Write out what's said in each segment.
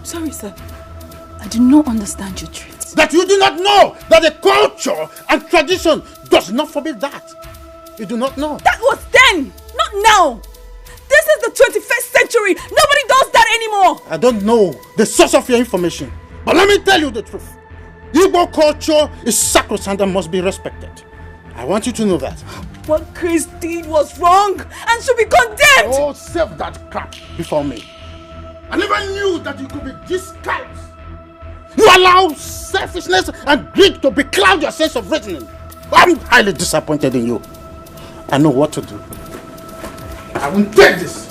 Sorry, sir. I do not understand your treat. That you do not know that the culture and tradition does not forbid that. You do not know. That was then, not now. This is the 21st century. Nobody does that anymore. I don't know the source of your information, but let me tell you the truth. Igbo culture is sacrosanct and must be respected. I want you to know that. What Chris did was wrong and should be condemned. Oh, save that crap before me. I never knew that you could be this callous. You allow selfishness and greed to becloud your sense of reasoning. I'm highly disappointed in you. I know what to do. I will take this.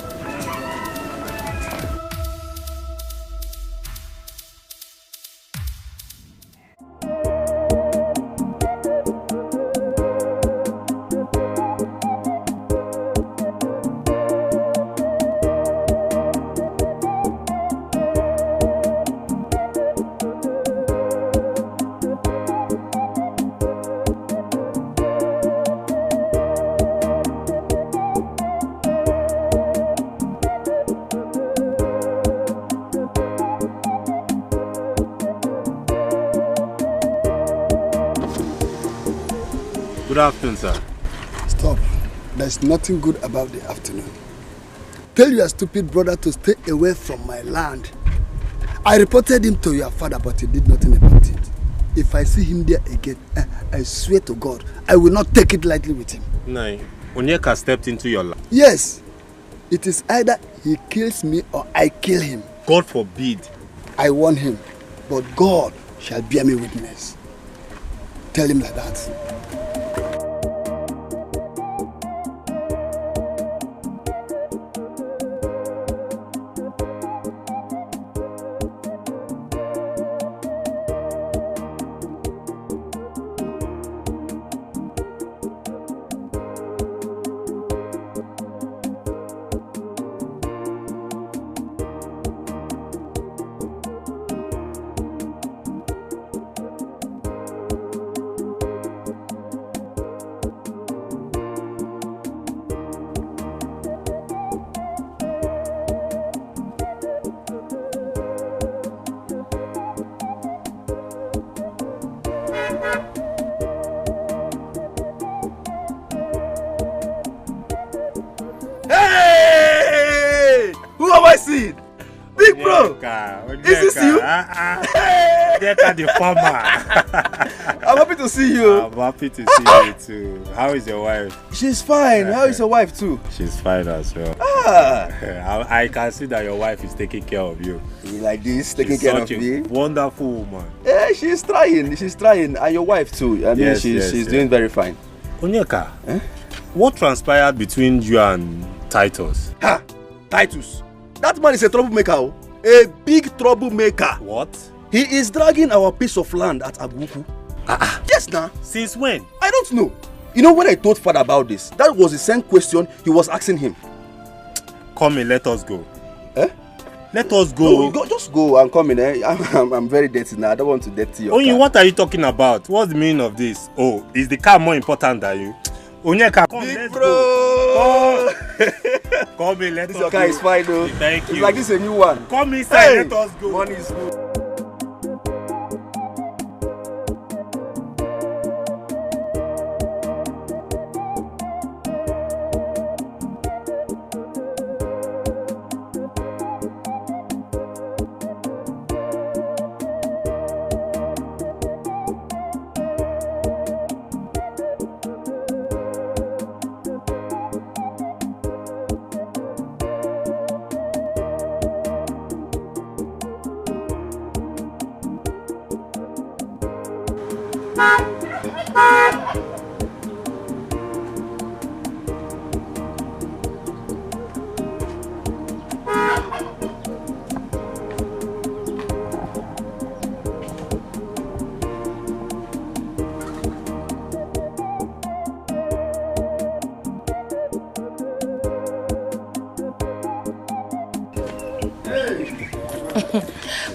Good afternoon, sir. Stop. There's nothing good about the afternoon. Tell your stupid brother to stay away from my land. I reported him to your father, but he did nothing about it. If I see him there again, I swear to God, I will not take it lightly with him. No, Onyeka stepped into your life. Yes. It is either he kills me or I kill him. God forbid. I warn him, but God shall bear me witness. Tell him like that. The farmer. I'm happy to see you. I'm happy to see you too. How is your wife? She's fine. How is your wife too? She's fine as well. I can see that your wife is taking care of you. You like this, taking care of me? Wonderful woman. Yeah, she's trying. She's trying, and your wife too. I mean, she's doing very fine. Onyeka, what transpired between you and Titus? Ha! Titus. That man is a troublemaker. A big troublemaker. What? He is dragging our piece of land at Abuku. Yes, now. Since when? I don't know. You know, when I told Father about this, that was the same question he was asking him. Come in, let us go. Eh? Let us go. No, just go and come in. I'm very dirty now. I don't want to dirty your car. What are you talking about? What's the meaning of this? Oh, is the car more important than you? Onyeka, come, big let's bro. Go. Come in, let us go. This your car is fine though. Thank you. It's like this a new one. Come inside, let us go. Money is good.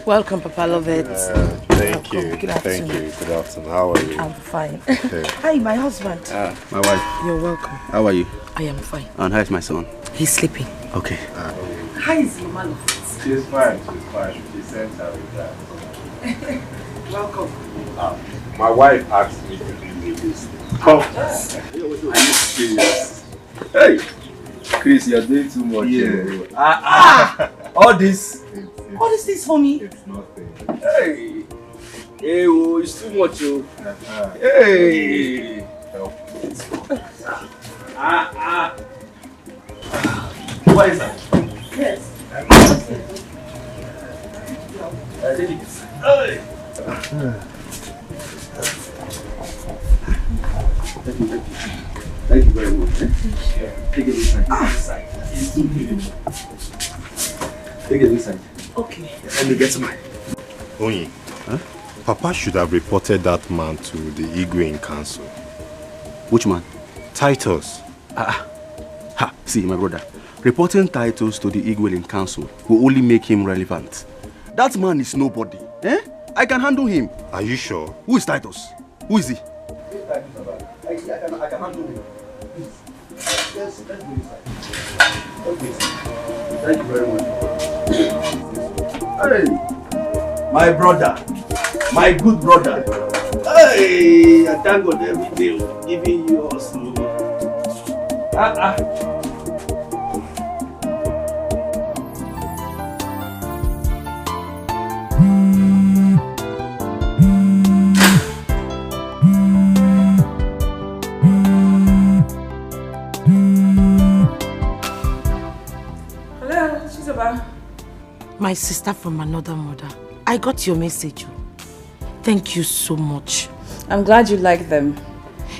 Welcome, Papa Lovett. Thank you. Good afternoon. Thank you. Good afternoon. How are you? I'm fine. Okay. Hi, my husband. My wife. You're welcome. How are you? I am fine. And how is my son? He's sleeping. Okay. How is Mama Lovett? She's fine. She sent her with that. Welcome. My wife asked me to give you this. Come. Are you serious? Hey, Chris, you're doing too much. All this. What is this for me? It's nothing. Hey, oh, it's too much, oh. Hey. Help. What is that? Yes. Take it. Hey. Thank you very much. Take it inside. Take it inside. Okay. Let me get mine. Onyi, Papa should have reported that man to the Igwe in council. Which man? Titus. See, my brother, reporting Titus to the Igwe in council will only make him relevant. That man is nobody. I can handle him. Are you sure? Who is Titus? Who is he? I can handle him. Let's go inside. Thank you very much. Hey, my brother, my good brother. Hey, I thank God every day for giving you also. My sister from another mother. I got your message. Thank you so much. I'm glad you like them.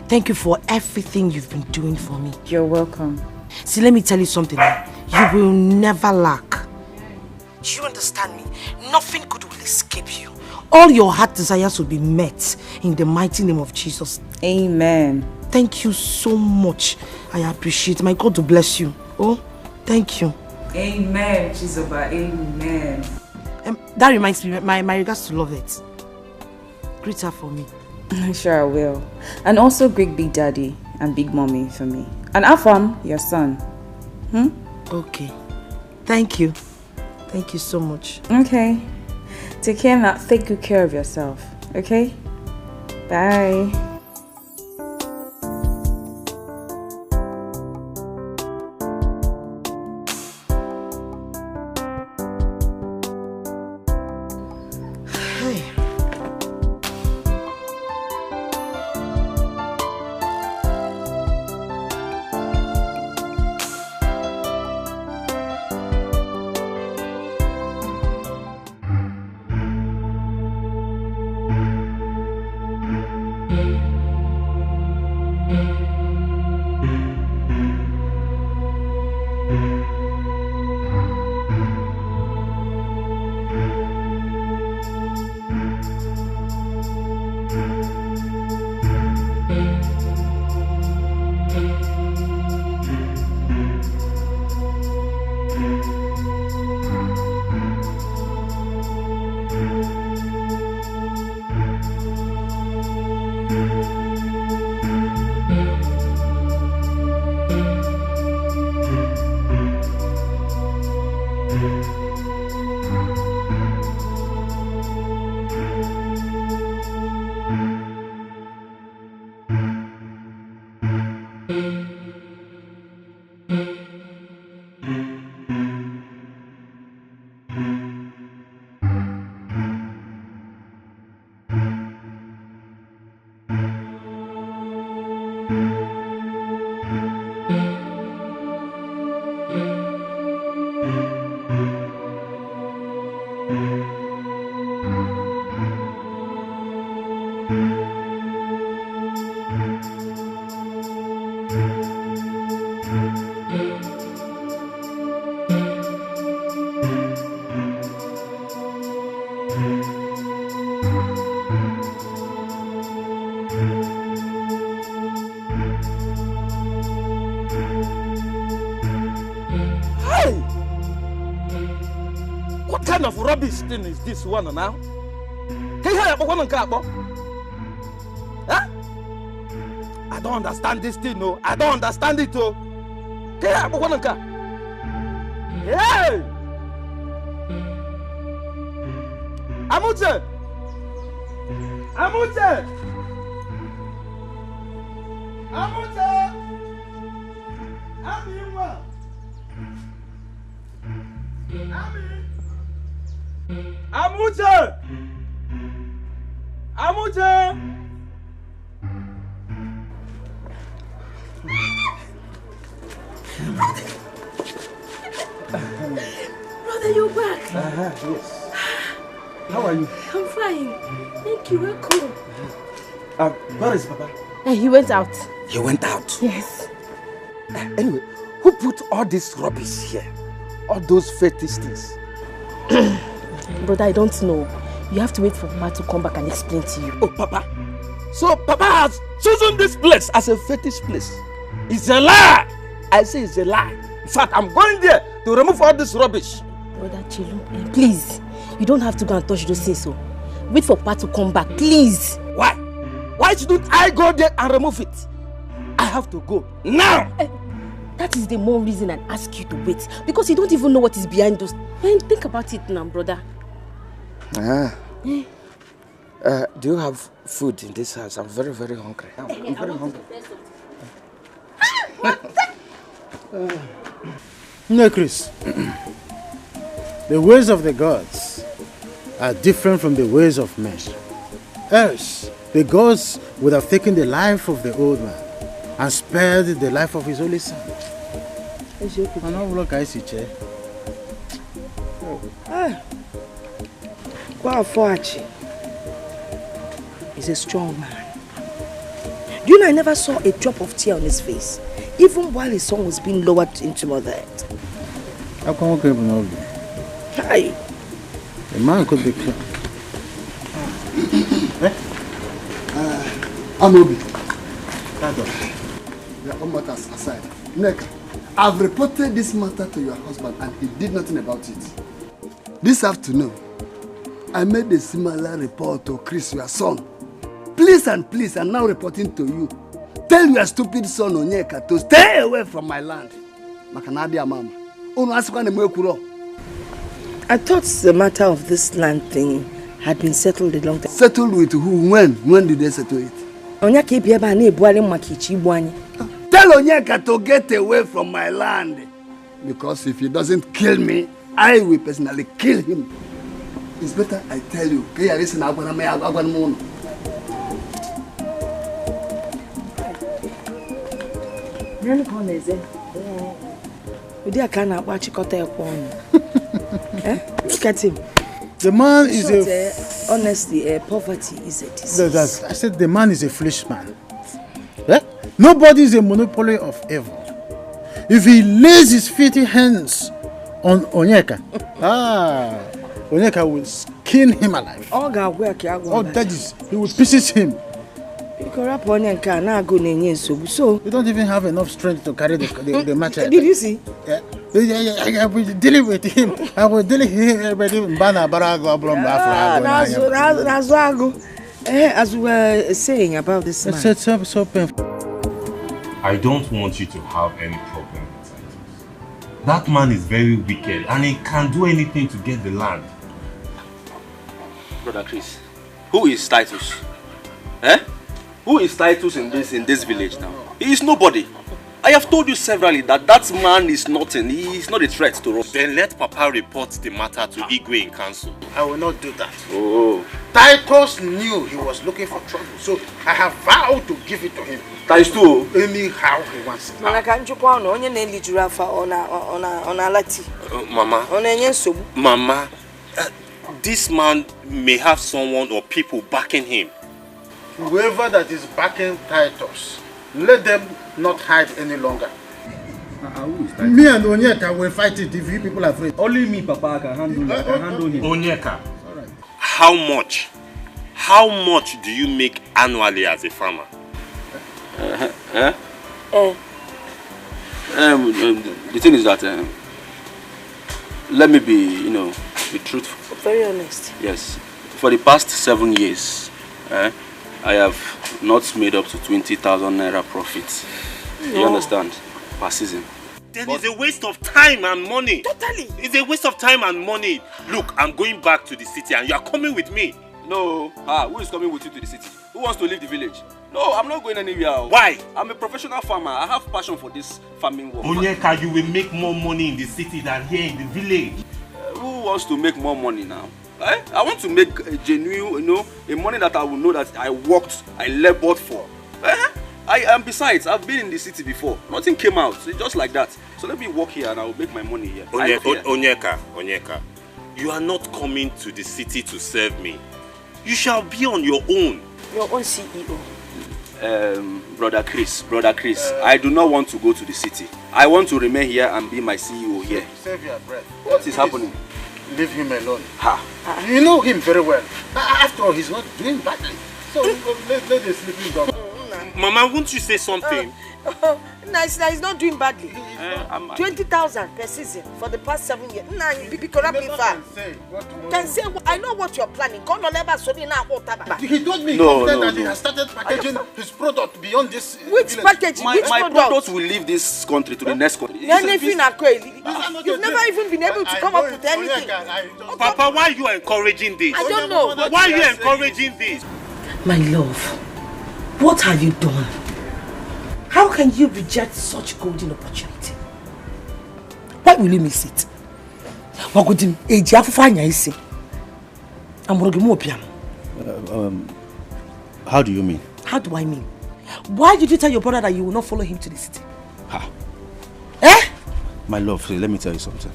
Thank you for everything you've been doing for me. You're welcome. See, let me tell you something. You will never lack. Do you understand me? Nothing good will escape you. All your heart desires will be met in the mighty name of Jesus. Amen. Thank you so much. I appreciate it. My God will bless you. Oh, thank you. Amen, Chizoba. Amen. That reminds me, my regards to Lovett. Greet her for me. Sure I will. And also greet Big Daddy and Big Mommy for me. And Afam, your son. Okay. Thank you. Thank you so much. Okay. Take care now. Take good care of yourself. Okay? Bye. Rubbish thing is this one now? I don't understand this thing, no. I don't understand it, oh. Hey! Amuche! Amuche! Amuche! Ami! Amuche! Amuche! Brother, you're back. Yes. How are you? I'm fine. Thank you. Welcome. Where is Papa? He went out. He went out? Yes. Anyway, who put all this rubbish here? All those fetish things? Brother, I don't know. You have to wait for Papa to come back and explain to you. Oh, Papa. So Papa has chosen this place as a fetish place. It's a lie. I say it's a lie. In fact, I'm going there to remove all this rubbish. Brother Chilu, please. You don't have to go and touch those things. So wait for Papa to come back, please. Why? Why shouldn't I go there and remove it? I have to go now. That is the more reason I ask you to wait. Because you don't even know what is behind those. Man, think about it now, brother. Do you have food in this house? I'm very, very hungry. I'm very hungry. No, Chris. The ways of the gods are different from the ways of men. Else, the gods would have taken the life of the old man and spared the life of his only son. Wazico is a strong man. Do you know I never saw a drop of tear on his face, even while his son was being lowered into Mother Earth. How come we Hi. The man could be killed. Amobi. Your own matters aside. Neka, I've reported this matter to your husband and he did nothing about it. This afternoon, I made a similar report to Chris, your son. Please, I'm now reporting to you. Tell your stupid son Onyeka to stay away from my land. Makanadia mama. I thought the matter of this land thing had been settled a long time. Settled with who? When? When did they settle it? Tell Onyeka to get away from my land. Because if he doesn't kill me, I will personally kill him. It's better I tell you. Look at him. The man is honestly, poverty is a disease. I said the man is a foolish man. Nobody is a monopoly of evil. If he lays his filthy hands on Onyeka, Onyeka will skin him alive. Oh, that is, he will pieces him. So you don't even have enough strength to carry the matter. Did you see? Yeah. I will deal with him. I will deal with him. As we were saying about this man. So painful. I don't want you to have any problem with Titus. That man is very wicked and he can do anything to get the land. Brother Chris, who is Titus? Who is Titus in this village now? He is nobody. I have told you severally that that man is nothing. He is not a threat to us. Then let Papa report the matter to Igwe in council. I will not do that. Oh. Titus knew he was looking for trouble, so I have vowed to give it to him. Titus too? Anyhow he wants it. Mama, this man may have someone or people backing him. Whoever that is backing Titus, let them not hide any longer. Me and Onyeka will fight it if you people are afraid. Only me, Papa, can handle him. Onyeka, how much? How much do you make annually as a farmer? The thing is that let me be, be truthful. Very honest. Yes. For the past 7 years, I have not made up to 20,000 naira profit. You understand? Per season. Then it's a waste of time and money. Totally. It's a waste of time and money. Look, I'm going back to the city and you are coming with me. No. Who is coming with you to the city? Who wants to leave the village? No, I'm not going anywhere. Why? I'm a professional farmer. I have passion for this farming work. Onyeka, you will make more money in the city than here in the village. Who wants to make more money now? I want to make a genuine, a money that I will know that I worked, I labored for. And besides, I've been in the city before. Nothing came out. It's just like that. So let me work here and I will make my money here. Onyeka, you are not coming to the city to serve me. You shall be on your own. Your own CEO. Brother Chris, I do not want to go to the city. I want to remain here and be my CEO here. Save your breath. What is happening? Leave him alone. You know him very well. After all, he's not doing badly. So let the sleeping dog. Mama, won't you say something? Nice, he's not doing badly. 20,000 per season for the past 7 years. Can say, I know what you're planning. He told me that he has started packaging his product beyond this. Which package? My product will leave this country to the next country. You've never even been able to come up with anything. Papa, why are you encouraging this? I don't know. Why are you encouraging this? My love, what have you done? How can you reject such golden opportunity? Why will you miss it? How do you mean? How do I mean? Why did you tell your brother that you will not follow him to the city? My love, let me tell you something.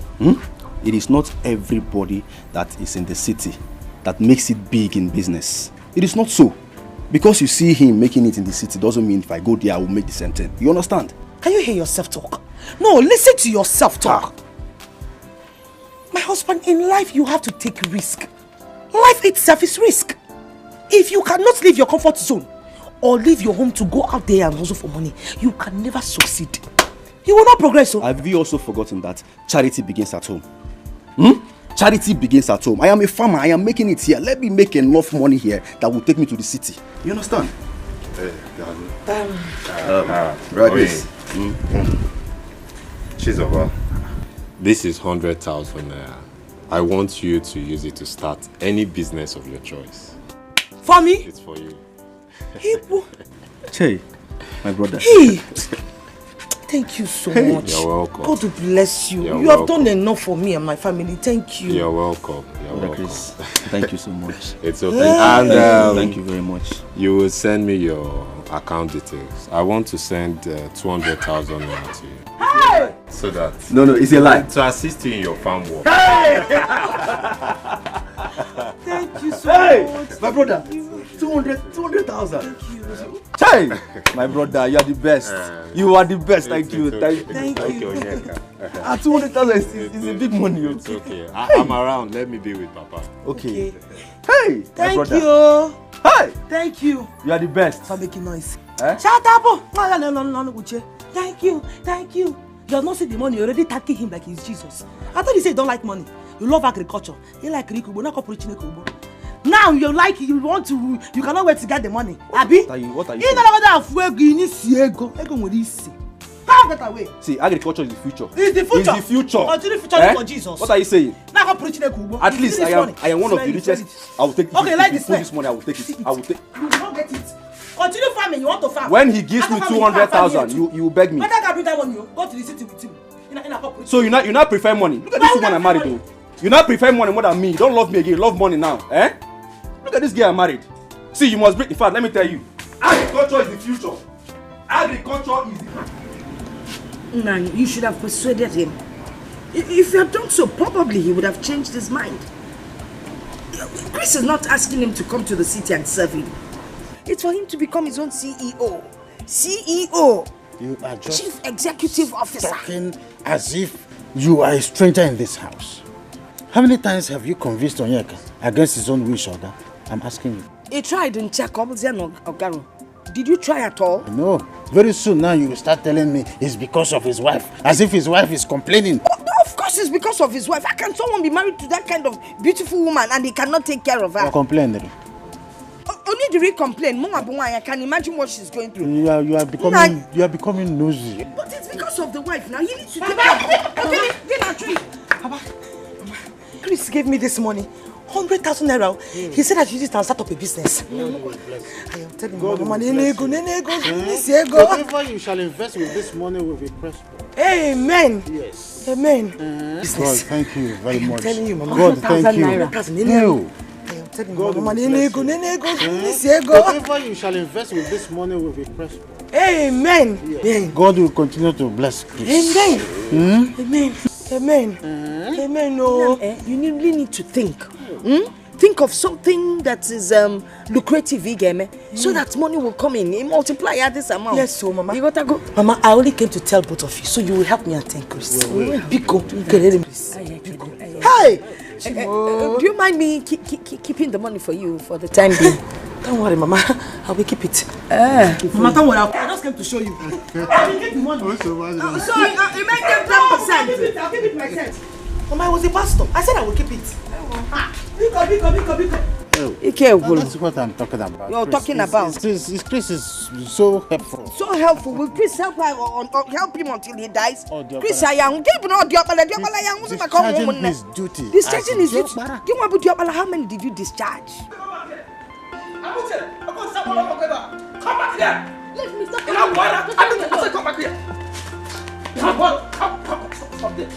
It is not everybody that is in the city that makes it big in business. It is not so. Because you see him making it in the city doesn't mean if I go there I will make the same thing. You understand? Can you hear yourself talk? No, listen to yourself talk. My husband, in life you have to take risk. Life itself is risk. If you cannot leave your comfort zone or leave your home to go out there and hustle for money, you can never succeed. You will not progress. Have you also forgotten that charity begins at home? Charity begins at home. I am a farmer. I am making it here. Let me make enough money here that will take me to the city. You understand? Chizoba, this is 100,000 naira. I want you to use it to start any business of your choice. For me? It's for you. Che, my brother. Hey. Thank you so much. You're welcome. God bless you. You're you welcome. have done enough for me and my family. Thank you. You're welcome. You're welcome. Chris, thank you so much. It's okay. And thank you very much. You will send me your account details. I want to send 200,000 naira to you. Hey! So that No, it's a lie. to assist you in your farm work. Thank you so much. My brother. 200,000. Thank you. Hey, my brother, you are the best. You are the best. Thank you. Okay. Thank you. 200,000 is a big money. It's okay. I'm around. Let me be with Papa. Okay. Hey, Thank my brother. you. Hey, Thank you. you are the best. For making noise. Eh? Shut up. No, Uche. Thank you. You have not seen the money. You're already thanking him like he's Jesus. I thought you said you don't like money. You love agriculture. You like Rikubo, not Kopuruchinekubo. Now you cannot wait to get the money. Abi? What are you You don't know that you need ego. How get away? See, agriculture is the future. It's the future. It's the future. Until the future for Jesus. What are you saying? Now Kopuruchinekubo. At least I am one of the richest. I will take it. Okay, like this. This money, I will take it. I will take. You will not get it. Continue farming. You want to farm. When he gives me 200,000, you will beg me. Whether I can bring that money, go to the city with him. So you not prefer money? Look at this woman I married though. You not prefer money more than me. You don't love me again. You love money now, eh? Look at this girl I married. See, you must break. In fact, let me tell you, agriculture is the future. Agriculture is the. Man, you should have persuaded him. If you had done so, probably he would have changed his mind. Chris is not asking him to come to the city and serve him. It's for him to become his own CEO. CEO. You are just Chief Executive Officer. talking as if you are a stranger in this house. How many times have you convinced Onyeka against his own wish, Oga? I'm asking you. He tried in Okaro. Did you try at all? No. Very soon now you will start telling me it's because of his wife. As if his wife is complaining. Of course it's because of his wife. How can someone be married to that kind of beautiful woman and he cannot take care of her? Complaining. Only the real complain. Mama Bunwa, I can imagine what she's going through. You are becoming nosy. But it's because house of the wife now. He needs to take care. Papa, Chris gave me this money. 100,000 naira. He said I should use it and start up a business. I am telling you, Mama, whatever you shall invest with this money will be prosperous. Amen. Yes. Amen. God, thank you very much. I'm telling you, Mama. God, thank you. No. I am telling you, Mama, whatever you shall invest with this money will be prosperous. Amen. Yes. God will continue to bless Chris. Amen. Amen. Amen. Amen. No. You really need to think. Think of something that is lucrative, so that money will come in. Multiply this amount. Yes, so Mama. You gotta go. Mama, I only came to tell both of you, so you will help me and thank Chris. Biko. Hey! Do you mind me keeping the money for you for the time being? Don't worry, Mama. I will keep it. Mama, don't worry. I just came to show you. I will keep the money. So you make them 10%. I'll keep it myself. Mama, I was a pastor. I said I will keep it. That's what I'm talking about. You're talking about? Chris is so helpful. So helpful. Will Chris help her or help him until he dies? Chris, I am discharging his duty. Discharging his duty. How many did you discharge? Come back here. Let me stop. Come back here. Stop there.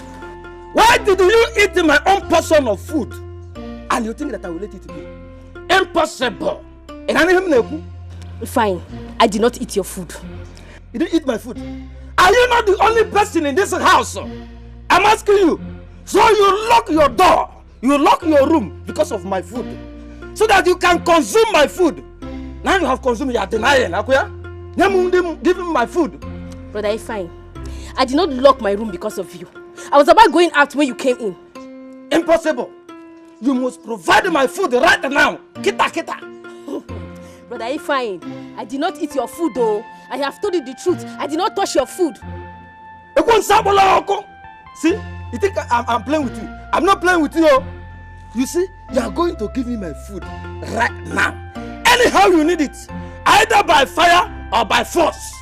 Why did you eat my own portion of food? And you think that I will let it be? Impossible. Fine. I did not eat your food. You didn't eat my food. Are you not the only person in this house? I'm asking you. So you lock your door, you lock your room because of my food, so that you can consume my food. Now you have consumed, you are denying. Give me my food. Brother, fine. I did not lock my room because of you. I was about going out when you came in. Impossible. You must provide my food right now. Kita. Brother, fine. I did not eat your food though. I have told you the truth. I did not touch your food. See? You think I'm playing with you? I'm not playing with you. You see? You are going to give me my food right now. Anyhow you need it. Either by fire or by force.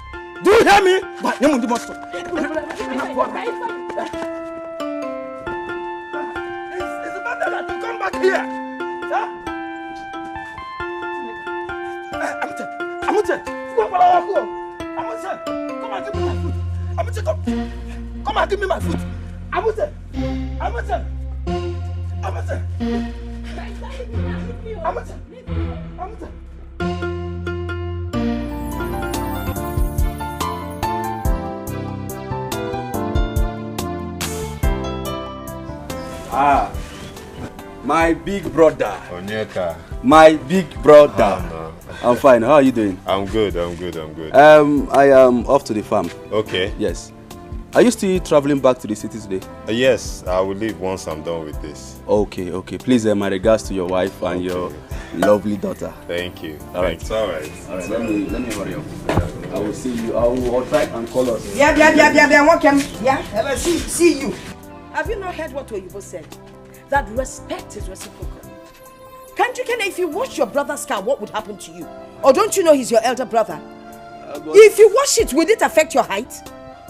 Do you hear me? Here. Amute, come and give me my food. Amute, come and give me my food. Amute. My big brother. Onyeka. My big brother. No. I'm fine. How are you doing? I'm good. I am off to the farm. Okay. Yes. Are you still traveling back to the city today? Yes, I will leave once I'm done with this. Okay. Please, my regards to your wife and your lovely daughter. Thank you. All right. It's all right. Let me hurry up. I will see you. I will try and call us. Yeah. Welcome. Yeah. See you. Have you not heard what Oyibo said? That respect is reciprocal. Can't you, if you wash your brother's car, what would happen to you? Or don't you know he's your elder brother? If you wash it, will it affect your height?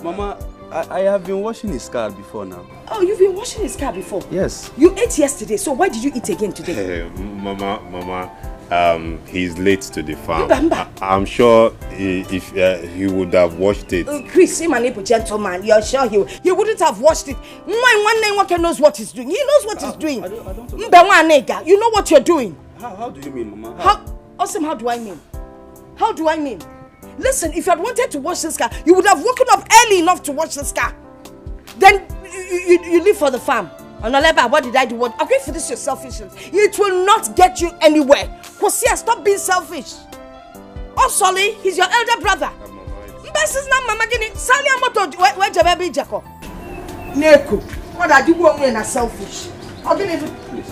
Mama, I have been washing his car before now. Oh, you've been washing his car before? Yes. You ate yesterday, so why did you eat again today? Mama, he's late to the farm. I'm sure if he would have washed it. Chris, him a gentleman, you're sure he wouldn't have washed it. One name knows what he's doing. He knows what he's doing. I don't know. You know what you're doing. How do you mean, Mama? How do I mean? How do I mean? Listen, if you had wanted to wash this car, you would have woken up early enough to wash this car. Then you leave for the farm. Onoleba, what did I do? What? Okay, for this, your selfishness. It will not get you anywhere. Kosia, stop being selfish. Oh, Solly, he's your elder brother. Best is not Mama Gini. Sally Amoto, where Jababi Jaco. Neko, what are you going in a selfish? Are you hearing this?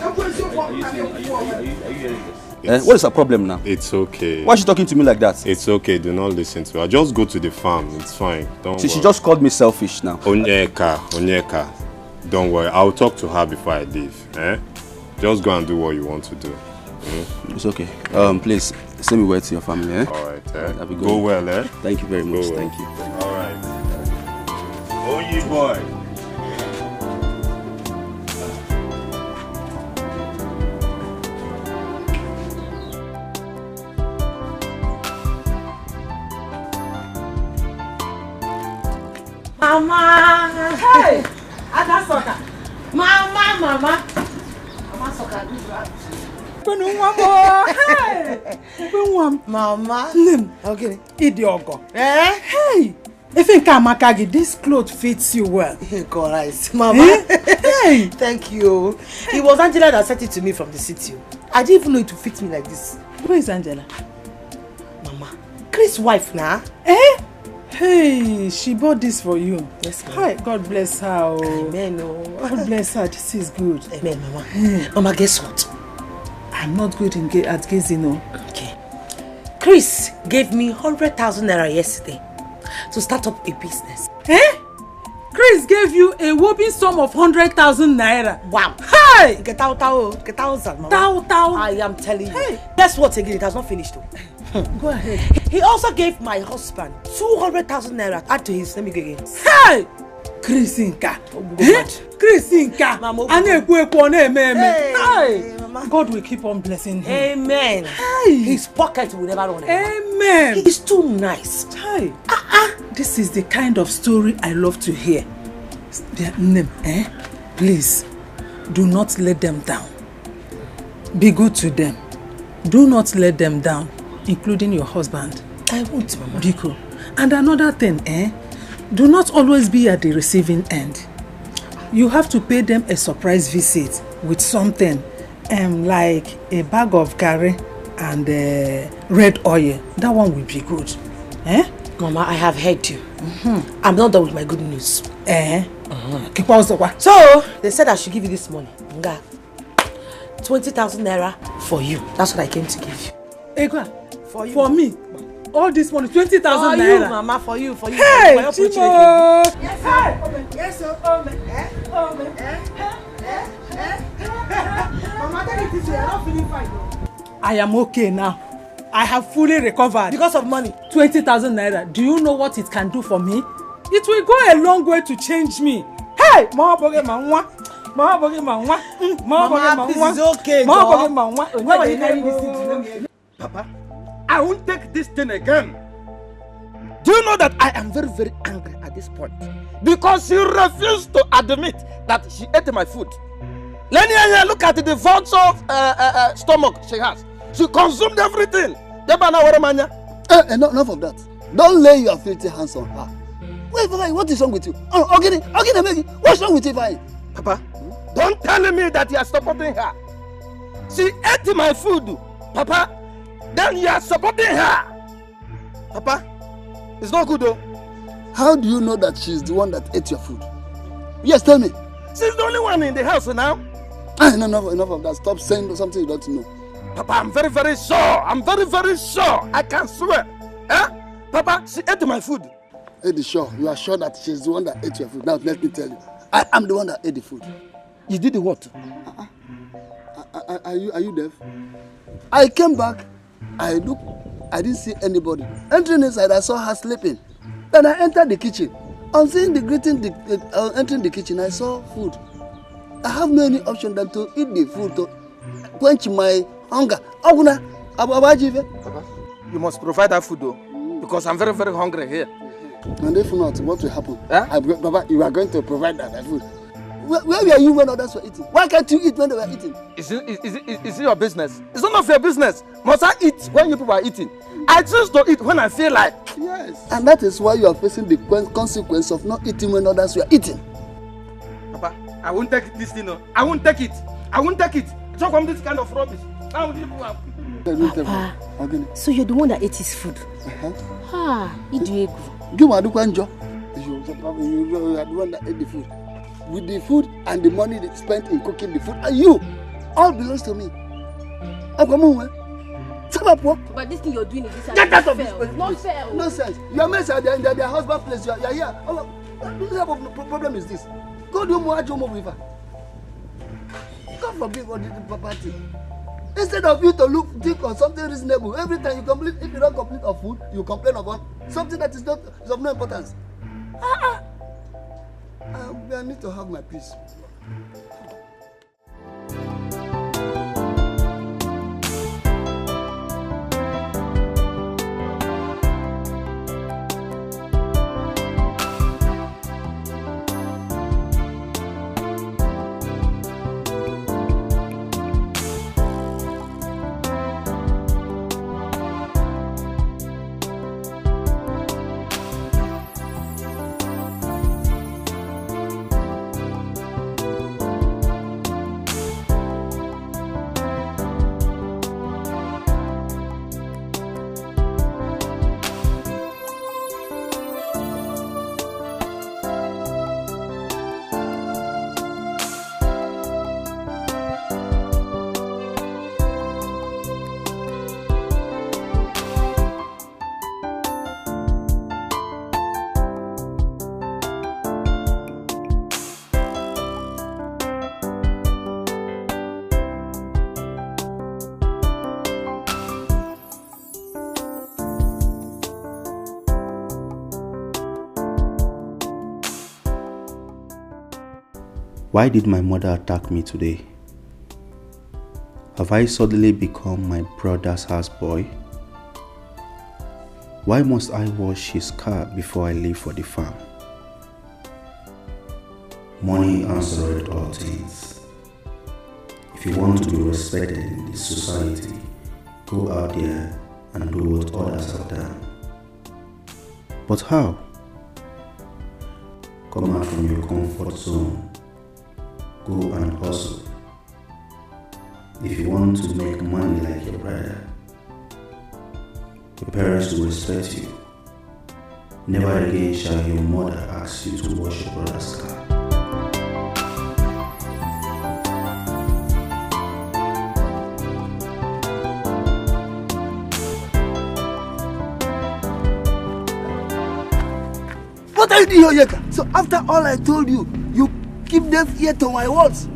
What is the problem now? It's okay. Why is she talking to me like that? It's okay. Do not listen to her. Just go to the farm. It's fine. Don't worry. She just called me selfish now. Onyeka. Don't worry. I'll talk to her before I leave. Just go and do what you want to do. It's okay. Please send me word to your family. All right. Go well. Thank you very much. Well. Thank you. All right. Oh, you boy. Mama! Hey! Ada Soka! Mama! Mama Soka, Mama! Okay. Idiogo. Hey! If you can makagi, this clothes fits you well. Correct. Mama. Hey! Thank you. It was Angela that sent it to me from the city. I didn't even know it would fit me like this. Where is Angela? Mama. Chris' wife now. Eh? Hey, she bought this for you. Yes, ma'am. Hi, God bless her. Oh. Amen. God bless her. This is good. Amen, Mama. Mama, guess what? I'm not good at gazing. No. Okay. Chris gave me 100,000 naira yesterday to start up a business. Eh? Chris gave you a whopping sum of 100,000 naira. Wow. Hey! Get out, Mama. Tao. I am telling you. Hey. Guess what again? It has not finished though. Go ahead. He also gave my husband 200,000 naira. Add to his. Let me go again. Hey! Chris Inka. Chris Inka. Hey! God will keep on blessing him. Amen. Hey! His pocket will never run out. Amen. He's too nice. Hey! This is the kind of story I love to hear. Their name, Please, do not let them down. Be good to them. Do not let them down, including your husband. I won't, Mama. Be cool. And another thing, do not always be at the receiving end. You have to pay them a surprise visit with something, like a bag of curry and red oil. That one will be good. Mama, I have heard you. I'm not done with my good news. So, they said I should give you this money. 20,000 naira for you. That's what I came to give you. Egwa, for you. For me? All this money, 20,000 naira. For you, Mama, for you. Hey, Chimo! Yes, sir. Yes, sir. Mama, tell me this way. I'm not feeling fine. I am okay now. I have fully recovered. Because of money? 20,000 naira. Do you know what it can do for me? It will go a long way to change me. Hey! Mama, this is okay, Where are you carrying this thing to? Papa, I won't take this thing again. Do you know that I am very, very angry at this point? Because she refused to admit that she ate my food. Lenny, look at the vault of stomach she has. She consumed everything. Enough of that. Don't lay your filthy hands on her. Wait, Papa, what is wrong with you? Okay, what's wrong with you, Papa? Don't tell me that you are supporting her. She ate my food, Papa. Then you are supporting her. Papa, it's not good though. How do you know that she's the one that ate your food? Yes, tell me. She's the only one in the house now. Enough of that. Stop saying something you don't know. Papa, I'm very, very sure. I'm very, very sure. I can swear. Papa, she ate my food. Eddie, sure. You are sure that she's the one that ate your food. Now, let me tell you. I am the one that ate the food. You did the what? Are you deaf? I came back. I looked. I didn't see anybody. Entering inside, I saw her sleeping. Then I entered the kitchen. On seeing entering the kitchen, I saw food. I have no any option than to eat the food to quench my hunger. Papa, you must provide that food though, because I'm very, very hungry here. And if not, what will happen? Papa, you are going to provide that food. Where were you when others were eating? Why can't you eat when they were eating? Is it your business? It's none of your business. Must I eat when you people are eating? I choose to eat when I feel like. Yes. And that is why you are facing the consequence of not eating when others were eating. Papa, I won't take this thing. I won't take it. I won't take it. Talk from this kind of rubbish. Papa, so you're the one that ate his food? You are the one that ate the food. With the food and the money they spent in cooking the food, and you, all belongs to me. But this thing you're doing is get out of this place. Not fair. Nonsense. You are messed at their husband's place. You are here. What type of problem is this? Go do more with her. God forbid what did the property. Instead of you to think on something reasonable, every time you complete, if you don't complete of food, you complain about something that is of no importance. I need to have my peace. Why did my mother attack me today? Have I suddenly become my brother's houseboy? Why must I wash his car before I leave for the farm? Money answered all things. If you want to be respected in this society, go out there and do what others have done. But how? Come out from your comfort zone. Go and hustle. If you want to make money like your brother, your parents will respect you. Never again shall your mother ask you to wash your brother's car. What are you doing here, Yeka? So after all I told you, you keep deaf ear to my words.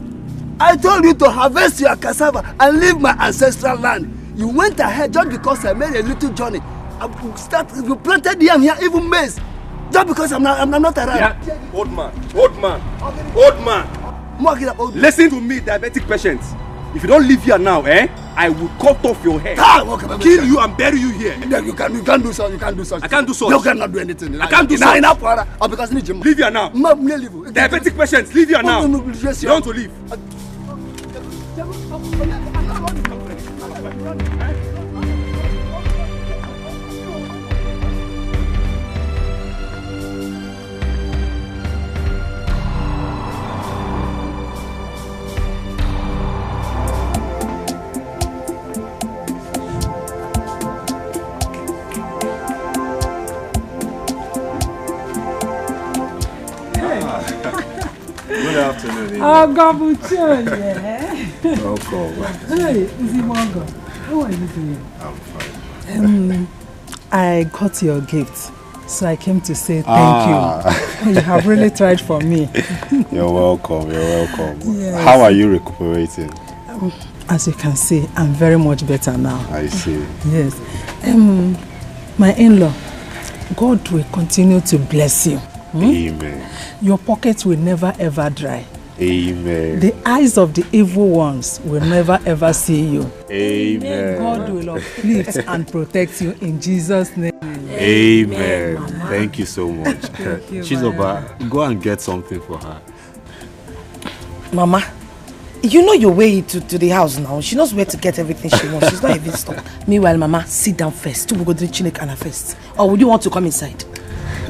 I told you to harvest your cassava and leave my ancestral land. You went ahead just because I made a little journey. You planted yam here, even maize. Just because I'm not around. Yeah. Old man. Listen to me, diabetic patient. If you don't leave here now, I will cut off your head. Kill you and bury you here. You can't do so. You can't do so. I can't do so. You cannot do anything. I can't do so. Leave here now. Leave. Diabetic patients, leave here now. You don't want to leave. Good afternoon. Oh, Gabucho, yeah. Welcome. Hey, Izimongo. How are you doing? I'm fine. I got your gift, so I came to say thank you. You have really tried for me. You're welcome. Yes. How are you recuperating? As you can see, I'm very much better now. I see. Yes. My in-law, God will continue to bless you. Amen. Your pockets will never ever dry. Amen. The eyes of the evil ones will never ever see you. Amen. God will uplift and protect you in Jesus' name. Amen. Thank you so much. Thank you, Chizoba, go and get something for her. Mama, you know your way to the house now. She knows where to get everything she wants. She's not even stuck. Meanwhile, Mama, sit down first. We'll go drink Chinekana first. Or would you want to come inside?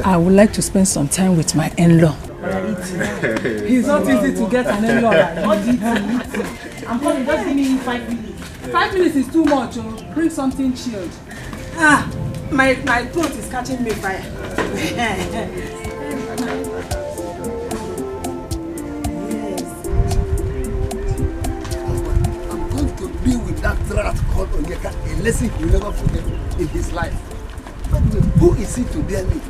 I would like to spend some time with my in-law. It's not easy to get an in-law. I'm coming, just give me 5 minutes. 5 minutes is too much. Bring something chilled. My throat is catching me fire. I'm going to be with that rat called Onyeka a lesson he will never forget in his life. But who is he to bear me?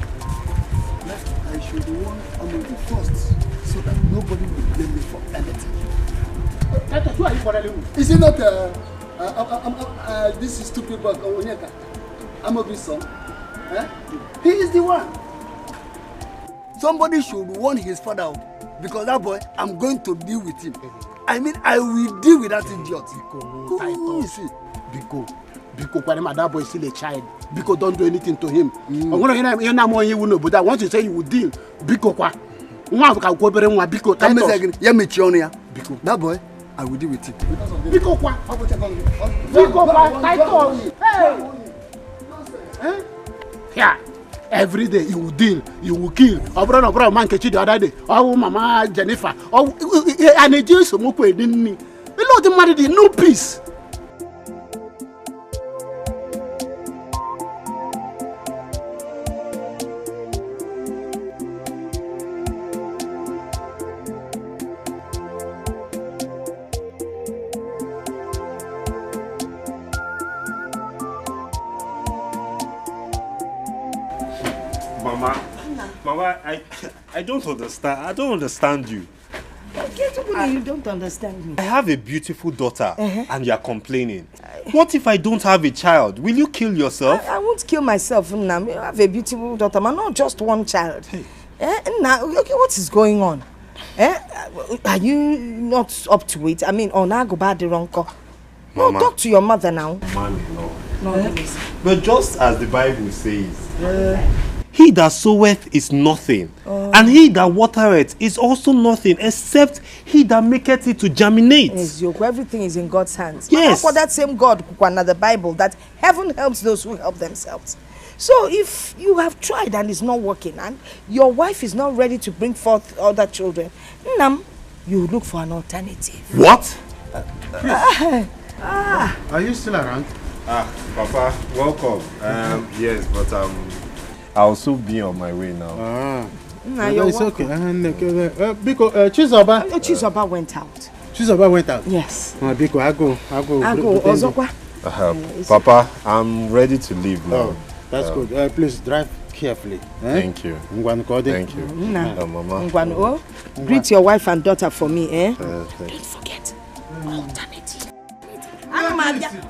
I should warn among the first so that nobody will blame me for anything. Who are you quarreling with? Is it not this stupid boy Onyeka? Amobi's son? He is the one. Somebody should warn his father Because that boy, I'm going to deal with him. I mean, I will deal with that idiot. Who is he? Because when that boy is still a child, because don't do anything to him. You're not more you know, but I want to say you will deal. Because that boy, I will deal with him. Yeah. Every day you will deal, you will kill. Brother, man, catch you the other day. Oh, Mama Jennifer. Oh, and it just some more didn't me. You know the money, no peace. Mama, I don't understand. I don't understand you. You don't understand me. I have a beautiful daughter and you are complaining. What if I don't have a child? Will you kill yourself? I won't kill myself. I have a beautiful daughter, but not just one child. Hey. Now, okay, what is going on? Are you not up to it? I mean, on I go bad the wrong call. No, talk to your mother now. Mommy, no. But just as the Bible says, he that soweth is nothing, and he that watereth is also nothing, except he that maketh it to germinate. Yes, everything is in God's hands. Yes. For that same God, the Bible, that heaven helps those who help themselves. So if you have tried and it's not working, and your wife is not ready to bring forth other children, you look for an alternative. What? Are you still around? Papa, welcome. Yes, but I'll soon be on my way now. It's okay. Because Chizoba went out. Chizoba went out? Yes. Because I go. Papa, I'm ready to leave now. Oh, that's good. Please drive carefully. Thank you. Thank you. Mama. Greet your wife and daughter for me, Don't forget. Alternative. Alternative.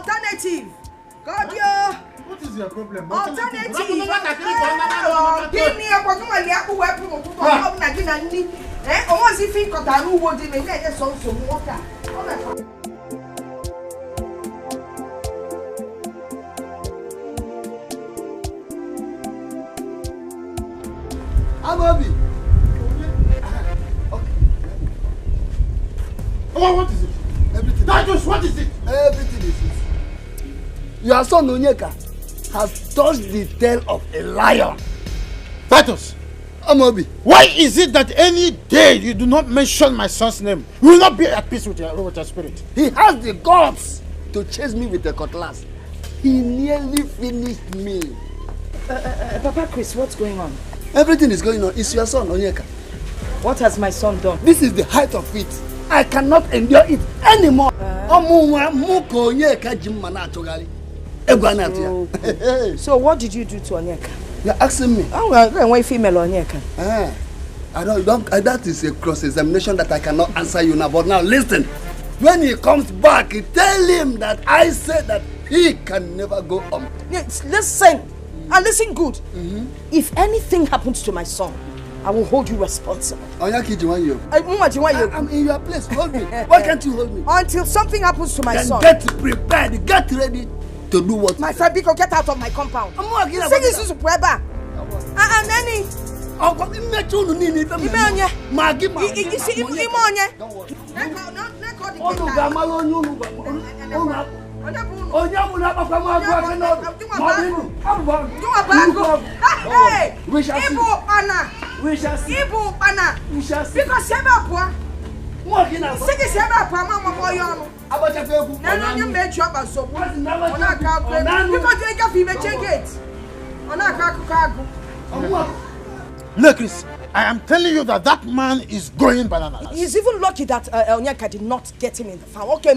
Alternative. What is your problem? Alternative. What is it? Everything. Titus, what is it? Everything is it. Your son Onyeka has touched the tail of a lion. Titus, Amobi, why is it that any day you do not mention my son's name? You will not be at peace with your spirit. He has the guts to chase me with a cutlass. He nearly finished me. Papa Chris, what's going on? Everything is going on. It's your son Onyeka. What has my son done? This is the height of it. I cannot endure it anymore. So what did you do to Onyeka? You're asking me. Why female Onyeka? I don't. That is a cross-examination that I cannot answer you now. But now listen. When he comes back, tell him that I said that he can never go on. Yes, listen. And listen good. If anything happens to my son, I will hold you responsible. I'm in your place. Hold me. Why can't you hold me? Until something happens to my son. Get prepared. Get ready to do what? My friend Biko, get out of my compound. Sing this to Pueba. And then we shall see. We shall see. We shall see. Because look, Chris, I am telling you that man is going bananas. He's even lucky that Onyeka did not get him in the farm. Okay,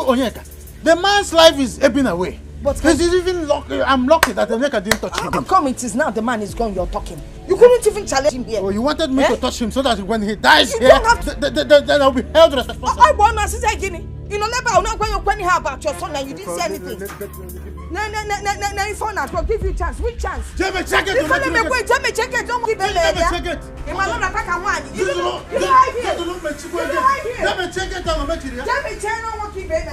Onyeka, the man's life is ebbing away. But he's even lucky. I'm lucky that Onyeka didn't touch him. Come, it is now the man is gone. You're talking. You couldn't even challenge him here. Oh, you wanted me to touch him so that when he dies you here, don't have to. then I'll be held responsible. I want to say, you know, never. I'm not going to about your son and you didn't say anything. No, phone at give you chance. Which chance? Jamie, check it. Jamie, check it. Don't give it. Check it. You don't You Jamie, check it. Jamie, check on what keep it.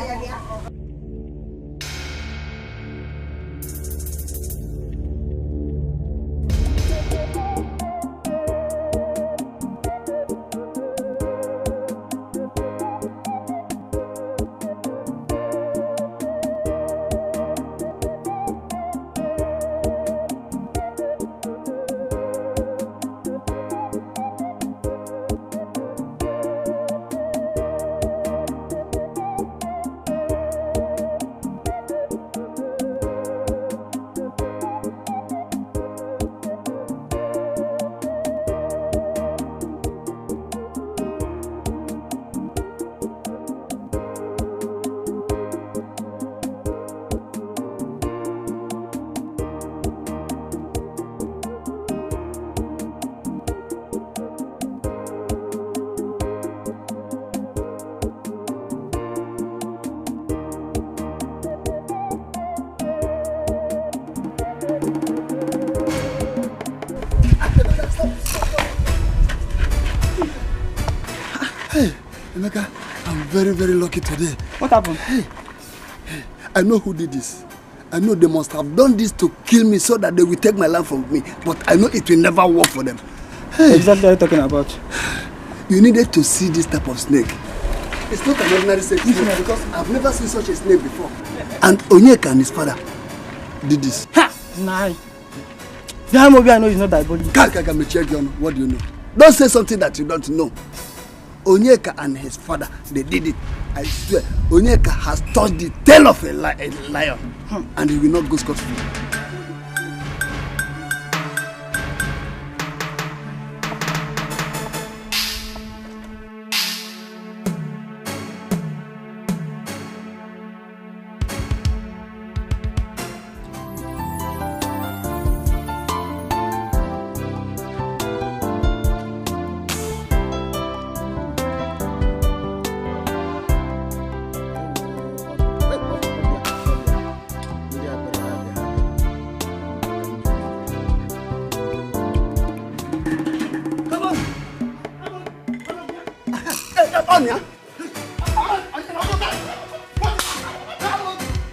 Emeka, I'm very, very lucky today. What happened? Hey, I know who did this. I know they must have done this to kill me so that they will take my land from me. But I know it will never work for them. Hey. Exactly what are you talking about? You needed to see this type of snake. It's not an ordinary snake because I've never seen such a snake before. And Onyeka and his father did this. Ha! Nah. The movie I know is not diabolical. What do you know? Don't say something that you don't know. Onyeka and his father, they did it. I swear, Onyeka has touched the tail of a lion. And he will not go scot-free.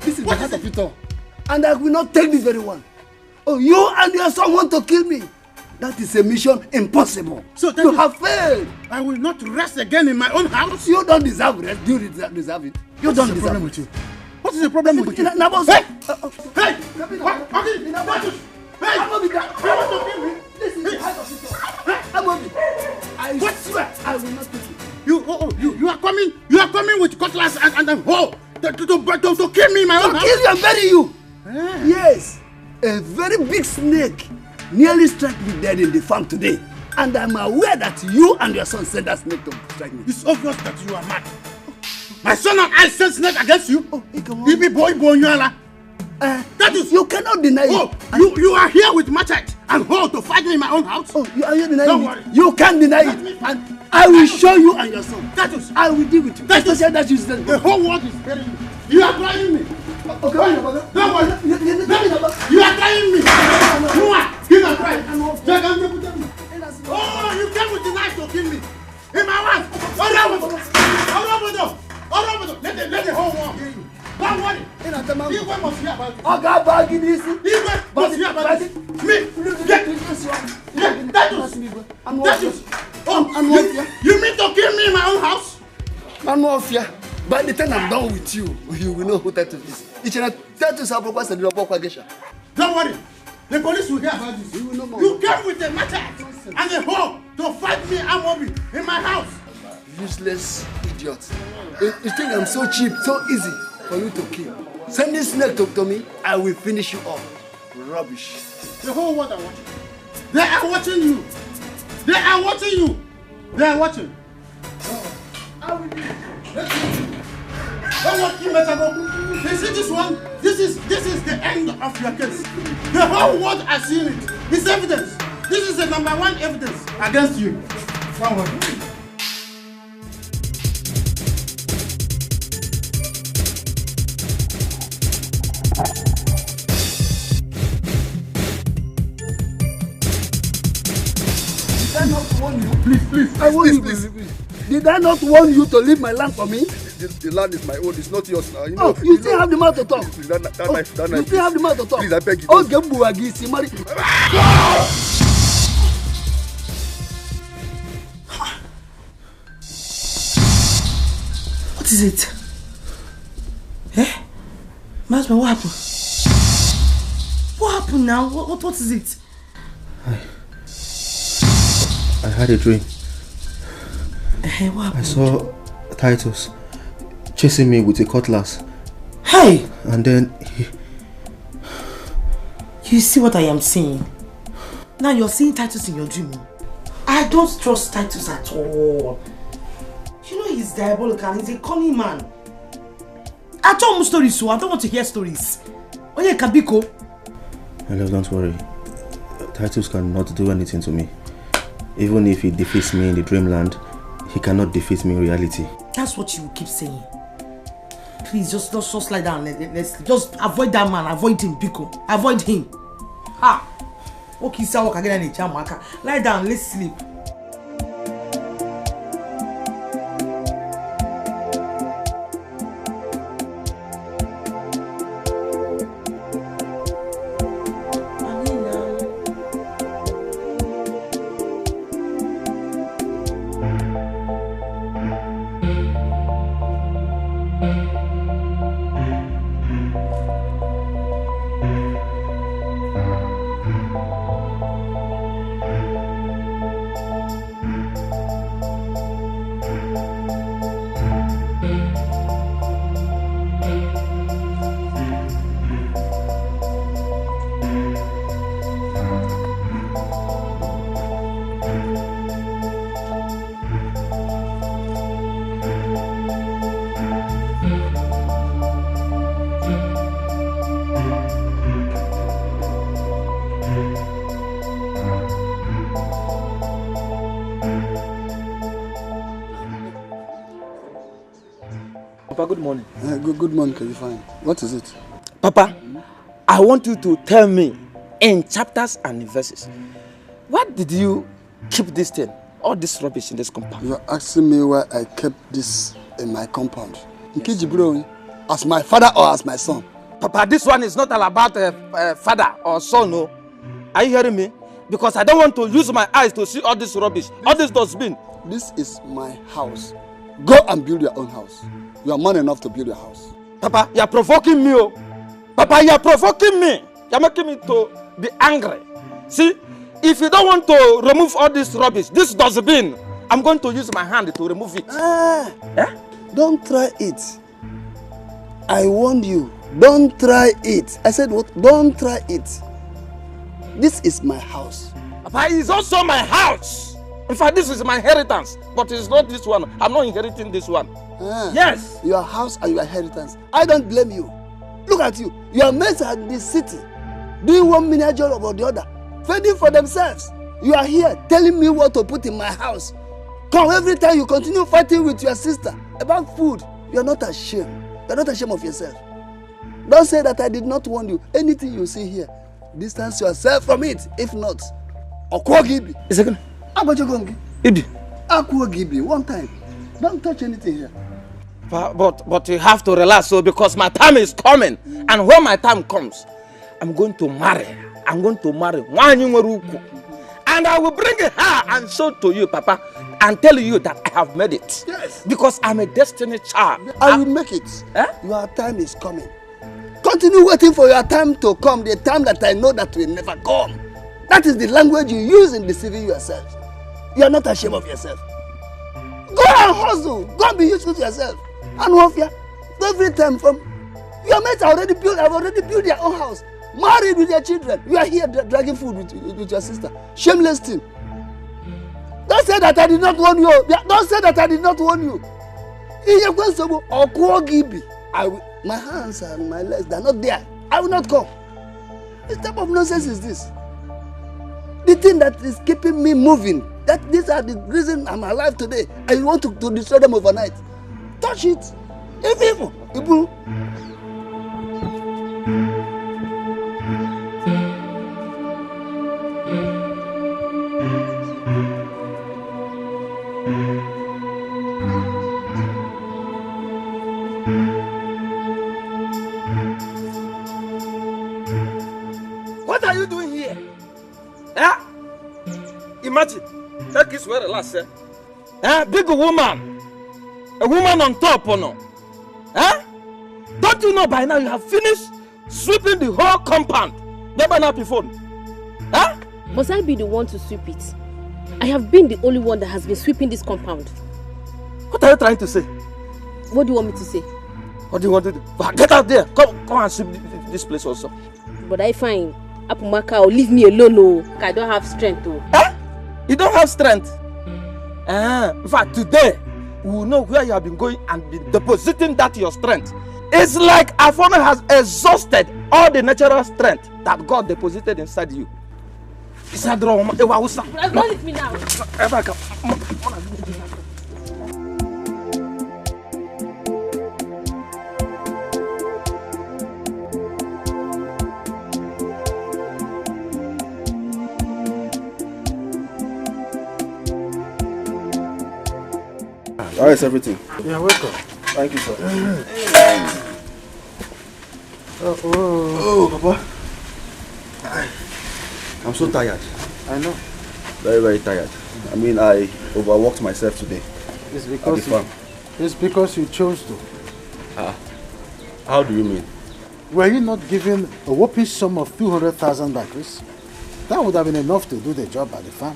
This is the heart of it all. And I will not take this very one. Oh, you and your son want to kill me. That is a mission impossible. So you have failed. I will not rest again in my own house. You don't deserve rest. Do you deserve it? You don't deserve it. What is the problem with you? Hey! Hey! This is the heart of it all. I swear I will not take it. You are coming with cutlass and hoe to kill me in my own house. To kill you and bury you. Yes, a very big snake nearly struck me dead in the farm today, and I'm aware that you and your son sent that snake to strike me. It's obvious that you are mad. My son and I sent snake against you. You be boy Nyala. That is, you cannot deny it. You are here with machete and hoe to fight me in my own house. Oh, you are here denying Don't it. worry. You can't deny it. And I will show you and your son. That is, I will deal with you. That is, the whole world is hearing you. You are trying me. Okay, don't worry. You are trying me. You are trying. Oh, you came with the knife to kill me. In my house. Let the whole world hear you. Don't worry. Igwe must hear about it. Igwe must hear about it. Me. That is. You mean to kill me in my own house? I'm not fear. By the time I'm done with you, you will know who that is. Don't worry. The police will hear about this. You came with a machete and a hoe to fight me and in my house. Useless idiot. You think I'm so cheap, so easy for you to kill? Send this snake to me, I will finish you off. Rubbish. The whole world are watching. They are watching you. They are watching you. They are watching. I will do it. Don't watch him, you see this one? This is the end of your case. The whole world has seen it. It's evidence. This is the #1 evidence against you. Don't worry. Please, I warn you, please. Did I not warn you to leave my land for me? The land is my own, it's not yours now. You still have the mouth to talk. Please, that knife, you still have the mouth to talk. Please, I beg you. Oh, Gembuagi, Simari. What is it? Eh? My husband, what happened? What happened now? What is it? I had a dream. What happened? I saw Titus chasing me with a cutlass. Hey! And then he... You see what I am seeing? Now you're seeing Titus in your dream. I don't trust Titus at all. You know he's diabolical, he's a cunning man. I told him stories, so I don't want to hear stories. Oye Kabiko. My love, don't worry. Titus cannot do anything to me. Even if he defeats me in the dreamland, he cannot defeat me in reality. That's what you keep saying. Please, just slide down. Let's just avoid that man. Avoid him, Biko. Avoid him. Okay, so walk again in the lie down, let's sleep. Papa, good morning. Good morning, can you find? What is it? Papa, I want you to tell me in chapters and verses, why did you keep this thing, all this rubbish in this compound? You are asking me why I kept this in my compound. As my father or as my son? Papa, this one is not all about father or son, no. Are you hearing me? Because I don't want to use my eyes to see all this rubbish, all this dustbin. This is my house. Go and build your own house. You are man enough to build your house. Papa, you are provoking me. Oh. Papa, you are provoking me. You are making me to be angry. See, if you don't want to remove all this rubbish, this dustbin, I'm going to use my hand to remove it. Don't try it. I warned you. Don't try it. I said what? Don't try it. This is my house. Papa, it's also my house. In fact, this is my inheritance, but it's not this one. I'm not inheriting this one. Yes. Your house and your inheritance. I don't blame you. Look at you. You are mates at the city, doing one miniature job or the other, fending for themselves. You are here telling me what to put in my house. Come, every time you continue fighting with your sister about food, you are not ashamed. You are not ashamed of yourself. Don't say that I did not warn you. Anything you see here, distance yourself from it. If not, Okwogibi. Is it good? Akwogibi, one time. Don't touch anything here. But you have to relax, so because my time is coming, and when my time comes, I'm going to marry. I'm going to marry Wanyungoruku, and I will bring her and show to you, Papa, and tell you that I have made it. Yes. Because I'm a destiny child. I will make it. Your time is coming. Continue waiting for your time to come, the time that I know that will never come. That is the language you use in deceiving yourself. You are not ashamed of yourself. Go and hustle. Go and be useful to yourself. And Wafia, every time from your mates have already built their own house, married with their children. You are here dragging food with your sister. Shameless thing. Don't say that I did not warn you. Don't say that I did not warn you. My hands and my legs, they are not there. I will not come. What type of nonsense is this? The thing that is keeping me moving, that these are the reason I'm alive today, and you want to destroy them overnight. Touch it. If people. What are you doing here? Eh? Imagine, that is where the last big woman, a woman on top or no? Eh? Don't you know by now you have finished sweeping the whole compound? Never now before. Huh? Must I be the one to sweep it? I have been the only one that has been sweeping this compound. What are you trying to say? What do you want me to say? What do you want to do? Get out there. Come and sweep this place also. But I find Apumaka or leave me alone. No, I don't have strength. Oh. Huh? You don't have strength? In fact, today we will know where you have been going and been depositing that your strength. It's like Afona has exhausted all the natural strength that God deposited inside you. Don't leave me now. How is everything? Yeah, welcome. Thank you, sir. Oh, Papa. I'm so tired. I know. Very, very tired. I mean, I overworked myself today. It's because you chose to. How do you mean? Were you not given a whopping sum of 200,000 by Chris? That would have been enough to do the job at the farm.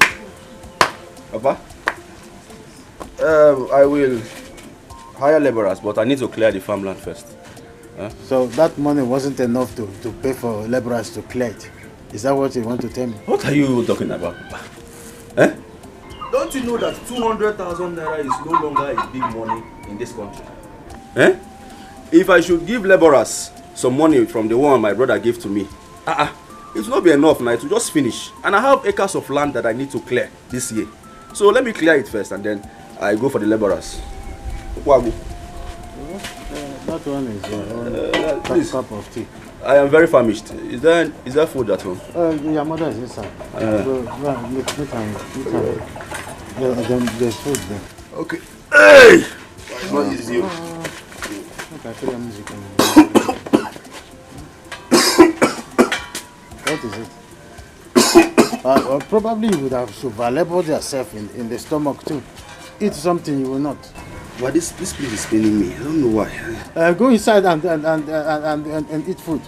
Papa? I will hire laborers, but I need to clear the farmland first. So that money wasn't enough to pay for laborers to clear it. Is that what you want to tell me? What are you talking about? Don't you know that 200,000 naira is no longer a big money in this country? If I should give laborers some money from the one my brother gave to me, it will not be enough now. It will just finish. And I have acres of land that I need to clear this year. So let me clear it first and then I go for the laborers. That one is a cup of tea. I am very famished. Is there food at home? Your mother is inside. There's food there. Okay. Hey! What is you? What is it? Probably you would have survived yourself in the stomach too. Eat something you will not. But this place is paining me. I don't know why. Go inside and eat food.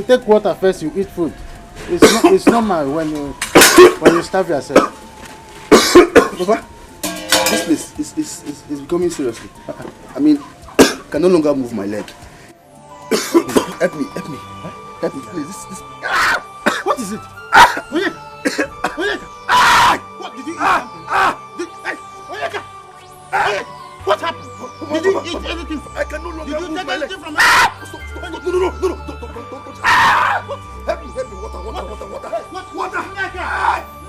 Take water first. You eat food. It's normal when you starve yourself. Papa, this place is becoming seriously. I mean, I can no longer move my leg. Help me, please. This. What is it? What did you eat? What happened? Did you eat anything? I can no longer move my leg. Did you take anything from me? Stop. No. Help me. Water. Water.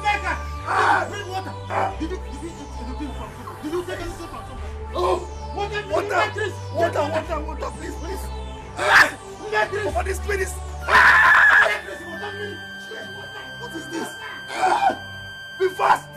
Neka. Bring water. Did you eat anything from someone? Did you take anything from someone? Oh. Water, please. Over this place. What is this? Be fast.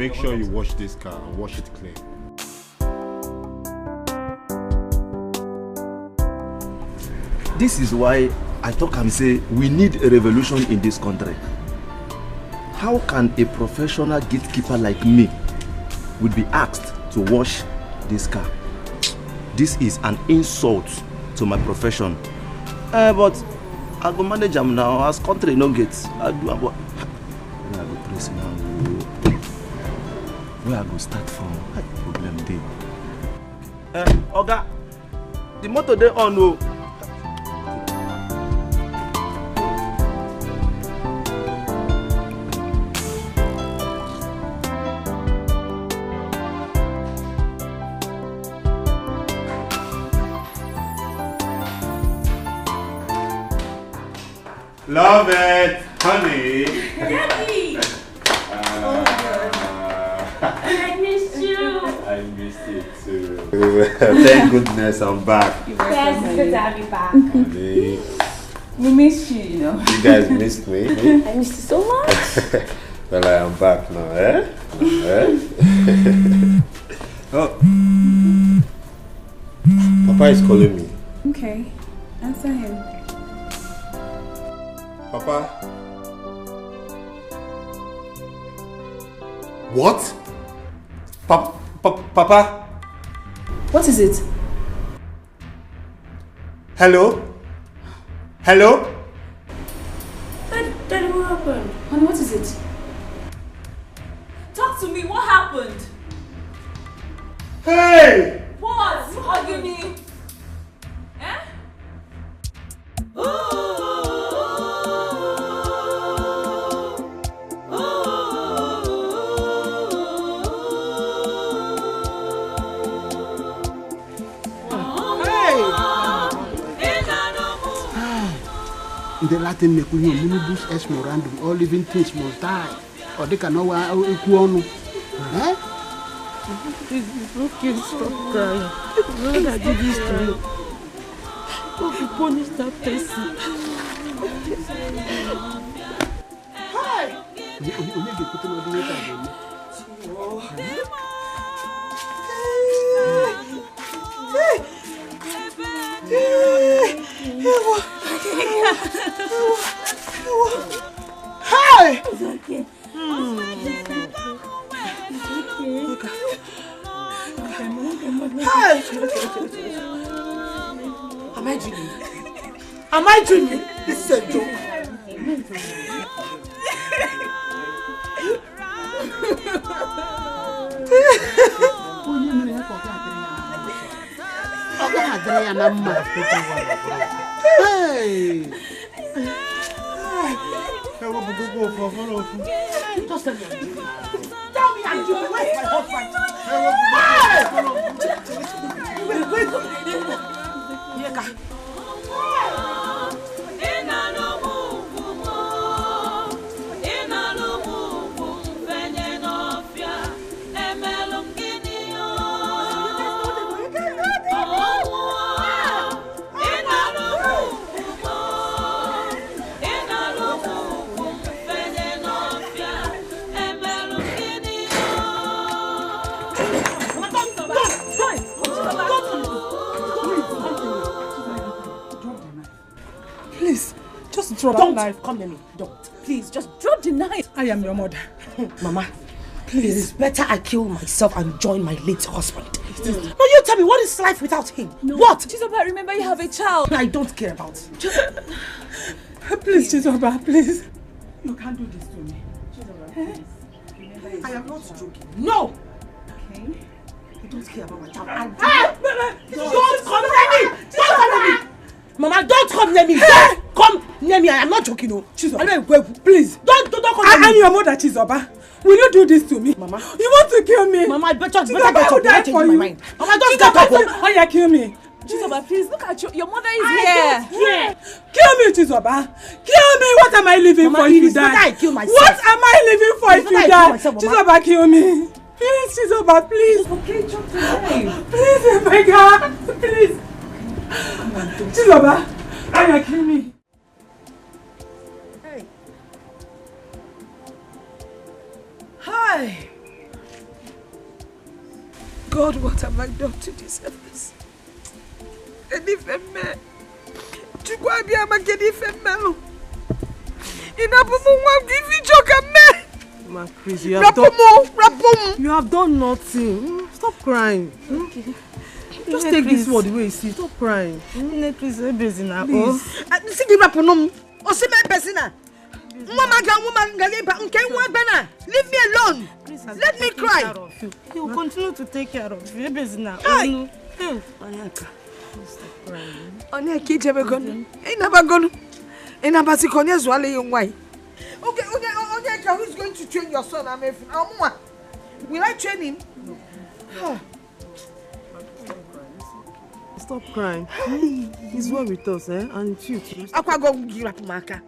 make sure you wash this car and wash it clean. This is why I talk and say we need a revolution in this country. How can a professional gatekeeper like me would be asked to wash this car? This is an insult to my profession. But I go manage them now as country no gets. I do about where I go press now. Where I go start from? Problem day. Oga, the motor they on no. Love it, honey. Daddy! I missed you. I missed you too. Thank goodness I'm back. Yes, it's good to have you back. Honey. We missed you, you know. You guys missed me. I missed you so much. Well, I am back now, eh? Oh. Papa is calling me. Okay, answer him. Papa? What? Papa? What is it? Hello? Hello? Daddy, what happened? Honey, what is it? Talk to me, what happened? Hey! What? You hugging me? Eh? The Latin minibus es morandum, all living things must die, or they cannot equal. Eh? It's okay, stop crying. Lord, I did this to you. Hope you punish that person. Hi! Hi! It's okay. Hi! Am I dreaming? Am I dreaming? This is a joke. Hey! Just tell me. Tell me I'm dreaming. Where's my husband? Please, just drop Don't the knife. come near me. Don't. Please, just drop the knife. I am your mother. Mama, please. It's better I kill myself and join my late husband. No, you tell me, what is life without him? No. What? Chizoba, remember you have a child. I don't care about it. Please, Chizoba, please. You can't do this to me. Chizoba, please. I am not joking. No! Okay. I don't care about my child. Don't come near me! Don't come near me! Mama, don't come near me! Don't come near me! I am not joking, no. Chizoba, please. Don't come near me! I am your mother, Chizoba. Will you do this to me? Mama. You want to kill me? Mama, I better get I will up. die for My you. mind. Mama, just get up. Oh, yeah, kill me. Chizoba, please look at your mother is I here. don't care. Kill me, Chizoba. Kill me. What am I living Mama, for if you it's better die? I kill myself. What am I living for if you die? Chizoba, kill me. Please, Chizoba, please. Okay, drop the knife. Please, oh my God. Please. Chizoba, oh yeah, kill me. Hey. Hi. God, what have I done to deserve this? Ma, Chris, you have done nothing. Stop crying. Okay. Just take this word the way you see. Stop crying. Please. Leave me alone. Please, let me cry. He will continue to take care of you. Okay, who's going to train your son? Will I train him? No. Stop crying. He's well with us, eh? And you too. I'm going to give up Maka.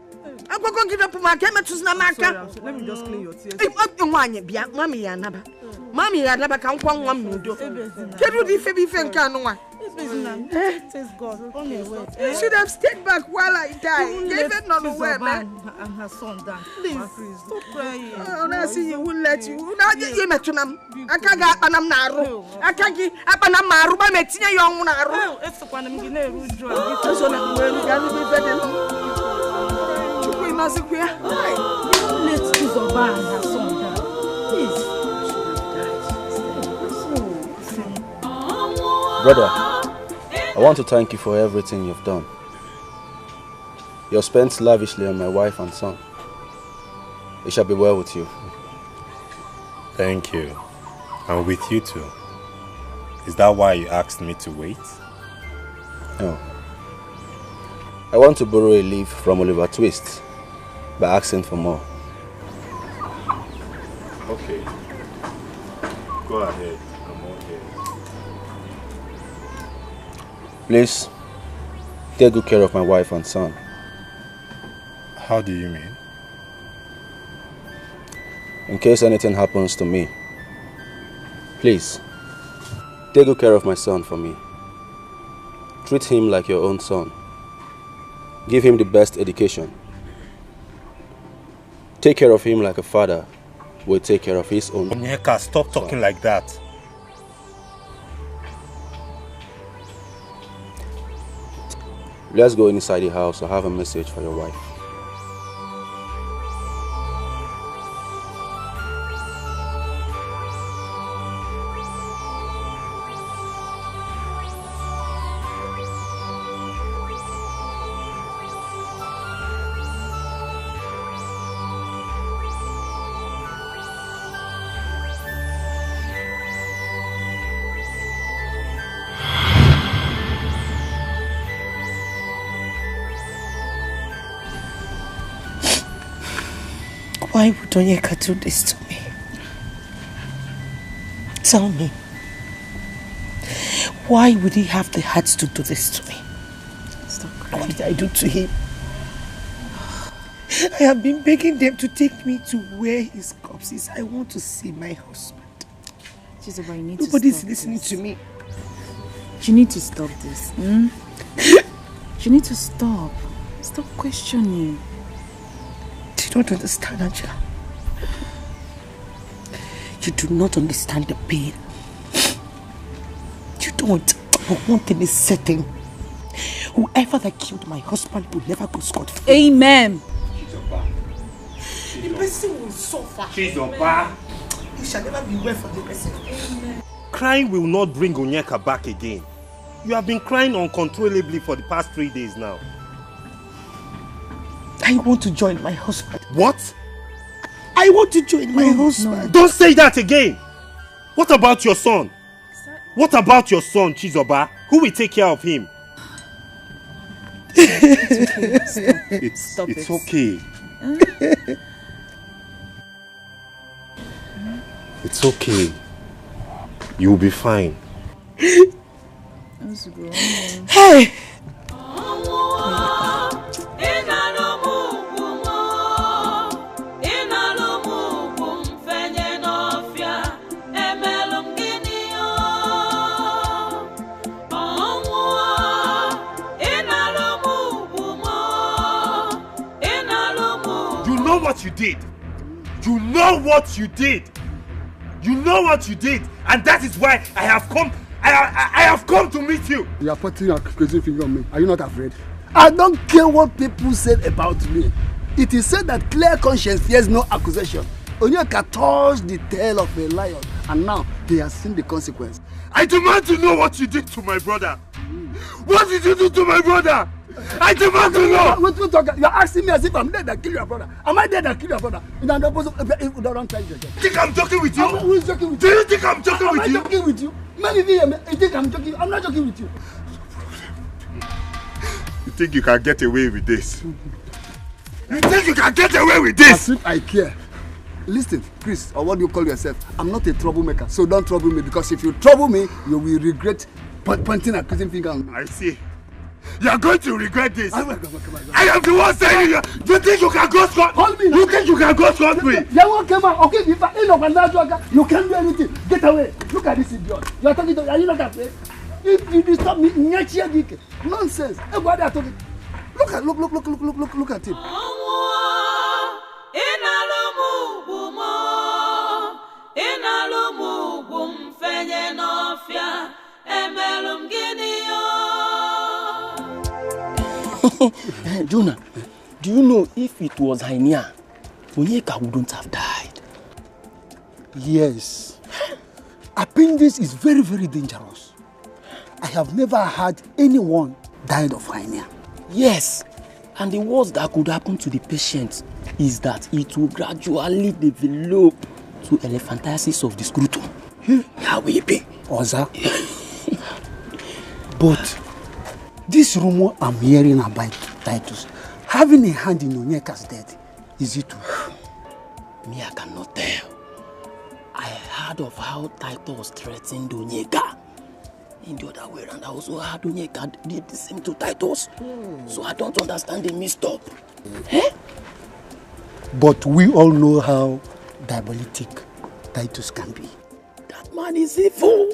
I'm going to give up Maka. Let me just clean your tears. Mommy, I never can come one minute. Can you you should have stayed back while I died. David not aware, man. And her son died. Please, stop crying. Oh, now see you will let you. Now you met him. I can't get Panam Naru. I can't get Panam Maru by Metina Young Naru. It's the one I'm going to do. It's on a way to let Chizoba and her son die. Please. Brother, I want to thank you for everything you've done. You have spent lavishly on my wife and son. It shall be well with you. Thank you. And with you too. Is that why you asked me to wait? No. I want to borrow a leaf from Oliver Twist by asking for more. Okay. Go ahead. I'm okay. Please, take good care of my wife and son. How do you mean? In case anything happens to me, please, take good care of my son for me. Treat him like your own son. Give him the best education. Take care of him like a father will take care of his own. Onyeka, stop talking like that. Let's go inside the house. I have a message for your wife. Why would Onyeka do this to me? Tell me. Why would he have the heart to do this to me? Stop crying. What did I do to him? I have been begging them to take me to where his corpse is. I want to see my husband. Chizoba, you need Nobody's to listening to me. You need to stop this. You need to stop. Stop questioning. You don't understand, Angela. You do not understand the pain. You don't. But one thing is certain. Whoever that killed my husband will never go scot-free. Amen. The person will suffer. Chizoba. You shall never be well for the person. Amen. Crying will not bring Onyeka back again. You have been crying uncontrollably for the past 3 days now. I want to join my husband. What? I want to join my husband. No. Don't say that again. What about your son? What about your son, Chizoba? Who will take care of him? It's okay. It's okay. You'll be fine. Hey! What you did. You know what you did. You know what you did, and that is why I have come. I have come to meet you. You are putting your crazy finger on me. Are you not afraid? I don't care what people said about me. It is said that clear conscience fears no accusation. Onyeka touched the tail of a lion, and now he has seen the consequence. I demand to know what you did to my brother. What did you do to my brother? I demand to know. You're asking me as if I'm dead that kill your brother. Am I dead that kill your brother? You think I'm joking with you? Who is joking with you? Do you? you think I'm joking with you? Am I joking with you? Many of you think I'm joking. I'm not joking with you. You think you can get away with this? You think you can get away with this? As if I care. Listen, Chris, or what do you call yourself? I'm not a troublemaker, so don't trouble me, because if you trouble me, you will regret pointing accusing finger on me. I see. You are going to regret this. I am the one saying you. You think you can go scot? Hold me. You think you can go scot free? Okay, if I end up and you can't do anything. Get away. Look at this idiot. You are talking to. Are you not afraid? If you disturb me, nonsense. Everybody are talking. Look at him. Jonah, do you know if it was Hainia, Onyeka wouldn't have died? Yes. Appendix is very, very dangerous. I have never heard anyone died of Hainia. Yes, and the worst that could happen to the patient is that it will gradually develop to elephantiasis of the scrotum. How will it be? Oza. But this rumor I'm hearing about Titus having a hand in Onyeka's death, is it true? Me, I cannot tell. I heard of how Titus threatened Onyeka. In the other way around, I also heard Onyeka did the same to Titus. So I don't understand the mix-up. But we all know how diabolic Titus can be. That man is evil.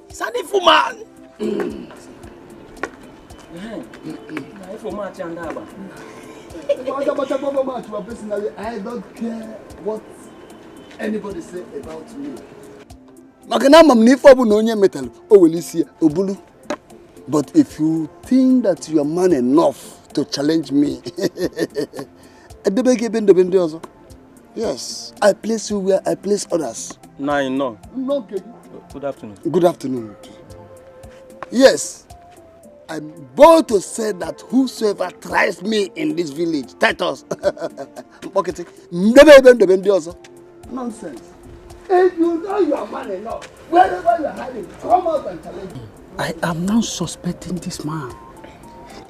He's an evil man. I don't care what anybody say about me. But if you think that you are man enough to challenge me, yes, I place you where I place others. No. Okay. Good afternoon. Good afternoon. Yes, I'm bold to say that whosoever tries me in this village, Titus, nonsense. If you know you are man enough, wherever you are hiding, come out and challenge me. I am now suspecting this man.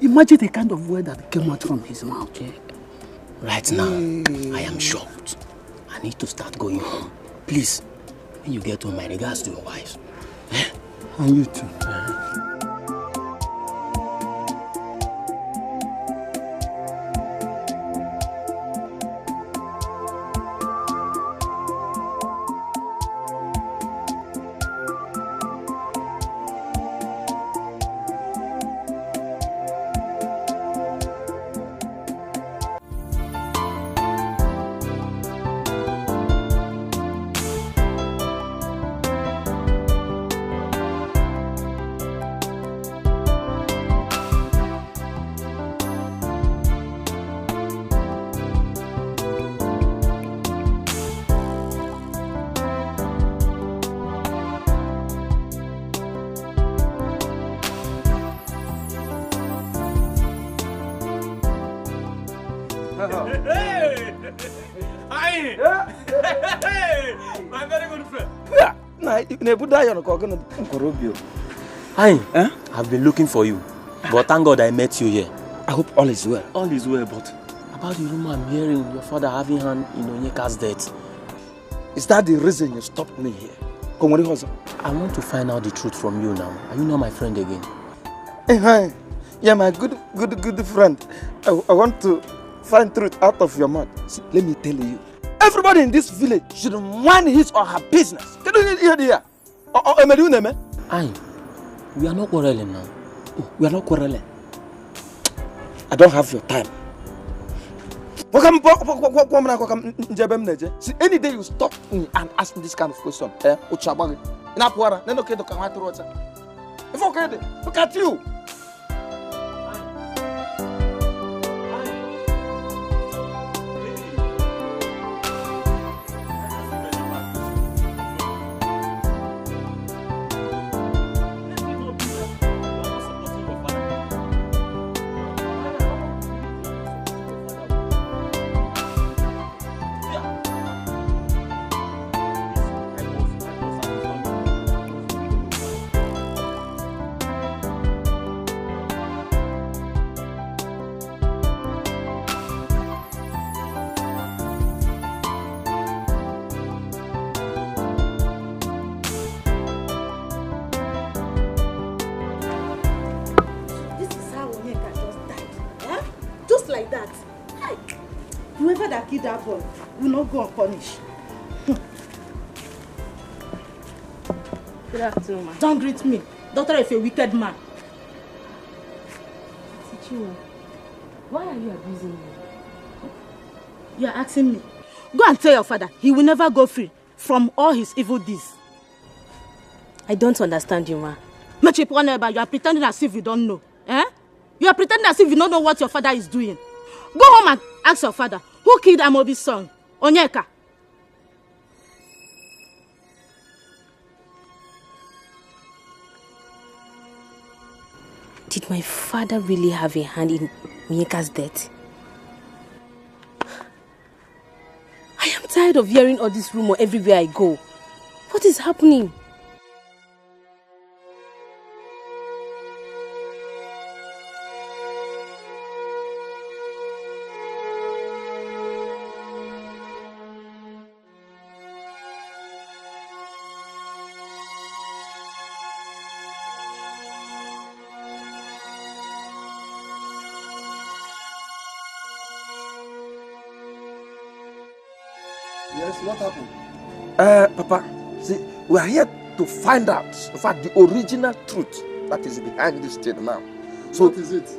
Imagine the kind of word that came out from his mouth. Right now, I am shocked. I need to start going home. Please, when you get home, my regards to your wife. And you too. My very good friend. I've been looking for you, but thank God I met you here. I hope all is well. All is well, but about the rumor I'm hearing, your father having hand in Onyeka's death. Is that the reason you stopped me here? I want to find out the truth from you now. Are you not my friend again? Hey, hi. Yeah, my good friend. I want to find truth out of your mouth. See, let me tell you. Everybody in this village should mind his or her business. Can you hear here? Aye, we are not quarreling now. Oh, we are not quarreling. I don't have your time. See, any day you stop me and ask me this kind of question, look at you. Whoever that killed that boy will not go unpunished. Good afternoon, ma. Don't greet me. Daughter of a wicked man. Chichiwa, why are you abusing me? You are asking me. Go and tell your father he will never go free from all his evil deeds. I don't understand you, ma. You are pretending as if you don't know. Eh? You are pretending as if you don't know what your father is doing. Go home and ask your father, who killed Amobi's son, Onyeka? Did my father really have a hand in Onyeka's death? I am tired of hearing all this rumor everywhere I go. What is happening? Yes, what happened? Papa, see, we are here to find out, in fact, the original truth that is behind this thing now. So, what is it?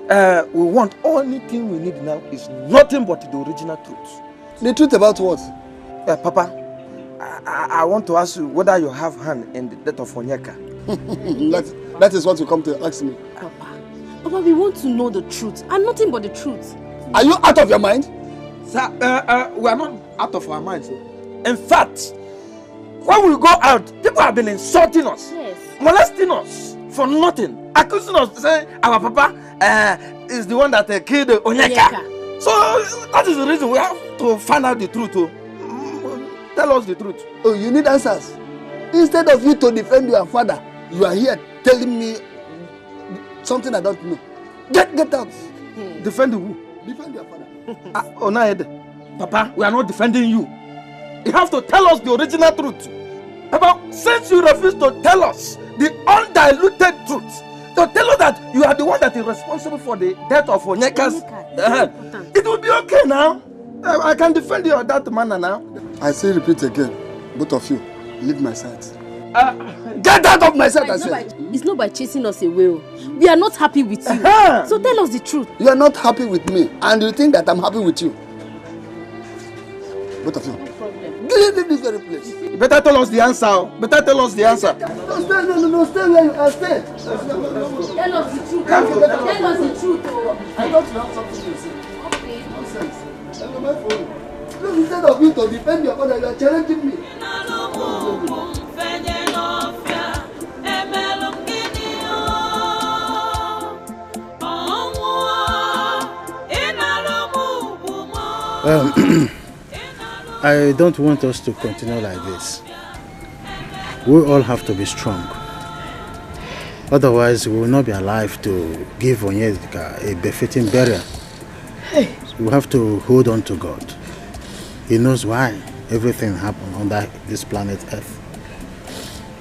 We want only thing we need now is nothing but the original truth. The truth about what? Papa, I want to ask you whether you have hand in the death of Onyeka. that is what you come to ask me. Papa, we want to know the truth and nothing but the truth. Are you out of your mind? Sir, we are not out of our minds. In fact, when we go out, people have been insulting us, molesting us for nothing, accusing us, saying our papa is the one that killed Onyeka. So that is the reason we have to find out the truth. Tell us the truth. Oh, you need answers. Instead of you to defend your father, you are here telling me something I don't know. Get out. Defend who? Defend your father. Papa, we are not defending you. You have to tell us the original truth. Papa, since you refuse to tell us the undiluted truth, to tell us that you are the one that is responsible for the death of Onyeka's, it will be okay now. I can defend you that manner now. I say repeat again, both of you, leave my sight. Get out of my sight, I say. It's not by chasing us away. We are not happy with you. So tell us the truth. You are not happy with me, and you think that I'm happy with you. Both of you. No problem. Leave this very place. You better tell us the answer. Better tell us the answer. No, stay where you are. Stay. Tell us the truth. Tell us the truth. I thought you have something to say. Okay. Nonsense. My phone. Look, instead of you to defend your father, you are challenging me. I don't want us to continue like this. We all have to be strong. Otherwise, we will not be alive to give Onyeka a befitting burial. So we have to hold on to God. He knows why everything happened on this planet Earth.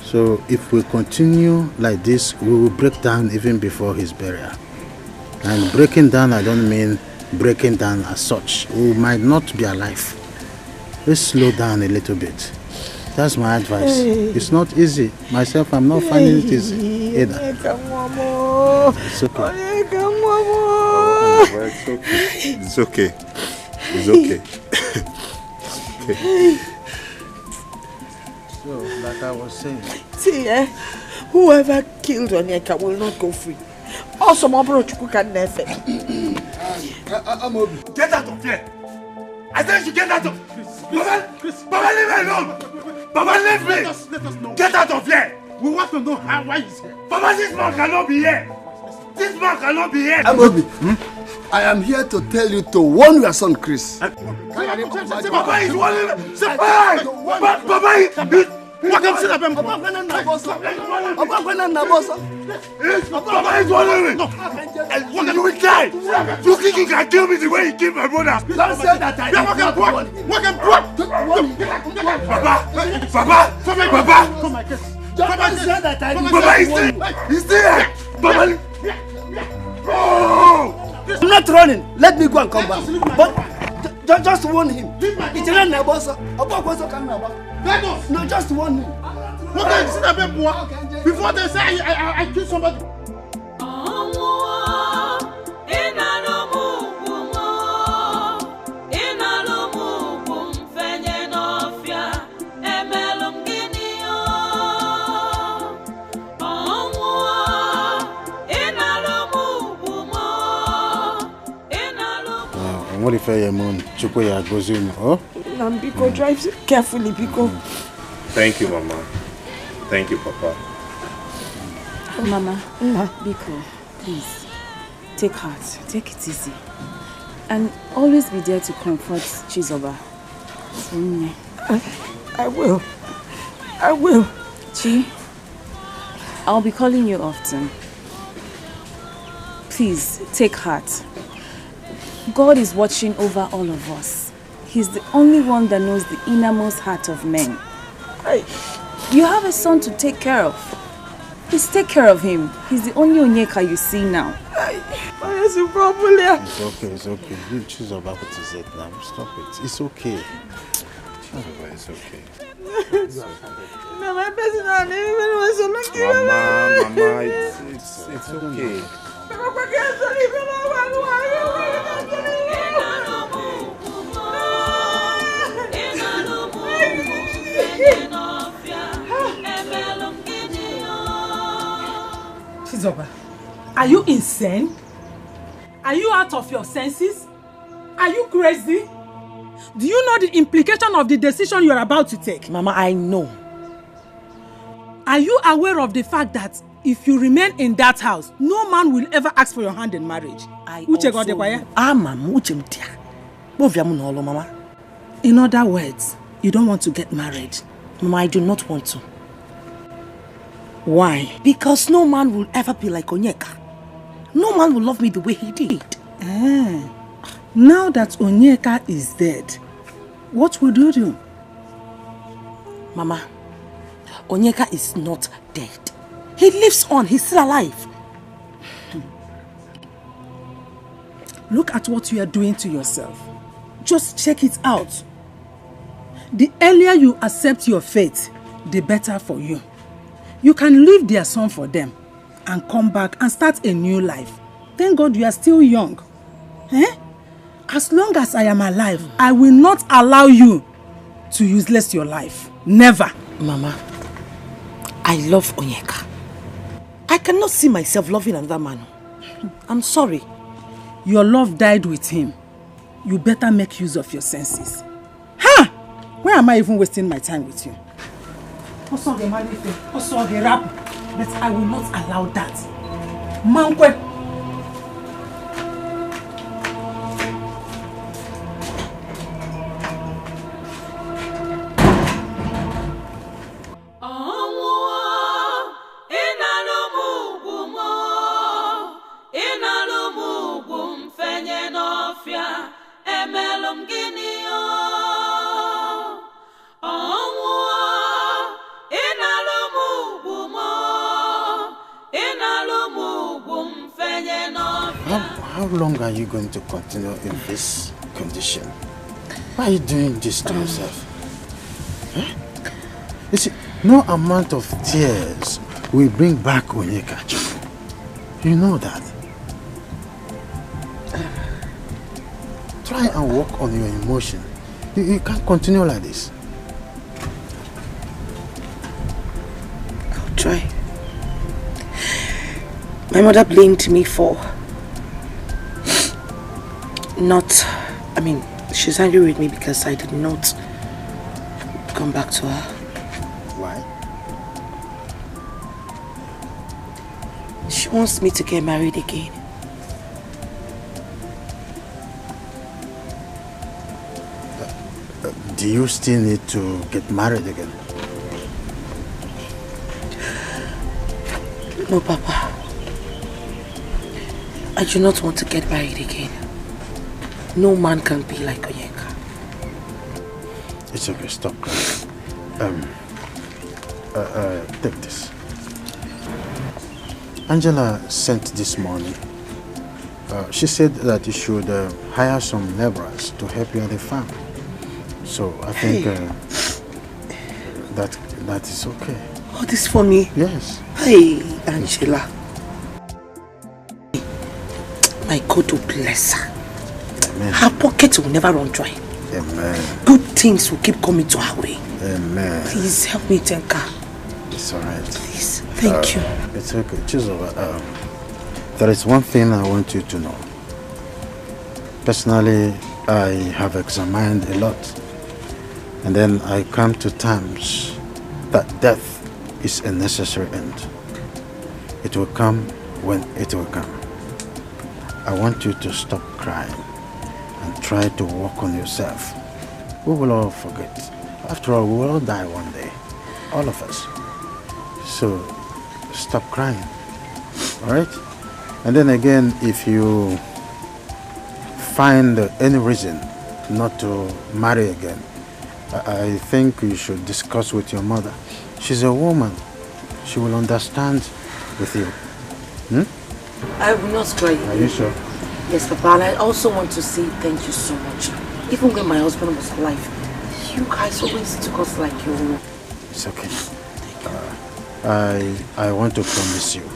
So if we continue like this, we will break down even before his burial. And breaking down, I don't mean breaking down as such. We might not be alive. Let's slow down a little bit. That's my advice. It's not easy. Myself, I'm not finding it easy either. It's okay. It's okay. It's okay. Okay. So, like I was saying. See, whoever killed Onyeka will not go free. Also, my brother can never. Get out of here! I said you get out of... Baba, leave me alone! Baba, leave me! Let us know. Get out of here! We want to know why he's here. Baba, this man cannot be here! This man cannot be here! Amobi, I am here to tell you to warn your son Chris. Baba is warning me! Baba is... What can I say? Baba is warning me! You will die! You think you can kill me the way you killed my brother? Don't say that I did not warn you. Baba! Don't say that I did not Baba is warn you. there! He's there! Baba! Oh! I'm not running. Let me go and come back. But just warn him. It's not Nabosa. No, just warn him. Before they say I killed somebody. What if I am on Chukoya Gozino? Oh? Biko, drive carefully, Biko. Thank you, Mama. Thank you, Papa. Mama, Biko, please, take heart, take it easy. And always be there to comfort Chizoba. I will. I will. Chi, I'll be calling you often. Please, take heart. God is watching over all of us. He's the only one that knows the innermost heart of men. You have a son to take care of. Please take care of him. He's the only Onyeka you see now. It's okay, it's okay. You choose about what is it now. Stop it. It's okay. It's okay. Mama, It's okay. Chizoba, are you insane? Are you out of your senses? Are you crazy? Do you know the implication of the decision you are about to take? Mama, I know. Are you aware of the fact that if you remain in that house, no man will ever ask for your hand in marriage? In other words, you don't want to get married. Mama, I do not want to. Why? Because no man will ever be like Onyeka. No man will love me the way he did. Now that Onyeka is dead, what would you do? Mama, Onyeka is not dead. He lives on. He's still alive. Look at what you are doing to yourself. Just check it out. The earlier you accept your fate, the better for you. You can leave their son for them and come back and start a new life. Thank God you are still young. As long as I am alive, I will not allow you to useless your life. Never. Mama, I love Onyeka. I cannot see myself loving another man. I'm sorry. Your love died with him. You better make use of your senses. Why am I even wasting my time with you? But I will not allow that. Mankwe. How long are you going to continue in this condition? Why are you doing this to yourself? You see, no amount of tears will bring back Onyeka. You know that. Try try and work on your emotion. You can't continue like this. I'll try. My mother blamed me for she's angry with me because I did not come back to her. Why? She wants me to get married again. Do you still need to get married again? No, Papa. I do not want to get married again. No man can be like Onyeka. It's okay, stop crying. Take this. Angela sent this morning. She said that you should hire some laborers to help you at the farm. So I think that is okay. Oh, this for me? Yes. Hey, Angela. My God will bless her. Amen. Her pocket will never run dry. Amen. Good things will keep coming to her way. Amen. Please help me thank her. It's alright. Please, thank you. It's okay. Chizoba, there is one thing I want you to know. Personally, I have examined a lot. And then I come to terms that death is a necessary end. It will come when it will come. I want you to stop crying and try to work on yourself. We will all forget. After all, we will all die one day. All of us. So, stop crying. Alright? And then again, if you find any reason not to marry again, I think you should discuss with your mother. She's a woman. She will understand with you. I will not cry. Are you sure? Yes, Papa. And I also want to say thank you so much. Even when my husband was alive, you guys always took us like your own. It's okay. I want to promise you,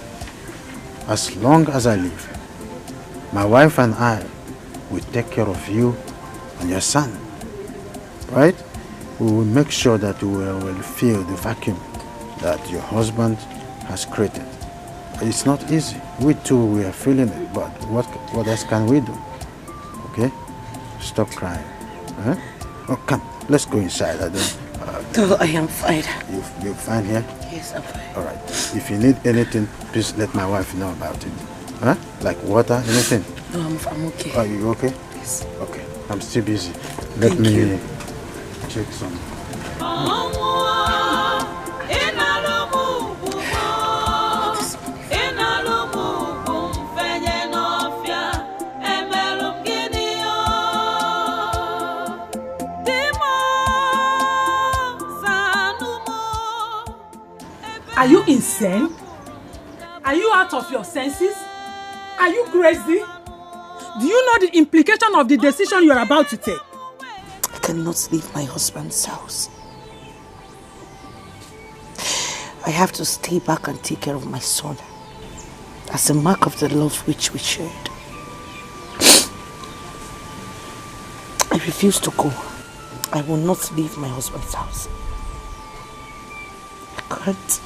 as long as I live, my wife and I will take care of you and your son. Right? We will make sure that we will fill the vacuum that your husband has created. It's not easy. We too, we are feeling it, but what else can we do? Okay? Stop crying. Huh? Oh, come, let's go inside. I am fine. You're fine here? Yes, I'm fine. Alright. If you need anything, please let my wife know about it. Huh? Like water, anything? No, I'm okay. Are you okay? Yes. Okay. I'm still busy. Let me check some. Are you insane? Are you out of your senses? Are you crazy? Do you know the implication of the decision you are about to take? I cannot leave my husband's house. I have to stay back and take care of my son as a mark of the love which we shared. I refuse to go. I will not leave my husband's house. I can't.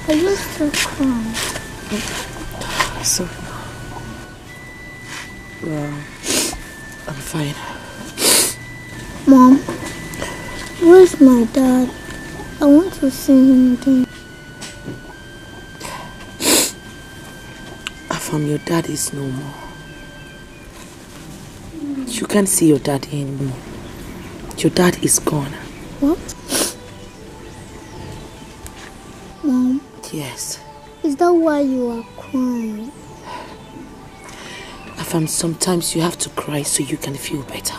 Are you still crying? So, well, I'm fine. Mom, where's my dad? I want to see him again. Afam, your dad is no more. You can't see your daddy anymore. Your dad is gone. What? Mom? Yes. Is that why you are crying? Afam, sometimes you have to cry so you can feel better.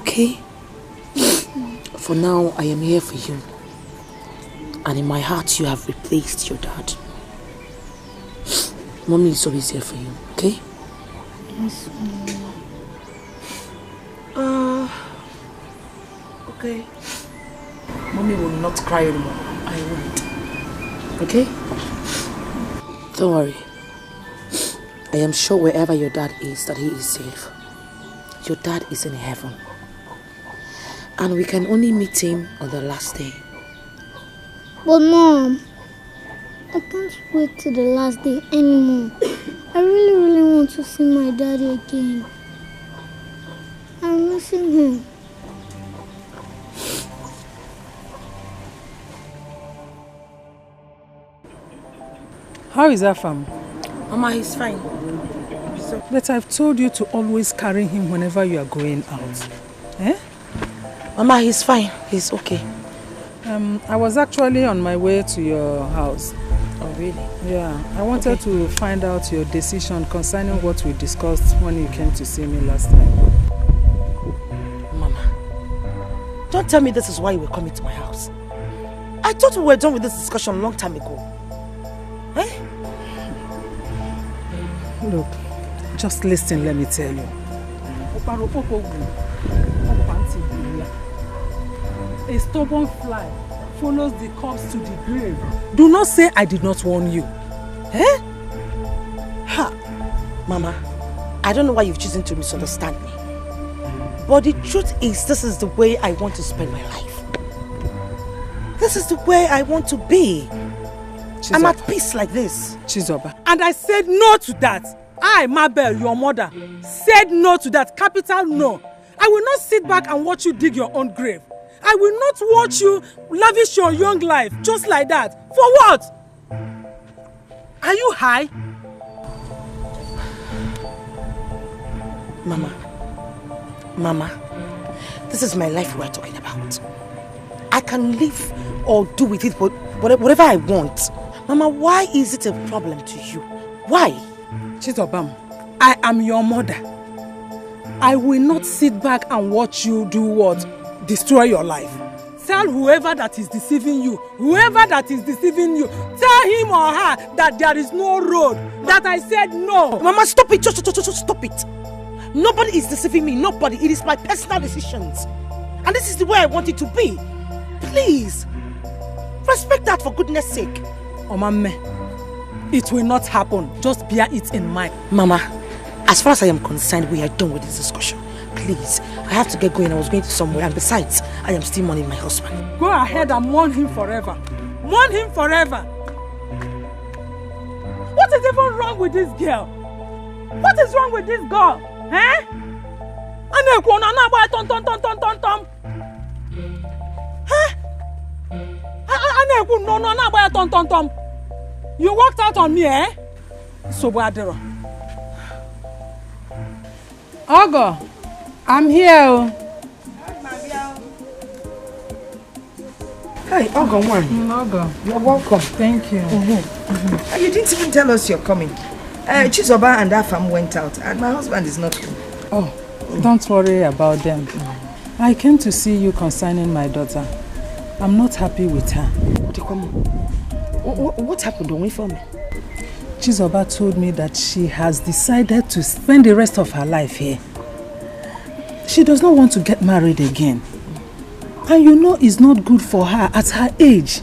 Okay? For now, I am here for you. And in my heart, you have replaced your dad. Mommy is always here for you, okay? Yes, okay. Mommy will not cry anymore. I won't. Okay? Don't worry. I am sure wherever your dad is, that he is safe. Your dad is in heaven. And we can only meet him on the last day. But Mom, I can't wait till the last day anymore. I really want to see my daddy again. I'm missing him. How is Afam? Mama, he's fine. But I've told you to always carry him whenever you are going out. Eh? Mama, he's fine. He's okay. I was actually on my way to your house. Oh, really? Yeah. I wanted to find out your decision concerning what we discussed when you came to see me last time. Mama, don't tell me this is why you were coming to my house. I thought we were done with this discussion a long time ago. Eh? Look, just listen, let me tell you. A stubborn fly follows the corpse to the grave. Do not say I did not warn you. Eh? Ha! Mama, I don't know why you've chosen to misunderstand me. But the truth is, this is the way I want to spend my life. This is the way I want to be. Chizoba. I'm at peace like this. Chizoba. And I said no to that. I, Mabel, your mother, said no to that. Capital no. I will not sit back and watch you dig your own grave. I will not watch you lavish your young life just like that. For what? Are you high? Mama, this is my life we are talking about. I can live or do with it whatever I want. Mama, why is it a problem to you? Why? Chizobam, I am your mother. I will not sit back and watch you do what? Destroy your life. Tell whoever that is deceiving you, tell him or her that there is no road, that I said no. Mama, stop it, just stop it. Nobody is deceiving me, nobody. It is my personal decisions. And this is the way I want it to be. Please, respect that for goodness sake. Omame, it will not happen. Just bear it in mind. Mama, as far as I am concerned, we are done with this discussion. Please, I have to get going. I was going to somewhere, and besides, I am still mourning my husband. Go ahead and mourn him forever. Mourn him forever. What is even wrong with this girl? What is wrong with this girl? Eh? You walked out on me, eh? So Badero. Ogo, I'm here. Hi, Ogo one. Ogo. You're welcome. Thank you. You didn't even tell us you're coming. Chizoba and Afam went out, and my husband is not home. Oh, don't worry about them. I came to see you concerning my daughter. I'm not happy with her. What happened on for me? Chizoba told me that she has decided to spend the rest of her life here. She does not want to get married again. And you know it's not good for her at her age.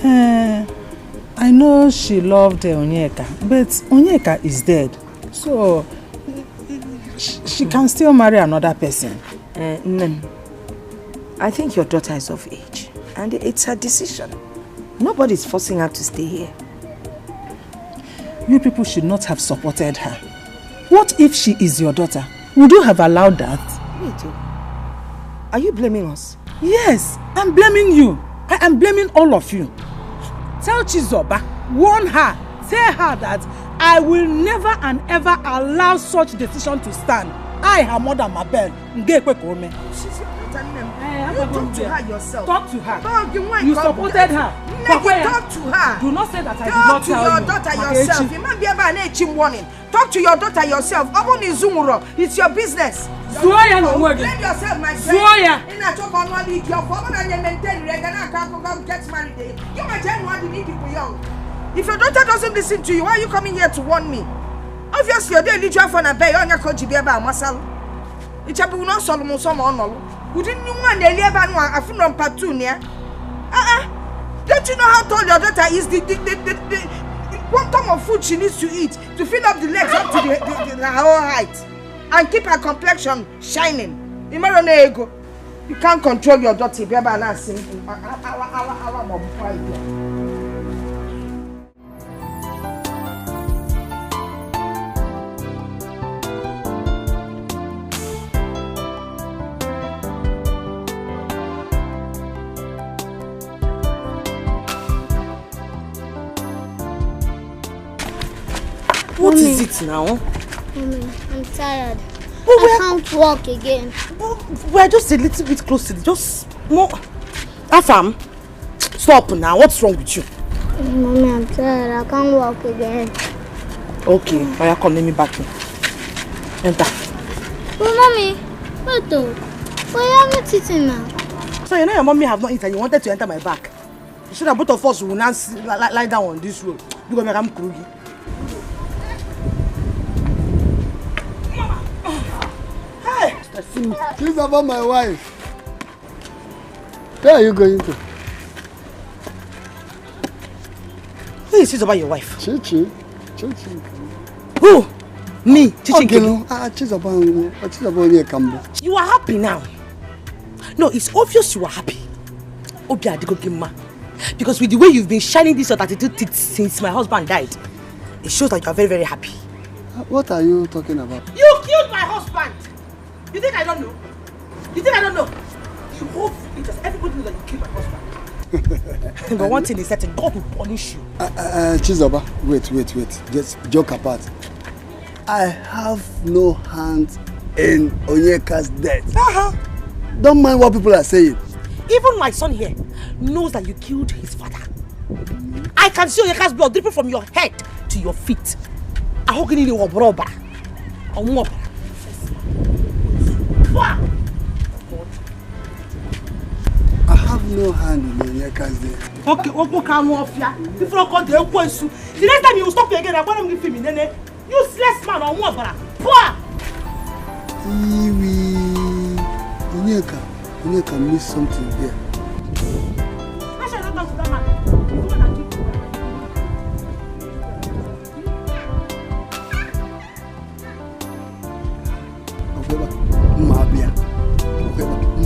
I know she loved Onyeka, but Onyeka is dead. So, she can still marry another person. No. I think your daughter is of age. And it's her decision. Nobody's forcing her to stay here. You people should not have supported her. What if she is your daughter? Would you have allowed that? Wait, are you blaming us? Yes, I'm blaming you. I am blaming all of you. Tell Chizoba, warn her, tell her that I will never and ever allow such decision to stand. I, her mother, Mabel, She's your daughter, Nem. You talk to her yourself. Talk to her. You supported her. Talk to her. Do not say that I did not tell you. Talk to your daughter yourself. You might be able to warning. Talk to your daughter yourself. It's your business. Zoya no word. Blame yourself, my friend. Zoya. In a talk on one your woman and you maintain Regana can't get married. You might want to meet people young. If your daughter doesn't listen to you, why are you coming here to warn me? Obviously, you're the for a bay on your coach, be about muscle. It's a no Solomon, some on. Who didn't you want a live and a funeral patunia? Don't you know how tall your daughter is? The quantum of food she needs to eat to fill up the legs up to her whole height and keep her complexion shining. You can't control your daughter. Be about now saying, our mom. What is it now? Mommy, I'm tired. I can't walk again. We're just a little bit close to just more. Afam, stop now. What's wrong with you? Mommy, I'm tired. I can't walk again. Okay, Maya, come let me back in. Enter. But Mommy, wait though. Why haven't eaten now? So you know your mommy have not eaten. You wanted to enter my back. You should have both of us will now lie down on this road. You go make am krugi. She's about my wife. Where are you going to? Who is this about your wife? Chichi. Who? Me? Chichi. You are happy now. No, it's obvious you are happy. Because with the way you've been shining this attitude teeth since my husband died, it shows that you are very, very happy. What are you talking about? You killed my husband! You think I don't know? You think I don't know? You hope because everybody knows that you killed my husband. But one thing is certain, God will punish you. Chizoba, wait. Just joke apart. I have no hand in Onyeka's death. Don't mind what people are saying. Even my son here knows that you killed his father. I can see Onyeka's blood dripping from your head to your feet. I hope you need a robber. I have no hand in Onyeka's death. Okay, come off here. If you call the Ekwensu, the next time you stop me again, I'm going to give him in useless man or what, brother. Onyeka missed something here. I shall not talk to that man.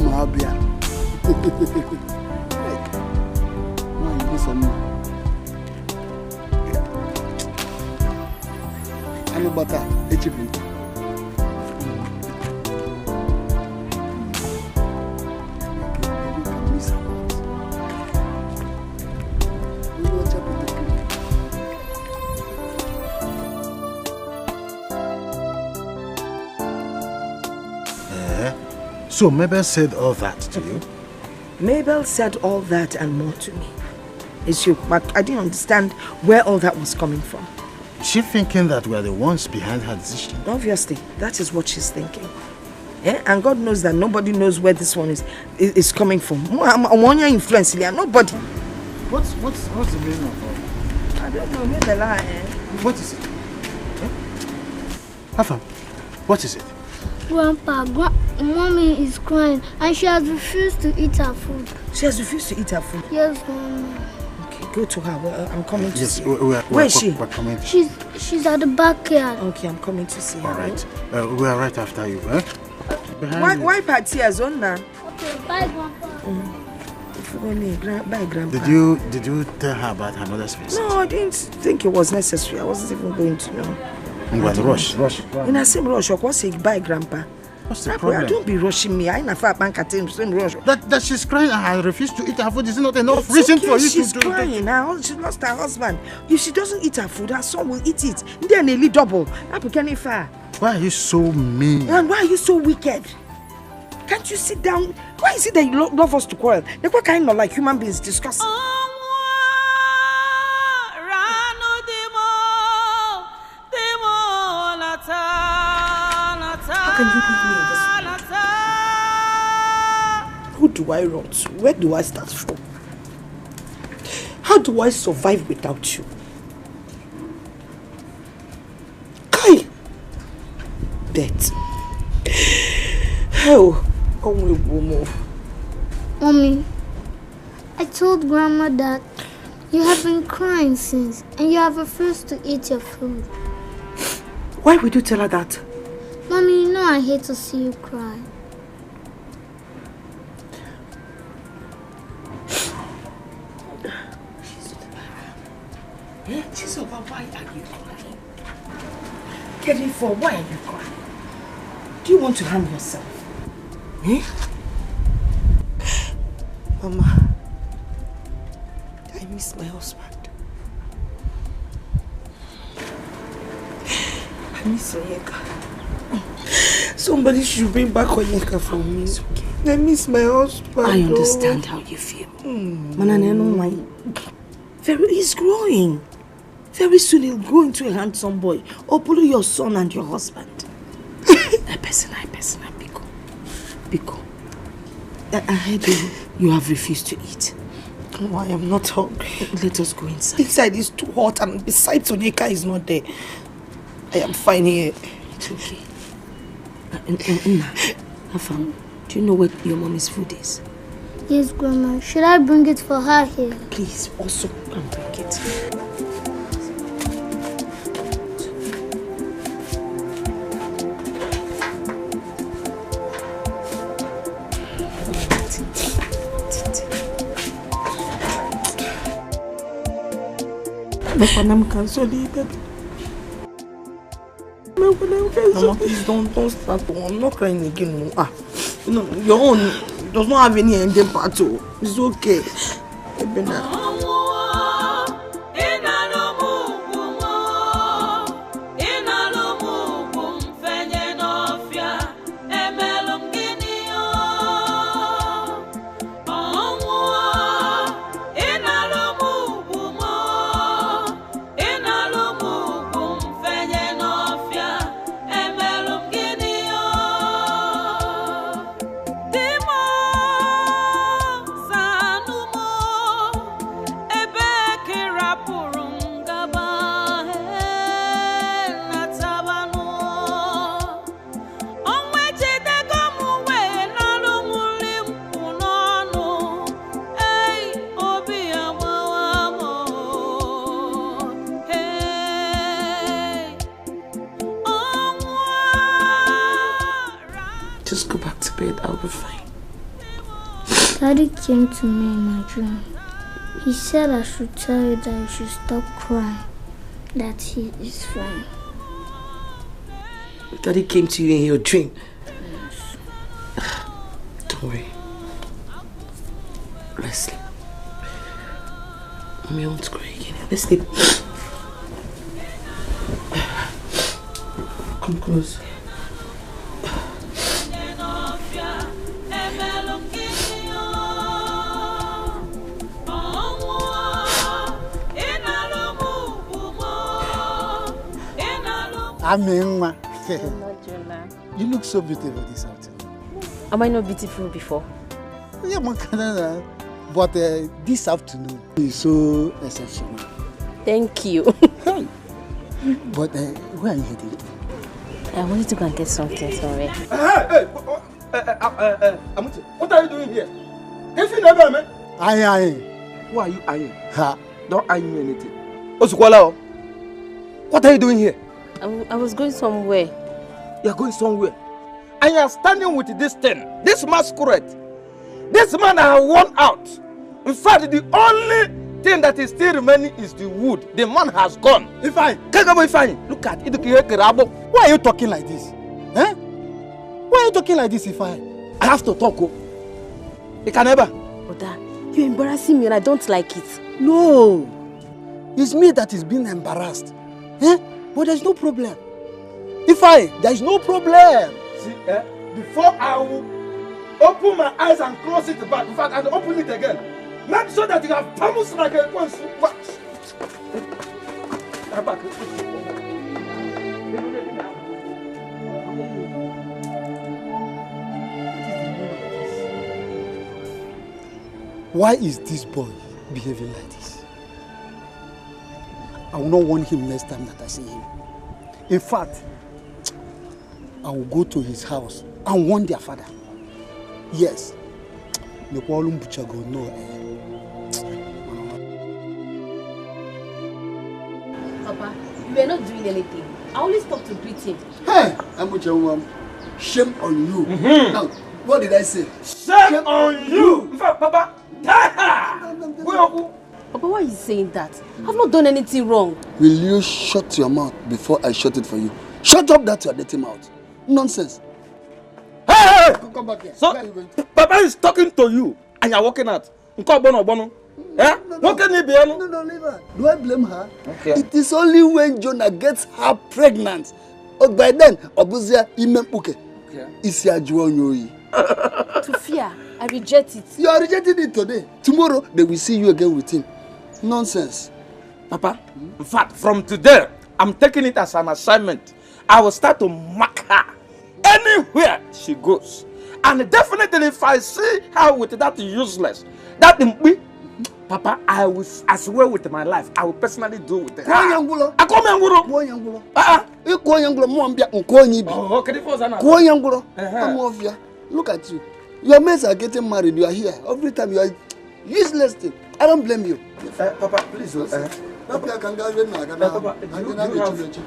Mabia. Man, you do some. I know butter. So Mabel said all that to you? Mabel said all that and more to me. But I didn't understand where all that was coming from. Is she thinking that we are the ones behind her decision? Obviously, that is what she's thinking. And God knows that nobody knows where this one is coming from. I'm influence, nobody. What's the meaning of all that? I don't know, Mabel. What is it? Afam, what is it? Grandpa, Mommy is crying and she has refused to eat her food. She has refused to eat her food? Yes, Mommy. Okay, go to her. I'm coming to see her. Where is she? We're coming. She's at the backyard. Okay, I'm coming to see her. All right. We are right after you, eh? Wipe her tears on now. Okay, bye, Grandpa. Bye, Grandpa. Did you tell her about her mother's visit? No, I didn't think it was necessary. I wasn't even going to know. I'm going to rush. In the same rush, of course, say bye, Grandpa. What's the problem? Don't be rushing me. I ain't a fat bank at the same rush. That she's crying and I refuse to eat her food is not enough reason for you she's to do. She's crying now. She lost her husband. If she doesn't eat her food, her son will eat it. Then nearly double. Why are you so mean? And why are you so wicked? Can't you sit down? Why is it that you love us to quarrel? Like what kind of like human beings discuss? How can you leave me in this way? Who do I run to? Where do I start from? How do I survive without you? death. Oh, Mommy, I told Grandma that you have been crying since and you have refused to eat your food. Why would you tell her that? Mommy, you know I hate to see you cry. Chizoba, why are you crying? Jennifer, why are you crying? Do you want to harm yourself? Eh? Mama, I miss my husband. I miss Onyeka. Somebody should bring back Onyeka for me. It's okay. I miss my husband. I understand how you feel. He's growing. Very soon he'll grow into a handsome boy. Opulu your son and your husband. I person, Biko. I heard you have refused to eat. No, I am not hungry. Let us go inside. Inside is too hot and besides Onyeka is not there. I am fine here. It's okay. Afam, do you know where your mommy's food is? Yes, Grandma. Should I bring it for her here? Please, also come bring it. I'm consolidated. Mama, please don't start. I'm not crying again. You know, your own does not have any ending part. It's okay. Just go back to bed, I'll be fine. Daddy came to me in my dream. He said I should tell you that you should stop crying, that he is fine. Daddy came to you in your dream? Yes. Don't worry. Let's sleep. Mommy won't cry again. Let's sleep. Come close. Amingma. You look so beautiful this afternoon. Am I not beautiful before? Yeah, but this afternoon is so exceptional. Thank you. But where are you heading? I wanted to go and get something somewhere. Amuti, what are you doing here? If you never met. Aye. Who are you eyeing? Don't eye me anything. Osukwala, what are you doing here? I was going somewhere. You are going somewhere? And you are standing with this thing, this masquerade. This man I have worn out. In fact, the only thing that is still remaining is the wood. The man has gone. Ifeanyi, look at it. Why are you talking like this? Eh? Why are you talking like this, Ifeanyi? I have to talk. You can never. Oda, you're embarrassing me and I don't like it. No. It's me that is being embarrassed. Eh? But there's no problem. Ifeanyi, there's no problem. See, before I will open my eyes and close it back, in fact, and open it again, make sure that you have promised like a once. Why is this boy behaving like this? I will not want him next time that I see him. In fact, I I will go to his house and warn their father. Yes. The problem butcher go no. Papa, you were not doing anything. I only stopped to greet him. Hey, I'm butcher mom. Shame on you. Now, what did I say? Shame on you! In fact, Papa, Papa, why are you saying that? I've not done anything wrong. Will you shut your mouth before I shut it for you? Shut up that your dirty mouth. Nonsense. Hey! Come back here. So, Papa is talking to you and you're walking out. No, no, leave her. Do I blame her? Okay. It is only when Jonah gets her pregnant. Oh, by then, Obuzia imempuke. Is your jewel. To fear, I reject it. You are rejecting it today. Tomorrow, they will see you again with him. Nonsense. Papa, in fact, from today, I'm taking it as an assignment. I will start to mark her anywhere she goes. And definitely if I see her with that useless, that Papa, I will, as well with my life, I will personally do with her. Oh, okay. Look at you. Your mates are getting married. You are here. Every time you are useless thing. I don't blame you. Papa, please. Papa, do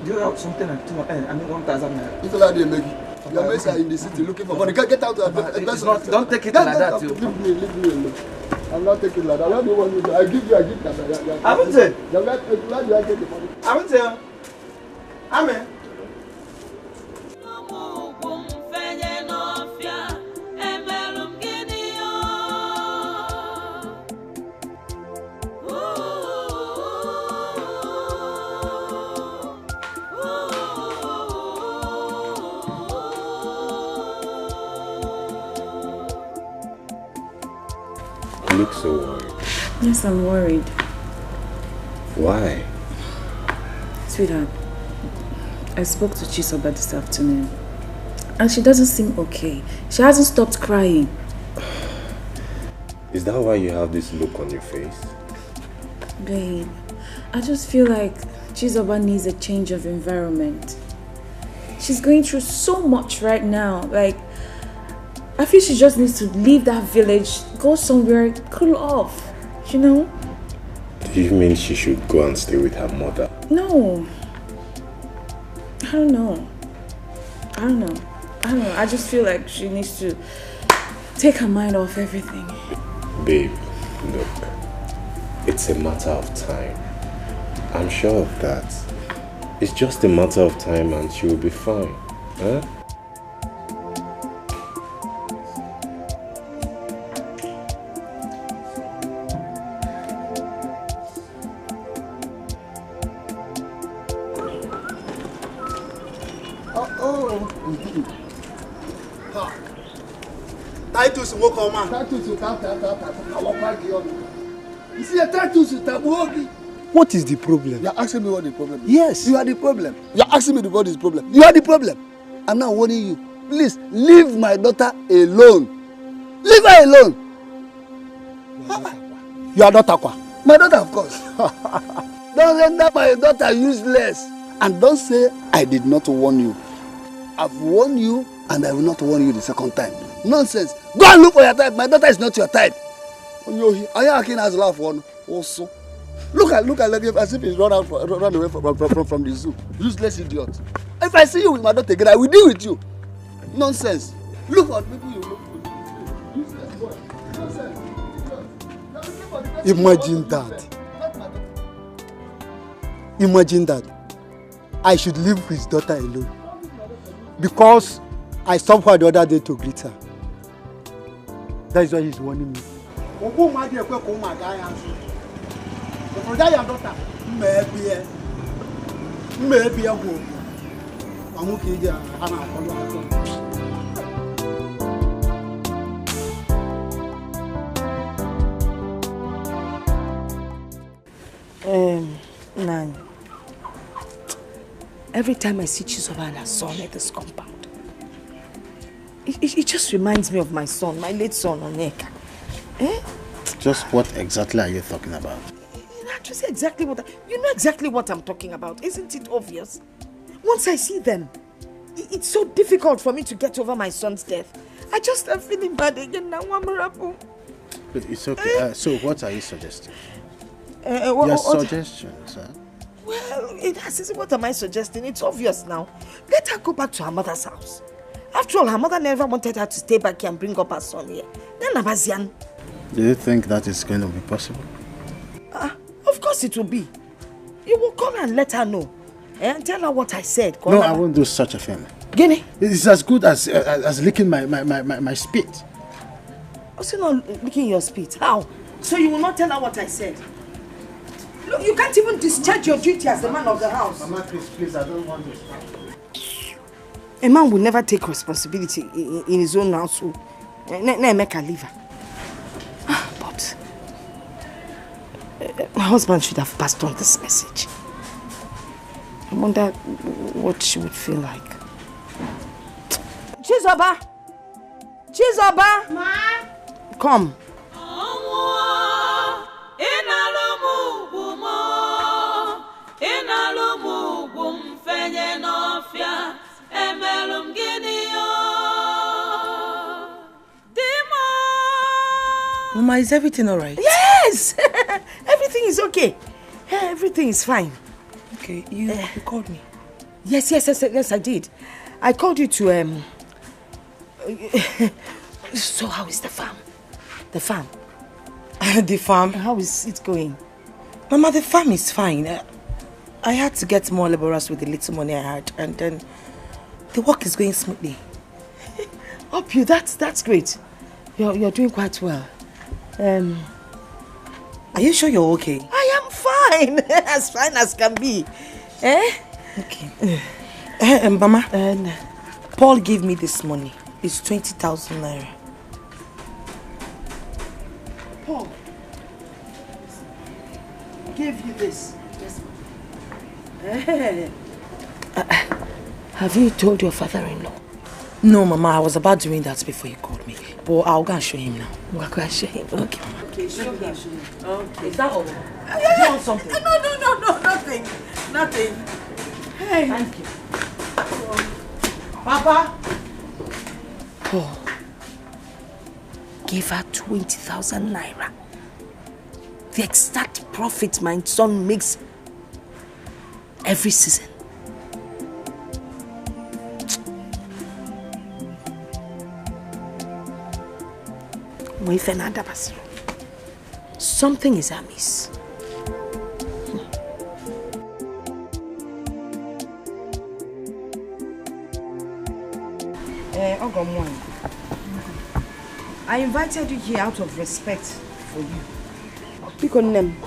you have something like 1,000 naira? Your mates are in the city looking for money. Get out of the Don't take it like that. Leave me alone. I'm not taking like that. What do you want me to? I give you a gift. I won't say. Where do I get the money? I won't say. Amen. You look so worried. Yes, I'm worried. Why? Sweetheart, I spoke to Chisoba this afternoon and she doesn't seem okay. She hasn't stopped crying. Is that why you have this look on your face? Babe, I just feel like Chisoba needs a change of environment. She's going through so much right now. Like, I feel she just needs to leave that village, go somewhere, cool off, you know? Do you mean she should go and stay with her mother? No. I don't know. I just feel like she needs to take her mind off everything. Babe, look. It's a matter of time. I'm sure of that. It's just a matter of time and she will be fine. Huh? Titus will come on. Titus will come. You see, a Titus will come. What is the problem? You're asking me what the problem is? Yes. You are the problem. You're asking me what is the problem. You are the problem. I'm not warning you. Please, leave my daughter alone. Leave her alone. Your daughter, kwa? My daughter, of course. Don't render my daughter useless. And don't say I did not warn you. I've warned you and I will not warn you the second time. Nonsense. Go and look for your type. My daughter is not your type. Are you acting as laugh one also? Look at him as if he's run away from the zoo. Useless idiot. If I see you with my daughter again, I will deal with you. Nonsense. Look at people you look for. Useless boy. Nonsense. Imagine that. Imagine that. I should leave his daughter alone. Because I stopped her the other day to greet her. That is why he's warning me. Nan, every time I see Chisoba and her son at this compound, it just reminds me of my son, my late son, Onyeka. Eh? Just what exactly are you talking about? You know exactly what I'm talking about. Isn't it obvious? Once I see them, It's so difficult for me to get over my son's death. I just am feeling bad again now, Wamarapu. But it's okay. So what are you suggesting? Your suggestions, huh? Well, what am I suggesting? It's obvious now. Let her go back to her mother's house. After all, her mother never wanted her to stay back here and bring up her son here. Do you think that is going to be possible? Of course it will be. You will call her and let her know. And tell her what I said. No, I won't do such a thing. Guinea? It's as good as licking my spit. Also not licking your spit. How? So you will not tell her what I said? Look, you can't even discharge your duty as the man of the house. Mama, please, I don't want to stop. A man will never take responsibility in his own household. Make her leave her. But my husband should have passed on this message. I wonder what she would feel like. Chizoba! Chizoba! Ma! Come. Mama, is everything alright? Yes! Everything is okay. Everything is fine. Okay, you called me. Yes, I did. I called you to So how is the farm? The farm? The farm? How is it going? Mama, the farm is fine. I had to get more laborers with the little money I had, and then the work is going smoothly. Up you, that's great. You're doing quite well. Are you sure you're okay? I am fine. As fine as can be. Okay. Mama, Paul gave me this money. It's 20,000 naira. Paul gave you this? Yes. Have you told your father-in-law? No, Mama, I was about doing that before you called me. But I'll go and show him now. We'll go and show him. Okay. Okay, show him. Okay. Is that all? Do you want something? No, nothing. Hey. Thank you. Papa. Paul gave her 20,000 naira. The exact profit my son makes every season. Something is amiss. I invited you here out of respect for you. Because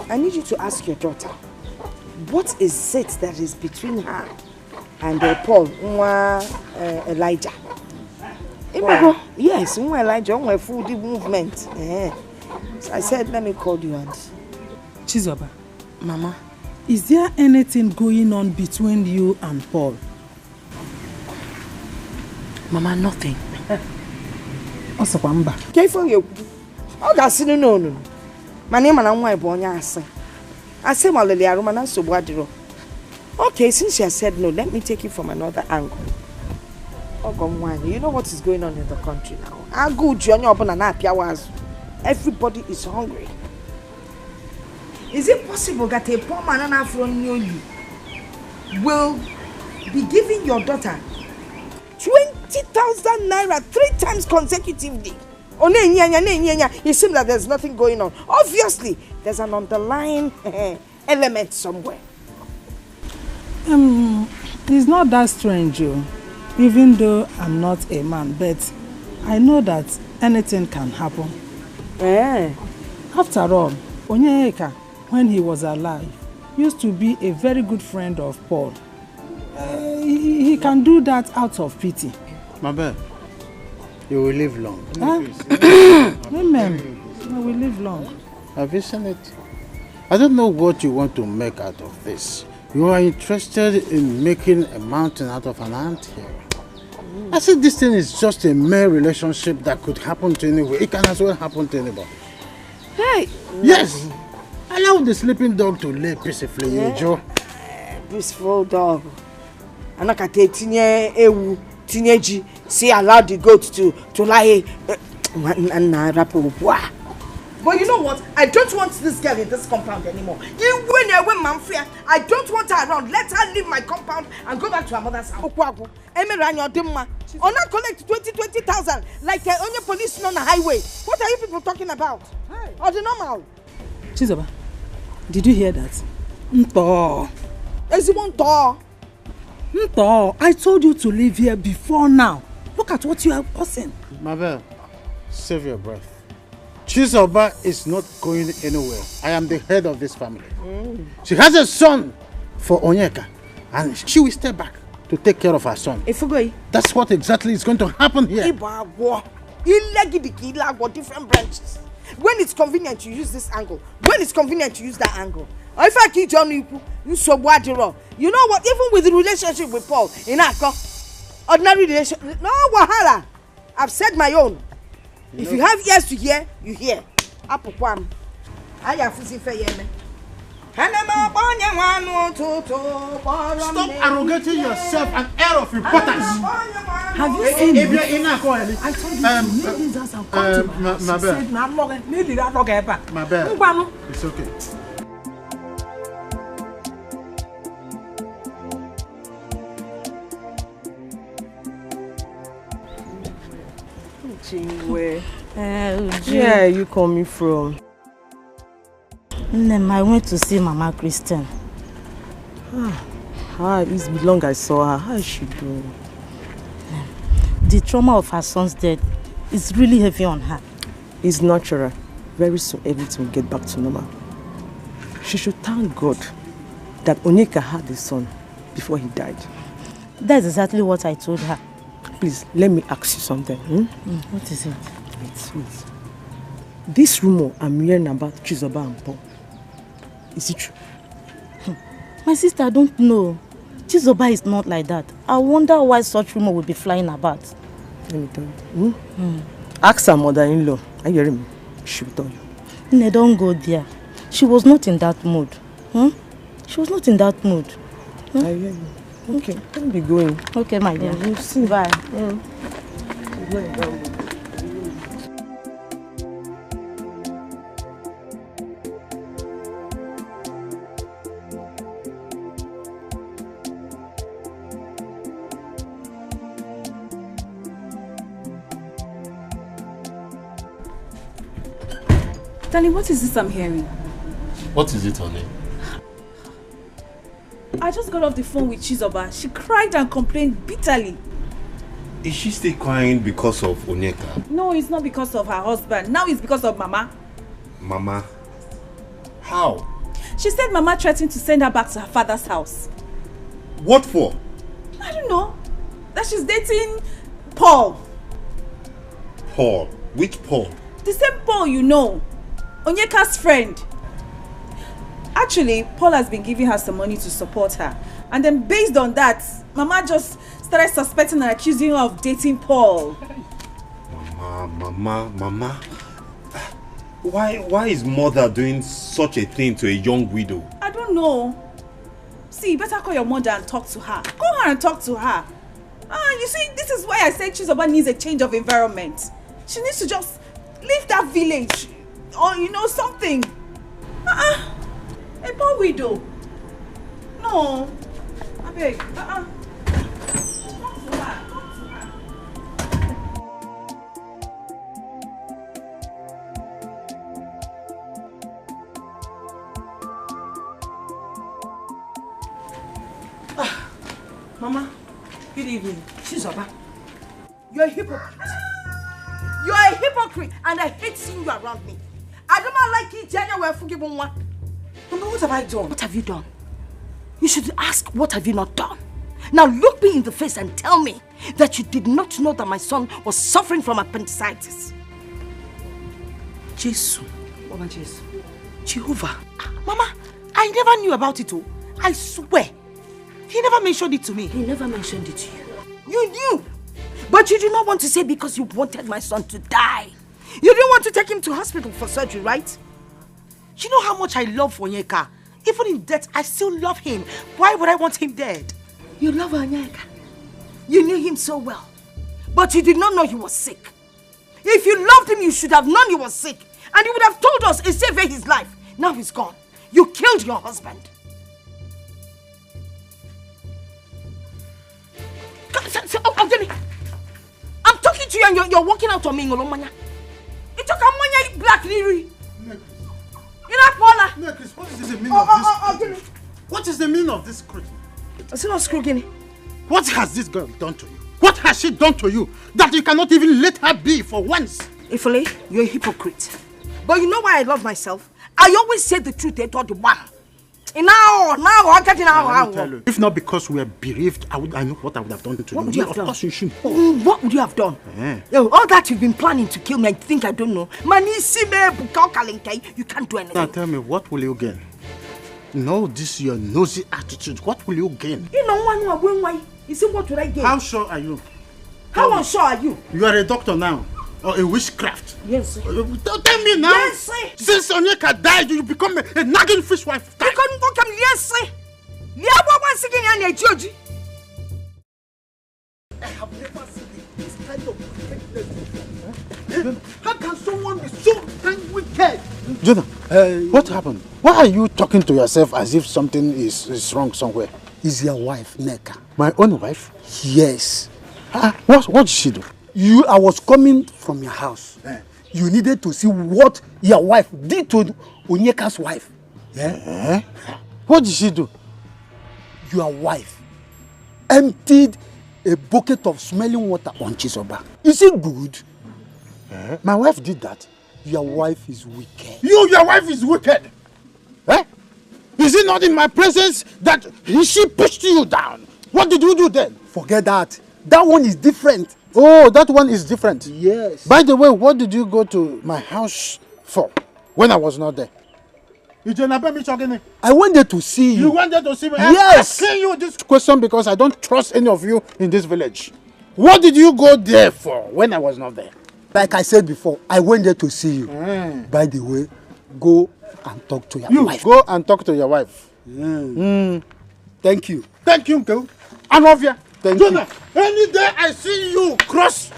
I need you to ask your daughter, what is it that is between her and Paul, Elijah? Wow. Yes, Elijah, my food movement. So I said, let me call you and... Chizoba. Mama. Is there anything going on between you and Paul? Mama, nothing. Osakwamba. Careful you. Oh, that's no. My name and I'm born. I say, my lady, I romance so wadro. Okay, since you said no, let me take it from another angle. You know what is going on in the country now. Everybody is hungry. Is it possible that a poor man from you will be giving your daughter 20,000 naira 3 times consecutively? It seems like there's nothing going on. Obviously, there's an underlying element somewhere. It's not that strange, even though I'm not a man, but I know that anything can happen. After all, Onyeka, when he was alive, used to be a very good friend of Paul. He can do that out of pity. Mabel, you will live long. Amen. You will live long. Have you seen it? I don't know what you want to make out of this. You are interested in making a mountain out of an ant here. I said this thing is just a mere relationship that could happen to anyone. It can as well happen to anybody. Hey! Yes! Allow the sleeping dog to lay peacefully, Joe. Peaceful dog. Anakate tinye ewu, tinye ji, say allow the goat to lie. But you know what? I don't want this girl in this compound anymore. You win away, Manfia. I don't want her around. Let her leave my compound and go back to her mother's house. Ona collect 20,000 like on your police on the highway. What are you people talking about? Or the normal? Chizoba, did you hear that? Nto. Is it one door? Nto, I told you to leave here before now. Look at what you are causing. Mabel, save your breath. Chizoba is not going anywhere. I am the head of this family. She has a son for Onyeka, and she will step back to take care of her son. That's what exactly is going to happen here. Different branches. When it's convenient, you use this angle. When it's convenient, you use that angle. Or if I keep John, you so bad. You know what? Even with the relationship with Paul, in ordinary relationship, no wahala. I've said my own. If you have ears to hear, you hear. Apokwam. I have to see fair yemen. Stop arrogating yourself an air of importance. Have you seen it? I told you to leave this house and come to my house. She said, Mabel, it's okay. Where are you coming from? I went to see Mama Christian. It's been long I saw her. How is she doing? The trauma of her son's death is really heavy on her. It's natural. Very soon everything will get back to normal. She should thank God that Onyeka had a son before he died. That's exactly what I told her. Please, let me ask you something. What is it? Wait. This rumor I'm hearing about Chizoba and Paul, is it true? My sister, I don't know. Chizoba is not like that. I wonder why such rumor will be flying about. Let me tell you. Ask her mother-in-law. Are you hearing me? She will tell you. No, don't go there. She was not in that mood. She was not in that mood. I hear you. Okay, let me be going. Okay, my dear. We'll see. Bye. Darling, what is this I'm hearing? What is it, honey? I just got off the phone with Chizoba. She cried and complained bitterly. Is she still crying because of Onyeka? No, it's not because of her husband. Now it's because of Mama. Mama? How? She said Mama threatened to send her back to her father's house. What for? I don't know. That she's dating Paul. Paul? Which Paul? The same Paul you know. Onyeka's friend. Actually, Paul has been giving her some money to support her. And then based on that, Mama just started suspecting and accusing her of dating Paul. Mama. Why is mother doing such a thing to a young widow? I don't know. See, you better call your mother and talk to her. Call her and talk to her. You see, this is why I say Chizoba needs a change of environment. She needs to just leave that village. Or, something. A poor widow. No. I beg. Talk to her. Mama, good evening. Chizoba, you're a hypocrite. You're a hypocrite, and I hate seeing you around me. I do not like it anywhere for giving one. Mama, what have I done? What have you done? You should ask, what have you not done? Now look me in the face and tell me that you did not know that my son was suffering from appendicitis. Jesus. Mama, Jesus. Jehovah. Mama, I never knew about it all. I swear. He never mentioned it to me. He never mentioned it to you. You knew. But you did not want to say because you wanted my son to die. You didn't want to take him to hospital for surgery, right? You know how much I love Onyeka. Even in death, I still love him. Why would I want him dead? You love Anyeka. You knew him so well. But you did not know he was sick. If you loved him, you should have known he was sick. And you would have told us and saved his life. Now he's gone. You killed your husband. I'm talking to you and you're walking out on me. It's a black lily. What is the meaning of this? What is the meaning of this scrutiny? Is it not scrutiny? What has this girl done to you? What has she done to you that you cannot even let her be for once? Ifele, you're a hypocrite. But you know why I love myself? I always say the truth, they told the one. Now, I'm getting out. If not because we are bereaved, I know what I would have done to you. What would you have done? Of course you should. What would you have done? All that you've been planning to kill me, I think I don't know. You can't do anything. Now tell me, what will you gain? No, this your nosy attitude. What will you gain? You know, you see, what would I gain? How sure are you? How unsure are you? You are a doctor now. Or a witchcraft. Yes, sir. Tell me now. Yes, sir. Since Onyeka died, you become a nagging fishwife. You couldn't come. Yes, sir. I have never seen this kind of wickedness. How can someone be so wicked? Jonah, what happened? Why are you talking to yourself as if something is wrong somewhere? Is your wife, Neka? My own wife? Yes. What did she do? I was coming from your house. You needed to see what your wife did to Onyeka's wife. What did she do? Your wife emptied a bucket of smelling water on Chisoba. Is it good? My wife did that. Your wife is wicked. Your wife is wicked. Is it not in my presence that she pushed you down? What did you do then? Forget that. That one is different. Oh, that one is different. Yes. By the way, what did you go to my house for when I was not there? I went there to see you. You went there to see me? Yes. I'm asking you this question because I don't trust any of you in this village. What did you go there for when I was not there? Like I said before, I went there to see you. By the way, go and talk to your wife. Go and talk to your wife. Thank you. Thank you, Uncle. Anovia. Thank Jonah, any day I see you cross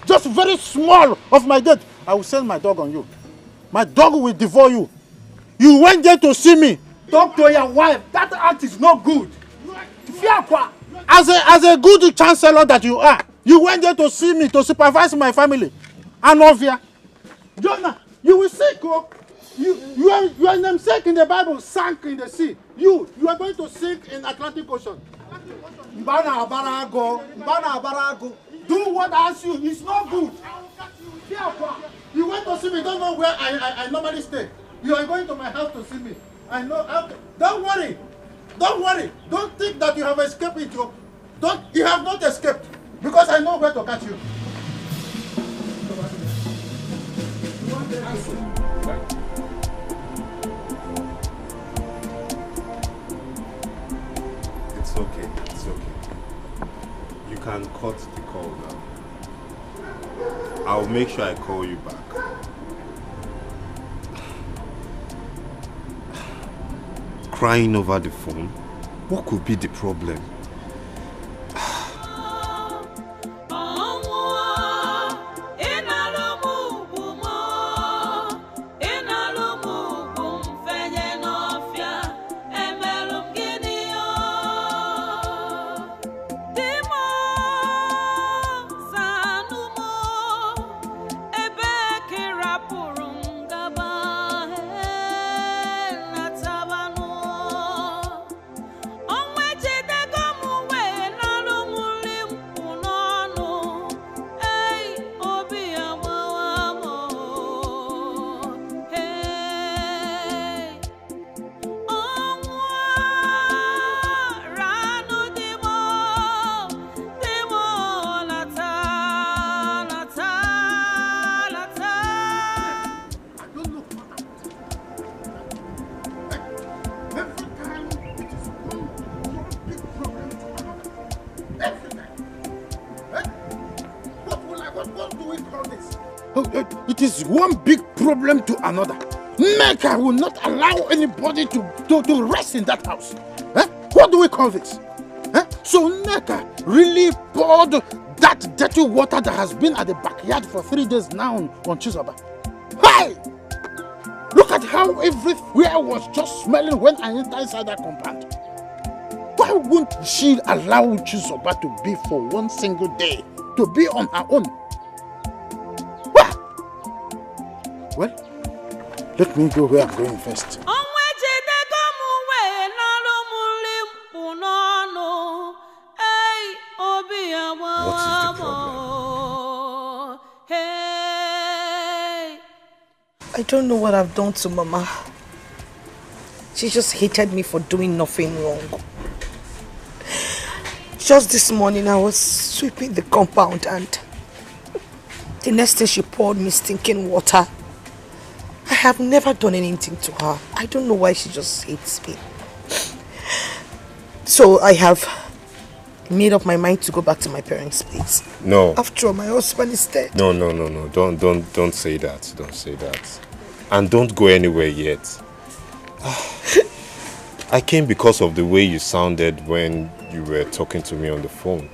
just very small of my gate, I will send my dog on you. My dog will devour you. You went there to see me. Talk to your wife. That act is not good. As a good chancellor that you are, you went there to see me, to supervise my family. Anovia. Jonah, you will sink. Your namesake in the Bible sank in the sea. You are going to sink in Atlantic Ocean. Mbana Abarago. Do what I ask you. It's not good. You went to see me. Don't know where I normally stay. You are going to my house to see me. I know. Don't worry. Don't think that you have escaped it. You have not escaped. Because I know where to catch you. It's okay. You can cut the call now. I'll make sure I call you back. Crying over the phone? What could be the problem? It is one big problem to another. Mecca will not allow anybody to rest in that house. What do we call this? So Neka really poured that dirty water that has been at the backyard for 3 days now on Chizoba. Hey! Look at how everywhere was just smelling when I entered inside that compound. Why won't she allow Chizoba to be for one single day, to be on her own? Well, let me go where I'm going first. What is the problem? I don't know what I've done to Mama. She just hated me for doing nothing wrong. Just this morning I was sweeping the compound and the next thing she poured me stinking water. I have never done anything to her. I don't know why she just hates me. So I have made up my mind to go back to my parents' place. No. After all, my husband is dead. No. Don't say that. Don't say that. And don't go anywhere yet. I came because of the way you sounded when you were talking to me on the phone.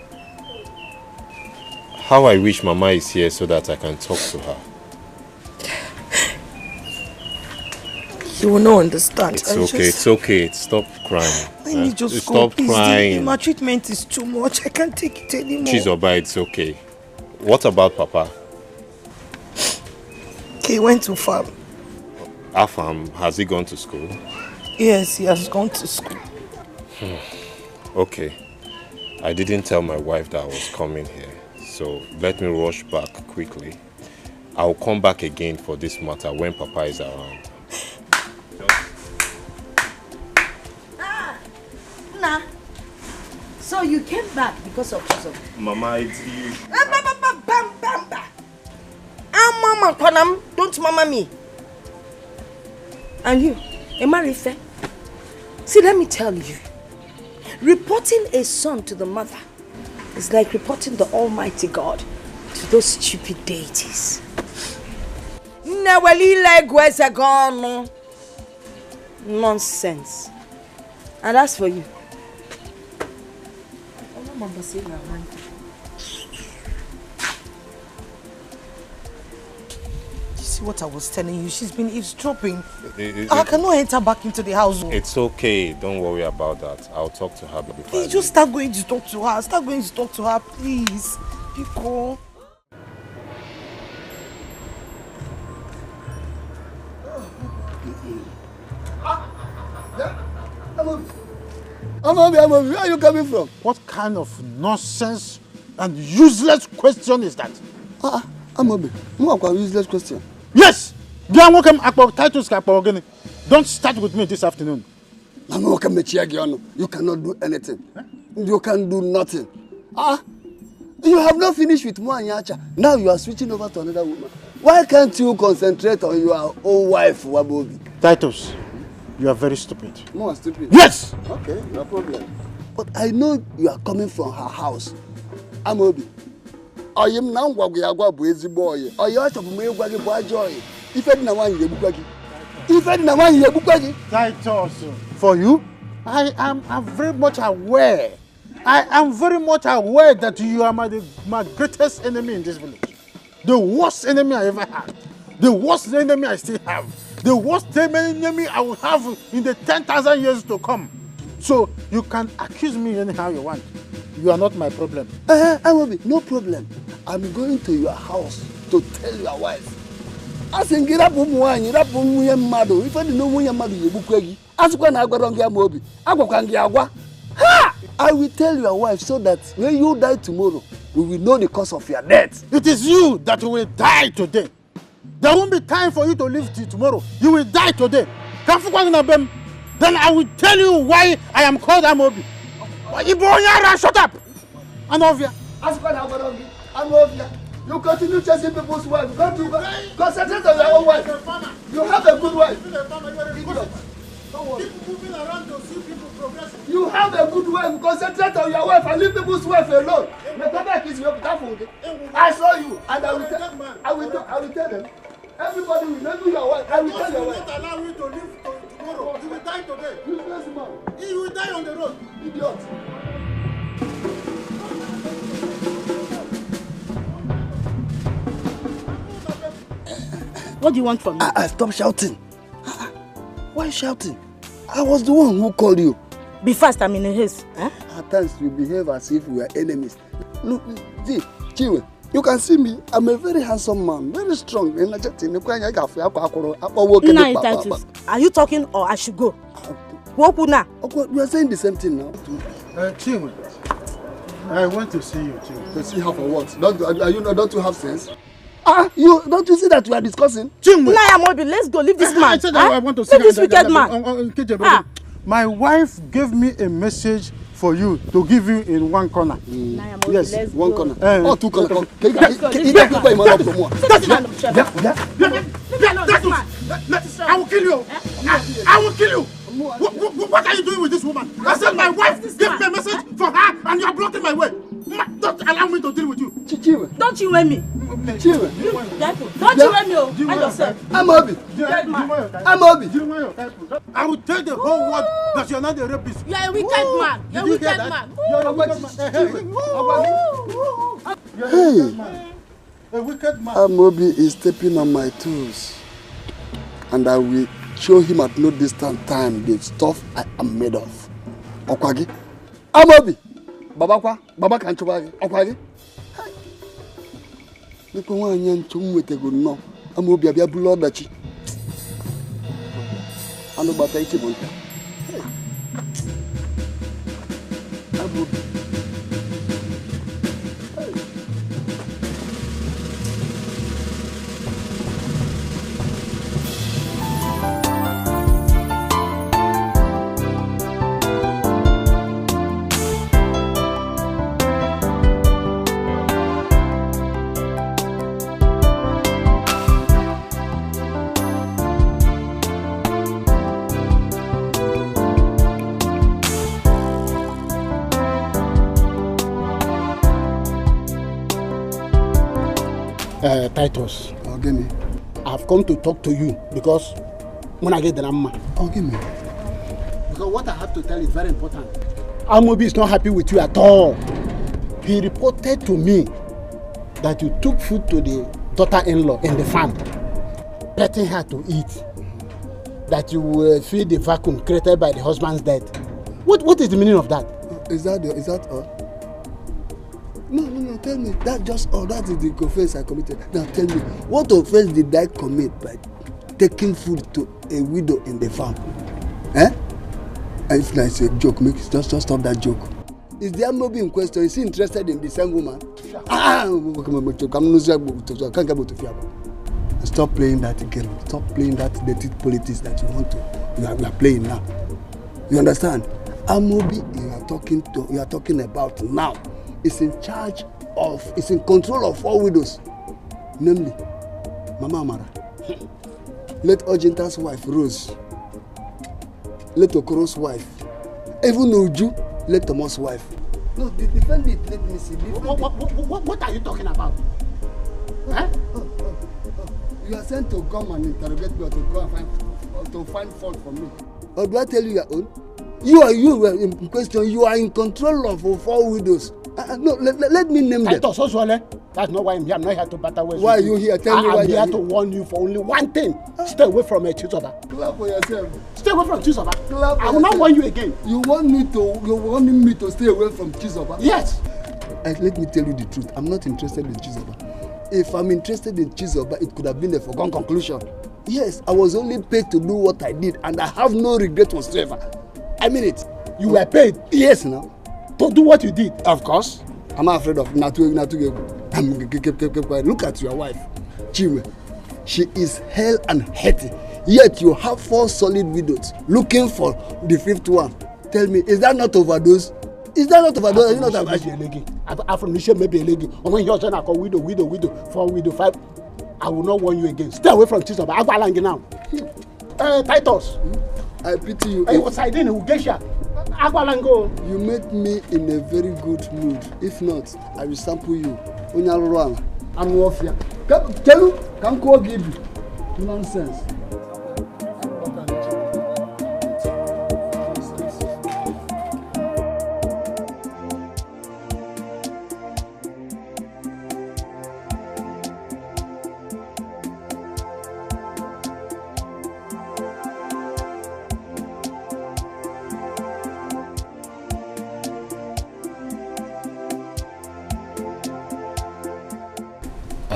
How I wish Mama is here so that I can talk to her. You will not understand. It's okay. Stop crying. I need just stop go, crying. The maltreatment is too much. I can't take it anymore. Chizoba, it's okay. What about Papa? He went to farm. Our farm, has he gone to school? Yes, he has gone to school. Okay. I didn't tell my wife that I was coming here. So let me rush back quickly. I'll come back again for this matter when Papa is around. Nah. So you came back because of Chizoba? Mama, it's you. Mama, Kwanam, don't mama me. And you, Emarife. See, let me tell you. Reporting a son to the mother is like reporting the Almighty God to those stupid deities. Nonsense. And as for you, you see what I was telling you? She's been eavesdropping. I cannot enter back into the house. It's okay. Don't worry about that. I'll talk to her before. Please just start going to talk to her. Start going to talk to her, please. Pico. Where are you coming from? What kind of nonsense and useless question is that? Amobi, what useless question? Yes! Don't start with me this afternoon. You cannot do anything. You can do nothing. You have not finished with Mwanyacha. Now you are switching over to another woman. Why can't you concentrate on your own wife, Wabobi? Titus, you are very stupid. More stupid? Yes! Okay, no problem. But I know you are coming from her house. Amobi. I am now Wagua Bwezi boy. Or you are to me boy joy. If I didn't want you, Titus, for you, I am very much aware. I am very much aware that you are my greatest enemy in this village. The worst enemy I ever had. The worst enemy I still have. The worst enemy I will have in the 10,000 years to come. So you can accuse me anyhow you want. You are not my problem. I will be no problem. I'm going to your house to tell your wife. I think get up if I didn't know when your mother you book. As when I got on your mobi, I will tell your wife so that when you die tomorrow, we will know the cause of your death. It is you that will die today. There won't be time for you to live till tomorrow. You will die today. Then I will tell you why I am called Amobi. Shut up! Anovia. You continue chasing people's wives. Concentrate on your own wife. You have a good wife. Don't worry. Keep moving around to see people progress. You have a good wife. Concentrate on your wife and leave people's wife alone. I saw you and I will tell them. Everybody will know your wife. I will tell your wife. Not allow you to live tomorrow. You will die today. Useless man. You will die on the road. Idiot. What do you want from me? Stop shouting. Why shouting? I was the one who called you. Be fast, I'm in a haste. At times you behave as if we are enemies. Look, see, Chiwe, you can see me. I'm a very handsome man, very strong. Now, are you talking or I should go? You are saying the same thing now. Chiwe, I want to see you, Chiwe. To see her for what? Don't you have sense? Don't you see that we are discussing? Let's go, leave this man. I said I want to see this wicked man. My wife gave me a message for you to give you in one corner. Yes, one corner. Two corners. I will kill you. I will kill you. What are you doing with this woman? I said my wife gave me a message for her and you are blocking my way. Don't allow me to deal with you. Chichiwe. Don't you wear me. Chichiwe. Don't you wear me. Mind yourself. I'm Obi. I'm Obi. I will tell the whole world that you are not a rapist. You are a wicked man. You're a wicked man. You're a wicked man. Hey. A wicked man. Amobi is stepping on my toes. And I will show him at no distant time the stuff I am made of. Okwagi. Amobi. Baba can Okwagi. Hey. Nipo wanya nchumwete go no. Amobi abia bulodachi. Ano bata ichi bonta. Hey. Amobi. Titus, I've come to talk to you because when I get the number. Because what I have to tell is very important. Amobi is not happy with you at all. He reported to me that you took food to the daughter-in-law in the farm, petting her to eat. That you will fill the vacuum created by the husband's death. What is the meaning of that? Is that all? No, tell me. That is the offense I committed. Now tell me, what offense did I commit by taking food to a widow in the farm? And if it's a joke, just stop that joke. Is the Amobi in question? Is he interested in the same woman? Stop playing that again. Stop playing that dirty politics that we are playing now. You understand? Amobi you are talking about now is in control of all widows, namely Mama Amara. Let Ojinta's wife Rose, let Okoro's wife, even Uju, let Tomo's wife. No, defend it, let me see. What are you talking about? You are sent to come and interrogate me or to go and find fault for me. Or do I tell you your own? You are in question. You are in control of four widows. No, let me name them. That's not why I'm here. I'm not here to battle with you. Why are you here? Tell me why you're here. I'm here to warn you for only one thing. Stay away from Chizoba. Clap for yourself. Stay away from Chizoba. I will not warn you again. You're wanting me to stay away from Chizoba? Yes. Let me tell you the truth. I'm not interested in Chizoba. If I'm interested in Chizoba, it could have been a foregone conclusion. Yes, I was only paid to do what I did, and I have no regret whatsoever. I mean it. You were paid? Yes, now. To do what you did? Of course. I'm not afraid of Natu. Keep quiet. Look at your wife, Chiwe. She is hell and hearty. Yet you have 4 solid widows looking for the 5th one. Tell me, is that not overdose? Is that not overdose? Are you not overdose? Affirmation may be a lady. Or when you're saying I call widow, 4 widow, 5. I will not warn you again. Stay away from Chizoba. I'm balangi now. Titus. I pity you. Hey, what's I doing? Ugesha. You make me in a very good mood. If not, I will sample you. I'm off here. Tell you, can't go give you. Nonsense.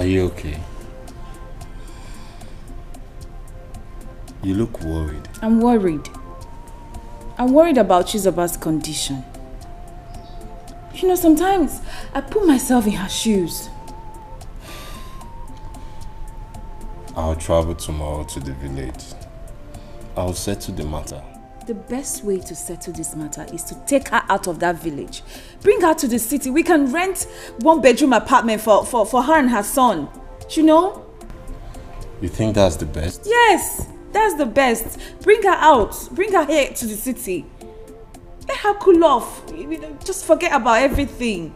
Are you okay? You look worried. I'm worried. I'm worried about Chizoba's condition. You know, sometimes I put myself in her shoes. I'll travel tomorrow to the village. I'll settle the matter. The best way to settle this matter is to take her out of that village. Bring her to the city. We can rent 1-bedroom apartment for her and her son. You know? You think that's the best? Yes, that's the best. Bring her out. Bring her here to the city. Let her cool off. Just forget about everything.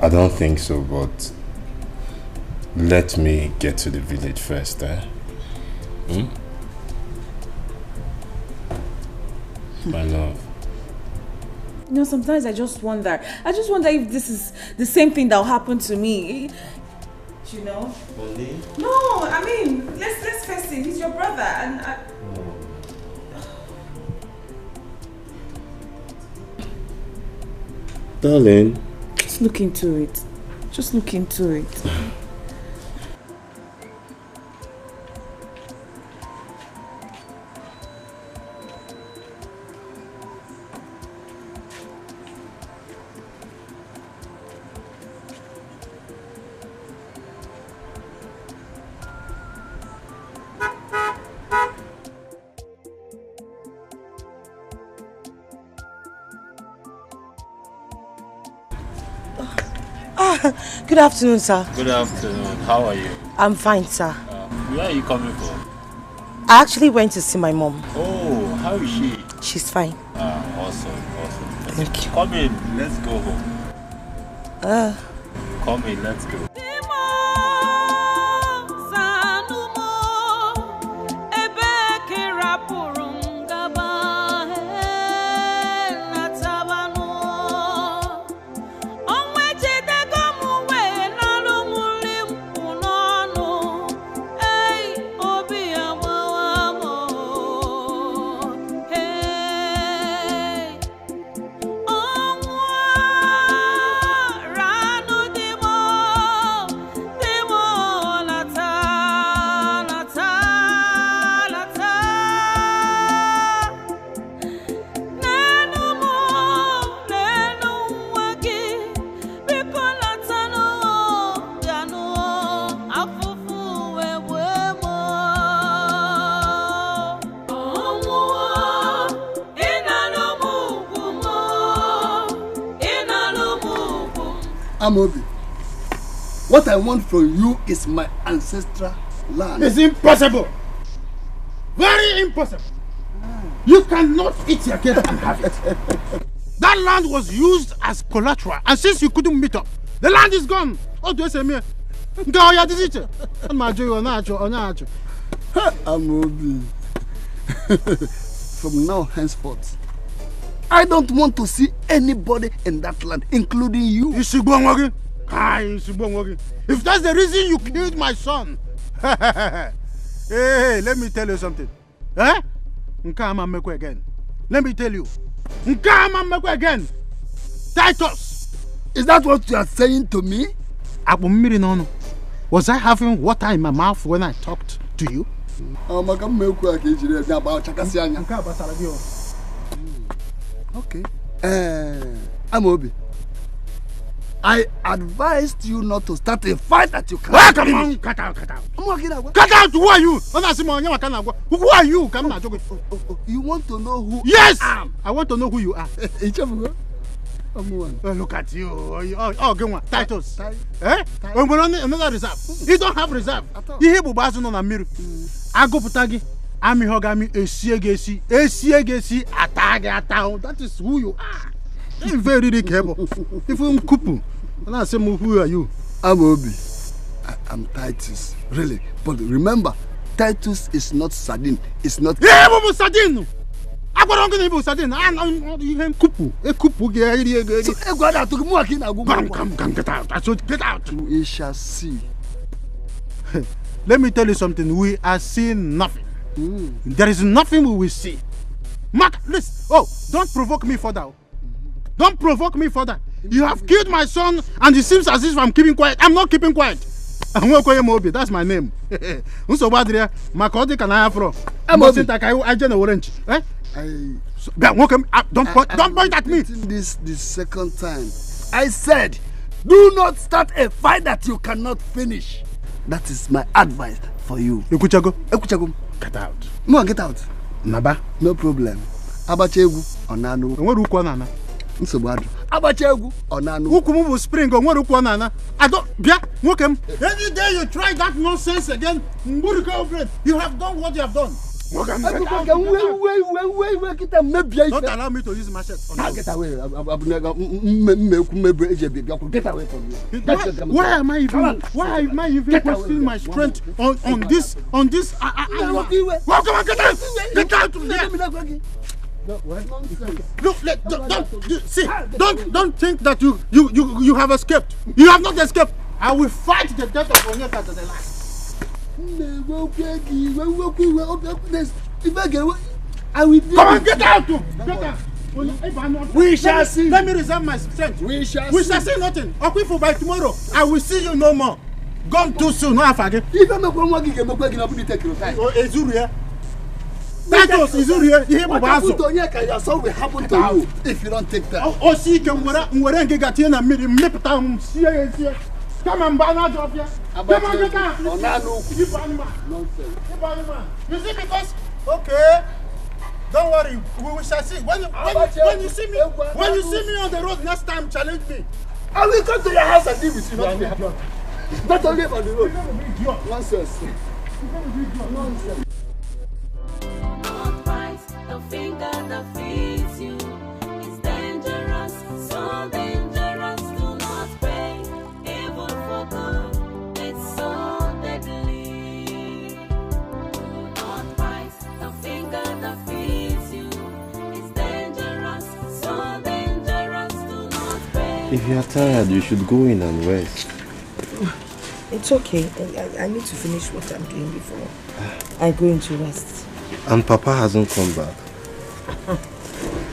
I don't think so, but let me get to the village first, eh? My love. You know, sometimes I just wonder if this is the same thing that will happen to me. You know? Mourning? No, I mean, let's face it. He's your brother, and Darling. Just look into it. Just look into it. Good afternoon, sir. Good afternoon. How are you? I'm fine, sir. Where are you coming from? I actually went to see my mom. Oh, how is she? She's fine. Awesome. Thank you. Come in, let's go home. Come in, let's go. Amobi, what I want from you is my ancestral land. It's impossible. Very impossible. You cannot eat your cake and have it. That land was used as collateral, and since you couldn't meet up, the land is gone. Oh, do you say me? Go, ya Deceit. Amobi, from now henceforth, I don't want to see anybody in that land, including you. If that's the reason you killed my son, hey, let me tell you something. Eh? Again. Let me tell you. Again. Titus. Is that what you are saying to me? Was I having water in my mouth when I talked to you? Okay. Amobi, I advised you not to start a fight that you can't. Come on, cut out. Cut out, who are you? Who are you? You want to know who yes! I am? I want to know who you are. Look at you. Oh, go on. Titus. Eh? When we're on another reserve. You don't have reserve. You hear Bubazu on a mirror. I go Putagi. Ami Hogami, Esiegesi, Atag. That is who you are. You're very capable. If you're Kupu, and I say, who are you? Amobi. I'm Titus. Really. But remember, Titus is not sardine. It's not. Yeah, sardine! I got on to sardine. I'm Kupu. A Kupu. Come, get out. I should get out. We shall see. Let me tell you something. We are seeing nothing. There is nothing we will see. Mark, listen. Oh, don't provoke me further. Don't provoke me further. You have killed my son, and it seems as if I'm keeping quiet. I'm not keeping quiet. That's my name. Unso badria, makodi can I have from? I'm not saying that I just orange. Eh? Don't point at me. This the second time. I said, do not start a fight that you cannot finish. That is my advice for you. Ekuchago. Get out. No, get out. Naba. No problem. Abachegu onanu. Onwere ukwu nana. Nsogbu adu. Abachegu onanu. Ukwu mu spring onwere ukwu nana. I don't bia nwokem. Any day you try that nonsense again, you have done what you have done. Don't allow me to use machete. Get away. Get away from me. Why am I even wasting my strength on this? Come on, get out! Get out of there! Look, don't think that you have escaped. You have not escaped. I will fight the death of Onyeka to the last. I will. Come on, get out! Get out! We shall see. Let me reserve my strength. We shall see nothing. Okwifu, by tomorrow, I will see you no more. Gone too soon. No afage. That Izuria. What happened to Onyeka? Your son will happen to you if you don't take that. Oh, see, come on, banana of here. Come on, get out. Nonsense. You see, because okay, don't worry, we shall see. When you see me on the road next time, challenge me. I will come to your house and deal with you. Not only on the road. Nonsense. Nonsense. Not right, the finger that feeds you is dangerous, so dangerous. Do not pray, evil for good, it's so deadly. Not right, the finger that feeds you is dangerous, so dangerous. Do not pray. If you are tired, you should go in and rest. It's okay. I need to finish what I'm doing before I go into rest. And Papa hasn't come back.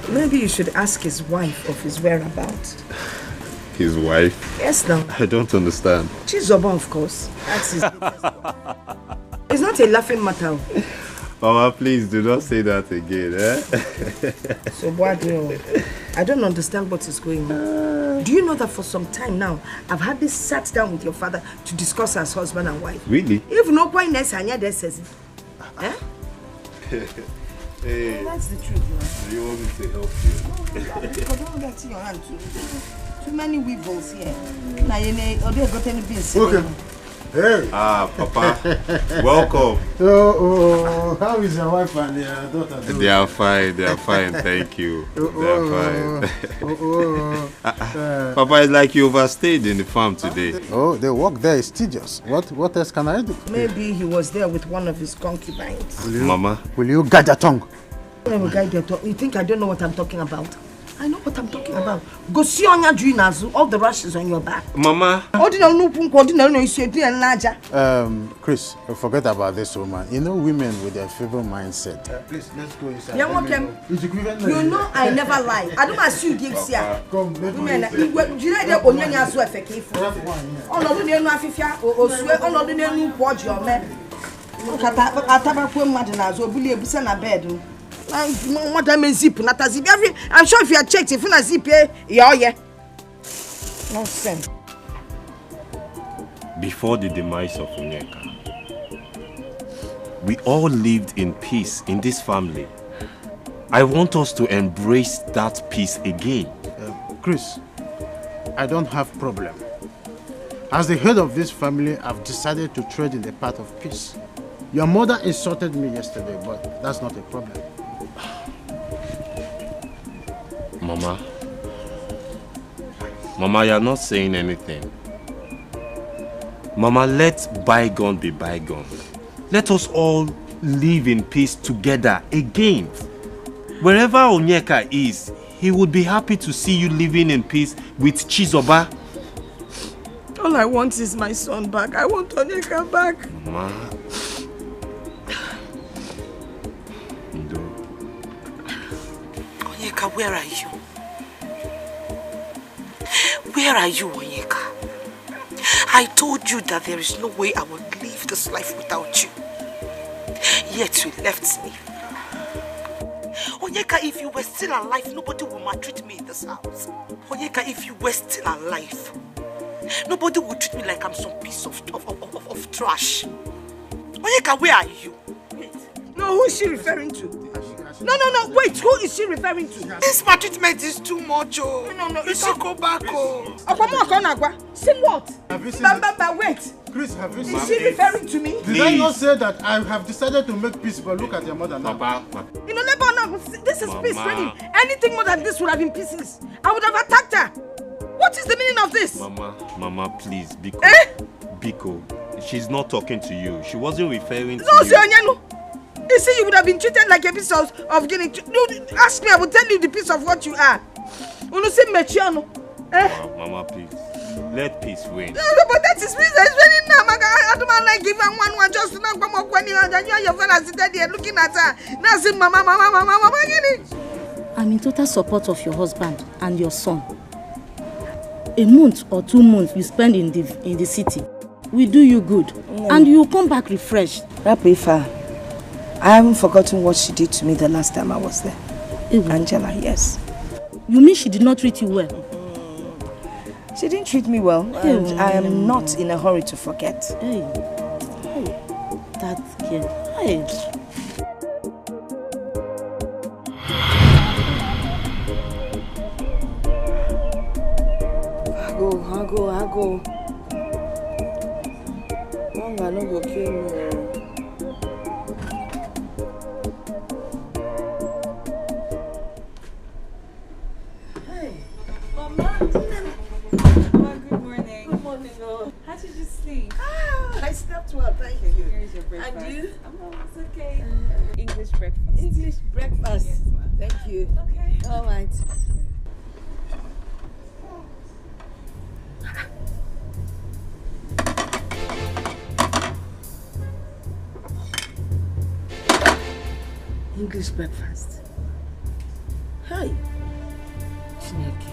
Maybe you should ask his wife of his whereabouts. His wife? Yes, now. I don't understand. Chizoba, of course. That's his It's not a laughing matter. Mama, please do not say that again, eh? So what I don't understand what is going on. Do you know that for some time now, I've had this sat down with your father to discuss as husband and wife? Really? If no point else, Anya says it. Eh? Hey, that's the truth, man. Do you want me to help you? Don't get in your hand too many weevils here. Now you got any beans. Okay. Hey. Ah, Papa. Welcome. Oh, how is your wife and your daughter doing? They are fine, thank you. They are fine. Papa, it's like you overstayed in the farm today. Oh, the work there is tedious. What else can I do? Maybe he was there with one of his concubines. Mama. Will you guide your tongue? I will guide your tongue. You think I don't know what I'm talking about? I know what I'm talking about. Go see on your dreams, all the rashes on your back. Mama. Chris, forget about this woman. You know women with their favorite mindset. Please, let's go inside. You know I never lie. I don't ask you gives here. Come, let's go inside. You know they only as well fake. On no dey no afifia o sue on no dey no poji o me. Ataba ku mad na zo buli ebusa na bed. Madam zip na ta zip. I'm sure if you had checked if na zip yeah. Nonsense. Before the demise of Onyeka, we all lived in peace in this family. I want us to embrace that peace again. Chris, I don't have problem. As the head of this family, I've decided to tread in the path of peace. Your mother insulted me yesterday, but that's not a problem. Mama, you're not saying anything. Mama, let bygone be bygone. Let us all live in peace together again. Wherever Onyeka is, he would be happy to see you living in peace with Chizoba. All I want is my son back. I want Onyeka back. Mama. Onyeka, where are you? Where are you, Onyeka? I told you that there is no way I would live this life without you. Yet you left me. Onyeka, if you were still alive, nobody would maltreat me in this house. Onyeka, if you were still alive, nobody would treat me like I'm some piece of trash. Onyeka, where are you? No, who is she referring to? No, wait, who is she referring to? This maltreatment is too much, oh. No, you should go back, oh. See what? Have you seen wait. Chris, have you seen Is she referring to me? Did I not say that I have decided to make peace, but look at your mother now? You know, no, this is peace training. Anything more than this would have been pieces. I would have attacked her. What is the meaning of this? Mama, please, Biko. Biko, she's not talking to you. She wasn't referring to you. You see, you would have been treated like a piece of guinea. No, ask me, I will tell you the piece of what you are. Mama, please. Let peace reign. No, but that is peace. It's raining now. I don't like giving one just to knock them up when you and your father sitting there looking at her. Now say, Mama. I'm in total support of your husband and your son. A month or 2 months you spend in the city will do you good, and you come back refreshed. Rapifa, I haven't forgotten what she did to me the last time I was there. Angela, yes. You mean she did not treat you well? She didn't treat me well, and I am not in a hurry to forget. Hey, that girl. Hey. I go. Manga no go kill me. How did you sleep? I slept well, thank you. Here's your breakfast. And you? It's okay. English breakfast. English breakfast. Yes, ma'am. Thank you. Okay. All right. English breakfast. Hi. Chineke.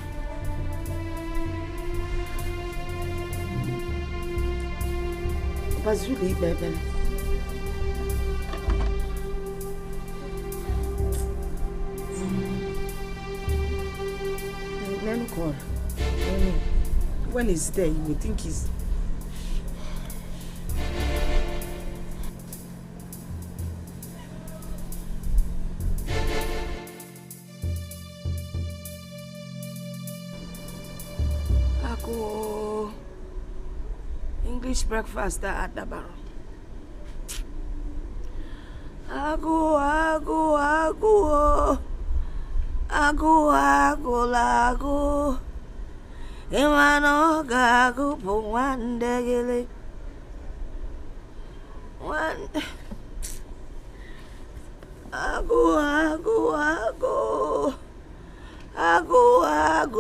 Was really baby. Let me call. When he's there, you would think he's. English breakfast at the bar. Lago. Emano gago po one degele. One. Ago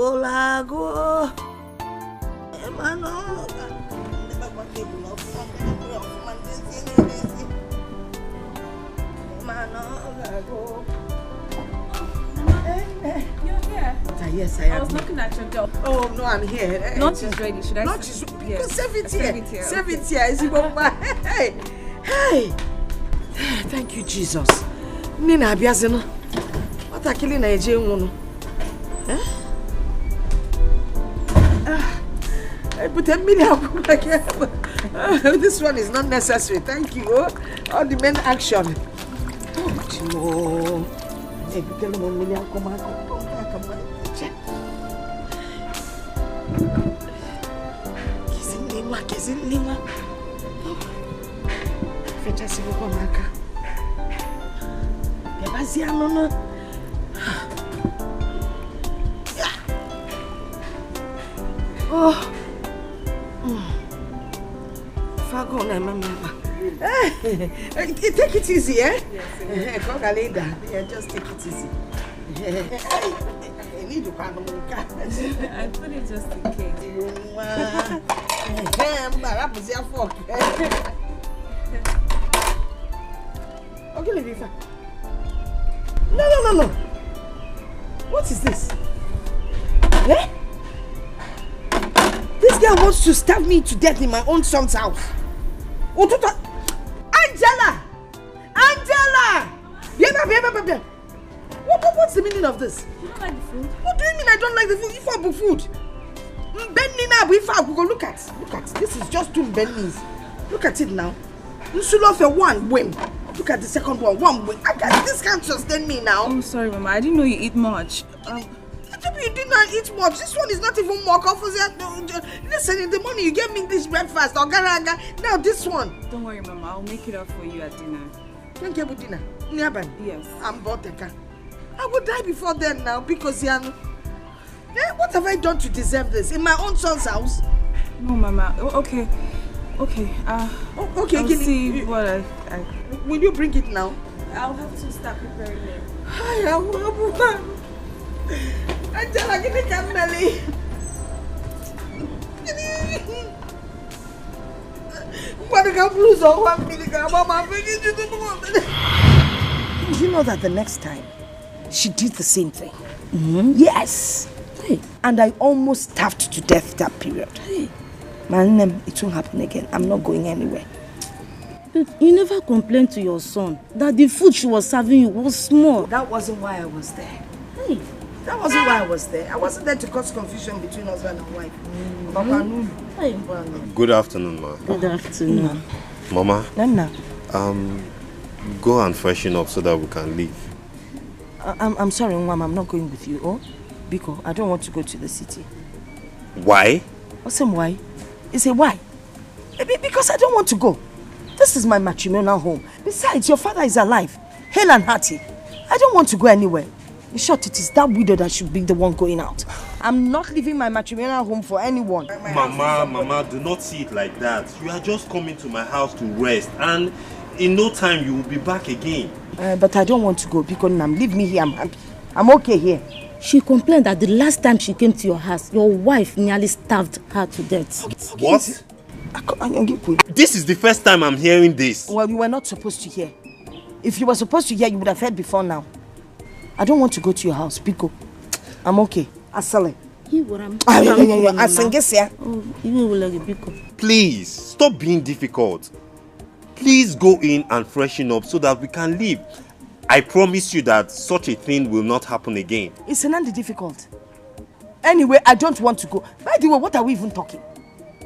lago. Emano. You're here. Yes, I am. I was looking at your door. Oh no, I'm here. Lunch is ready. Should I? Lunch is yes. Save it here. Save it here. Okay. Hey. Thank you, Jesus. Nina Abiazino. What are killing a J one? But a million. This one is not necessary. Thank you. All the men action. Oh, Kizilima. Fetch us in Maka. Yabaziano. Oh. Fago na mama. Take it easy, eh? Yes. Yeah, just take it easy. I need to come I put it just in case. Okay, Levifa. No. What is this? Eh? girl wants to stab me to death in my own son's house. Angela! Angela! What's the meaning of this? You don't like the food? What do you mean I don't like the food? If I have food. Look at. This is just 2 bennies. Look at it now. One win. Look at the second one win. This can't sustain me now. I'm sorry, Mama. I didn't know you eat much. You did not eat much. This one is not even more comfortable. Listen, in the morning you gave me this breakfast. Now this one. Don't worry, Mama. I'll make it up for you at dinner. Thank you for dinner. Yes. I'm Boteka. I will die before then now because what have I done to deserve this? In my own son's house? No, Mama. Okay. Okay. Okay. I'll see what I... Will you bring it now? I'll have to start preparing it. Angela, give me Camelly. You know that the next time she did the same thing? Yes. Hey. And I almost starved to death that period. Hey. Man, it won't happen again. I'm not going anywhere. But you never complained to your son that the food she was serving you was small. That wasn't why I was there. Hey. That wasn't why I was there. I wasn't there to cause confusion between husband and wife. Good afternoon, ma. Good afternoon. Mama. Nana. Go and freshen up so that we can leave. I'm sorry, Mom. I'm not going with you. Oh, Biko, I don't want to go to the city. Why? What's why? It's a why? Because I don't want to go. This is my matrimonial home. Besides, your father is alive, hale and hearty. I don't want to go anywhere. In short, it is that widow that should be the one going out. I'm not leaving my matrimonial home for anyone. Mama, do not see it like that. You are just coming to my house to rest, and in no time you will be back again. But I don't want to go because leave me here. I'm happy. I'm okay here. She complained that the last time she came to your house, your wife nearly starved her to death. What? This is the first time I'm hearing this. Well, you were not supposed to hear. If you were supposed to hear, you would have heard before now. I don't want to go to your house, Biko. I'm okay. Asale. Please, stop being difficult. Please go in and freshen up so that we can leave. I promise you that such a thing will not happen again. It's not difficult. Anyway, I don't want to go. By the way, what are we even talking?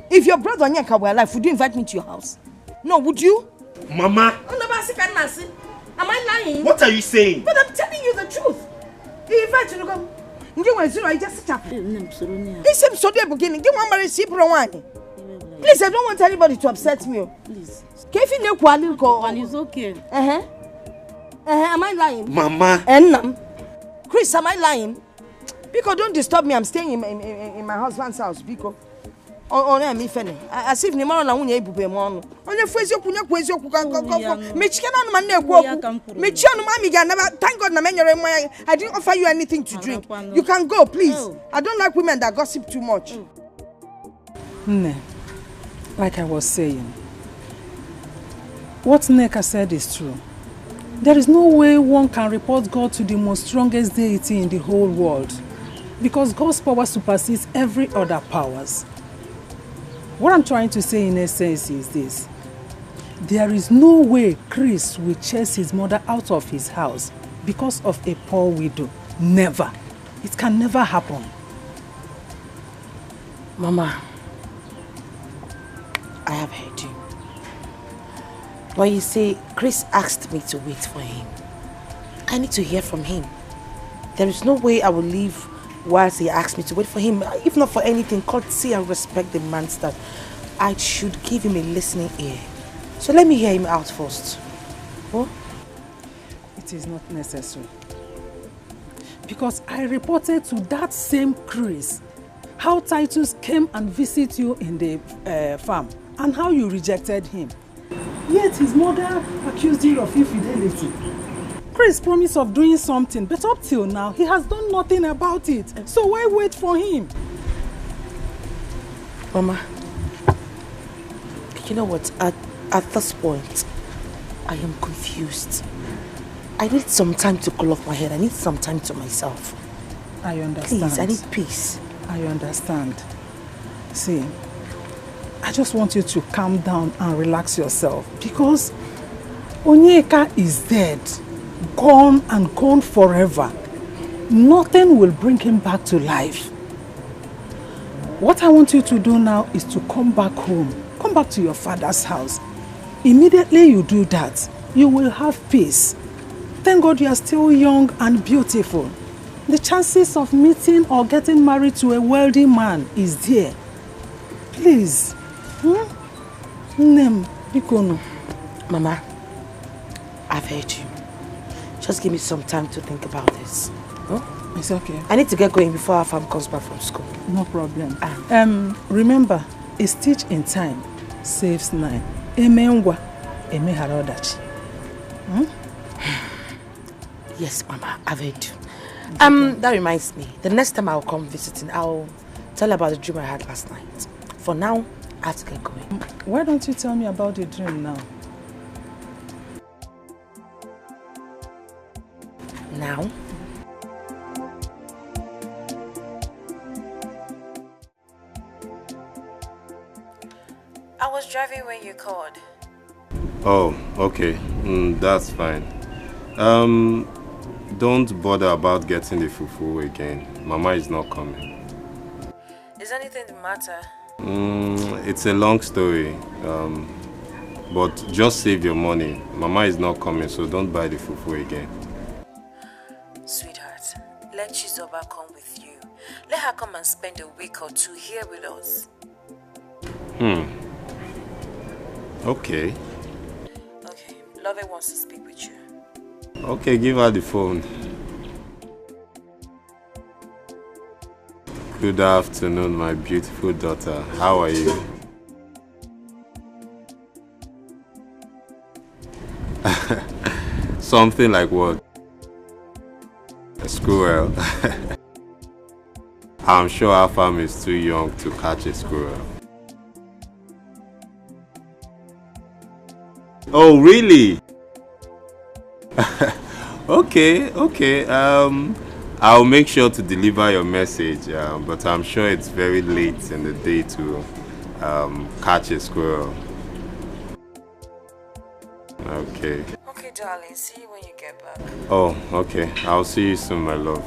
If your brother and Yanka were alive, would you invite me to your house? No, would you? Mama! Am I lying? What are you saying? But I'm telling you the truth. He invited you to come. Please, I don't want anybody to upset me. Please. It's okay. Am I lying? Mama. Chris, am I lying? Biko, don't disturb me. I'm staying in my husband's house, Biko. As if ni mara na nwunye ibube mo onu. Onye fu eziokwu nya kwa eziokwu kan mechikana na na ekwu okwu. Mechianu mami ga never. Thank God na menyere mo. I didn't offer you anything to drink. You can go, please. I don't like women that gossip too much. Like I was saying, what Neka said is true. There is no way one can report God to the most strongest deity in the whole world, because God's power supersedes every other powers. What I'm trying to say in essence is this: there is no way Chris will chase his mother out of his house because of a poor widow. Never. It can never happen. Mama, I have heard you. But you see, Chris asked me to wait for him. I need to hear from him. There is no way I will leave whilst he asked me to wait for him. If not for anything, courtesy and respect demands that I should give him a listening ear. So let me hear him out first. Oh? It is not necessary. Because I reported to that same Chris how Titus came and visited you in the farm and how you rejected him. Yet his mother accused you of infidelity. Chris promised of doing something, but up till now, he has done nothing about it. So why wait for him? Mama, you know what? At this point, I am confused. I need some time to cool off my head. I need some time to myself. I understand. Please, I need peace. I understand. See, I just want you to calm down and relax yourself because Onyeka is dead, gone and gone forever. Nothing will bring him back to life. What I want you to do now is to come back home. Come back to your father's house. Immediately you do that, you will have peace. Thank God you are still young and beautiful. The chances of meeting or getting married to a wealthy man is there. Please. Name, Bikono. Mama, I've heard you. Just give me some time to think about this. Oh, it's okay. I need to get going before our farm comes back from school. No problem. Remember, a stitch in time saves 9. Emengwa, emeharodachi. Yes, Mama, I've heard you. That reminds me. The next time I'll come visiting, I'll tell you about the dream I had last night. For now, I have to get going. Why don't you tell me about the dream now? Now? I was driving when you called. Oh, okay. That's fine. Don't bother about getting the fufu again. Mama is not coming. Is anything the matter? It's a long story. But just save your money. Mama is not coming, so don't buy the fufu again. Sweetheart, let Chizoba come with you. Let her come and spend a week or 2 here with us. Okay. Okay, Love wants to speak with you. Okay, give her the phone. Good afternoon, my beautiful daughter. How are you? Something like what? A squirrel. I'm sure our farm is too young to catch a squirrel. Oh, really? Okay. I'll make sure to deliver your message, but I'm sure it's very late in the day to catch a squirrel. Okay. Okay, darling. See you when you get back. Oh, okay. I'll see you soon, my love.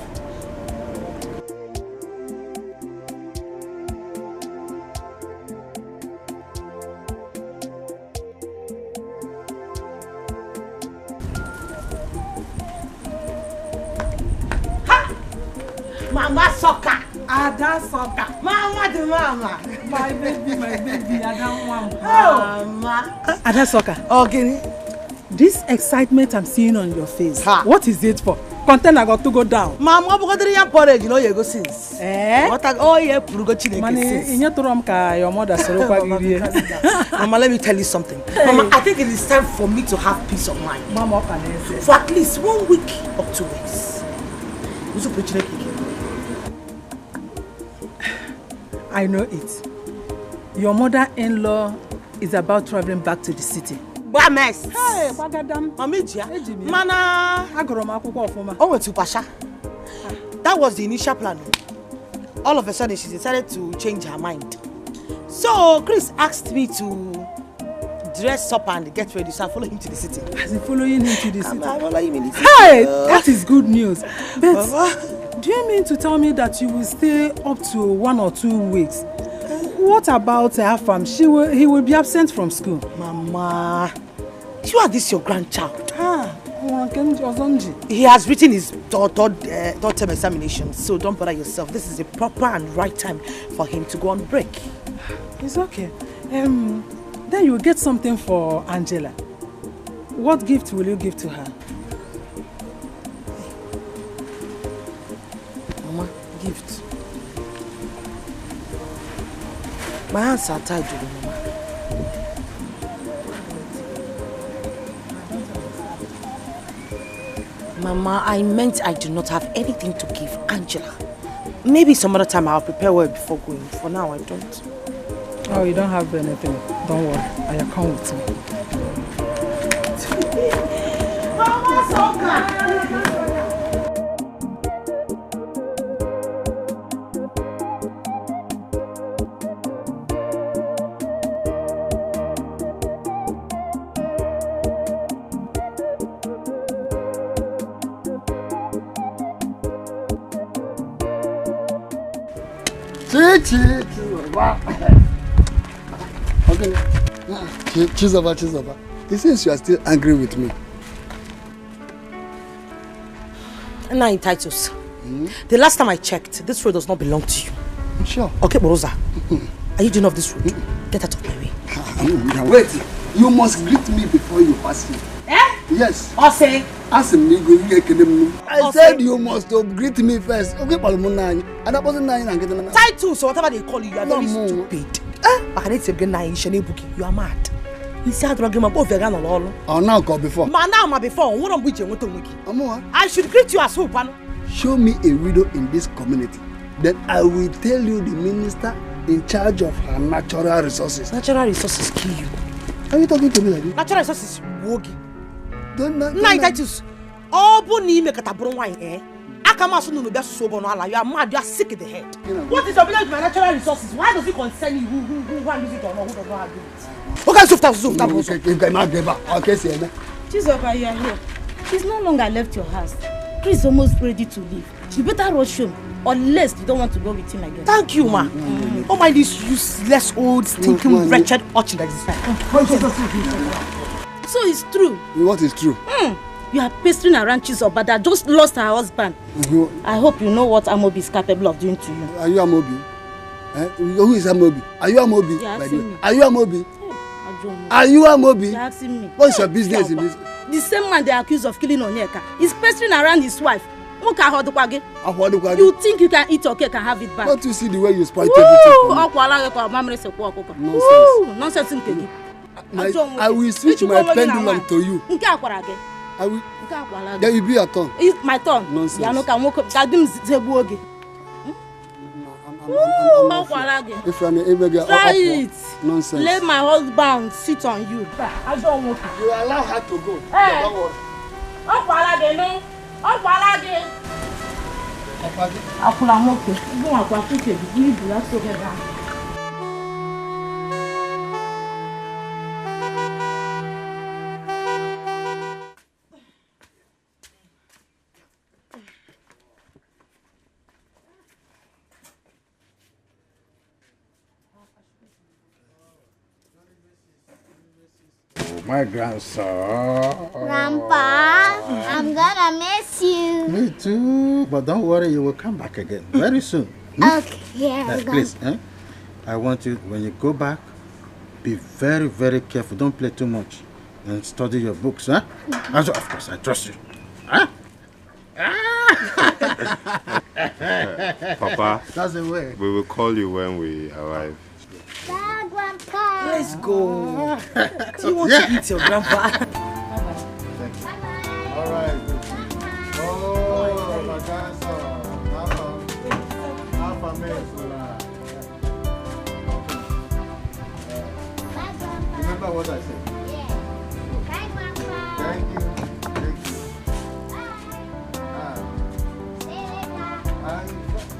Mama Soka. Ada Soka. Mama the mama. My baby, I don't want Mama. Ada Soka. Okay. This excitement I'm seeing on your face, what is it for? Content I got to go down. Mama, because the porridge, you know you go since. What yeah, Purugo Chile. In your tromka, your mother Mama, let me tell you something. Mama, I think it is time for me to have peace of mind. Mama, for at least 1 week or 2 weeks. I know it. Your mother-in-law is about traveling back to the city. Bames. Hey, Bagadam. Mamijia. Mana. Oh, went to Pasha. That was the initial plan. All of a sudden, she decided to change her mind. So, Chris asked me to dress up and get ready, so I follow him to the city. As in following him to the city? I follow him in the city. Hey, that is good news. But do you mean to tell me that you will stay up to 1 or 2 weeks? What about her farm? He will be absent from school. Mama, you are this your grandchild. He has written his third term examination, so don't bother yourself. This is the proper and right time for him to go on break. It's okay. Then you will get something for Angela. What gift will you give to her? Mama, gift. My hands are tied, Mama. Mama, I meant I do not have anything to give Angela. Maybe some other time I'll prepare well before going. For now, I don't. Oh, you don't have anything. Don't worry. I come with me. Mama, Soka! Okay. Chizoba. It seems you are still angry with me. Now in Titus, the last time I checked, this road does not belong to you. Sure. Okay, Borosa, are you doing off this road? Get out of my way. Wait, you must greet me before you pass me. Eh? Yes. Ose. I said you must greet me first. Okay, Titus, or whatever they call you, you are very stupid. You are mad. You see how to get my both vegan or all. Oh, now call before. Man, now before. What am I should greet you as hope. Show me a widow in this community. Then I will tell you the minister in charge of her natural resources. Natural resources kill you. Are you talking to me like this? Natural resources wogi. Don't Titus. Oh, Bonnie make a tabron wine, eh? I come out soon to be so bonala. You are mad, you are sick in the head. What is your village with natural resources? Why does it concern you? Who use it or not? Who does not do it? Okay, Chizoba, you are here. She's no longer left your house. Chris is almost ready to leave. You better rush home, unless you don't want to go with him again. Thank you, ma. Oh my, this useless old stinking wretched urchin that is So it's true. What is true? You are pestering around Chizoba that just lost her husband. I hope you know what Amobi is capable of doing to you. Are you Amobi? Who is Amobi? Are you Amobi? Are you Amobi? Are you Amobi? You're asking me. What's your business in this? The same man they accused of killing Onyeka is pestering around his wife. You think you can eat your cake and have it back? Don't you see the way you spoil everything? Nonsense. I will switch my pendulum to you. I will. Then you be your turn. It's my turn. Nonsense. Try it. Nonsense. Let my husband sit on you. I don't want to. You allow her to go. Hey. Don't worry. My grandson. Grandpa, I'm gonna miss you. Me too. But don't worry, you will come back again very soon. Okay. Please, I want you, when you go back, be very, very careful. Don't play too much. And study your books, huh? Also, of course, I trust you. Huh? Papa, that's the way. We will call you when we arrive. Bye, Grandpa. Let's go. Do you want to eat your grandpa? All right. Oh, my grandson. Remember what I said? Yeah. Bye, Grandpa. Thank you. See you later.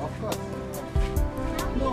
Of course. No.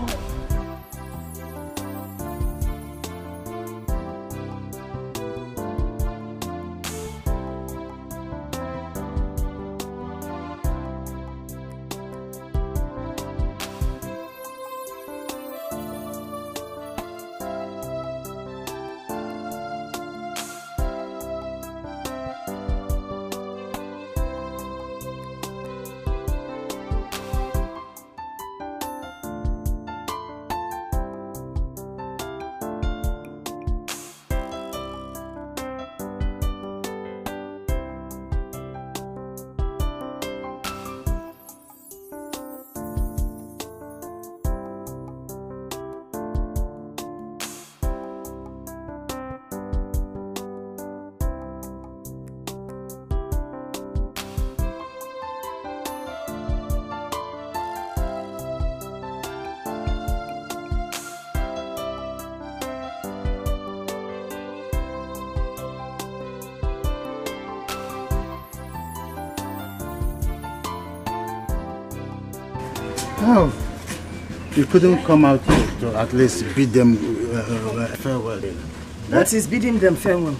Oh, you couldn't come out to at least bid them farewell. What is bidding them farewell?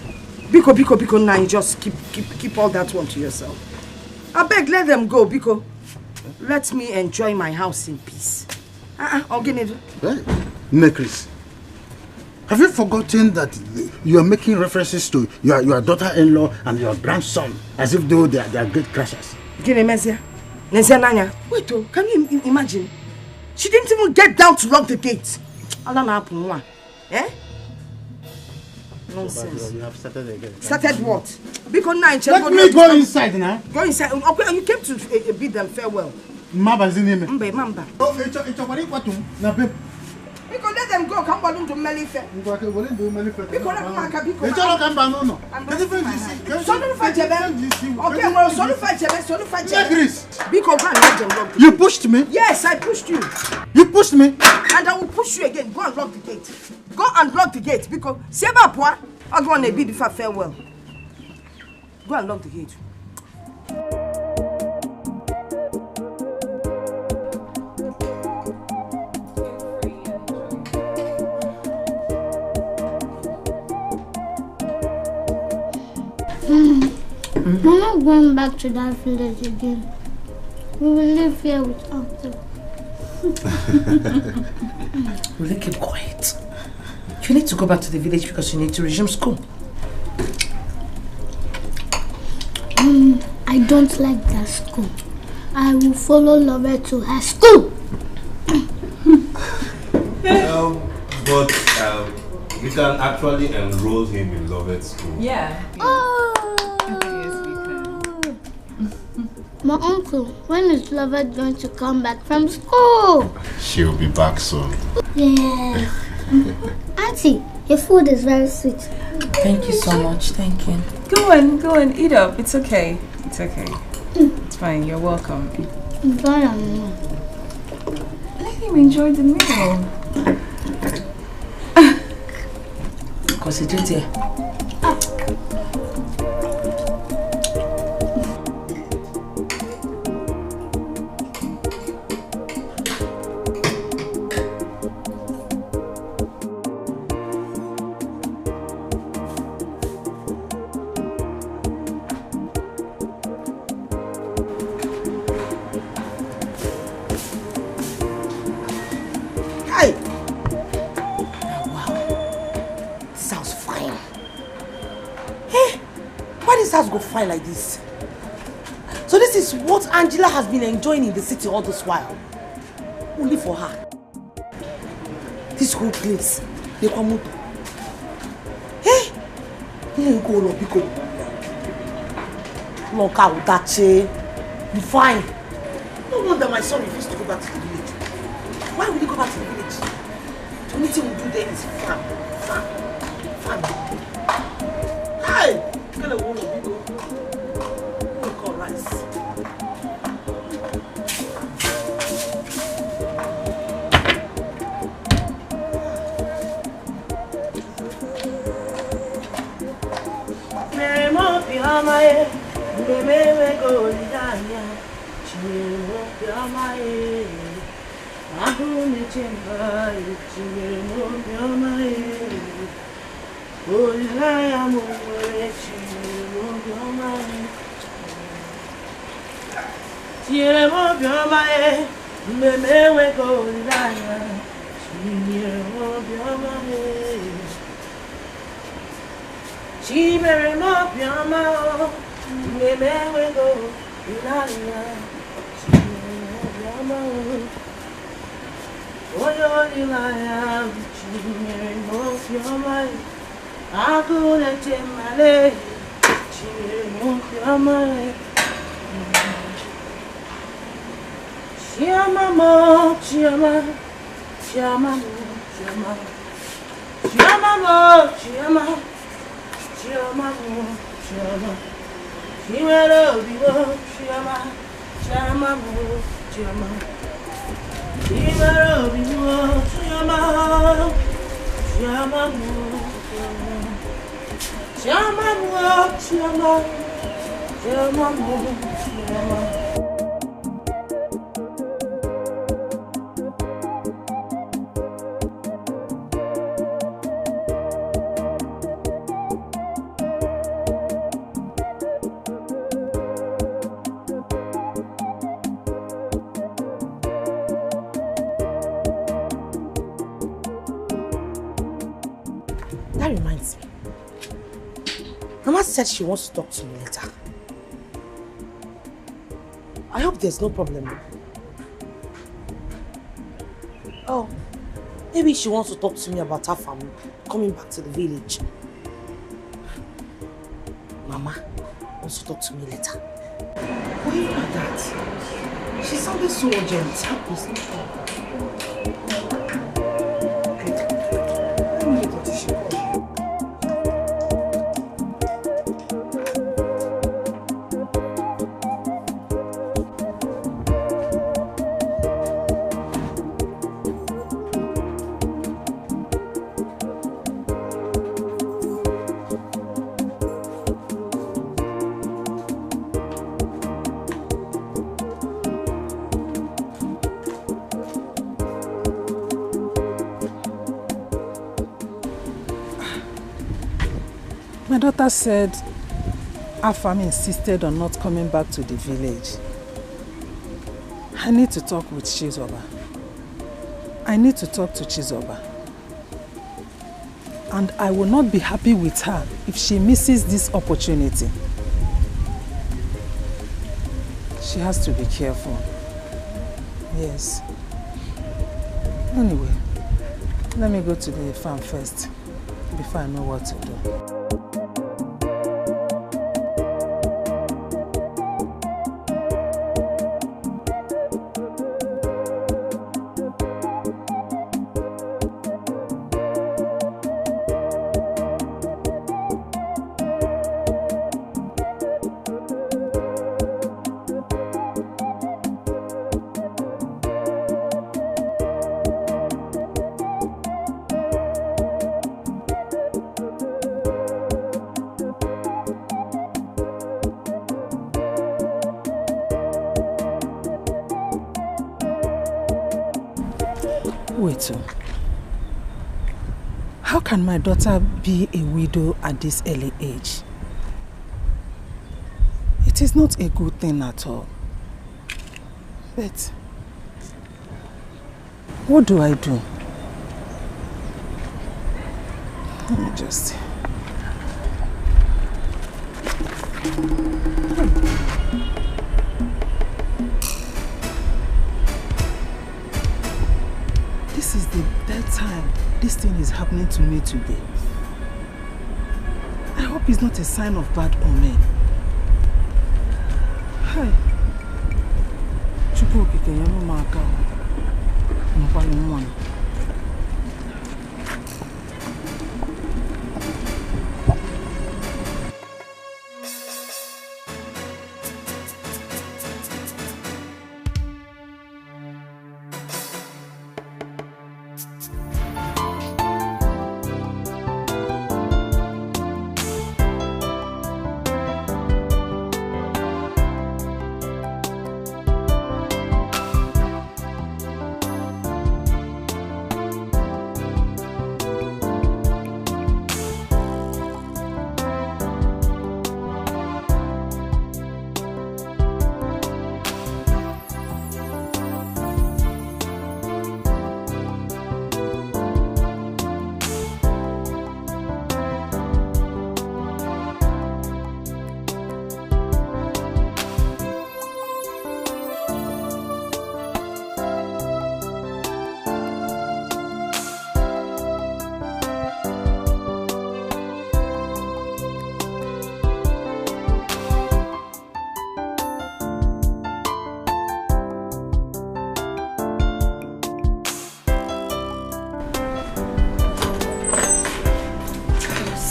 Biko, now you just keep all that one to yourself. I beg, let them go, Biko. Let me enjoy my house in peace. Hey, Chris, have you forgotten that you are making references to your daughter-in-law and your grandson as if though they are great crashers? Wait, can you imagine? She didn't even get down to lock the gate. Eh? Nonsense. You have started again. Started what? Because now let me go inside now. Go inside. Okay, you came to bid them farewell. Mamba zinime. Mamba. Oh, it's what na babe. Because let them go. Come on to Melife. Because you pushed me? Yes, I pushed you. You pushed me? And I will push you again. Go and lock the gate. Go and lock the gate because Seba Poa, I'm going to bid for farewell. Go and lock the gate. We're not going back to that village again. We will live here without them. Will you keep quiet? You need to go back to the village because you need to resume school. I don't like that school. I will follow Lover to her school. But we can actually enroll him in Lovet's school. Yeah. Oh. My uncle, when is Lover going to come back from school? She'll be back soon. Yes. Auntie, your food is very sweet. Thank you so much. Thank you. Go on, eat up. It's okay. It's okay. It's fine. You're welcome. Let him enjoy the meal. Concentrate here. Go fine like this. So this is what Angela has been enjoying in the city all this while. Only for her. This whole place. They come up. Hey! You go no pick up. Look out that chair. You fine. No wonder my son refused to go back to the village. Why would he go back to the village? The only thing we do there is farm. Hey! Get a woman. Mama said she wants to talk to me later. I hope there's no problem. Oh, maybe she wants to talk to me about her family coming back to the village. Mama wants to talk to me later. Why you like that? She sounded so urgent. My daughter said Afam insisted on not coming back to the village. I need to talk with Chizoba. I need to talk to Chizoba. And I will not be happy with her if she misses this opportunity. She has to be careful. Yes. Anyway, let me go to the farm first before I know what to do. Wait, how can my daughter be a widow at this early age? It is not a good thing at all. But what do I do? Let me just... This is the third time this thing is happening to me today. I hope it's not a sign of bad omen. Hi. Chukwuki kenyama maka. Nkwali mwana.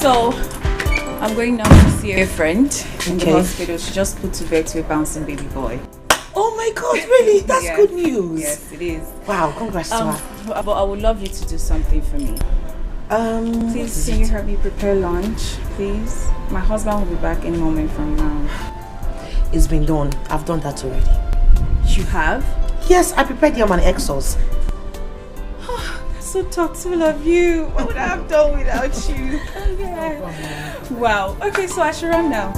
So, I'm going now to see a friend in the hospital. She just put to bed to a bouncing baby boy. Oh my God, really? That's Yes. good news. Yes, it is. Wow, congrats to her. But I would love you to do something for me. Please, can you help me prepare lunch, please? My husband will be back in a moment from now. It's been done. I've done that already. You have? Yes, I prepared yam and egg sauce. So thoughtful of you. What would I have done without you? Okay. Wow. Okay, so I should run now.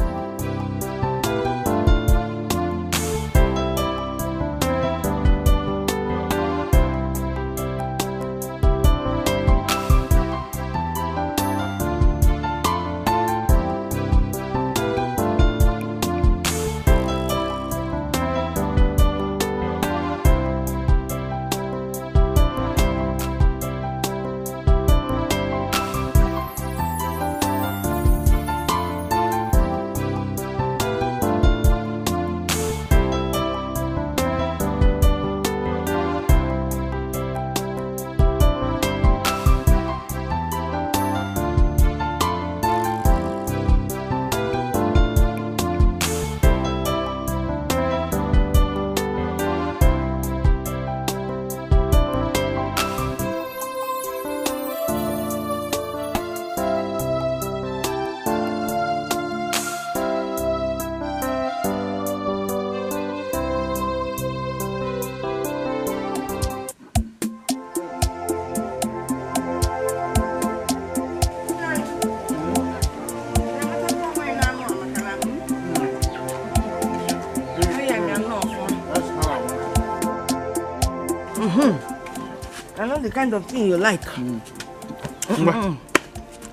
I know the kind of thing you like.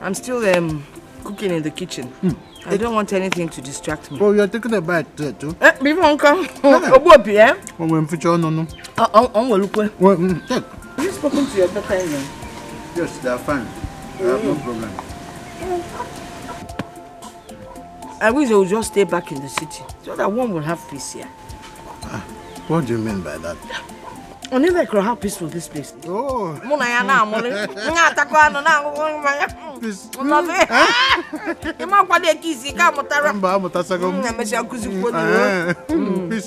I'm still cooking in the kitchen. I don't want anything to distract me. Oh, you're taking a bite there too? Before Uncle. Obobi, eh? I'm future no. Look. Take. Have you spoken to your daughter in law? Yes, they are fine. I have no problem. I wish I would just stay back in the city so that one will have peace here. What do you mean by that? I never could have peace for this place. Oh. Peace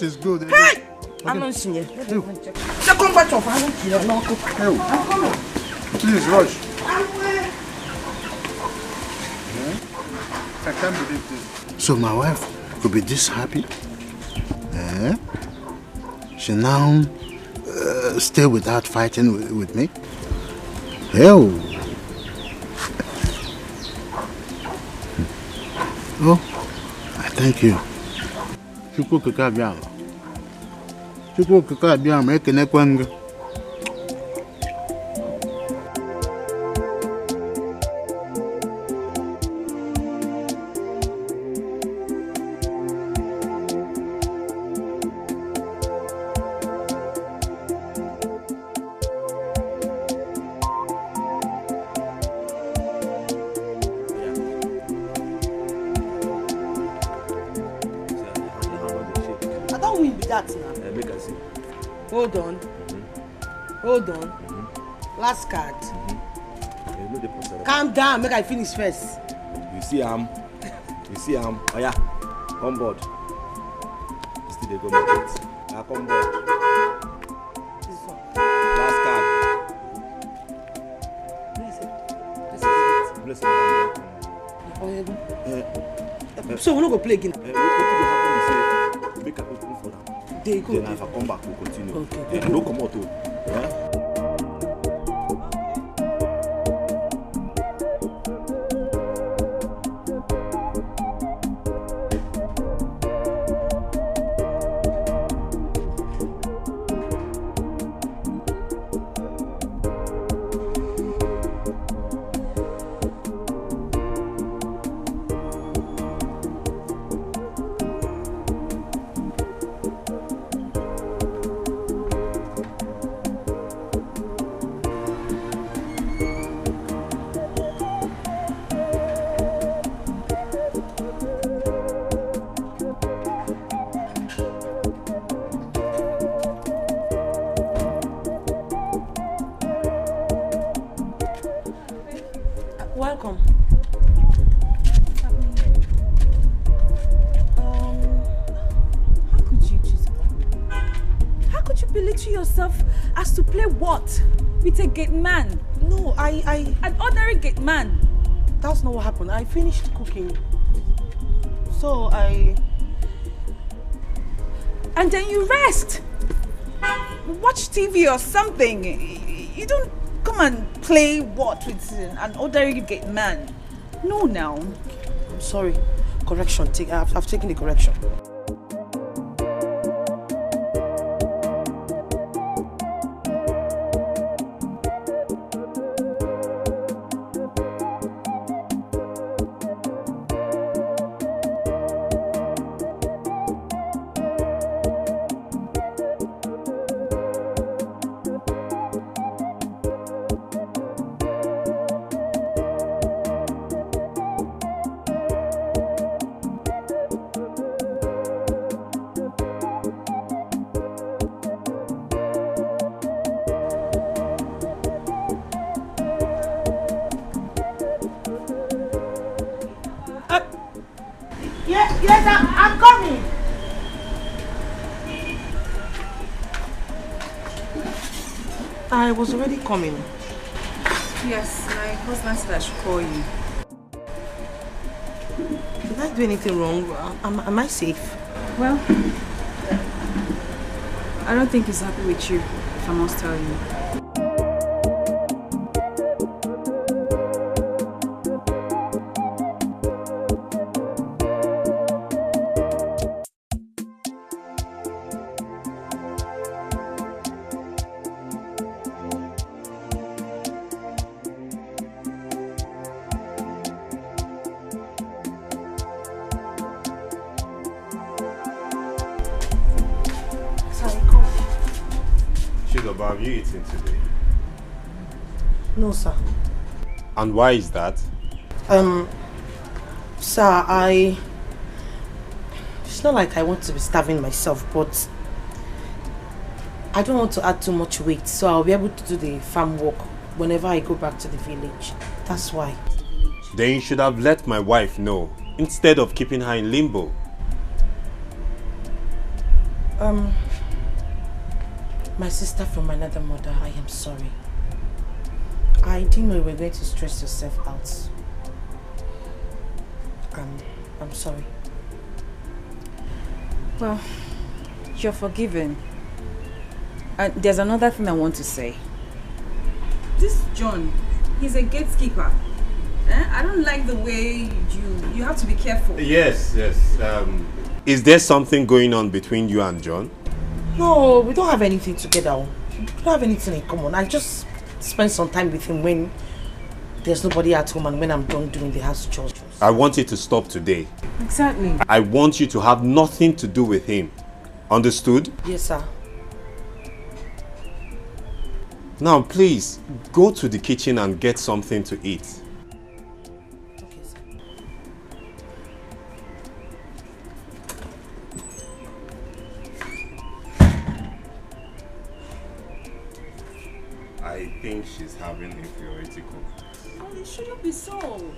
is good. Hey! I'm not seeing you. Second batch of I'm coming. Please rush. I can't believe this. So my wife could be this happy? She now stay without fighting with me? Hell. Oh, I thank you. Chukwu kakabiam. Chukwu kakabiam ekene kwanga. Hold on. Last card. Calm down, make I finish first. You see him. Oh yeah, come board. Still they go market. Come board. Last card. Bless you. So we no go play again. What will happen is make I open for them. Then if I come back, we'll continue. Okay. Don't come out too. Yeah? Welcome. How could you choose that? How could you belittle yourself as to play what? With a gate man? No, an ordinary gate man. That's not what happened. I finished cooking. So and then you rest. Watch TV or something. You don't come and play what with an ordinary gate man. No, now. I'm sorry. Correction. I've taken the correction. Yes, I'm coming. I was already coming. Yes, my husband said I should call you. Did I do anything wrong? Am I safe? Well, I don't think he's happy with you, if I must tell you. Izoba, have you eaten today? No, sir. And why is that? Sir, it's not like I want to be starving myself, but I don't want to add too much weight, so I'll be able to do the farm work whenever I go back to the village. That's why. Then you should have let my wife know, instead of keeping her in limbo. My sister from another mother, I am sorry. I didn't know you were going to stress yourself out. I'm sorry. Well, you're forgiven. And there's another thing I want to say. This John, he's a gatekeeper. I don't like the way you have to be careful. Yes. Is there something going on between you and John? No, we don't have anything together. We don't have anything in common. I just spend some time with him when there's nobody at home and when I'm done doing the house chores. I want you to stop today. Exactly. I want you to have nothing to do with him. Understood? Yes, sir. Now, please, go to the kitchen and get something to eat. Okay, sir. I think she's having inferiority complex. Oh, it shouldn't be so.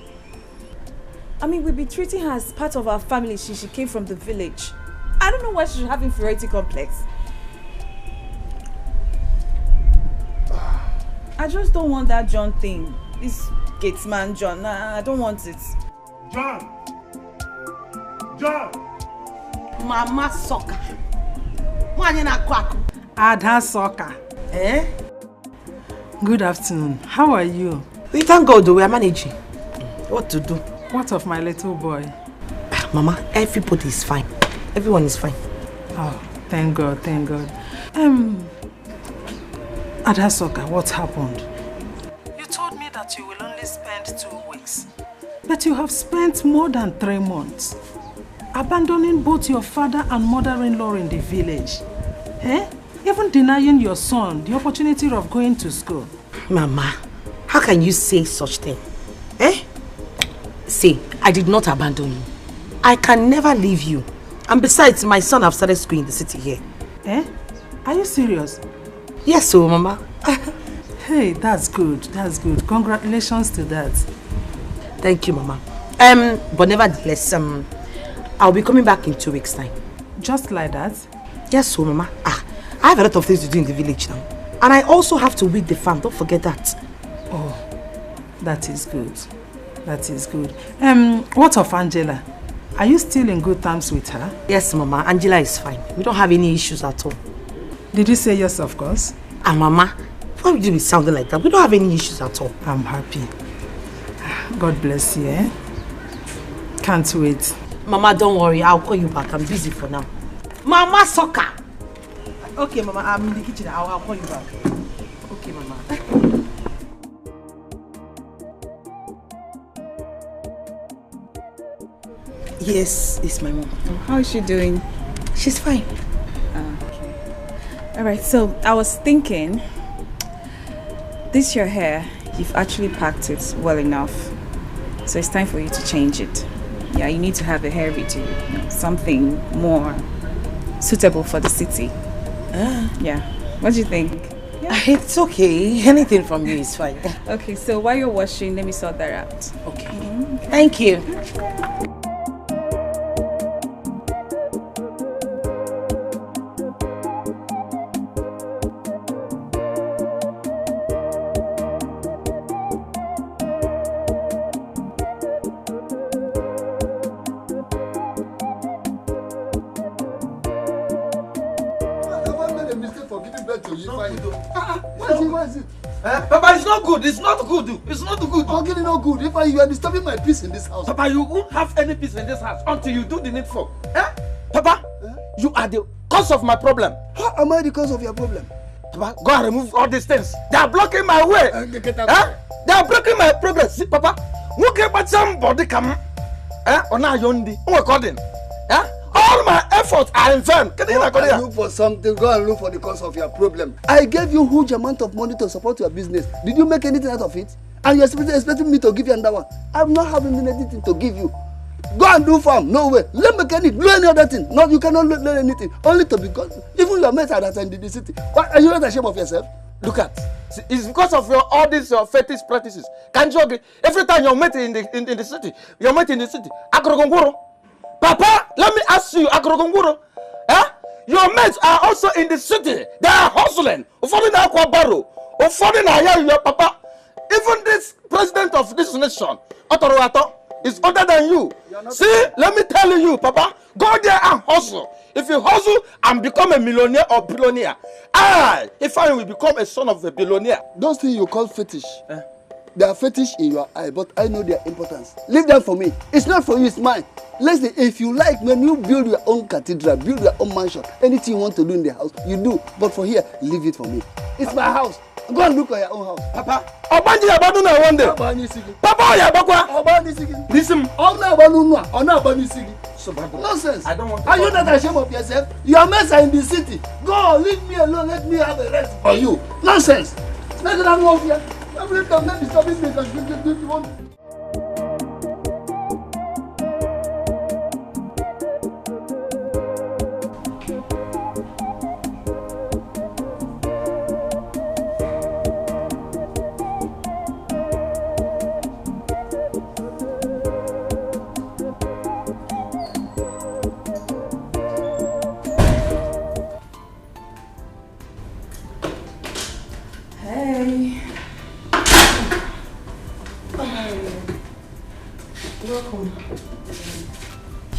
I mean, we've been treating her as part of our family since she came from the village. I don't know why she should have inferiority complex. I just don't want that John thing. This gatesman John, I don't want it. John! Mama Soka. Mwanyena kwaku. Ada Soka. Good afternoon. How are you? We thank God we are managing. What to do? What of my little boy? Mama, everybody is fine. Everyone is fine. Oh, thank God, thank God. Ada Soka, what happened? You told me that you will only spend 2 weeks. But you have spent more than 3 months. Abandoning both your father and mother-in-law in the village. Even denying your son the opportunity of going to school. Mama, how can you say such thing? See, I did not abandon you. I can never leave you. And besides, my son have started school in the city here. Are you serious? Yes, so Mama. Hey, that's good. That's good. Congratulations to that. Thank you, Mama. But nevertheless, I'll be coming back in 2 weeks' time. Just like that? Yes, so Mama. I have a lot of things to do in the village now. And I also have to weed the farm. Don't forget that. Oh, that is good. That is good. What of Angela? Are you still in good terms with her? Yes, Mama. Angela is fine. We don't have any issues at all. Did you say yes, of course? Mama, why would you be sounding like that? We don't have any issues at all. I'm happy. God bless you, Can't wait. Mama, don't worry. I'll call you back. I'm busy for now. Mama Soka! Okay, Mama. I'm in the kitchen. I'll call you back. Okay, Mama. Yes, it's my mom. How is she doing? She's fine. Okay. Alright, so I was thinking, this your hair, you've actually packed it well enough. So it's time for you to change it. Yeah, you need to have a hair redo, something more suitable for the city. Yeah. What do you think? Yeah. It's okay. Anything from you is fine. Okay, so while you're washing, let me sort that out. Okay. Thank you. Papa, it's not good. It's not good. It's not good. How can it not good? If you are disturbing my peace in this house. Papa, you won't have any peace in this house until you do the needful. Papa, you are the cause of my problem. How am I the cause of your problem? Papa, go and remove all these things. They are blocking my way. They are blocking my progress. See, Papa, look at somebody come. All my efforts are in vain. Go and look for something. Go and look for the cause of your problem. I gave you huge amount of money to support your business. Did you make anything out of it? And you're expecting me to give you another one? I'm not having anything to give you. Go and do farm. No way. Learn mechanic. Learn any other thing. No, you cannot learn anything. Only to become. Even your mates are that in the city. Why are you not ashamed of yourself? Look at. See, it's because of all these fetish practices. Can't you agree? Every time you're met in the city, you're met in the city. Akrogongoro. Papa, let me ask you, Akrogongoro. Your mates are also in the city. They are hustling. Ufodi na akwa baro. Ufodi na ya your papa. Even this president of this nation, Otoroato, is older than you. See, let me tell you, Papa, go there and hustle. If you hustle and become a millionaire or billionaire, if I will become a son of a billionaire. Those things you call fetish, they are fetish in your eye, but I know their importance. Leave them for me. It's not for you, it's mine. Listen, if you like, when you build your own cathedral, build your own mansion, anything you want to do in the house, you do. But for here, leave it for me. It's my house. Go and look at your own house. Papa, Obanji Abaduna one day. Papa, Yabakwa. Listen, nonsense. I don't want to. Are you not ashamed of yourself? Your mates are in the city. Go, leave me alone. Let me have a rest for you. Nonsense. Let them move here. Every time, let me stop this because you want.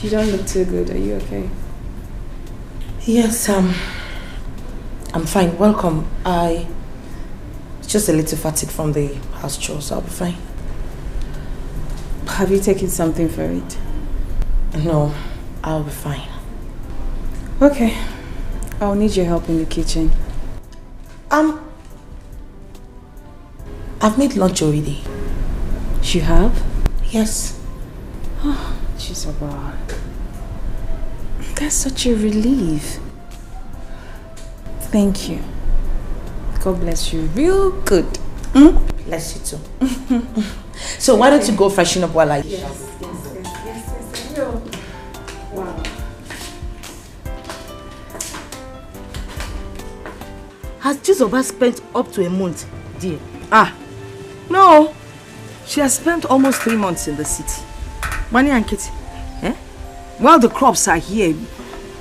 You don't look too good. Are you okay? Yes, I'm fine. Welcome. Just a little fatigued from the house chores, so I'll be fine. Have you taken something for it? No, I'll be fine. Okay. I'll need your help in the kitchen. I've made lunch already. You have? Yes. Oh, jeez, Oba. That's such a relief. Thank you. God bless you real good. Bless you too. So why don't you go freshen up while I... Yes. Wow. Has Chizoba spent up to a month, dear? No. She has spent almost 3 months in the city. Bunny and Kitty, while the crops are here,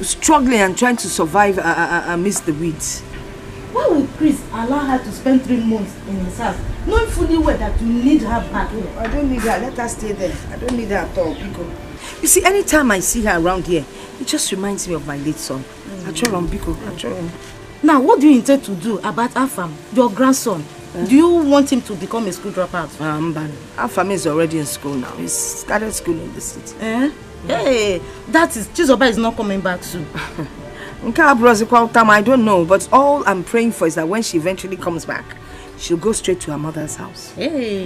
struggling and trying to survive amidst the weeds. Why will Chris allow her to spend 3 months in his house, knowing fully well that you need her back here? I don't need her. Let her stay there. I don't need her at all. You see, anytime I see her around here, it just reminds me of my late son. Now, what do you intend to do about Afam, your grandson? Do you want him to become a school dropout? Afam is already in school now. He's started school in the city. Hey, that is, Chizoba is not coming back soon. I don't know, but all I'm praying for is that when she eventually comes back, she'll go straight to her mother's house. Hey,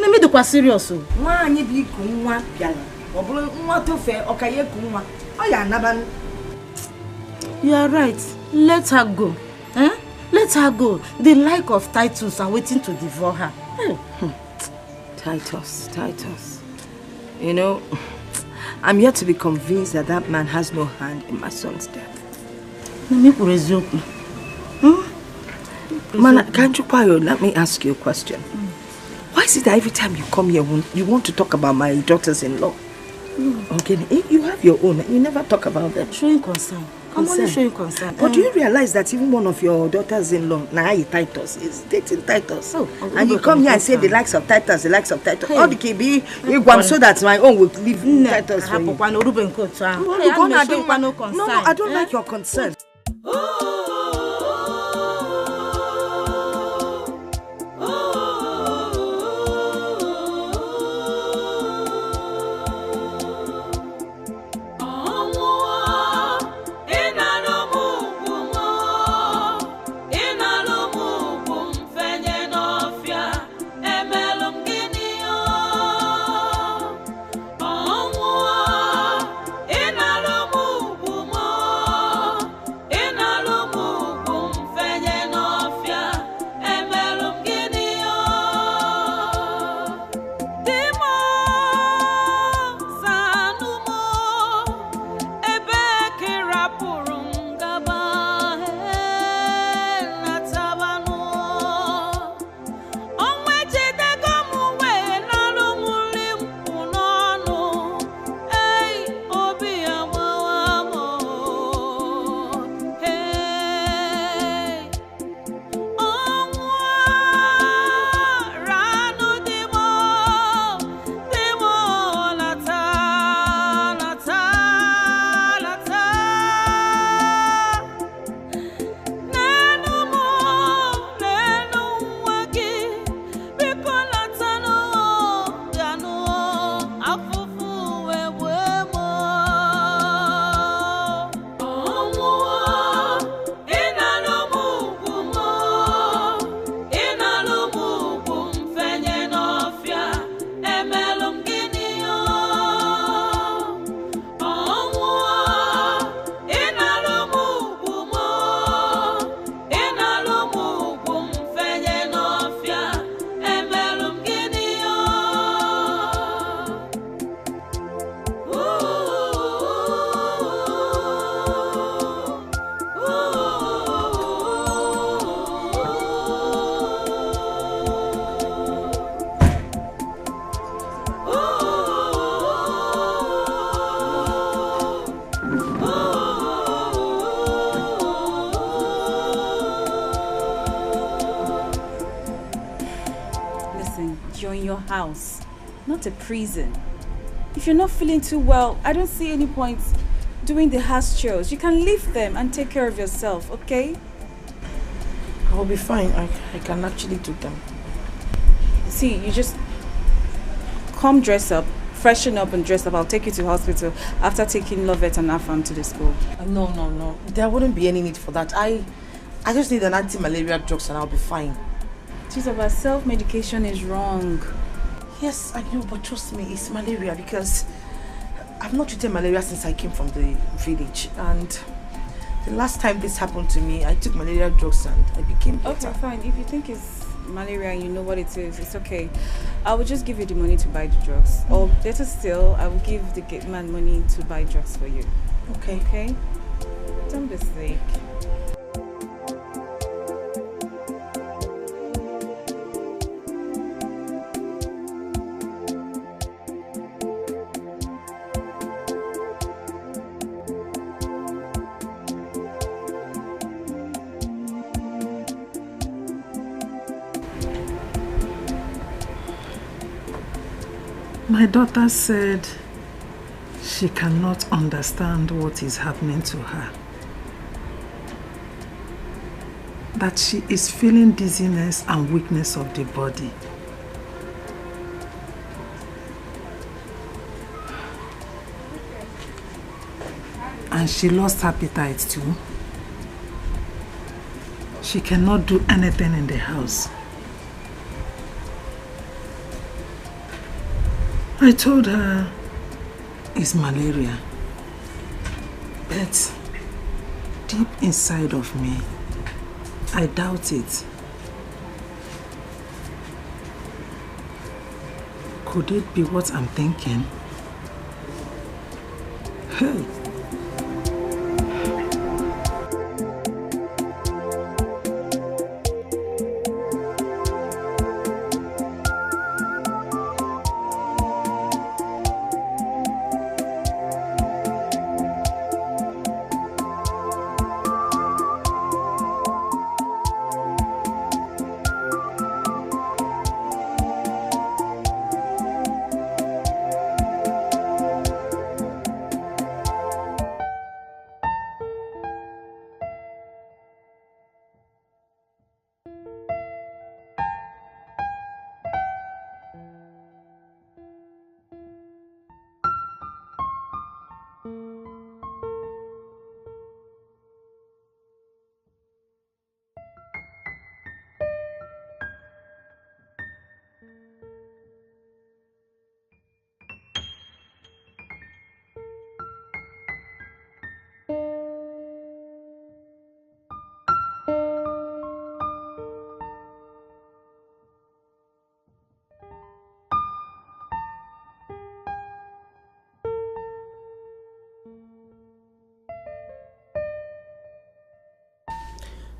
let me do quite serious. You are right. Let her go. Let her go. The like of Titus are waiting to devour her. Titus. You know, I'm yet to be convinced that that man has no hand in my son's death. Mana, let me ask you a question. Why is it that every time you come here, you want to talk about my daughters-in-law? Okay, you have your own. You never talk about them. Showing concern. I'm only showing concern. But do you realize that even one of your daughters-in-law, Titus, is dating Titus? And you come here and say the likes of Titus, all the KB, so that my own will leave Titus for you. No, I don't like your concern. Inalomu house, not a prison. If you're not feeling too well, I don't see any point doing the house chores. You can leave them and take care of yourself, okay? I'll be fine. I can actually do them. See, you just come dress up, freshen up and dress up. I'll take you to hospital after taking Lovette and Afam to the school. No. There wouldn't be any need for that. I just need an anti-malaria drugs and I'll be fine. Chizoba, self-medication is wrong. Yes, I know, but trust me, it's malaria because I've not treated malaria since I came from the village. And the last time this happened to me, I took malaria drugs and I became better. Okay, fine. If you think it's malaria and you know what it is, it's okay. I will just give you the money to buy the drugs. Or better still, I will give the gate man money to buy drugs for you. Okay. Okay? Don't be sick. My daughter said she cannot understand what is happening to her. That she is feeling dizziness and weakness of the body. And she lost appetite too. She cannot do anything in the house. I told her it's malaria, but deep inside of me, I doubt it. Could it be what I'm thinking? Hey.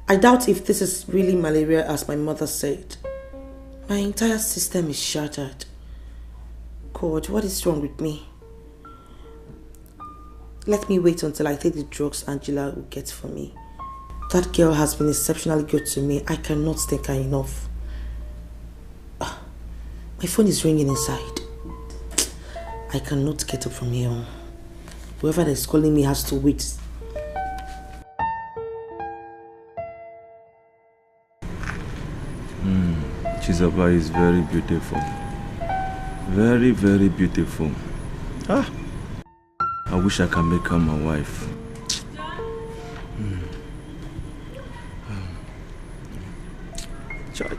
I doubt if this is really malaria as my mother said. My entire system is shattered. God, what is wrong with me? Let me wait until I take the drugs Angela will get for me. That girl has been exceptionally good to me. I cannot thank her enough. My phone is ringing inside. I cannot get up from here. Whoever is calling me has to wait. Chizoba is very beautiful. Very, very beautiful. I wish I can make her my wife. Child.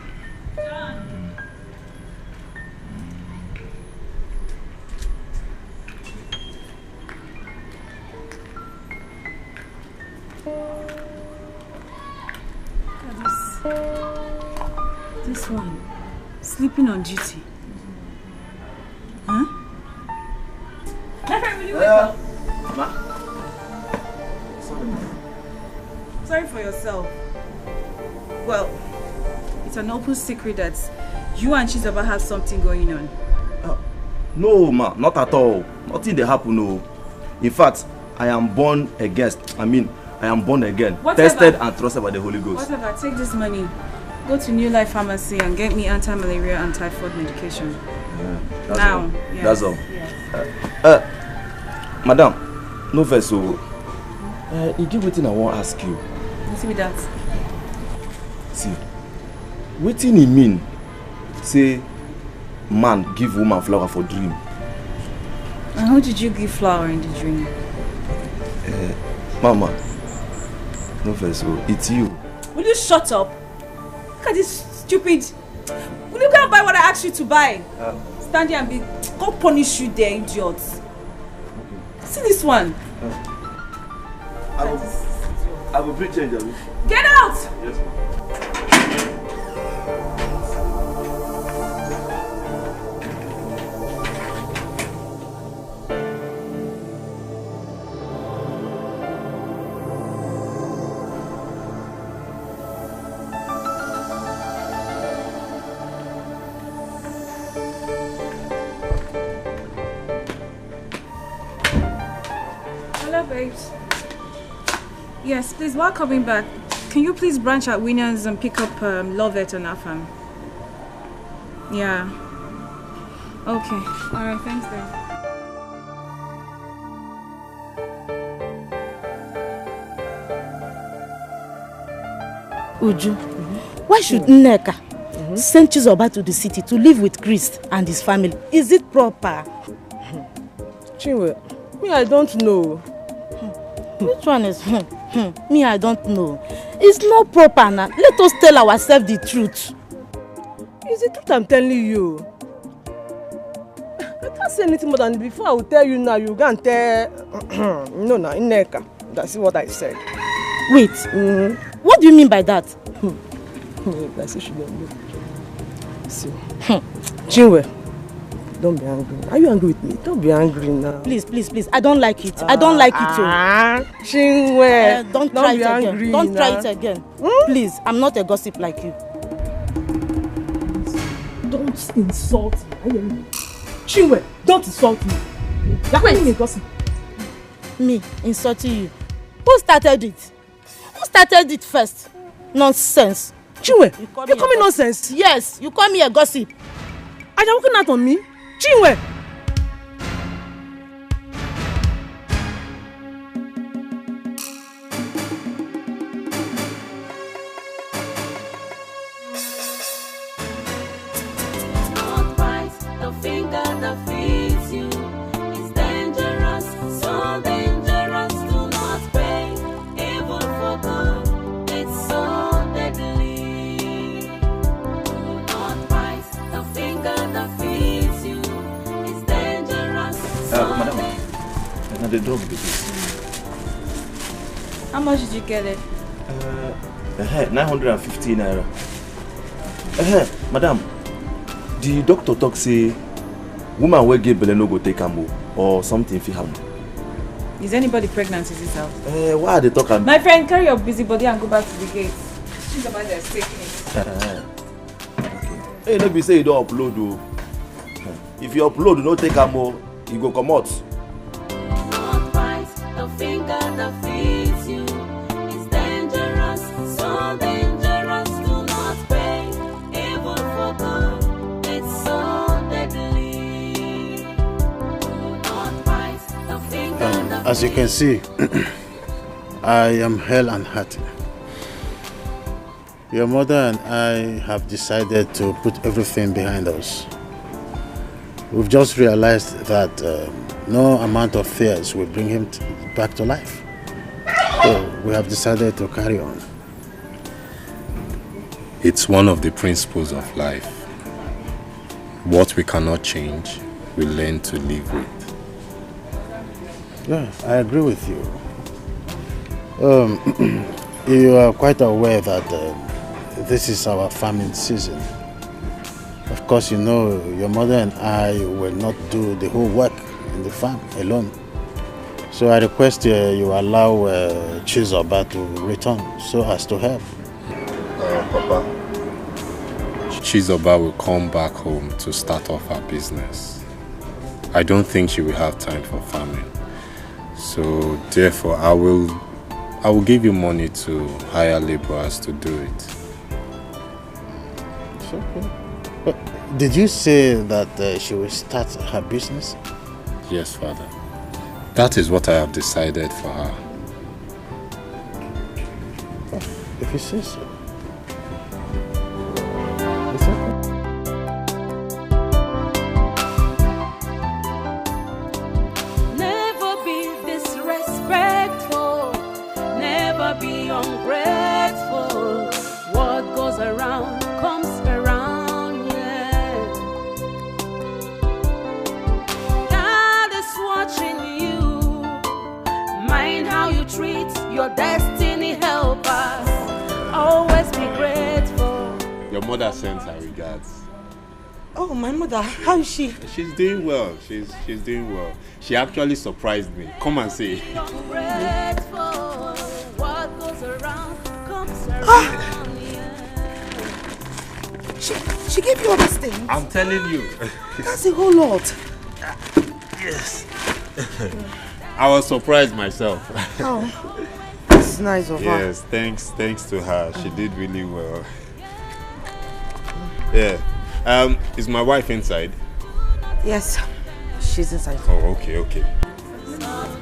This one, sleeping on duty. Huh? My friend, will you wake up? Sorry for yourself. Well, it's an open secret that you and Chizoba have something going on. No, ma, not at all. Nothing they happen, no. In fact, I am born again. I am born again. Whatever. Tested and trusted by the Holy Ghost. Whatever, take this money. Go to New Life Pharmacy and get me anti-malaria and typhoid medication. That's now. all. Yes. That's all. Yes. Madam, no verse. So, you give wetin I want ask you. You see with that? See, wetin e mean? Say, man give woman flower for dream. And how did you give flower in the dream? Mama, no verse. So, it's you. Will you shut up? Look at this stupid. Will you go and buy what I asked you to buy? Stand here and be. Go punish you there, idiot. See this one. I will bring change. Get out! Yes, ma'am. Hello, babes. Yes, please, while coming back, can you please branch at Winners and pick up Lovett and Afam? Yeah. Okay. Alright, thanks then. Uju, why should Nneka send Chizoba to the city to live with Chris and his family? Is it proper? Chinwe, me, I don't know. Which one is me? I don't know. It's not proper now. Let us tell ourselves the truth. It's the truth I'm telling you. I can't say anything more than before. I will tell you now. You can't tell. No, Nneka. That's what I said. Wait. What do you mean by that? That's what she don't know. See, Chinwe, don't be angry. Are you angry with me? Don't be angry now. Please, please, please. I don't like it. I don't like it too. Chinwe, don't try it again. angry Don't try now. it again. Please, I'm not a gossip like you. Don't insult me. Chinwe, don't insult me. You're calling me a gossip. Me insulting you? Who started it? Who started it first? Nonsense. Chinwe, you call me nonsense? Yes, you call me a gossip. Are you looking out on me? Chinwe! Not right, the finger that feeds you is dangerous, so dangerous. Do not pray evil for good, it's so deadly. Not right, the finger that feeds you is dangerous, so Madam, now the drug be How much did you get it? 950 naira. Madam, the doctor talk say woman wey get belle no go take am or something fit happen. Is anybody pregnant in this house? Why are they talking? My friend, carry your busybody and go back to the gate. She's about to take me. Hey, no be say you don't upload o. If you upload, no take am o, you go comot. not right, the finger that feeds you is dangerous, so dangerous. Do not pray evil for good, it's so deadly. Not right, the finger that As you can see, I am hell and hearty. Your mother and I have decided to put everything behind us. We've just realized that no amount of fears will bring him back to life. So we have decided to carry on. It's one of the principles of life. What we cannot change, we learn to live with. Yeah, I agree with you. You are quite aware that this is our farming season. Of course, you know your mother and I will not do the whole work in the farm alone. So I request you allow Chizoba to return so as to help. Papa, Chizoba will come back home to start off her business. I don't think she will have time for farming. So therefore, I will give you money to hire laborers to do it. It's okay. Did you say that she will start her business? Yes, Father. That is what I have decided for her. If you say so. Never be disrespectful, never be ungrateful. What goes around comes around, yeah. God is watching you. Mind how you treat your destiny helpers. Always be grateful. Your mother sends her regards. Oh, my mother, how is she? She's doing well. She's doing well. She actually surprised me. Come and see. Grateful. What goes around comes around, yeah. She gave you all these things? I'm telling you. That's a whole lot. Yes. I was surprised myself. Oh, that's nice of her. Yes, thanks to her. She did really well. Yeah. Is my wife inside? Yes, she's inside. Oh, okay. Do not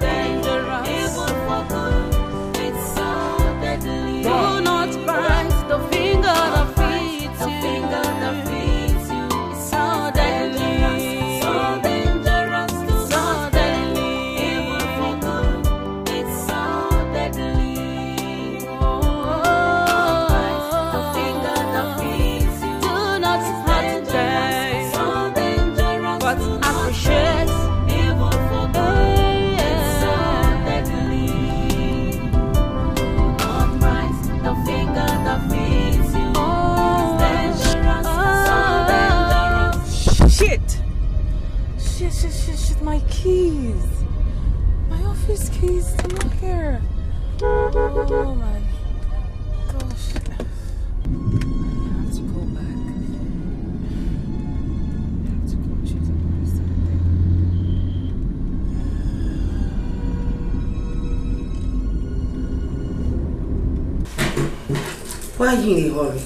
bite the finger that feeds you. It's so deadly. So dangerous. So deadly. Evil for good. It's so deadly. The finger that feeds you. Do not hurt them. So dangerous. But appreciate evil for good. It's so deadly. The finger that feeds you. It's dangerous, so dangerous. Shit, my keys. My office keys, they're not here. Oh my gosh. I have to go back. I have to go choose a person. Why are you in a hurry?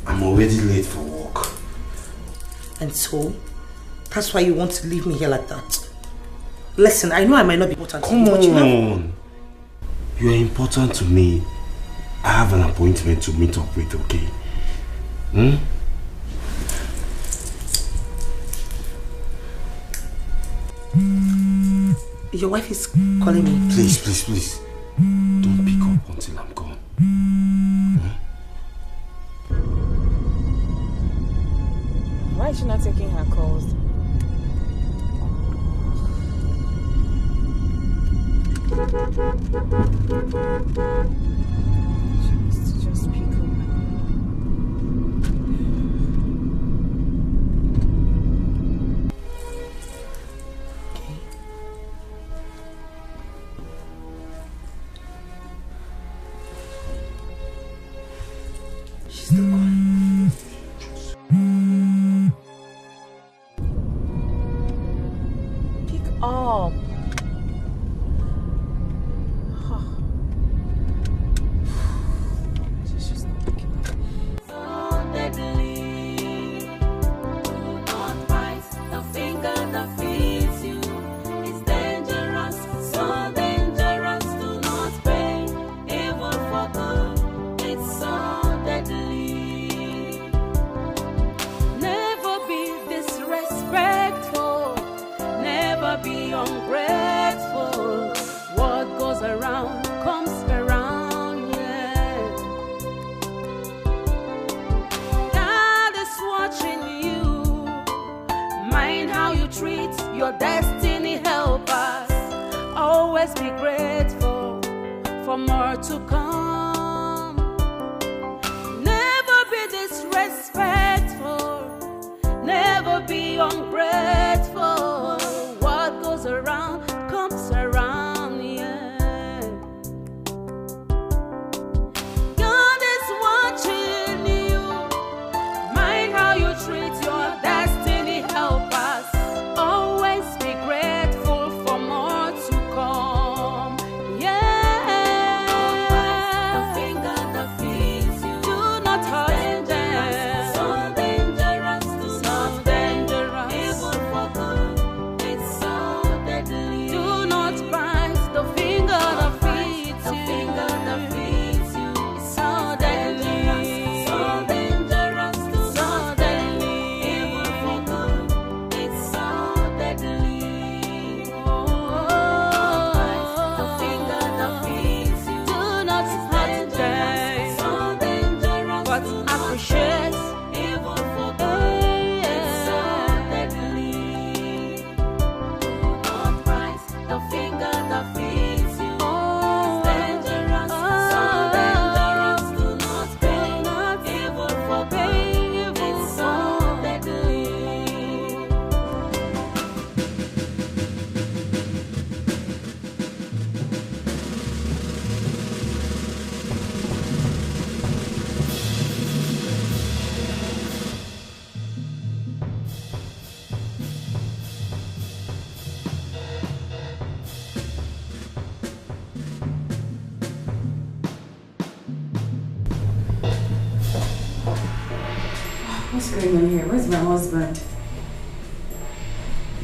I'm already late for work. And so, that's why you want to leave me here like that? Listen, I know I might not be important to you, but you know... You are important to me. I have an appointment to meet up with, okay? Your wife is calling me. Please. Don't pick up until I'm gone. Why is she not taking her calls? She needs to just pick up. She's the one. Pick up. She's just not picking up. So deadly. Do not bite the finger that feeds you. It's dangerous, so dangerous. Do not pay evil for good. It's so deadly. Never be disrespectful. Never be ungrateful. What goes around comes around, yeah. God is watching you. Mind how you treat your destiny helpers. Always be grateful for more to come. Never be disrespectful. Never be ungrateful. What goes around comes around, yeah. God is watching you. Mind how you treat your destiny helpers. Always be grateful for more to come, yeah. The finger that feeds you. Do not hurt them. So dangerous. What's going on here? Where's my husband?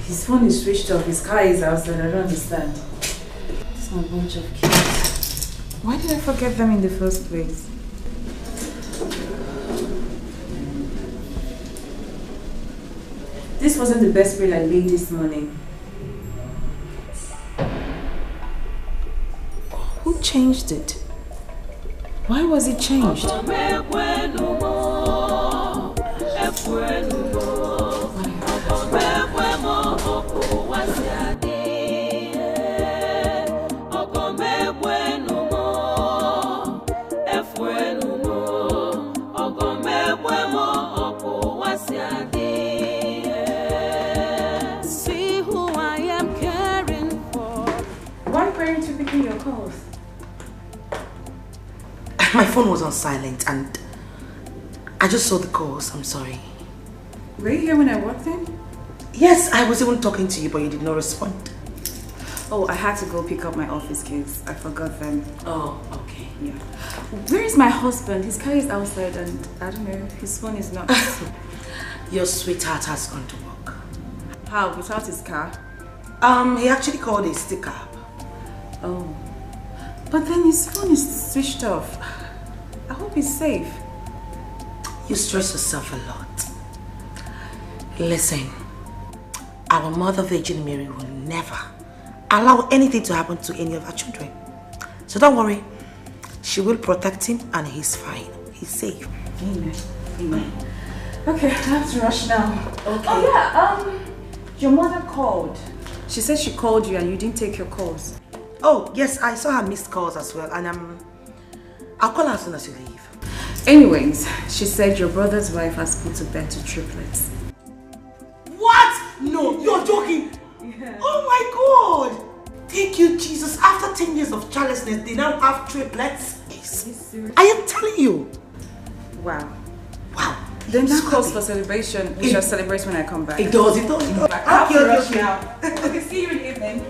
His phone is switched off. His car is outside. I don't understand. It's a bunch of kids. Why did I forget them in the first place? This wasn't the best meal I made this morning. Who changed it? Why was it changed? See who I am caring for. Why weren't you picking your calls? My phone was on silent and I just saw the calls. I'm sorry. Were you here when I walked in? Yes, I was even talking to you, but you did not respond. Oh, I had to go pick up my office keys. I forgot them. Oh, okay. Yeah. Where is my husband? His car is outside and I don't know, his phone is not. Your sweetheart has gone to work. How? Without his car? He actually called a sticker. Oh. But then his phone is switched off. I hope he's safe. You stress yourself a lot. Listen, our Mother Virgin Mary will never allow anything to happen to any of our children. So don't worry. She will protect him and he's fine. He's safe. Amen. Amen. Okay, I have to rush now. Okay. Oh yeah, your mother called. She said she called you and you didn't take your calls. Oh, yes, I saw her missed calls as well and I'll call her as soon as you leave. Anyways, she said your brother's wife has put to bed 2 triplets. What? No, you're joking. Yeah. Oh my God. Thank you, Jesus. After 10 years of childlessness, they now have triplets. I am telling you. Wow. Wow. Then that calls for celebration. We shall celebrate when I come back. It does, it does. It does. I have to rush now. Okay, see you in the evening.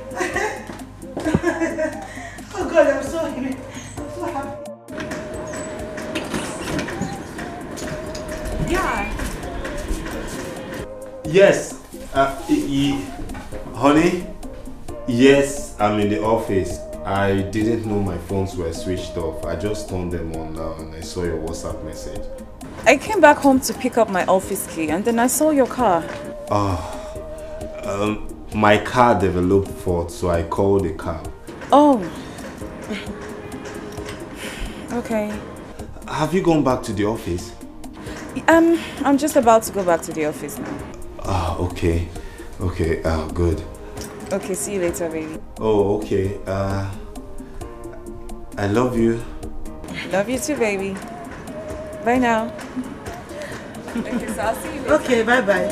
Oh God, I'm so happy. I'm so happy. Yeah. Yes. Honey? Yes, I'm in the office. I didn't know my phones were switched off. I just turned them on now and I saw your WhatsApp message. I came back home to pick up my office key and then I saw your car. My car developed fault, so I called a cab. Oh. Okay. Have you gone back to the office? I'm just about to go back to the office now. Okay. Okay, good. Okay, see you later, baby. Oh, okay. I love you. Love you too, baby. Bye now. Okay, so I'll see you later. Okay, bye-bye.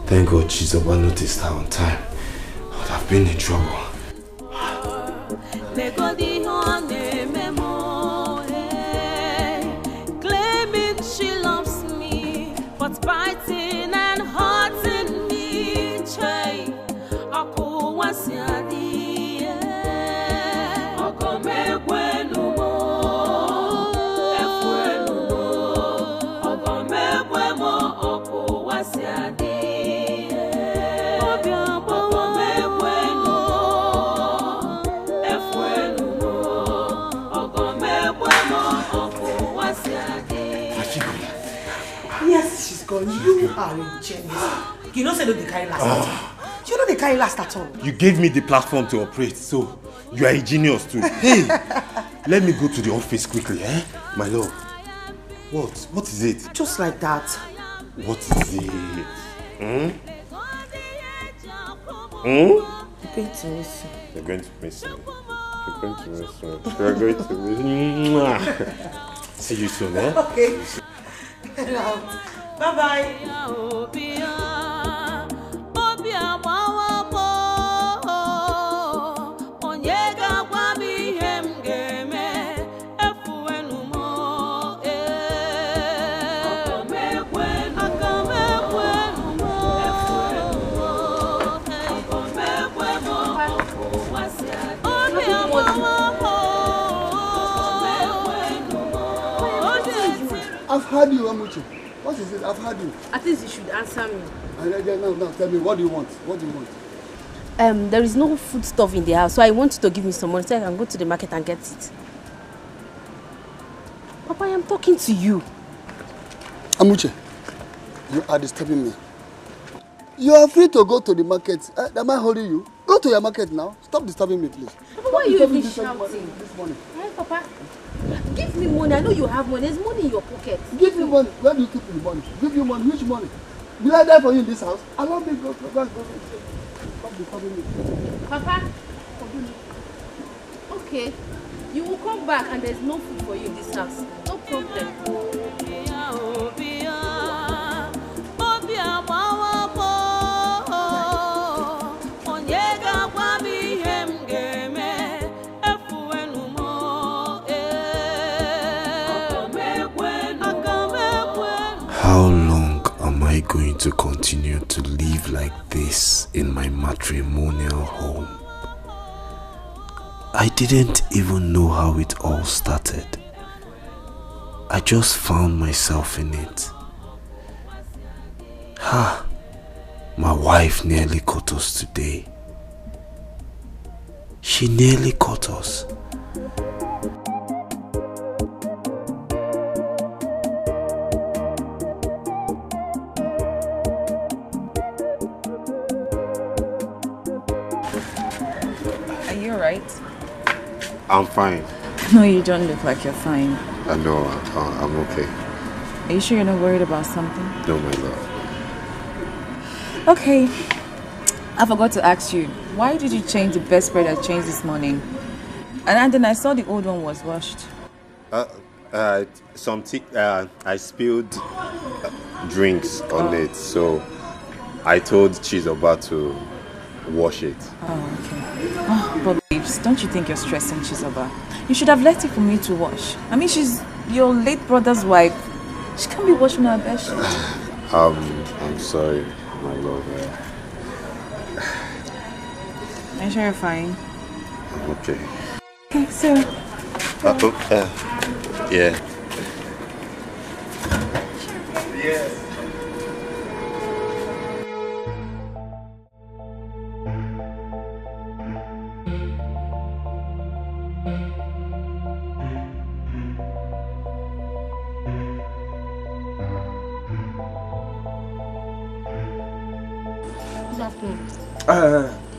Thank God Chizoba noticed her on time. I would have been in trouble. Claiming she loves me, but biting and hurting me. Yes, she's gone. You are a genius. You know, say no, they carry last at all. You know, they carry last at all. You gave me the platform to operate, so you are a genius too. Hey, let me go to the office quickly, eh? My love. What is it? Just like that. What is it? Hmm? You're going to miss me. You're going to miss me. You're going to miss me. You're going to miss me. See you soon, eh? Okay. Get out. Bye-bye. Onyega I've heard you, Amuche. What is it? I've heard you. At least you should answer me. Now, tell me, what do you want? What do you want? There is no food stuff in the house, so I want you to give me some money so I can go to the market and get it. Papa, I am talking to you. Amuche, you are disturbing me. You are free to go to the market. Am I holding you? Go to your market now. Stop disturbing me, please. Papa, why are you even shouting? This morning. Hey, Papa, give me money. I know you have money. There's money in your pocket. Give me money. Where do you keep the money? Give you money. Which money? Will I die for you in this house? Allow me go. Stop disturbing me. Papa, okay. You will come back and there's no food for you in this house. No problem. How long am I going to continue to live like this in my matrimonial home? I didn't even know how it all started. I just found myself in it. My wife nearly caught us today. She nearly caught us. Are you alright? I'm fine. No, you don't look like you're fine. I know, I'm okay. Are you sure you're not worried about something? No, my love. Okay. I forgot to ask you, why did you change the best spread I changed this morning? And then I saw the old one was washed. I spilled drinks on it, so I told Chizoba to wash it. Oh, okay. Oh, but babes, don't you think you're stressing Chizoba? You should have left it for me to wash. I mean, she's your late brother's wife. She can't be washing her bed sheet. I'm sorry, my love. Are you sure you're fine? I'm okay. Okay, so... yeah. Yes.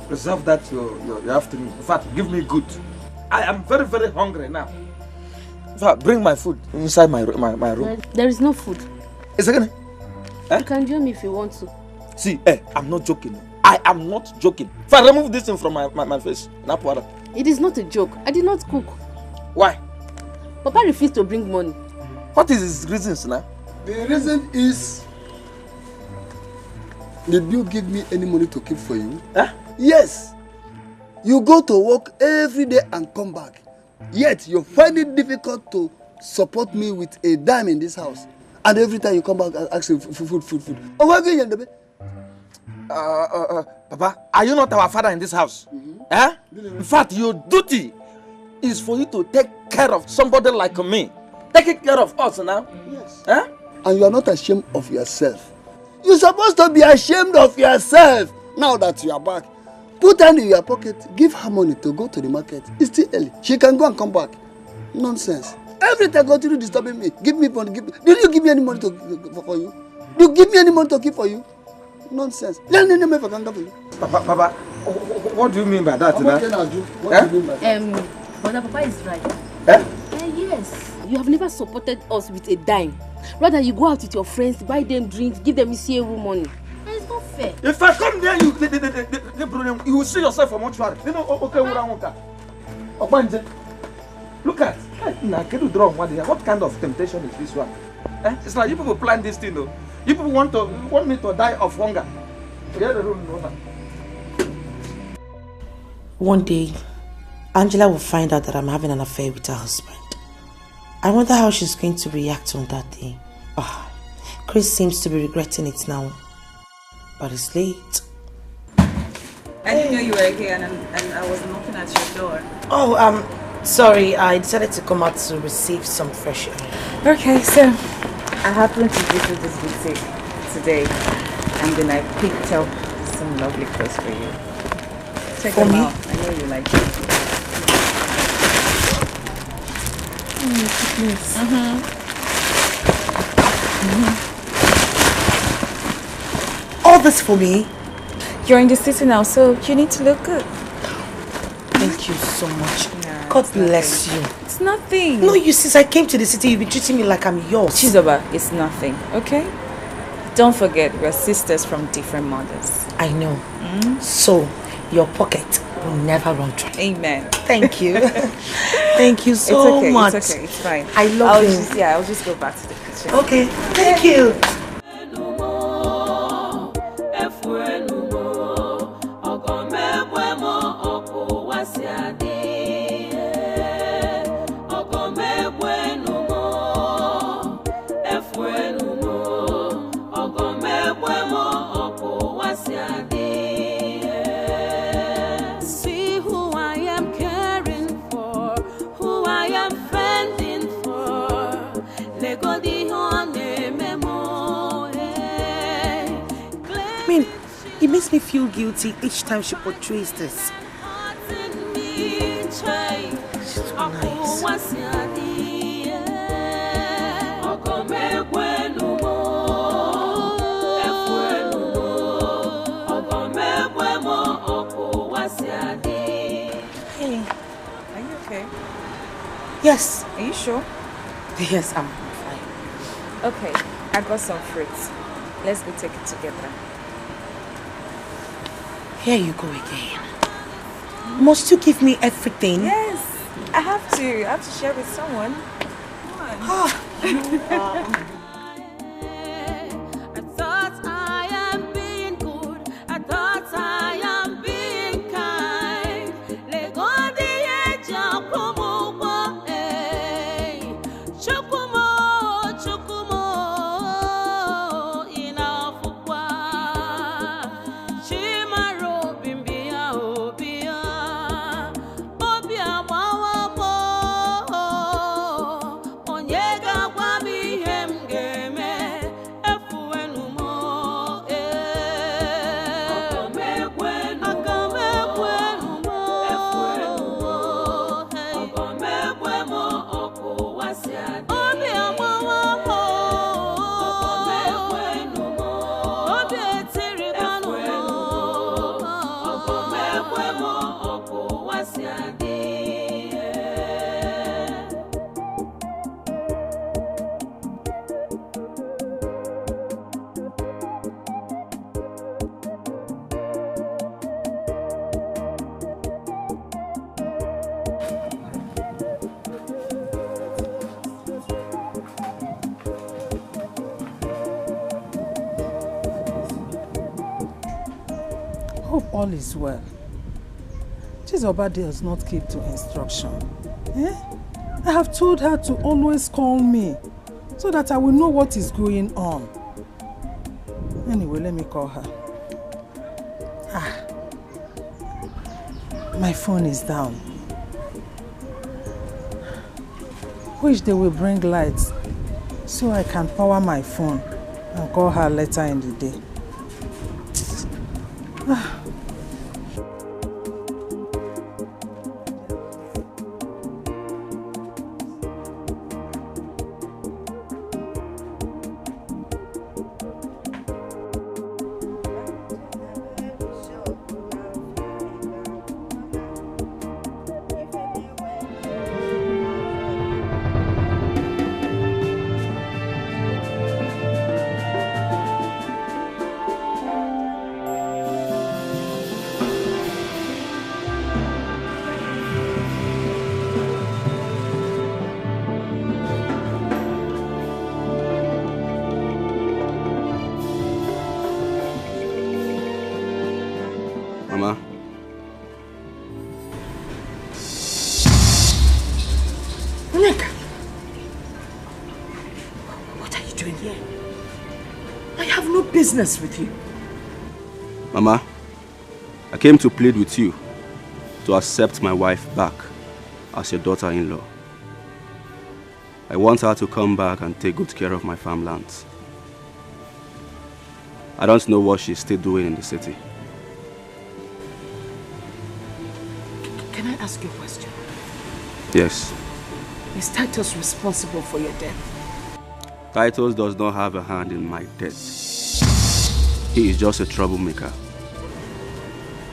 Reserve that your afternoon. In fact, give me good. I am very, very hungry now. In fact, bring my food inside my room. There is no food. Is it gonna? You can join me if you want to. See, I'm not joking. I am not joking. If I remove this thing from my face, it is not a joke. I did not cook. Why? Papa refused to bring money. What is his reasons now? The reason is, did you give me any money to keep for you? Huh? Yes. You go to work every day and come back. Yet you find it difficult to support me with a dime in this house. And every time you come back and ask for food. Oh, what are you doing? Papa, are you not our father in this house? Eh? In fact, your duty is for you to take care of somebody like me. Taking care of us now. Yes. Eh? And you are not ashamed of yourself. You're supposed to be ashamed of yourself now that you are back. Put hand in your pocket, give her money to go to the market. It's still early. She can go and come back. Nonsense. Every time continue disturbing me. Give me money. Did you give me any money for you? Did you give me any money to keep for you? Nonsense. Let me know if I can give for you. Papa, what do you mean by that? What do you mean by that? But Papa is right. Eh? Yes. You have never supported us with a dime. Rather, you go out with your friends, buy them drinks, give them ECAU money. It's not fair. If I come there, you will see yourself for mortuary. Okay, look at what kind of temptation is this one? Eh? It's like you people plan this thing, though. You people want me to die of hunger. One day, Angela will find out that I'm having an affair with her husband. I wonder how she's going to react on that day. Chris seems to be regretting it now. But it's late. I didn't know you were here and I was knocking at your door. Oh, sorry. I decided to come out to receive some fresh air. Okay, so I happened to visit this boutique today, and then I picked up some lovely clothes for you. Check them out. I know you like them. All this for me? You're in the city now, so you need to look good. Thank you so much. God bless you. It's nothing. No, you since I came to the city, you've been treating me like I'm yours. Chizoba, it's nothing, okay? Don't forget, we're sisters from different mothers. I know. So, your pocket will never run dry. Amen. Thank you. Thank you so much. It's okay, it's fine. I love you. I'll just go back to the kitchen. Okay, thank you. See who I am caring for, who I am fending for. I mean, it makes me feel guilty each time she portrays this. She's so nice. Hey, are you okay? Yes. Are you sure? Yes, I'm fine. Okay, I got some fruits. Let's go take it together. Here you go again. Must you give me everything? Yes, I have to. I have to share with someone. Come on. I thought I am being good. I thought I am being kind. Let go the edge of Kumo, Chukumo, Chukumo, enough of Chimaro, Bimbia, Obia, Obia, Wawa, Onyega, Wabi, Hem, Game, Efuenumo, Hope all is well. Chizoba does not keep to instruction. I have told her to always call me so that I will know what is going on. Anyway, let me call her. My phone is down. Wish they will bring lights so I can power my phone and call her later in the day. Mama. Nneka! What are you doing here? I have no business with you. Mama, I came to plead with you to accept my wife back as your daughter-in-law. I want her to come back and take good care of my farmlands. I don't know what she's still doing in the city. Can I ask you a question? Yes. Is Titus responsible for your death? Titus does not have a hand in my death. He is just a troublemaker.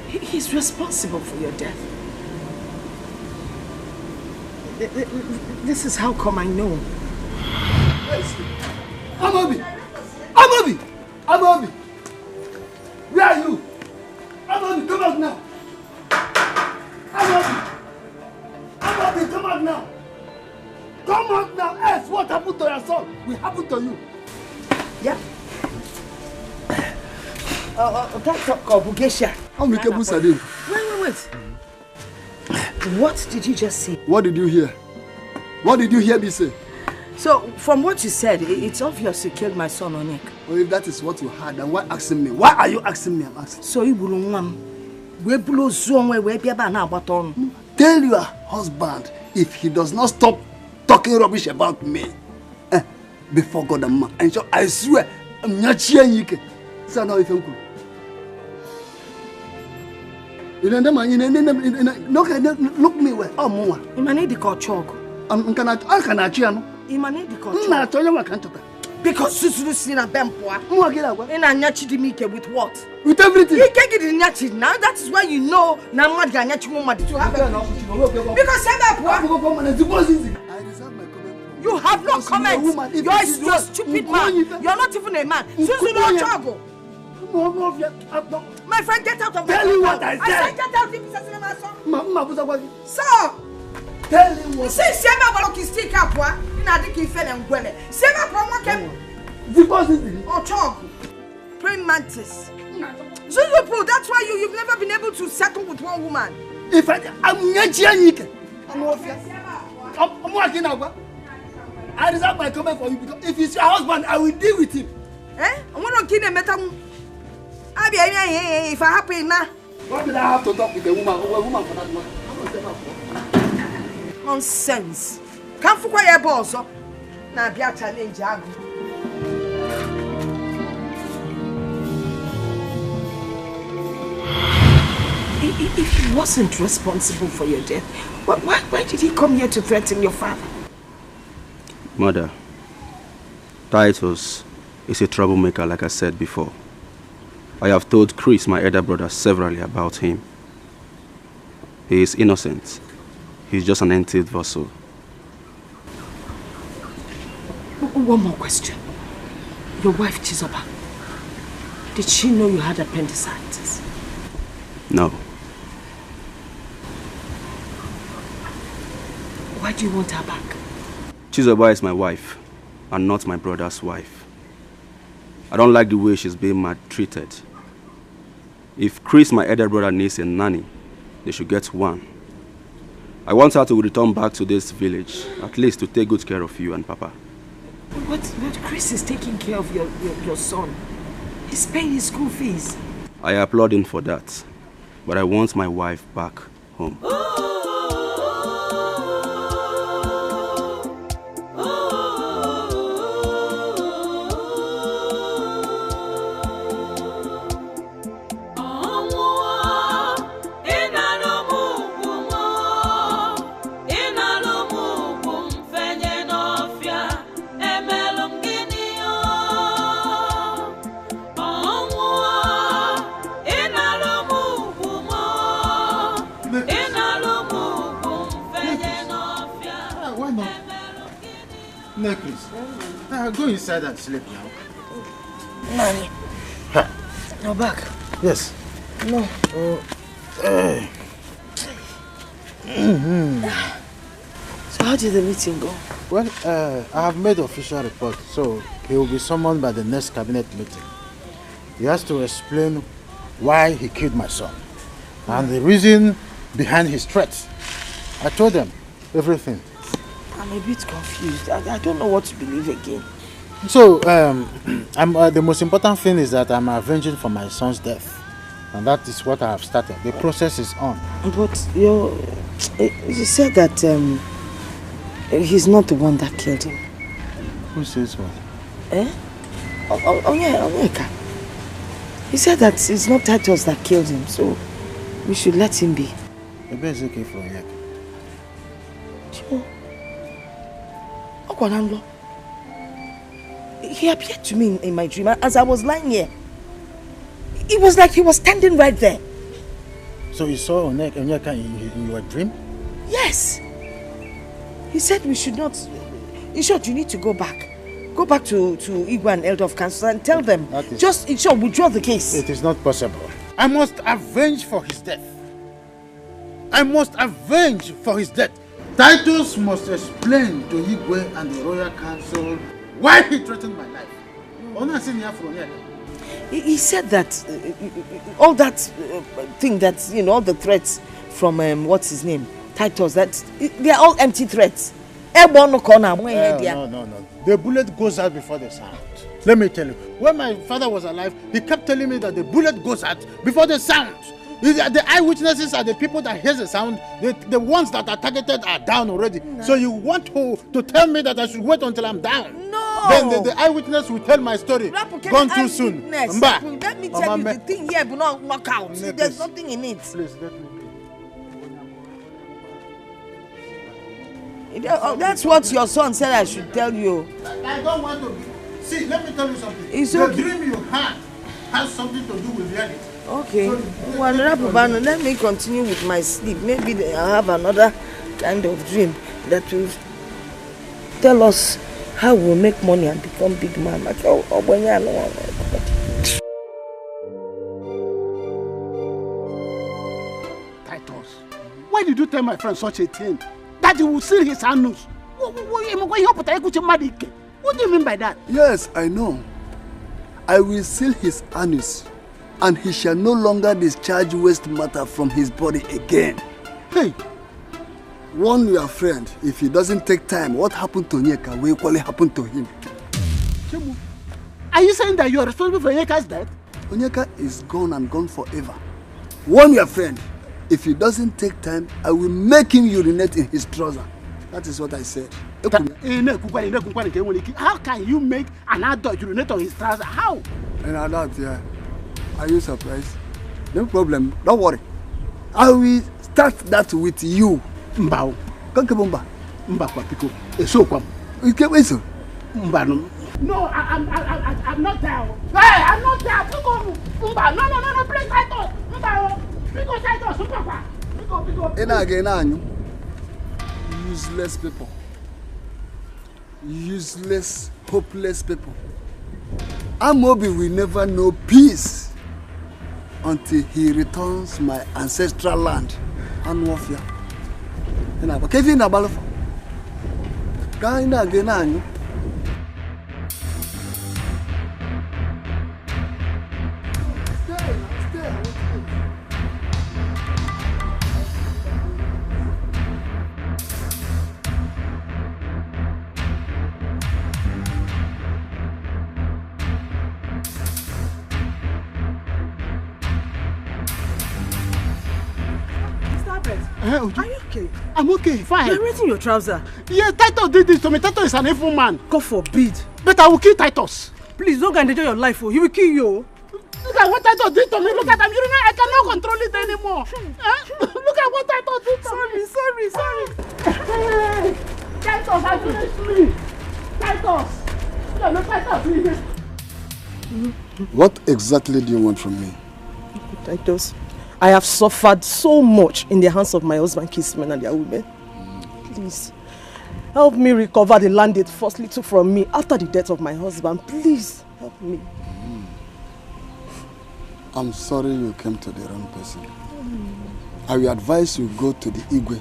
He's responsible for your death. This is how come I know. Amabi! Amabi! Amabi! Where are you? Amabi, come out now! Amabi! Amabi, come out now! Come out now! Yes, what happened to your son? What happened to you? Yeah. That's obligation. I'm Mikabu Sadin. Wait. What did you just say? What did you hear? What did you hear me say? So, from what you said, it's obvious you killed my son, Onik. Well, if that is what you heard, then why asking me? Why are you asking me? I'm asking. So, you will tell your husband if he does not stop talking rubbish about me before God and man. And so I swear, I'm not cheering you. So now if you look me where? Oh, Moa. Imani di kochog. I cannot cheer. Imani di kochog. Because Susu seen a bempoa. In a nyachidimike with what? With everything. You can't get in nyachid now. That is why you know Namad Ganachumadi to have a because you have no comments. You're a stupid man. You're not even a man. Susu no chago. My friend, get out of the tell you what I said. I said get out of the so tell him what say Sema Baloki stick up one in a dicky fen and Gwene. Sema Promo came or talk. Praying mantis. Zulupu, that's why you've never been able to settle with one woman. If I'm not Janik, I'm working over. I reserve my comment for you because if it's your husband, I will deal with him. I want to kill a metal. If I happen now. Why did I have to talk with a woman for that one? Nonsense. Come for quiet boss. Now be a challenge. If he wasn't responsible for your death, why did he come here to threaten your father? Mother, Titus is a troublemaker, like I said before. I have told Chris, my elder brother, severally about him. He is innocent. He's just an empty vessel. One more question. Your wife, Chizoba, did she know you had appendicitis? No. Why do you want her back? Chizoba is my wife, and not my brother's wife. I don't like the way she's being maltreated. If Chris, my elder brother, needs a nanny, they should get one. I want her to return back to this village, at least to take good care of you and Papa. But Chris is taking care of your son. He's paying his school fees. I applaud him for that, but I want my wife back home. No, please. Go inside and sleep now. Nani? You're back. Yes. No. So how did the meeting go? Well, I have made official report, so he will be summoned by the next cabinet meeting. He has to explain why he killed my son and the reason behind his threats. I told them everything. I'm a bit confused. I don't know what to believe again. So, the most important thing is that I'm avenging for my son's death. And that is what I have started. The process is on. But you said that He's not the one that killed him. Who says what? Eh? Onyeka. He said that it's not Titus that killed him, so we should let him be. Maybe it's okay for Onyeka. Okwanamlo. He appeared to me in my dream as I was lying here. It was like he was standing right there. So you saw Onyeka in your dream? Yes. He said we should not... In short, you need to go back. Go back to Igwe and Elder of Council and tell them. Just, in short, withdraw the case. It is not possible. I must avenge for his death. I must avenge for his death. Titus must explain to Igwe and the Royal Council why he threatened my life. He said that all that thing that, you know, all the threats from, what's his name, Titus, that they are all empty threats. No. The bullet goes out before the sound. Let me tell you, when my father was alive, he kept telling me that the bullet goes out before the sound. The eyewitnesses are the people that hear the sound. The ones that are targeted are down already. No. So you want to tell me that I should wait until I'm down? No. Then the eyewitness will tell my story. Gone too soon. Let me tell you the thing here will not work out. There's nothing in it. Please let me. That's what your son said I should tell you. I don't want to be. See, let me tell you something. It's the okay. dream you had has something to do with reality. Okay. Let me continue with my sleep. Maybe I'll have another kind of dream that will tell us how we'll make money and become big man. Titus, why did you tell my friend such a thing? That he will seal his anus? What do you mean by that? Yes, I know. I will seal his anus, and he shall no longer discharge waste matter from his body again. Hey, warn your friend, if he doesn't take time, what happened to Onyeka will equally happen to him. Are you saying that you are responsible for Onyeka's death? Onyeka is gone and gone forever. Warn your friend, if he doesn't take time, I will make him urinate in his trouser. That is what I said. How can you make an adult urinate on his trouser? How? An adult, yeah. Are you surprised? No problem. Don't worry. I will start that with you. Mbao. Kankabumba. Mbakwa piko. Esokwa. Ikeweso. Mbano. No, I'm not there. Hey, I'm not there. Mba. No, please, Titus. Mbao. Piko Titus. Mbakwa. Piko. Useless people. Useless, hopeless people. Amobi will never know peace until he returns my ancestral land. Anwofia. Kevin Abalofa. Kaina Genanyu. Are you okay? I'm okay, fine. You're raising your trouser. Yeah, Titus did this to me. Titus is an evil man. God forbid. But I will kill Titus. Please don't go and enjoy your life. He will kill you. Look at what Titus did to me. Look at him. I cannot control it anymore. Look at what Titus did to me. Sorry. Hey, Titus, I finished me. Titus. No, Titus, please. What exactly do you want from me? Titus, I have suffered so much in the hands of my husband, Kissman, and their women. Please, help me recover the land they firstly took from me after the death of my husband. Please, help me. I'm sorry you came to the wrong person. I will advise you go to the Igwe,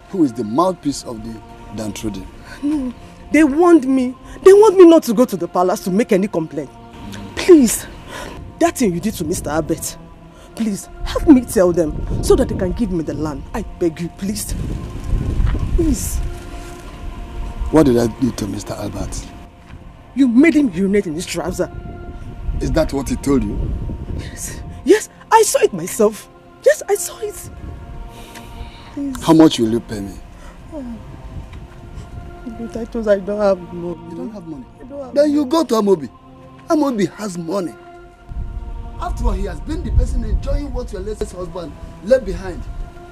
who is the mouthpiece of the downtrodden. No, they warned me. They want me not to go to the palace to make any complaint. Please, that thing you did to Mr. Abbott, please, help me tell them so that they can give me the land. I beg you, please. Please. What did I do to Mr. Albert? You made him urinate in his trouser. Is that what he told you? Yes, I saw it myself. Yes, I saw it. Please. How much will you pay me? Titus, I don't have money. You don't have money? Then you go to Amobi. Amobi has money. After all, he has been the person enjoying what your latest husband left behind.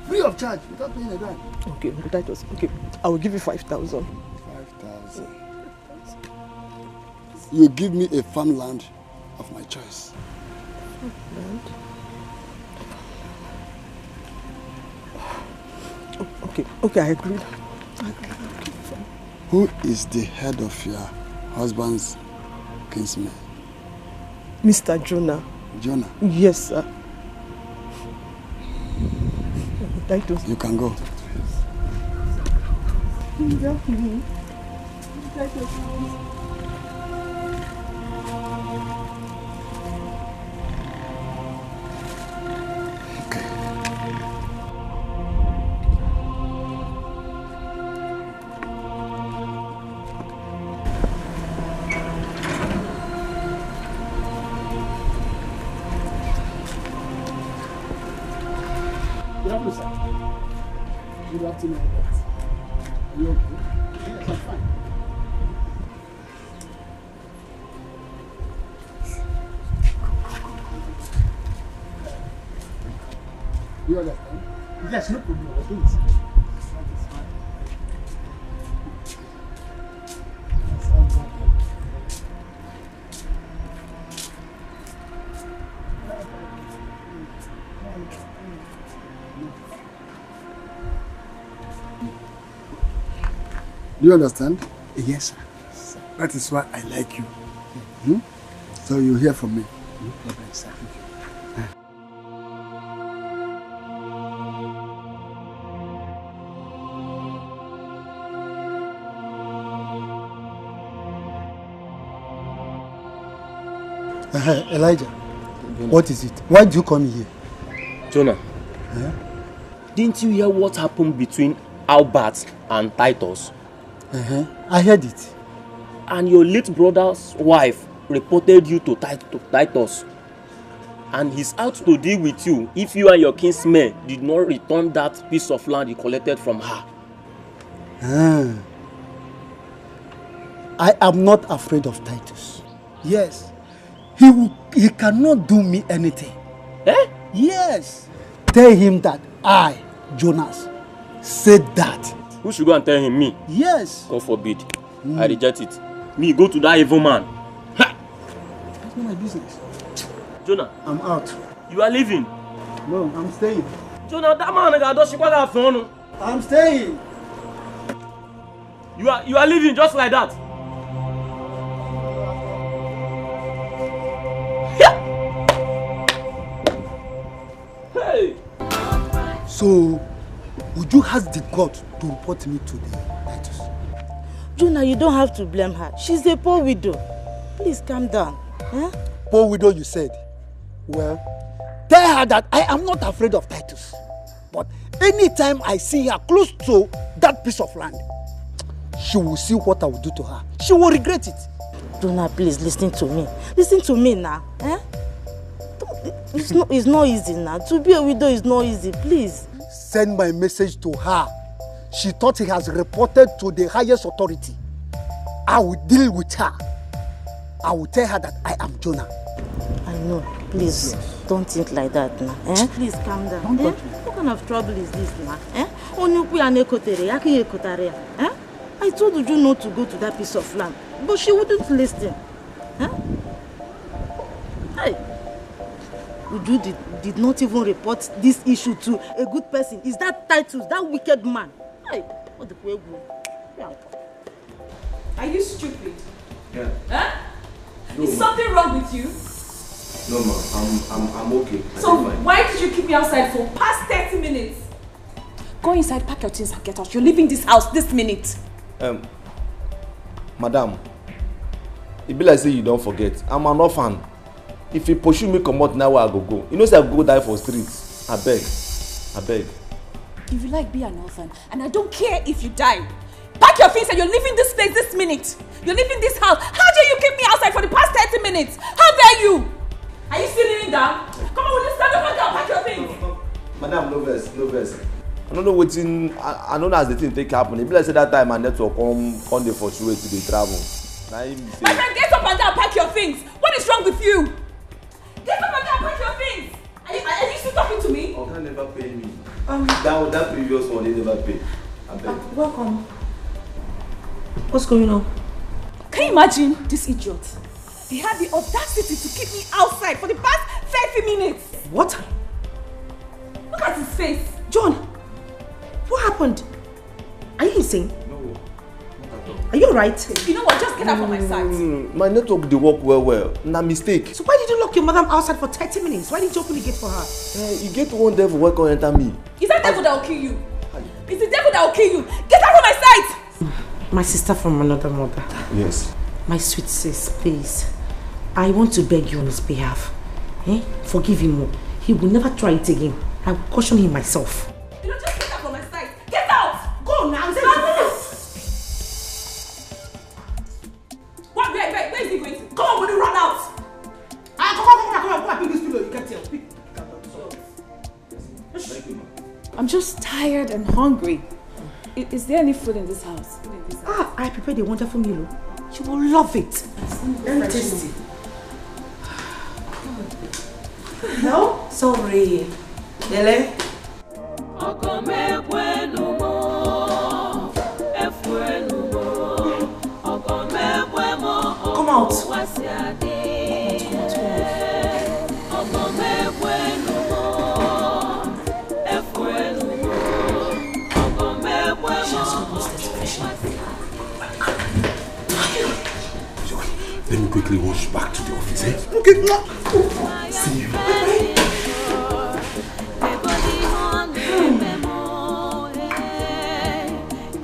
Free of charge, without paying a dime. Okay, Titus, okay. I will give you 5,000. 5,000. You give me a farmland of my choice. Farmland? Okay, I agree. Who is the head of your husband's kinsman? Mr. Jonah. Jonah? Yes, sir. Titus. You can go. Good afternoon. Are you okay? Yes, I'm fine. You understand? Yes, no problem. I'll do it. Do you understand? Yes, sir. That is why I like you. Hmm? So you hear from me. No problem, sir. Elijah, what is it? Why did you come here? Jonah, didn't you hear what happened between Albert and Titus? I heard it. And your late brother's wife reported you to Titus. And he's out to deal with you if you and your kinsmen did not return that piece of land you collected from her. I am not afraid of Titus. Yes. He cannot do me anything. Yes. Tell him that I, Jonas, said that. Who should go and tell him? Me? Yes. God forbid. I reject it. Me, go to that evil man. That's not my business. Jonah. I'm out. You are leaving? No, I'm staying. Jonah, that man does phone. I'm staying. You are leaving just like that. Hey. So, would you have the guts to report me to the Titus? Jonah, you don't have to blame her. She's a poor widow. Please calm down. Poor widow, you said. Well, tell her that I am not afraid of Titus. But anytime I see her close to that piece of land, she will see what I will do to her. She will regret it. Jonah, please listen to me. Listen to me now. It's not easy now. To be a widow is not easy. Please. Send my message to her. She thought he has reported to the highest authority. I will deal with her. I will tell her that I am Jonah. I know. Please, don't think like that now. Please calm down. What kind of trouble is this now? I told you not to go to that piece of land, but she wouldn't listen. Hey, Uju did not even report this issue to a good person. Is that Titus, that wicked man? Hey, what the way go? Are you stupid? Yeah. No, is something wrong with you? No, ma. I'm okay. So why did you keep me outside for past 30 minutes? Go inside, pack your things and get out. You're leaving this house this minute. Madam, it be like say you don't forget. I'm an orphan. If you pursue me come out now, I go. You know say I go die for streets. I beg. If you like, be an orphan, and I don't care if you die. Pack your things and you're leaving this place this minute. You're leaving this house. How dare you keep me outside for the past 30 minutes? How dare you? Are you still kneeling down? Come on, will you stand up and down? Pack your things. Madam, no verse. I don't know what in. I know as the thing take happen. If I say that time and network come there for sure to the travel. My friend, get up and down, pack your things. What is wrong with you? Get up and down, pack your things. Are you still talking to me? Oga never pay me. That previous one they never pay. Welcome. What's going on? Can you imagine this idiot? He had the audacity to keep me outside for the past 30 minutes. What? Look at his face. John, what happened? Are you insane? No. Are you alright? You know what? Just get out from my sight. My network they work well. Na mistake. So why did you lock your madam outside for 30 minutes? Why didn't you open the gate for her? You get one devil who can enter me. Is that devil that will kill you? It's the devil that will kill you. Get out from my sight! My sister from another mother. Yes. My sweet sis, please. I want to beg you on his behalf. Forgive him. He will never try it again. I will caution him myself. You know, just get out from my sight. Get out! Go now. What? Where is he going to? Come on, will you run out? Come on, pick this pillow. You can't tell. I'm just tired and hungry. Is there any food in this house? I prepared a wonderful meal. You will love it. Very tasty. No? Sorry. Lele? Come out. Let me quickly rush back to the office, eh? Okay, no. See you.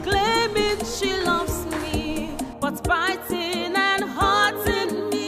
Claiming she loves me, but biting and hurting me.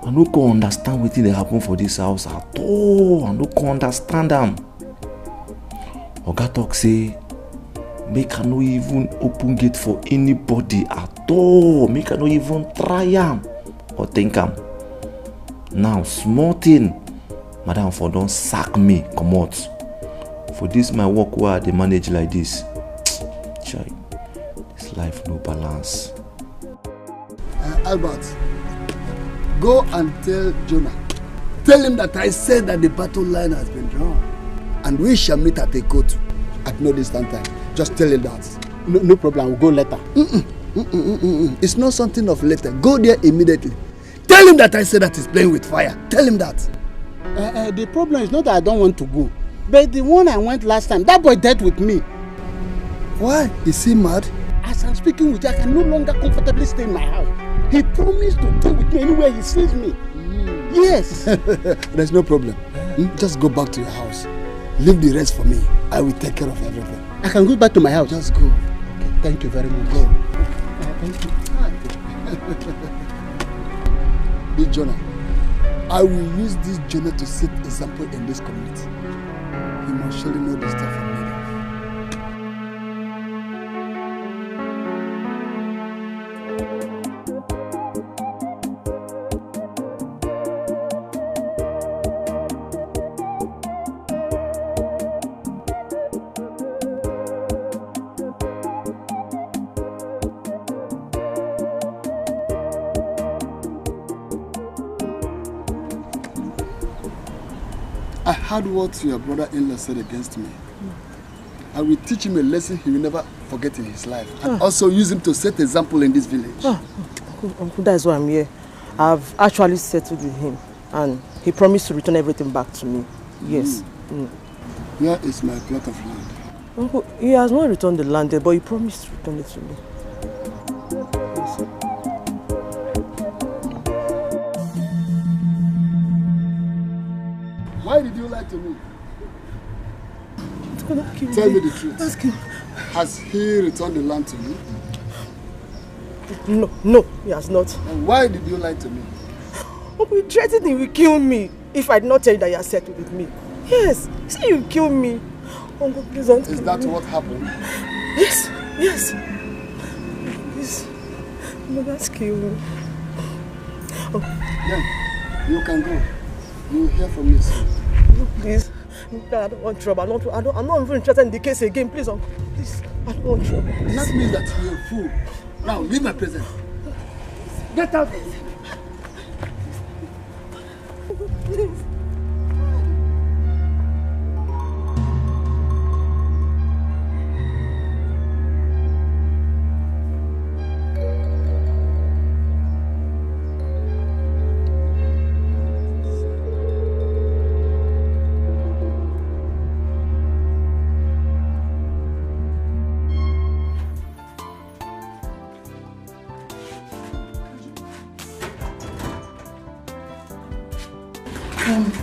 I no can understand wetin dey happen for this house at all. I no can understand am. Oga talk say make I no even open gate for anybody at all. Make I no even try am or think am. Now small thing, madam for don sack me comot for this my work wey I dey manage like this. Chai, this life no balance. Albert, go and tell Jonah. Tell him that I said that the battle line has been drawn. And we shall meet at a court at no distant time. Just tell him that. No problem, we'll go later. It's not something of later. Go there immediately. Tell him that I said that he's playing with fire. Tell him that. The problem is not that I don't want to go. But the one I went last time, that boy dealt with me. Why? Is he mad? As I'm speaking with you, I can no longer comfortably stay in my house. He promised to deal with me anywhere he sees me. Yes. There's no problem. Just go back to your house. Leave the rest for me. I will take care of everything. I can go back to my house. Just go. Okay, thank you very much. Go. Thank you. Big Jonah, I will use this Jonah to set example in this community. He must surely know this stuff from me. I heard what your brother-in-law said against me. I will teach him a lesson he will never forget in his life. And also use him to set example in this village. Uncle, that's why I'm here. I've actually settled with him. And he promised to return everything back to me. Yes. Where is my plot of land? Uncle, he has not returned the land yet, but he promised to return it to me. to me. Tell Tell me the truth. Ask him. Has he returned the land to you? No, he has not. And why did you lie to me? Uncle, he threatened he will kill me if I did not tell you that he has settled with me. Yes, he said he will kill me. Uncle, please don't. Is that what happened? Yes. Please, no, that's kill me. Oh. Then, you can go. You will hear from me soon. Please. I don't want trouble. I'm not even interested in the case again. Please, Uncle. Please. I don't want trouble. That means that you're a fool. Now, leave my presence. Get out of here. Please.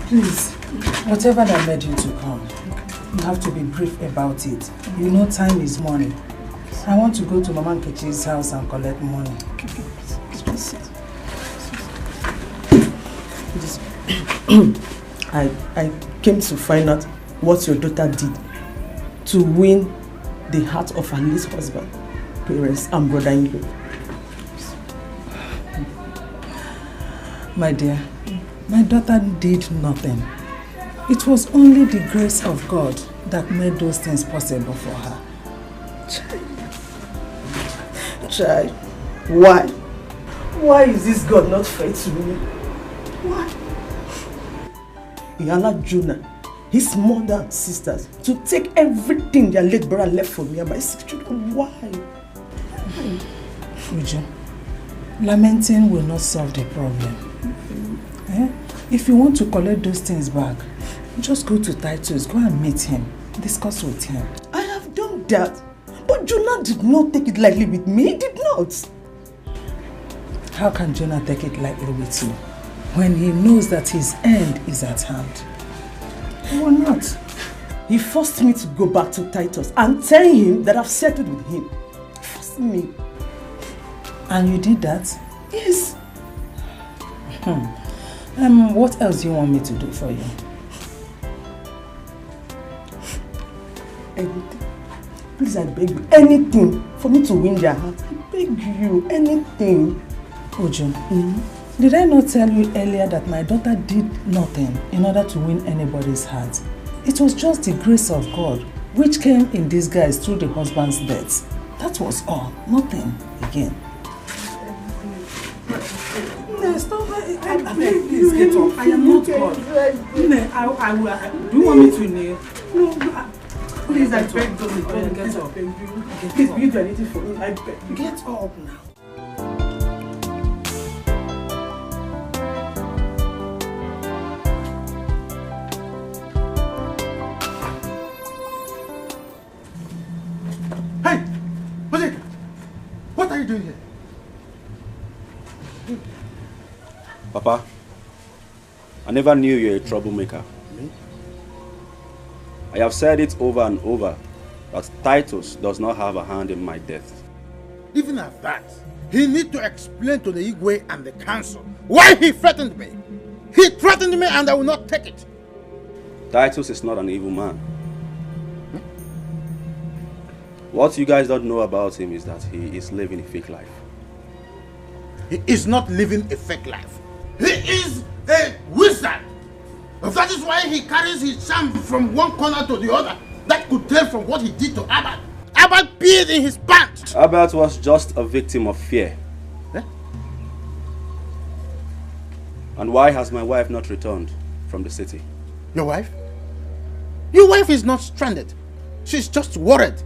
Please, whatever that led you to come, you have to be brief about it. You know time is money. I want to go to Mama Nkechi's house and collect money. I came to find out what your daughter did to win the heart of her late husband, parents and brother-in-law. My dear, my daughter did nothing. It was only the grace of God that made those things possible for her. Child, why? Why is this God not fair to me? Why? He allowed Jonah, his mother and sisters, to take everything their late brother left for me and my 6 children. Why? Uju, lamenting will not solve the problem. If you want to collect those things back, just go to Titus, go and meet him, discuss with him. I have done that, but Jonah did not take it lightly with me. He did not. How can Jonah take it lightly with you when he knows that his end is at hand? He will not. He forced me to go back to Titus and tell him that I've settled with him. He forced me. And you did that? Yes. What else do you want me to do for you? Anything. Please, I beg you. Anything for me to win their heart. I beg you. Anything. Uju, did I not tell you earlier that my daughter did nothing in order to win anybody's heart? It was just the grace of God, which came in disguise through the husband's death. That was all. Nothing again. No, stop. Please get up. I am not God. Do you want me to kneel? No, please, I beg, don't get up. Please, will you do anything for me? I beg. Get up now. Hey! Wazico! What are you doing here? Papa, I never knew you were a troublemaker. Me? I have said it over and over that Titus does not have a hand in my death. Even at that, he needs to explain to the Igwe and the council why he threatened me. He threatened me and I will not take it. Titus is not an evil man. What you guys don't know about him is that he is living a fake life. He is not living a fake life. He is a wizard. That is why he carries his charm from one corner to the other. That could tell from what he did to Abad. Abad peed in his pants. Abad was just a victim of fear. Eh? And why has my wife not returned from the city? Your wife? Your wife is not stranded. She's just worried.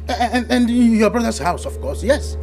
And in your brother's house, of course, yes.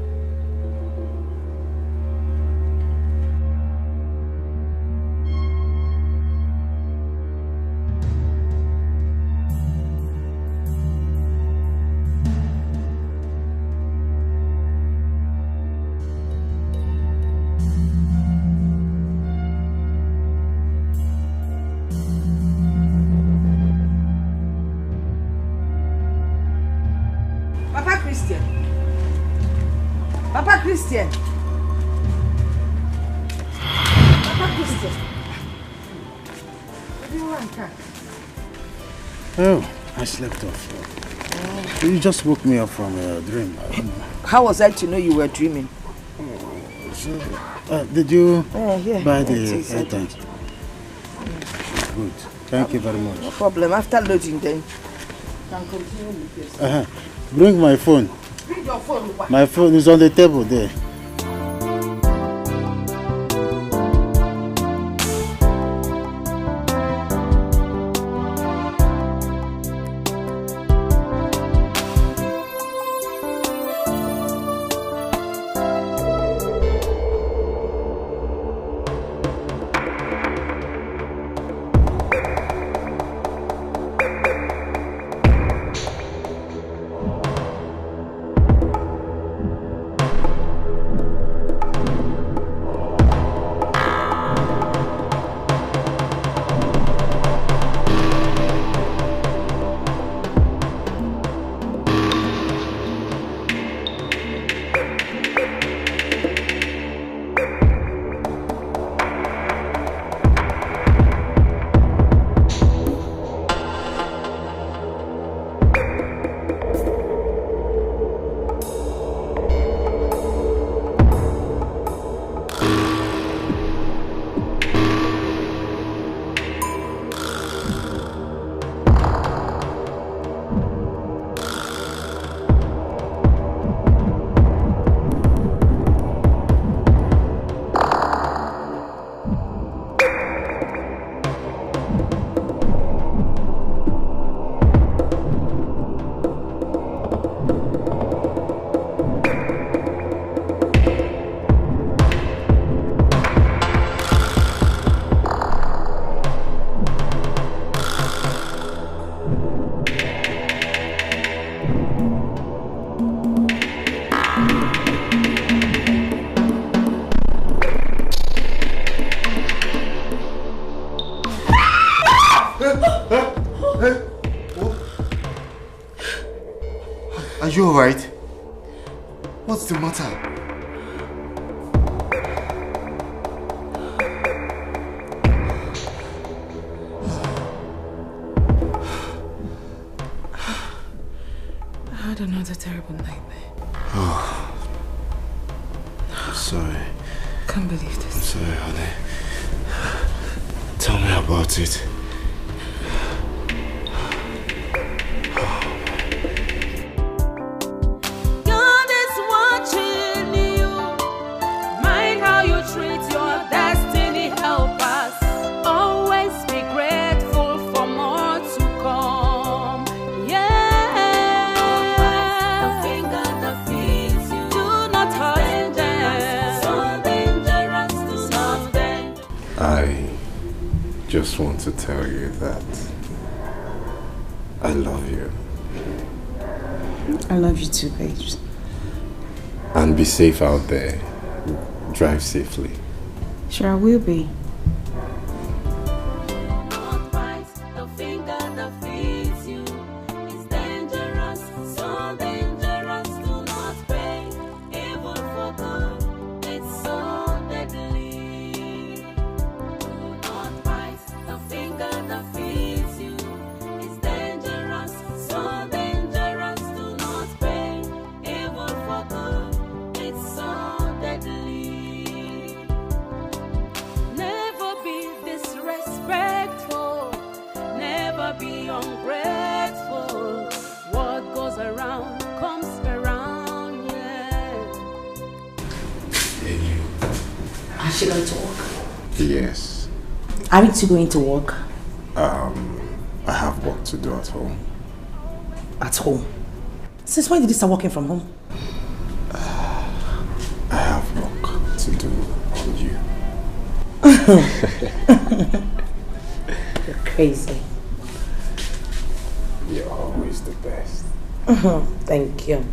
Christian. Papa Christian. What do you want, Kat? Oh, I slept off. You just woke me up from a dream. I don't know. How was I to know you were dreaming? Did you yeah. buy the airtime? Good. Thank you very much. No problem. After loading, then you can continue with this. Bring my phone. Bring your phone. My phone is on the table there. Are you alright? What's the matter? I had another terrible nightmare. Oh, I'm sorry. Can't believe this. I'm sorry, honey. Tell me about it. Just want to tell you that I love you. I love you too, babes. And be safe out there. Drive safely. Sure, I will be. Yes. Are we two going to work? I have work to do at home. At home? Since when did you start working from home? I have work to do on you. You're crazy. You're always the best. Thank you.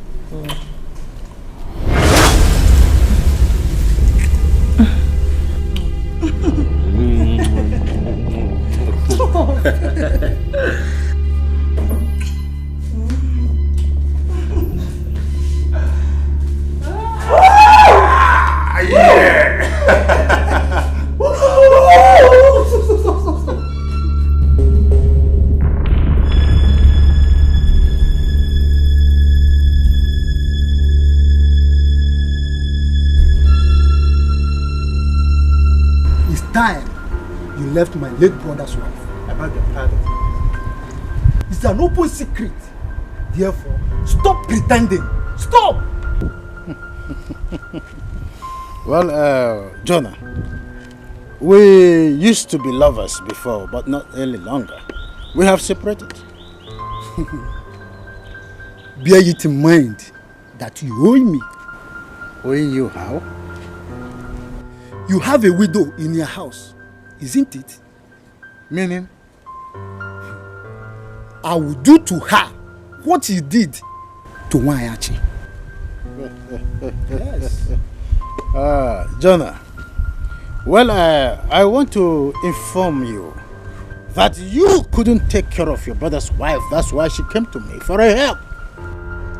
time you left my late brother's wife. I beg your pardon. It's an open secret. Therefore, stop pretending. Stop! Well, Jonah, we used to be lovers before, but not any longer. We have separated. Bear it in mind that you owe me. Owing you how? You have a widow in your house, isn't it? Meaning? I will do to her what you did to Wanyachi. Yes. Jonah, well, I want to inform you that you couldn't take care of your brother's wife. That's why she came to me for a help.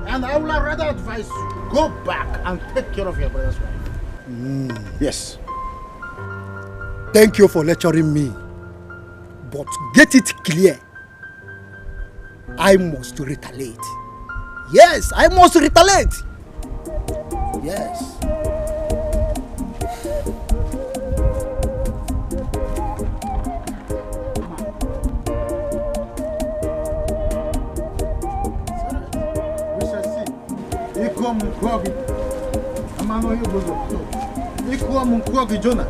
And I would rather advise you, go back and take care of your brother's wife. Yes. Thank you for lecturing me. But get it clear. I must retaliate. Yes, I must retaliate. Yes. Jonah.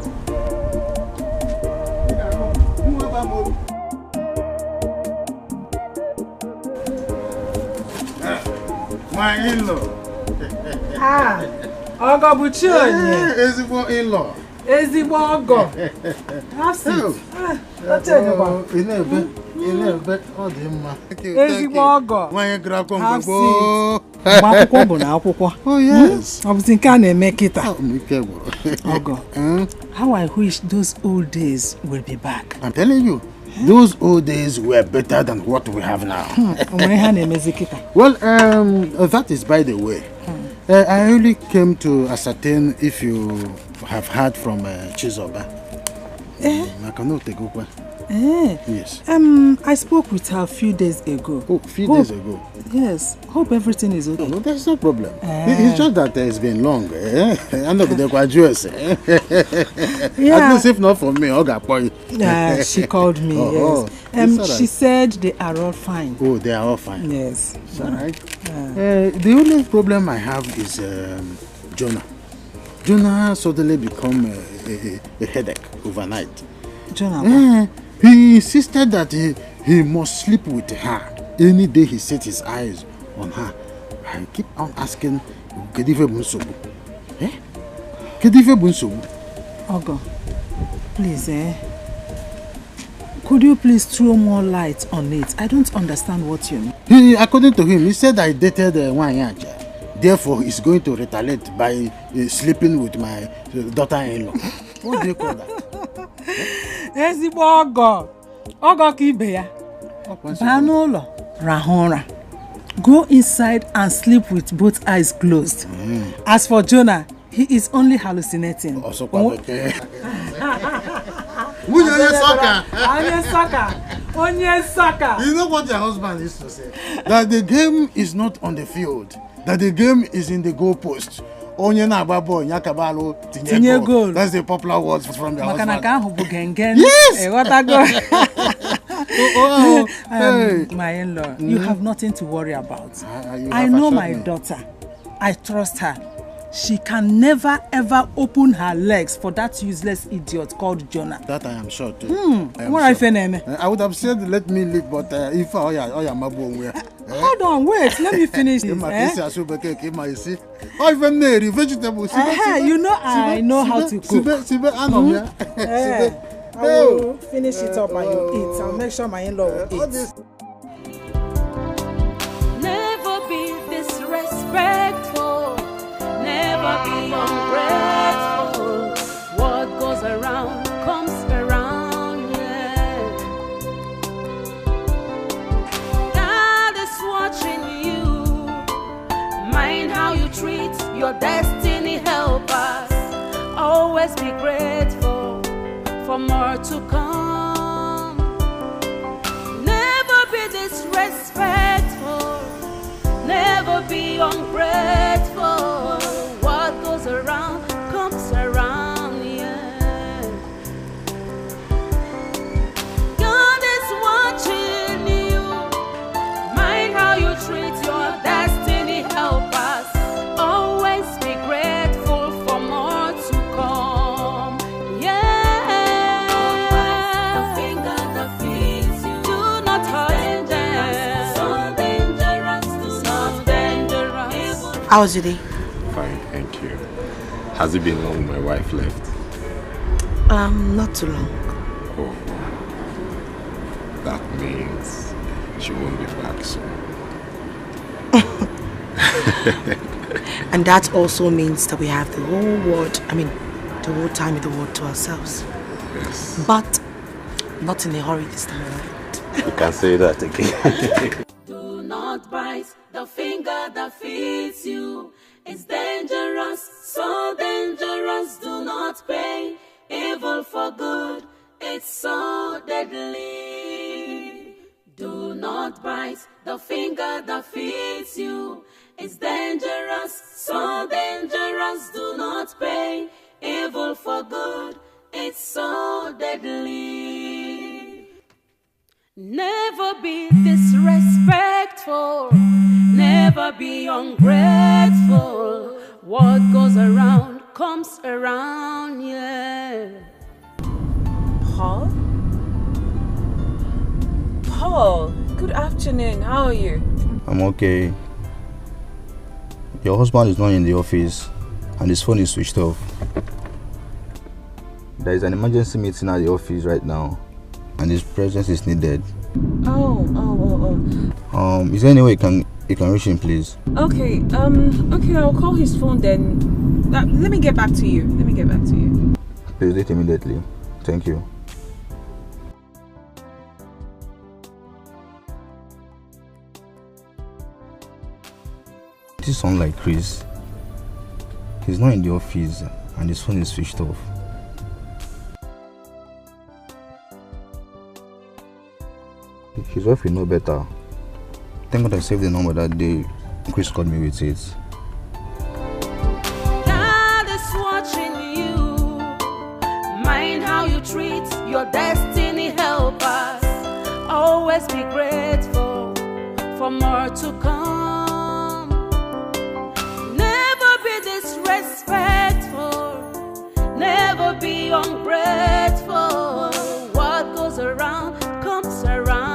My in-law. Ogo Buchi onye. Ezigbo in-law. Ezigbo ogo. Have seat. Inebe ọ dị mma. Ezigbo ogo. Nwanyị gara akwụkwọ Have mgbe gboo. seat. Mgbe akwụkwọ bụ na akwụkwọ. Oh yes. Ọ bụzi nke a na-eme kịta. Ike gwụrụ. Ogo. How I wish those old days will be back. I'm telling you, those old days were better than what we have now. Well, that is by the way. I only came to ascertain if you have heard from Chizoba. Yes. I spoke with her a few days ago. Oh, a few days ago? Yes. Hope everything is okay. No, there's no problem. It's just that it's been long. I'm not going to graduate. At least if not for me, I'll get point. Yeah, she called me, yes. Right. She said they are all fine. Oh, they are all fine. Yes. It's all right. The only problem I have is Jonah. Jonah suddenly become a headache overnight. Jonah? He insisted that he must sleep with her any day he set his eyes on her. I keep on asking, Kedive Bunsobu? Kedive Bunsobu? Ogo, please, could you please throw more light on it? I don't understand what you mean. According to him, he said I dated Wanyacha. Therefore, he's going to retaliate by sleeping with my daughter-in-law. What do you call that? Ezigbo Ogo. Ogo ka ibe ya. Baa n'ụlọ, rahụ ụra. Go inside and sleep with both eyes closed. As for Jonah, he is only hallucinating. Onye soccer. You know what your husband used to say? That the game is not on the field. That the game is in the goalpost. Onye na-agba ball, nyakabalo, tinye goal. That's the popular words from your husband. Makanaka ahụ bụ gengen. Yes! My in-law, you have nothing to worry about. I know my daughter. I trust her. She can never ever open her legs for that useless idiot called Jonah. That I am sure too. I would have said let me live, but if hold on, wait, let me finish this. Vegetables. You know I know how to cook. I will finish it up and you eat. I'll make sure my in-law will eat. Never be disrespectful. Never be ungrateful. What goes around comes around, yeah. God is watching you. Mind how you treat your destiny helpers. Always be grateful for more to come. Never be disrespectful. Never be ungrateful. What goes around comes around, yeah. How was your day? Fine, thank you. Has it been long my wife left? Not too long. Oh, that means she won't be back soon. And that also means that we have the whole world, the whole time in the world to ourselves. Yes. But not in a hurry this time around. You can say that again. Do not bite the finger that feeds you. It's dangerous, so dangerous. Do not pay evil for good. It's so deadly. Do not bite the finger that feeds you. It's dangerous, so dangerous. Do not pay evil for good. It's so deadly. Never be disrespectful. Never be ungrateful. What goes around comes around, yeah. Paul? Paul, good afternoon. How are you? I'm okay. Your husband is not in the office and his phone is switched off. There is an emergency meeting at the office right now and his presence is needed. Oh. Is there any way you can reach him, please? Okay, I'll call his phone then. Let me get back to you. Please do it immediately. Thank you. This sounds like Chris. He's not in the office and his phone is switched off. His wife will know better. Thank God I saved the number that day Chris called me with it. God is watching you. Mind how you treat your destiny helpers. Always be grateful for more to come. Never be disrespectful. Never be ungrateful. What goes around comes around.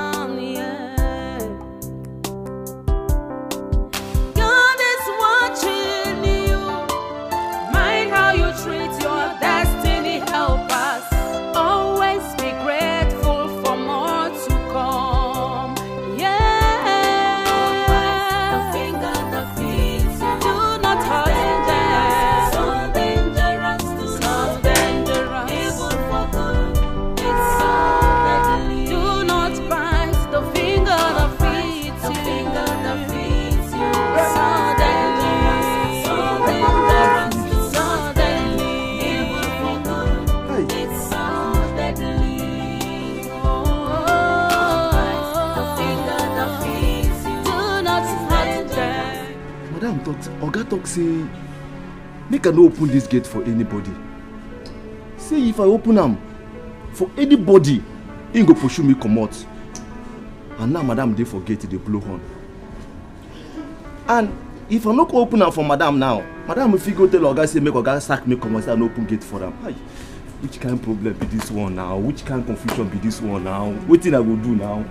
Oga talk say make I no open this gate for anybody. Say if I open am for anybody, he go pursue me comot. And now madam dey for gate dey blow horn. And if I no go open am for madam now, madam fit go tell Oga say make Oga sack me comot say I no open gate for am. Which kind of problem be this one now? Which kind of confusion be this one now? Wetin I go do now?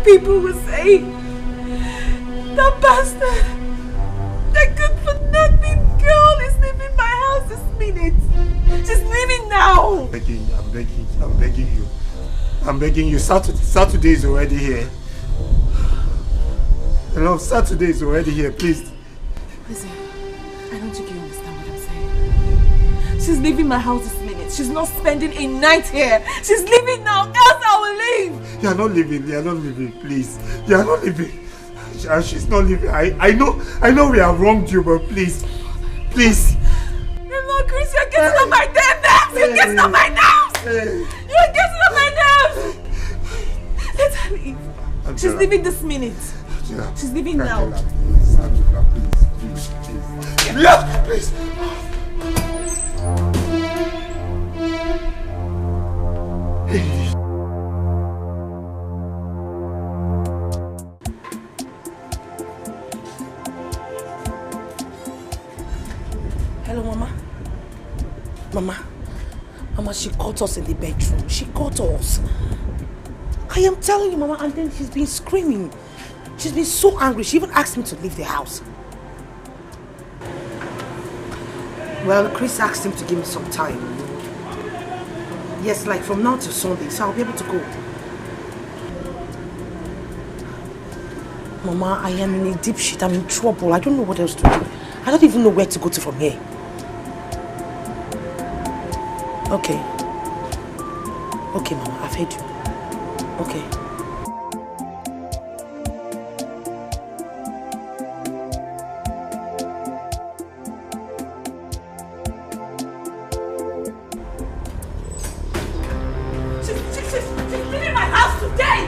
People will say, the bastard, the good for nothing girl is leaving my house this minute. She's leaving now. I'm begging you. Saturday is already here. Hello, Saturday is already here, please. Listen, I don't think you understand what I'm saying. She's leaving my house this minute. She's not spending a night here. She's leaving now, else I will leave. You're not leaving, please. You're not leaving. She's not leaving. I know we have wronged you, but please. Please. No, Chris, you're getting on my damn nerves! You're getting on my nerves! You're getting on my nerves! Let her leave. Angela. She's leaving this minute. Angela. She's leaving now. Please, Angela, please. Yeah, please. Hello, Mama. Mama, she caught us in the bedroom. She caught us. I am telling you, Mama, and then she's been screaming. She's been so angry. She even asked me to leave the house. Well, Chris asked him to give me some time. Yes, like from now to Sunday, so I'll be able to go. Mama, I am in a deep shit. I'm in trouble. I don't know what else to do. I don't even know where to go to from here. Okay. Okay, Mama, I've heard you. Okay. She's leaving my house today!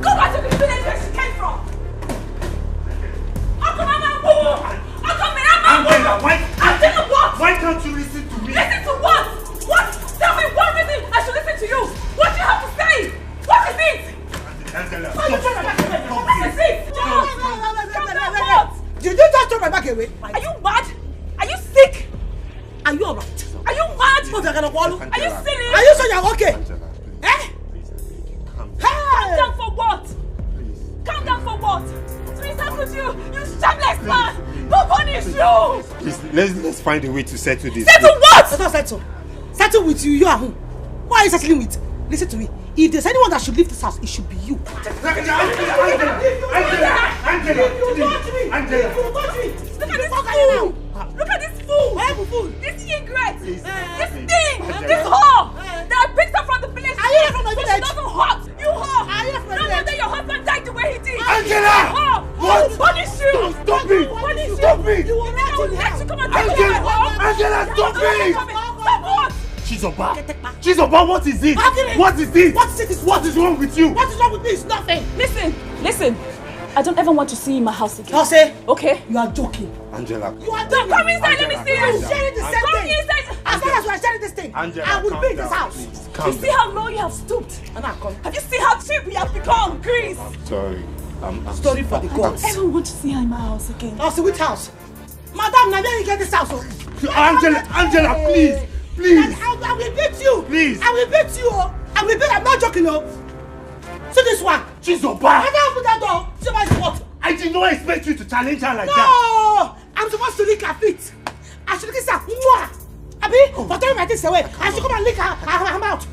Go back to the village where she came from! How come I'm a fool? How come I'm a fool? I'll tell you what! Why can't you listen to me? Listen to what? What? Tell me one reason I should listen to you! What do you have to say? What is it? Angela, What is it? Did you just throw my bag away? Are you mad? Are you sick? Are you alright? Are you mad? Are you silly? Are you sure you're okay? Eh? Calm down for what? Calm down for what? What's happened with you? You shameless man! Who punished you? Please, let's find a way to settle this. Settle what? Settle with you. You are who? Who are you settling with? Listen to me. If there's anyone that should leave this house, it should be you. Look at this fool! Look at this fool! This ingrate! This thing! This whore! That I picked up from the village! Are you from the village? She doesn't hurt! You whore! Are you from the No village? wonder your husband died the way he did! Angela! What? Punish you! Stop it! Punish Stop you! it! You will not let you come and take Angela! my home! Angela, stop it! Stop what? Chizoba, what is it? What is it? What is wrong with you? What is wrong with me? It's nothing. Listen. I don't ever want to see you in my house again. I'll say. Okay? You are joking. Angela. You are joking. Come inside, let me see you. We are sharing the same Come thing. inside. As long as we are sharing this thing, Angela, I will be in this house. You see how low you have stooped? Have you seen how cheap you have become, Chris? Sorry. Story for the I gods. don't ever want to see her in my house again. I'll see which house? Madam, now where you get this house? Angela, please. Please. I will beat you. Please. I will beat you. I will beat. I'm not joking, no. See this one. Chizoba. Madam, open that door. See my spot. I did not expect you to challenge her like that. No. I'm supposed to lick her feet. I should kiss her. Mwah. Abi, for telling my things away. I should come and lick her mouth.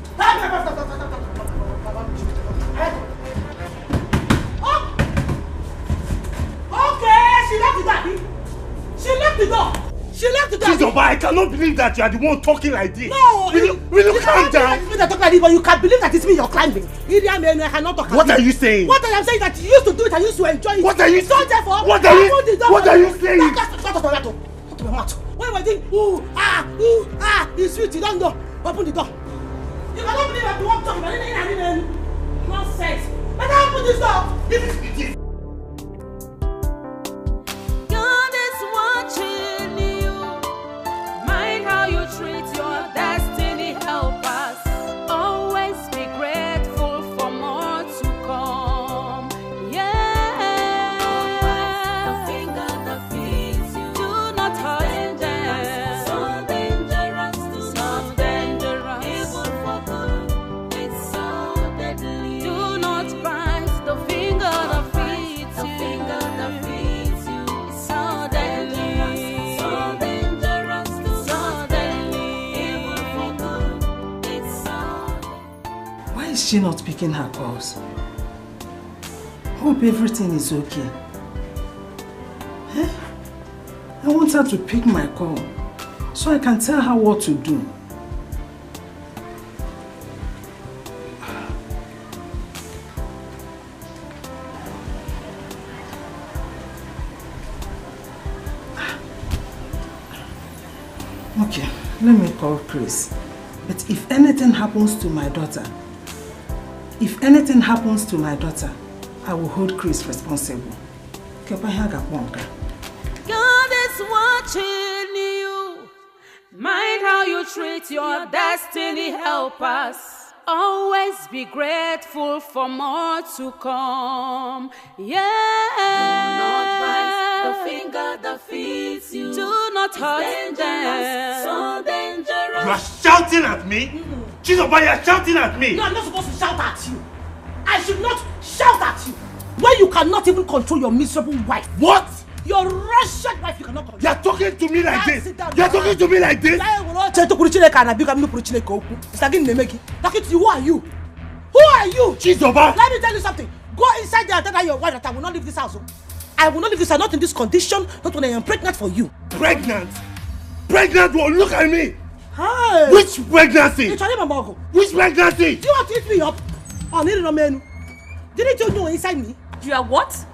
Okay, she locked the door. She locked the door. Chizoba, I cannot believe that you are the one talking like this. No. Will you calm down? You talk like this, but you can't believe that it's me you're climbing. I cannot talk. What are you saying? What I am saying that you used to do it and you used to enjoy it. What are you saying? Therefore, What are you saying? Open my mouth. When you were doing it's sweet, you don't know. Open the door. You cannot believe that you want to talk about anything. Nonsense. Let me open this door. This is it. God is watching you. Mind how you treat your destiny helpers. Always be grateful for more to come. Yeah. The finger that feeds you. Do not hurt them. So dangerous, so dangerous. Evil for good, it's so deadly. Do not bite the finger that feeds you. The finger that feeds you. It's so dangerous, so dangerous, so deadly. Evil for good, it's so deadly. Why is she not picking her calls? hope everything is okay. I want her to pick my call so I can tell her what to do. Okay, let me call Chris. But if anything happens to my daughter, I will hold Chris responsible. God is watching you. Mind how you treat your destiny helpers. Always be grateful for more to come. Yeah. Do not bite the finger that feeds you. Do not hurt them. So dangerous. You are shouting at me? Chizoba, you are shouting at me? No, I'm not supposed to shout at you. I should not shout at you. When you cannot even control your miserable wife. What? Your wretched wife you cannot control. You are talking to me like this. You are talking to me like this. Talking to you, who are you? Who are you? Chizoba. Let me tell you something. Go inside there and tell your wife that I will not leave this house. I will not leave this house, not in this condition, not when I am pregnant for you. Pregnant? Pregnant? Well, look at me. Hey. Which pregnancy? Which pregnancy? Do you want to eat me up? Oh, didn't you know inside me? You are what?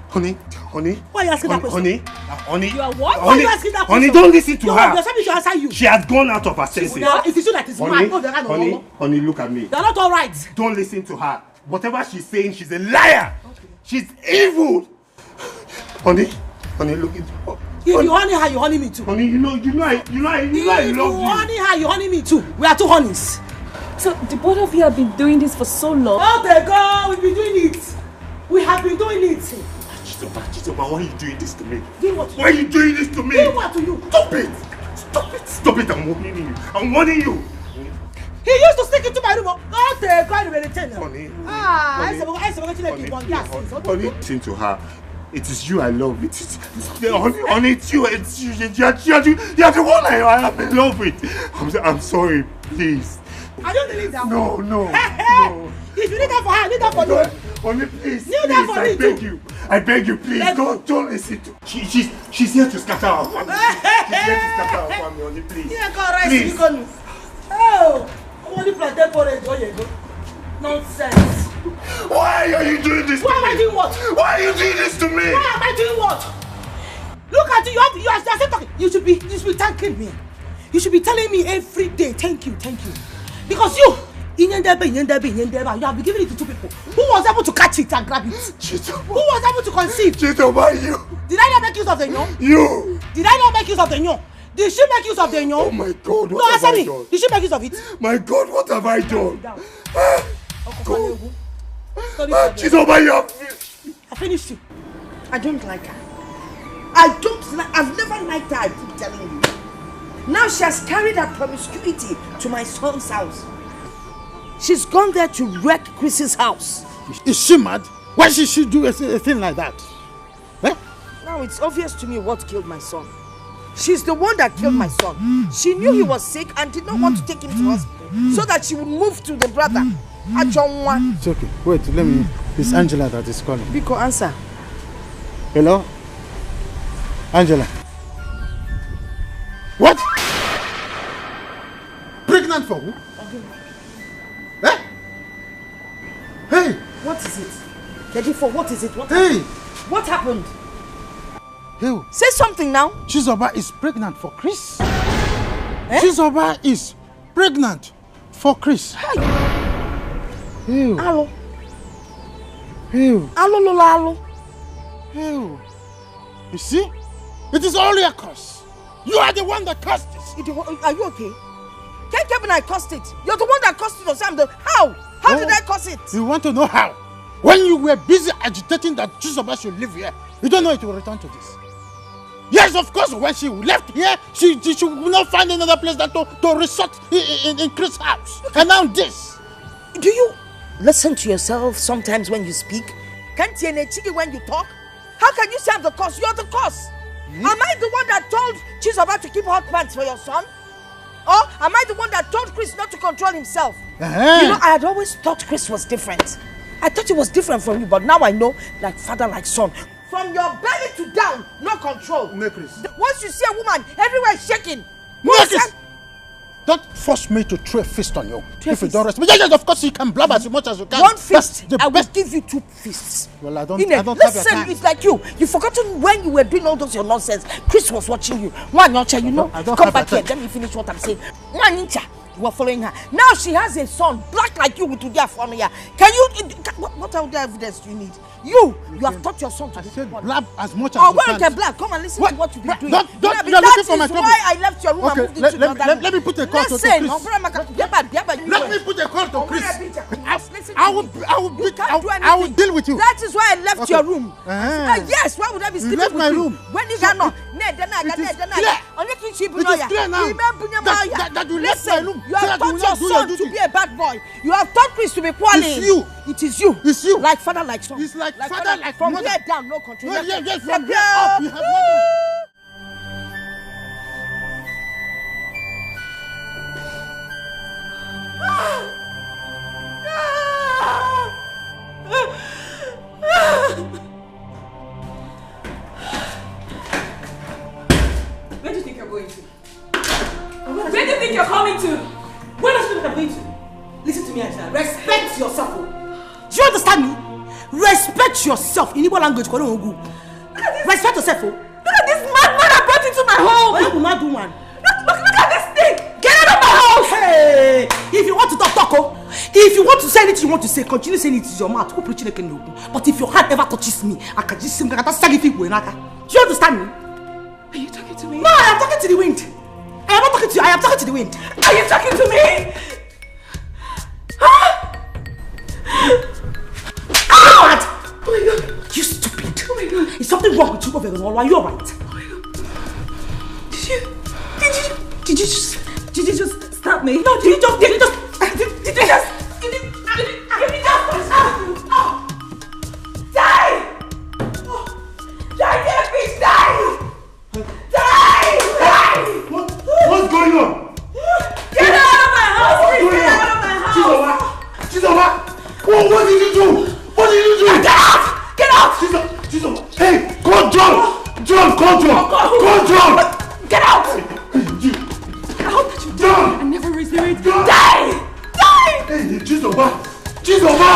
Honey. Why are you asking that question? Honey. You are what? Why are you asking that question? Honey, don't listen to her. You're something to answer you. She has gone out of her senses. It is you that is mad. Honey, look at me. You're not all right. Don't listen to her. Whatever she's saying, she's a liar. Okay. She's evil. Honey, look at If you honey her, you honey me too. Honey, you know I love you. If you honey her, you honey me too. We are two honeys. So the both of you have been doing this for so long. Oh my God, we've been doing it. We have been doing it. Chizoba, why are you doing this to me? Why are you doing this to me? Doing what to you? Stop it, I'm warning you. He used to sneak into my room. Oh, the God, Honey. Honey, listen to her. It is you I love. Honey, it's you. You're the one I am in love with. I'm sorry, please. I don't believe that. No. If you need that for her, I need that for you. Honey, please. Need that for me too. I beg you, please. Don't listen to. She's here to scatter our family. Honey, please. Please. Oh, I want to plant porridge. Oh, you go. Nonsense. Why are you doing this to me? Why am I doing what? Why are you doing this to me? Why am I doing what? Look at you. You are still talking. You should be thanking me. You should be telling me every day, thank you. Because you have been giving it to two people. Who was able to catch it and grab it? Who was able to conceive? Chizoba, you. Did I not make use of the young? You. Did I not make use of the young? Did she make use of the young? Oh my God, what have I done? Did she make use of it? My God, what have I done? God. Chizoba, you have finished. I finished you. I don't like her. I've never liked her, I keep telling you. Now she has carried her promiscuity to my son's house. She's gone there to wreck Chris's house. Is she mad? Why should she do a thing like that? Now it's obvious to me what killed my son. She's the one that killed my son. She knew he was sick and did not want to take him to hospital so that she would move to the brother. It's okay. Wait, let me. It's Angela that is calling. Biko, answer. Hello? Angela. What? Pregnant for who? Eh? Hey! What is it? Kedifo, what is it? Hey! What happened? Hey. Say something now. Chizoba is pregnant for Chris. Chizoba is pregnant for Chris. Hey. Hey. Hello. Hey. Hello. Hey. You see? It is all your curse. You are the one that caused this. Are you okay? Can't Kevin, I caused it. You're the one that caused it, or something. How? How did I cause it? You want to know how? When you were busy agitating that Chizoba should live here, you don't know it will return to this. Yes, of course, when she left here, she will not find another place than to resort in Chris' house. And now this. Do you listen to yourself sometimes when you speak? Can't you when you talk? How can you say I'm the cause? You're the cause. Am I the one that told Chizoba to keep hot pants for your son? Or am I the one that told Chris not to control himself? You know, I had always thought Chris was different. I thought it was different from you, but now I know, like father, like son. From your belly to down, no control. Once you see a woman, everywhere is shaking. Don't force me to throw a fist on you. If you don't respect me. Yes, of course you can blab as much as you can. One fist, I will give you 2 fists. Well, I don't have your time. Listen, it's like you. You forgotten when you were doing all those your nonsense. Chris was watching you. One noncha, you know. Come back here, let me finish what I'm saying. One ninja, you were following her. Now she has a son, black like you, with their family. Can you? What other evidence do you need? You have taught your son to be blab as much as you can. Oh, well, blab. Come and listen to what you've been doing. You're looking for my trouble. That is why I left your room and moved into another room. Let me put a call to Chris. Let me put a call to Chris. I will deal with you. That is why I left your room. Yes, why would I be sleeping with you? You left my room. When you got no. It is clear now that you left my room. You have taught your son to be a bad boy. You have taught Chris to be poorly. It is you. It's you. Like father, like son. It's like father, like from mother. here down, no control. Yes, from here up, you have nothing. Where do you think you're going to? Where do you think you're coming to? Where do you think I'm going to? Listen to me, Angela. Respect yourself. Do you understand me? Respect yourself. In Igbo language, respect yourself. Look at this madman I brought into my home. What you mad woman? Look at this thing. Get out of my house. Hey, if you want to talk, oh. If you want to say anything you want to say, continue saying it with your mouth. But if your hand ever touches me, I can just say, do you understand me? Are you talking to me? No, I am talking to the wind. I am not talking to you. I am talking to the wind. Are you talking to me? Oh my God! You stupid! Oh my God! Is something wrong with you, Over? Are you alright? Oh my God! Did you just stab me? No, did you just die! Die, dear bitch, die! Die! What's going on? Get out of my house! Get out of my house! Chizoba! What did you do? What did you do? Get out! Get out! Chizoba! Hey! Call John! John! Call John! Call John! Get out! I hope that you die. I never receive it. John. Die! Die! Hey, Chizoba! Chizoba!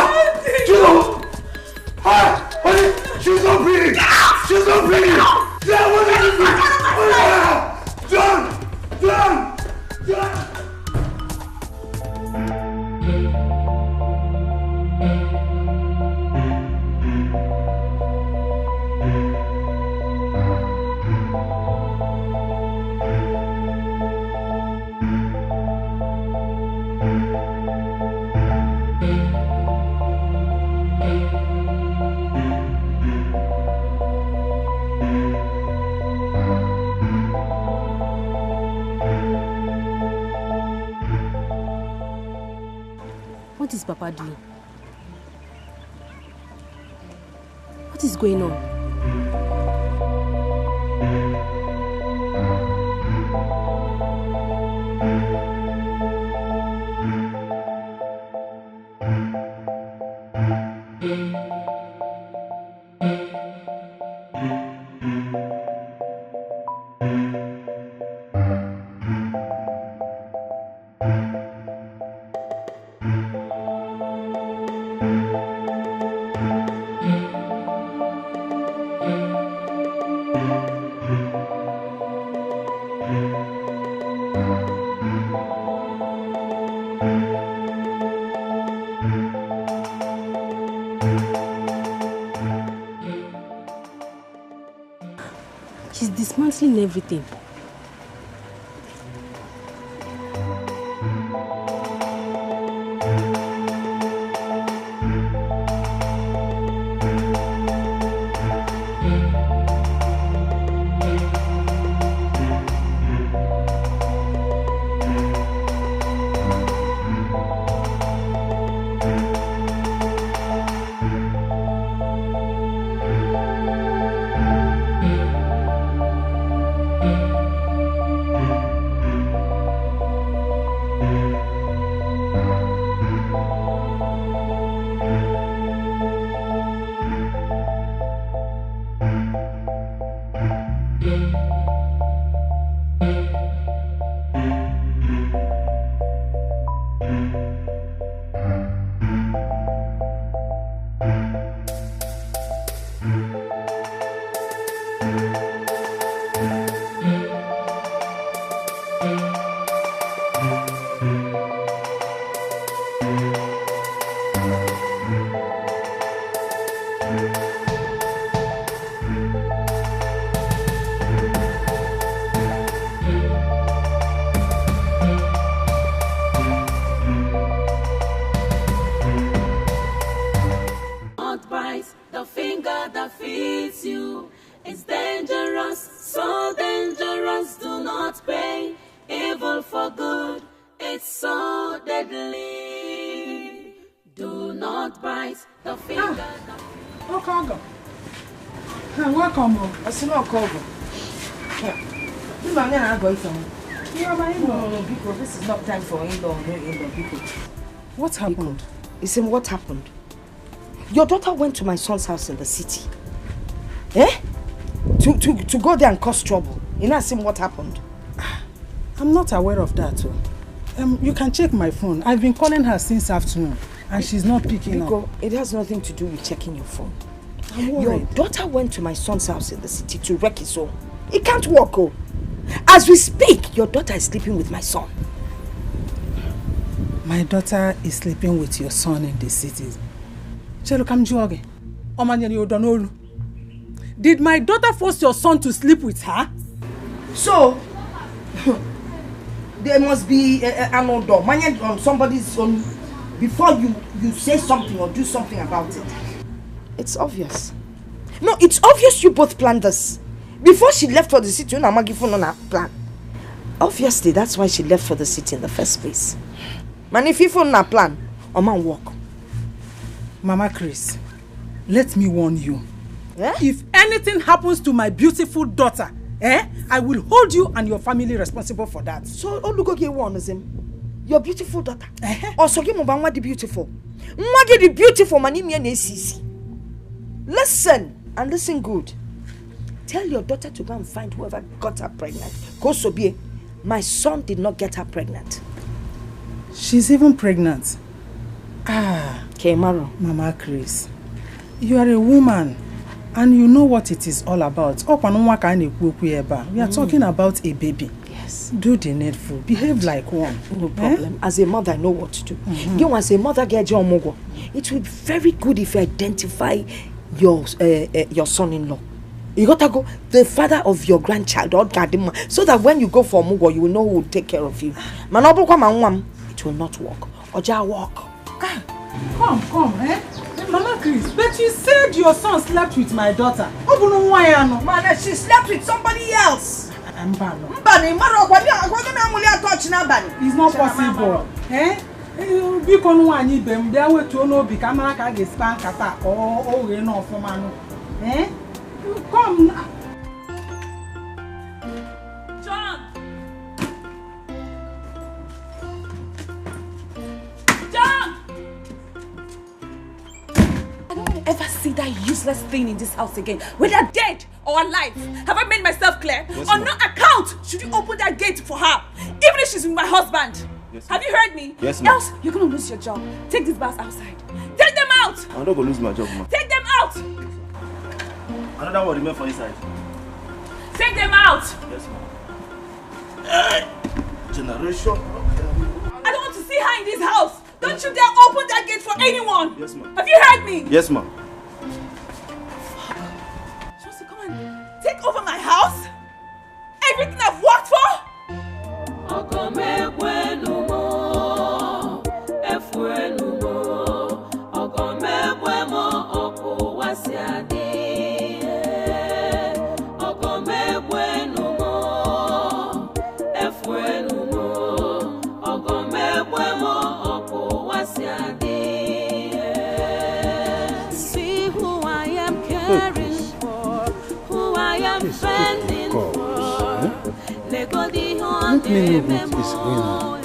Chizoba! Hi! Honey! She's not breathing! She's not breathing! Yeah, what did you do? John! John! John! What is Papa doing? What is going on? She's dismantling everything. not pay evil for good. It's so deadly. Do not bite the finger. Okaro. Welcome. I see no Okaro. You man na go from. You are my in-law. No, because this is not time for in-law. No in-law people. What happened? Listen, what happened? Your daughter went to my son's house in the city. Eh? To go there and cause trouble. You know, see what happened? I'm not aware of that. You can check my phone. I've been calling her since afternoon and she's not picking up. It has nothing to do with checking your phone. I'm worried. Your daughter went to my son's house in the city to wreck his home. He can't walk. Oh. As we speak, your daughter is sleeping with my son. My daughter is sleeping with your son in the city. Did my daughter force your son to sleep with her? So, there must be an order on somebody's son before you say something or do something about it. It's obvious. No, it's obvious you both planned this. Before she left for the city, you know, plan. Obviously, that's why she left for the city in the first place. Man, if you phone a plan, a man walk. Mama Chris, let me warn you. If anything happens to my beautiful daughter, I will hold you and your family responsible for that. So, all you go get one is him. Your beautiful daughter. Also, give me one the beautiful. What the beautiful man in ACC. Listen and listen good. Tell your daughter to go and find whoever got her pregnant. Go so be. My son did not get her pregnant. She's even pregnant. Kemaro. Mama Chris, you are a woman and you know what it is all about. We are talking about a baby. Yes. Do the needful. Behave like one. No problem. As a mother, I know what to do. You as a mother, get your mogo. It will be very good if you identify your son-in-law. You gotta go, the father of your grandchild, or Gadima, so that when you go for Mugo, you will know who will take care of you. It will not work. Oja walk. Come, Mama Chris, but you said your son slept with my daughter. Man, she slept with somebody else. It's not possible. Come now. John! I don't want to ever see that useless thing in this house again, whether dead or alive. Have I made myself clear? Yes, on no account should you open that gate for her, even if she's with my husband. Yes, have you heard me? Yes, ma'am. Else you're gonna lose your job. Take these bars outside. Take them out! I'm not gonna lose my job, ma'am. Take them out! Another one remain for inside. Take them out! Yes, ma'am. Generation. I don't want to see her in this house. Don't you dare open that gate for anyone. Yes, ma'am. Have you heard me? Yes, ma'am. She wants to come and take over my house? Everything I've worked for? See who I am caring for, who I am fending for. Let me know what is going on.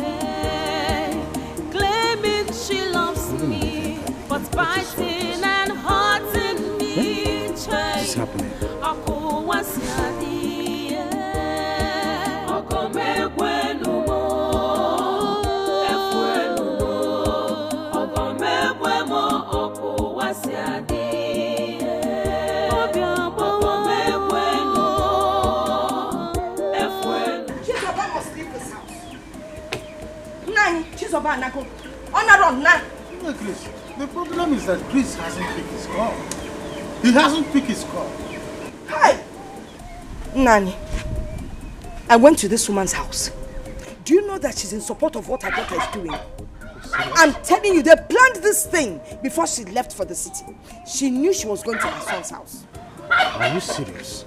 Claiming she loves me, but biting and hurting me. What is happening? Chris, the problem is that Chris hasn't picked his call. He hasn't picked his call. Hi! Nani, I went to this woman's house. Do you know that she's in support of what her daughter is doing? I'm telling you, they planned this thing before she left for the city. She knew she was going to her son's house. Are you serious?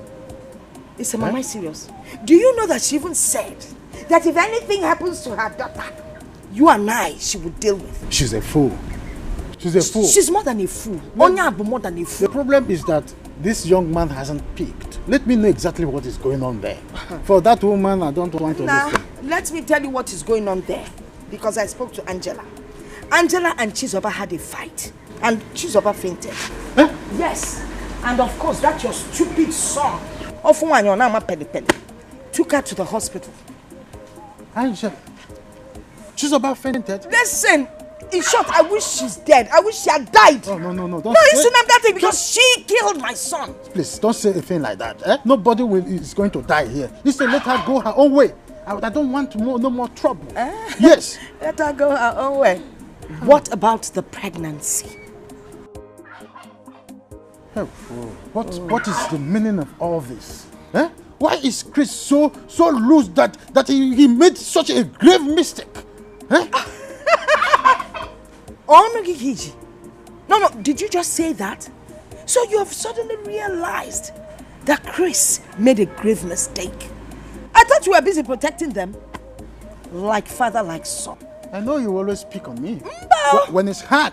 Is her mama serious? Do you know that she even said that if anything happens to her daughter, you and I, she would deal with? She's a fool. She's a fool. She's more than a fool. Onyabu more than a fool. The problem is that this young man hasn't peaked. Let me know exactly what is going on there. For that woman, I don't want to listen. Let me tell you what is going on there. Because I spoke to Angela. Angela and Chizoba had a fight. And Chizoba fainted. Huh? Yes. And of course, that your stupid son, took her to the hospital. Angela, Chizoba fainted? Listen, in short, I wish she's dead. I wish she had died. Oh, no. No, you shouldn't have that thing because she killed my son. Please, don't say a thing like that. Eh? Nobody is going to die here. You say let her go her own way. I don't want no more trouble. Yes. Let her go her own way. What about the pregnancy? What is the meaning of all this? Eh? Why is Chris so loose that he made such a grave mistake? Eh? No, did you just say that? So you have suddenly realized that Chris made a grave mistake. I thought you were busy protecting them. Like father, like son. I know you always pick on me. When it's hard.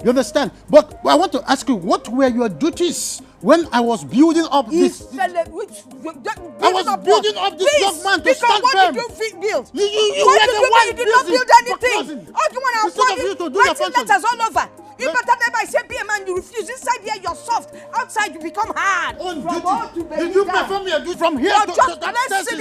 You understand? But I want to ask you, what were your duties when I was building up this? I was building up this young man to stand firm. What did you build? You were the one. You did not build anything. All you want to writing letters all over. You better never say be a man, you refuse. Inside here you're soft. Outside you become hard. Did you perform your duty from here to that station?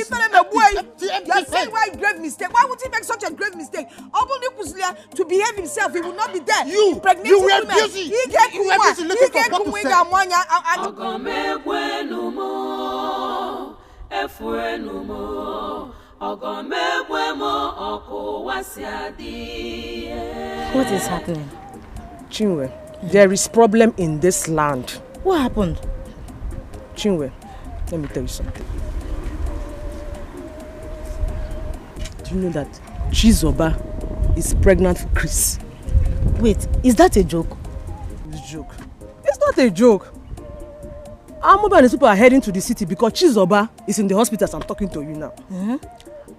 You're saying why grave mistake? Why would he make such a grave mistake? To behave himself, he will not be there. You were busy. You were busy looking for what to say. What is happening? Chinwe, there is problem in this land. What happened? Chinwe, let me tell you something. Do you know that Chizoba is pregnant for Chris? Wait, is that a joke? It's a joke. It's not a joke. Amoba and the people are heading to the city because Chizoba is in the hospital as I'm talking to you now.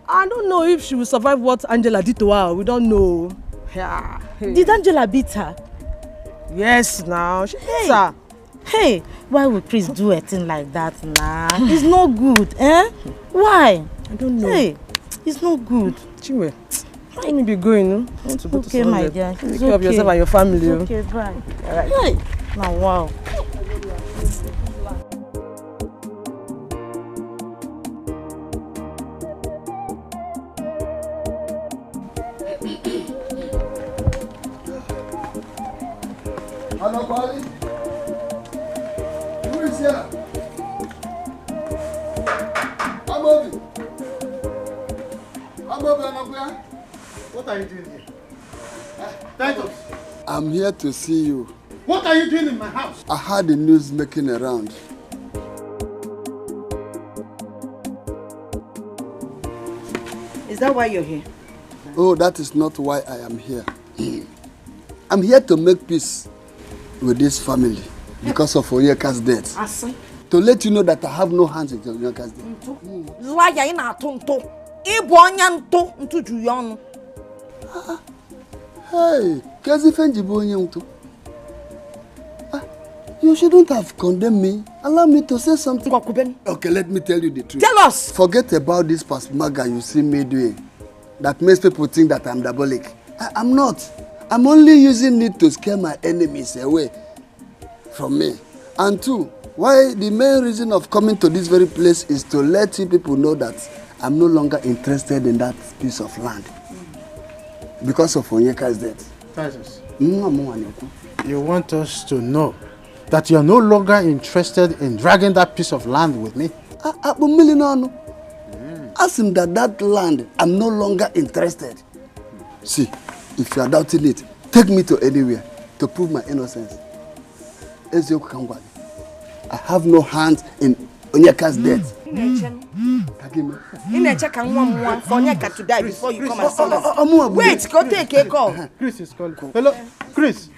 I don't know if she will survive what Angela did to her. We don't know. Yeah. Did Angela beat her? Yes, now. She beat her. Hey, why would Chris do a thing like that now? It's not good, eh? Why? I don't know. Hey, it's not good. Chinwe, let me be going. I want to go to okay, my dear. Take care of yourself and your family. Okay, bye. All right. Hey. Now, wow. Hello, Polly. Who is here? Amobi. What are you doing here? Titus. I'm here to see you. What are you doing in my house? I heard the news making a round. Is that why you're here? Oh, that is not why I am here. I'm here to make peace with this family because of Onyeka's death. To let you know that I have no hands in Onyeka's death. Hey, you shouldn't have condemned me. Allow me to say something. Okay, let me tell you the truth. Tell us. Forget about this pasmaga you see me doing. That makes people think that I'm diabolic. I'm not. I'm only using it to scare my enemies away from me. And two, why the main reason of coming to this very place is to let you people know that I'm no longer interested in that piece of land. Because of Onyeka's death. Titus, you want us to know that you're no longer interested in dragging that piece of land with me? Ask him that land, I'm no longer interested. See, if you are doubting it, take me to anywhere to prove my innocence. I have no hands in Onyeka's death. For Onyeka to die before you come and tell us. Wait, go take a call. Chris is calling. Hello, Chris.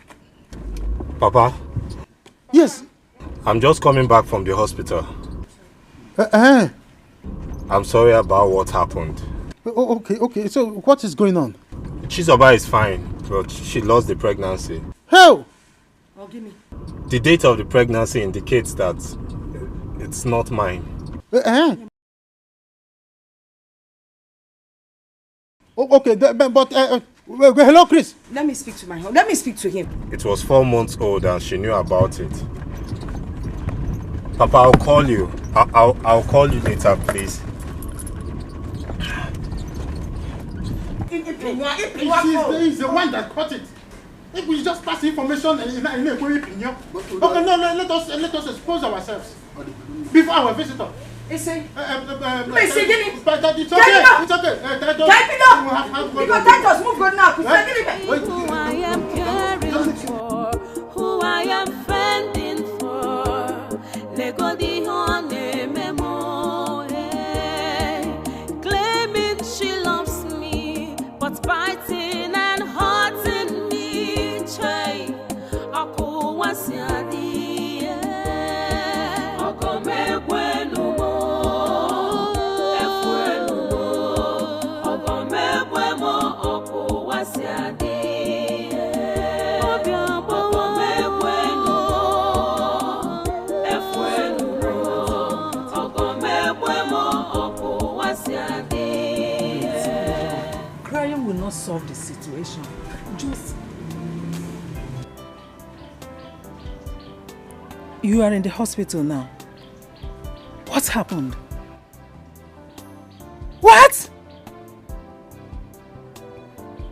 Papa? Yes? I'm just coming back from the hospital. I'm sorry about what happened. Okay. So what is going on? Chizoba is fine, but she lost the pregnancy. How? Oh, give me. The date of the pregnancy indicates that it's not mine. Okay, but hello, Chris. Let me speak to my husband. Let me speak to him. It was 4 months old and she knew about it. Papa, I'll call you. I'll call you later, please. He's the one that caught it. If we just pass information and okay, no, let us expose ourselves before our visitor. It's okay. It's okay. Because that does move good now. Who I am caring for, who I am fending for. Lego di hone memo, claiming she loves me, but biting and hurting me. Chay, ako wasiadi, ako megwenu. Crying will not solve the situation. Just... You are in the hospital now. What happened? What?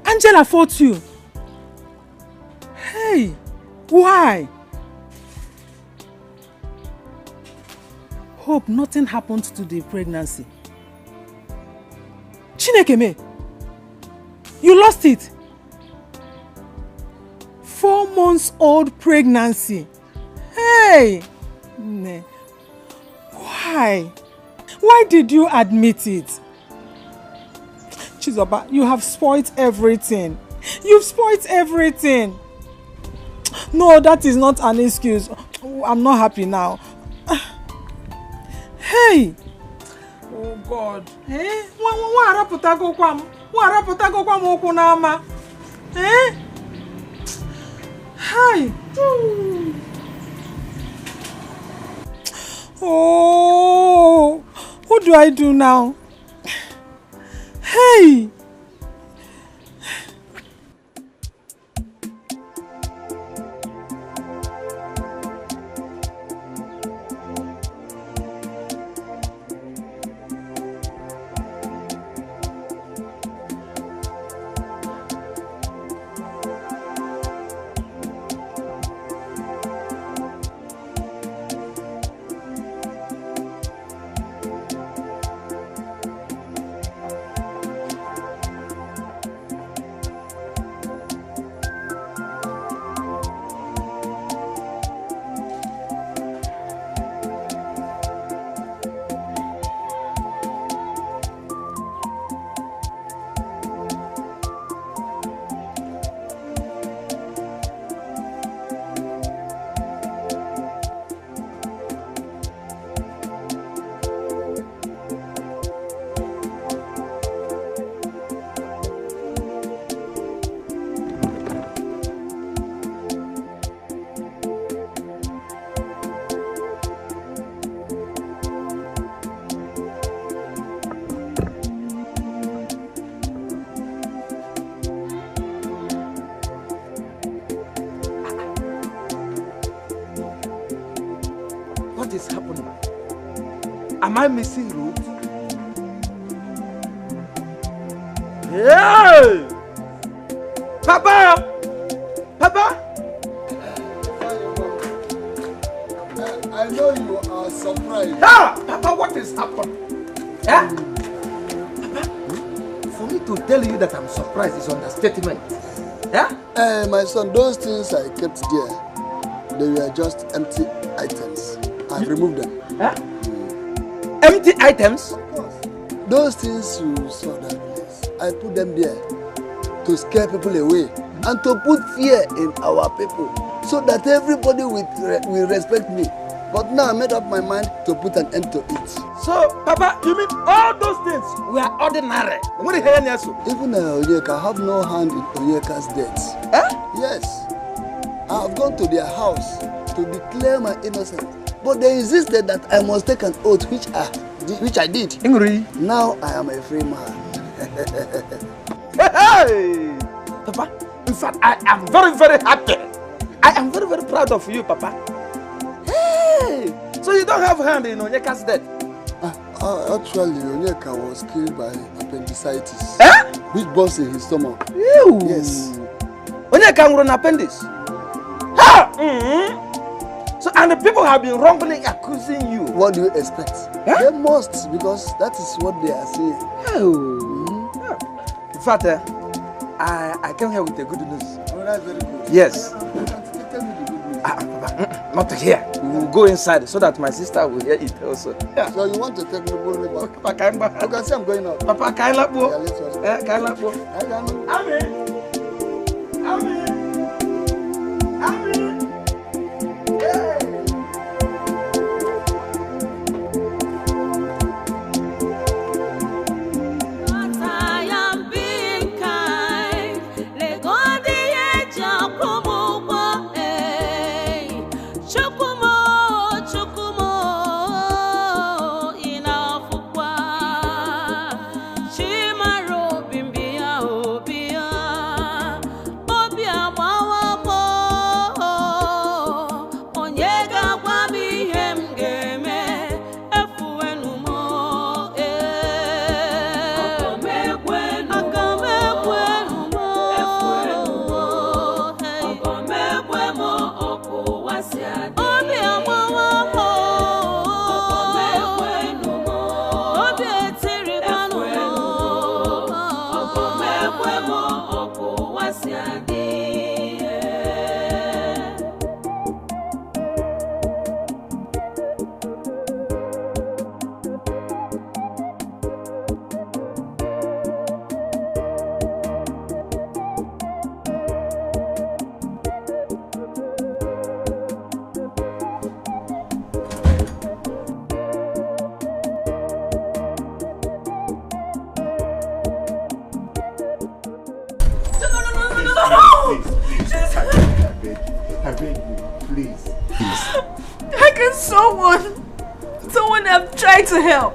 Angela fought you. Hey, why? Hope nothing happened to the pregnancy. Chinekeme, you lost it. 4 months old pregnancy. Hey, why? Why did you admit it? Chizoba, you have spoiled everything. You've spoiled everything. No, that is not an excuse. I'm not happy now. Hey! Oh God. Eh? Eh? Hi. Oh, what do I do now? Hey! Is happening? Am I missing road? Hey! Papa! Papa! I know you are surprised. Ah! Papa, what is happening? Eh? Papa, for me to tell you that I'm surprised is understatement. Yeah? My son, those things I kept there, they were just empty items. I've removed them. Huh? Empty items? Of course. Those things you saw that place, I put them there to scare people away and to put fear in our people so that everybody will respect me. But now I made up my mind to put an end to it. So, Papa, you mean all those things were ordinary? What did you hear? Even Onyeka have no hand in Onyeka's death. Yes. I have gone to their house to declare my innocence. But they insisted that I must take an oath, which I did. Ingri. Now I am a free man. Hey! Papa, in fact, I am very, very happy. I am very, very proud of you, Papa. Hey! So you don't have hand in Onyeka's death? Actually, Onyeka was killed by appendicitis, which burst in his stomach. Ew. Yes. Onyeka had an appendix. Ha! So, and the people have been wrongly accusing you. What do you expect? They must, because that is what they are saying. In fact, I came here with the good news. Oh, that's very good. Yes. Tell me the good news. Not here. We will go inside so that my sister will hear it also. Yeah. So you want to take me back? You can say I'm going out. Papa, Kaila Po. Yeah, Kaila Po. Amen. Amen. Amen. I beg you, please. How can someone have tried to help?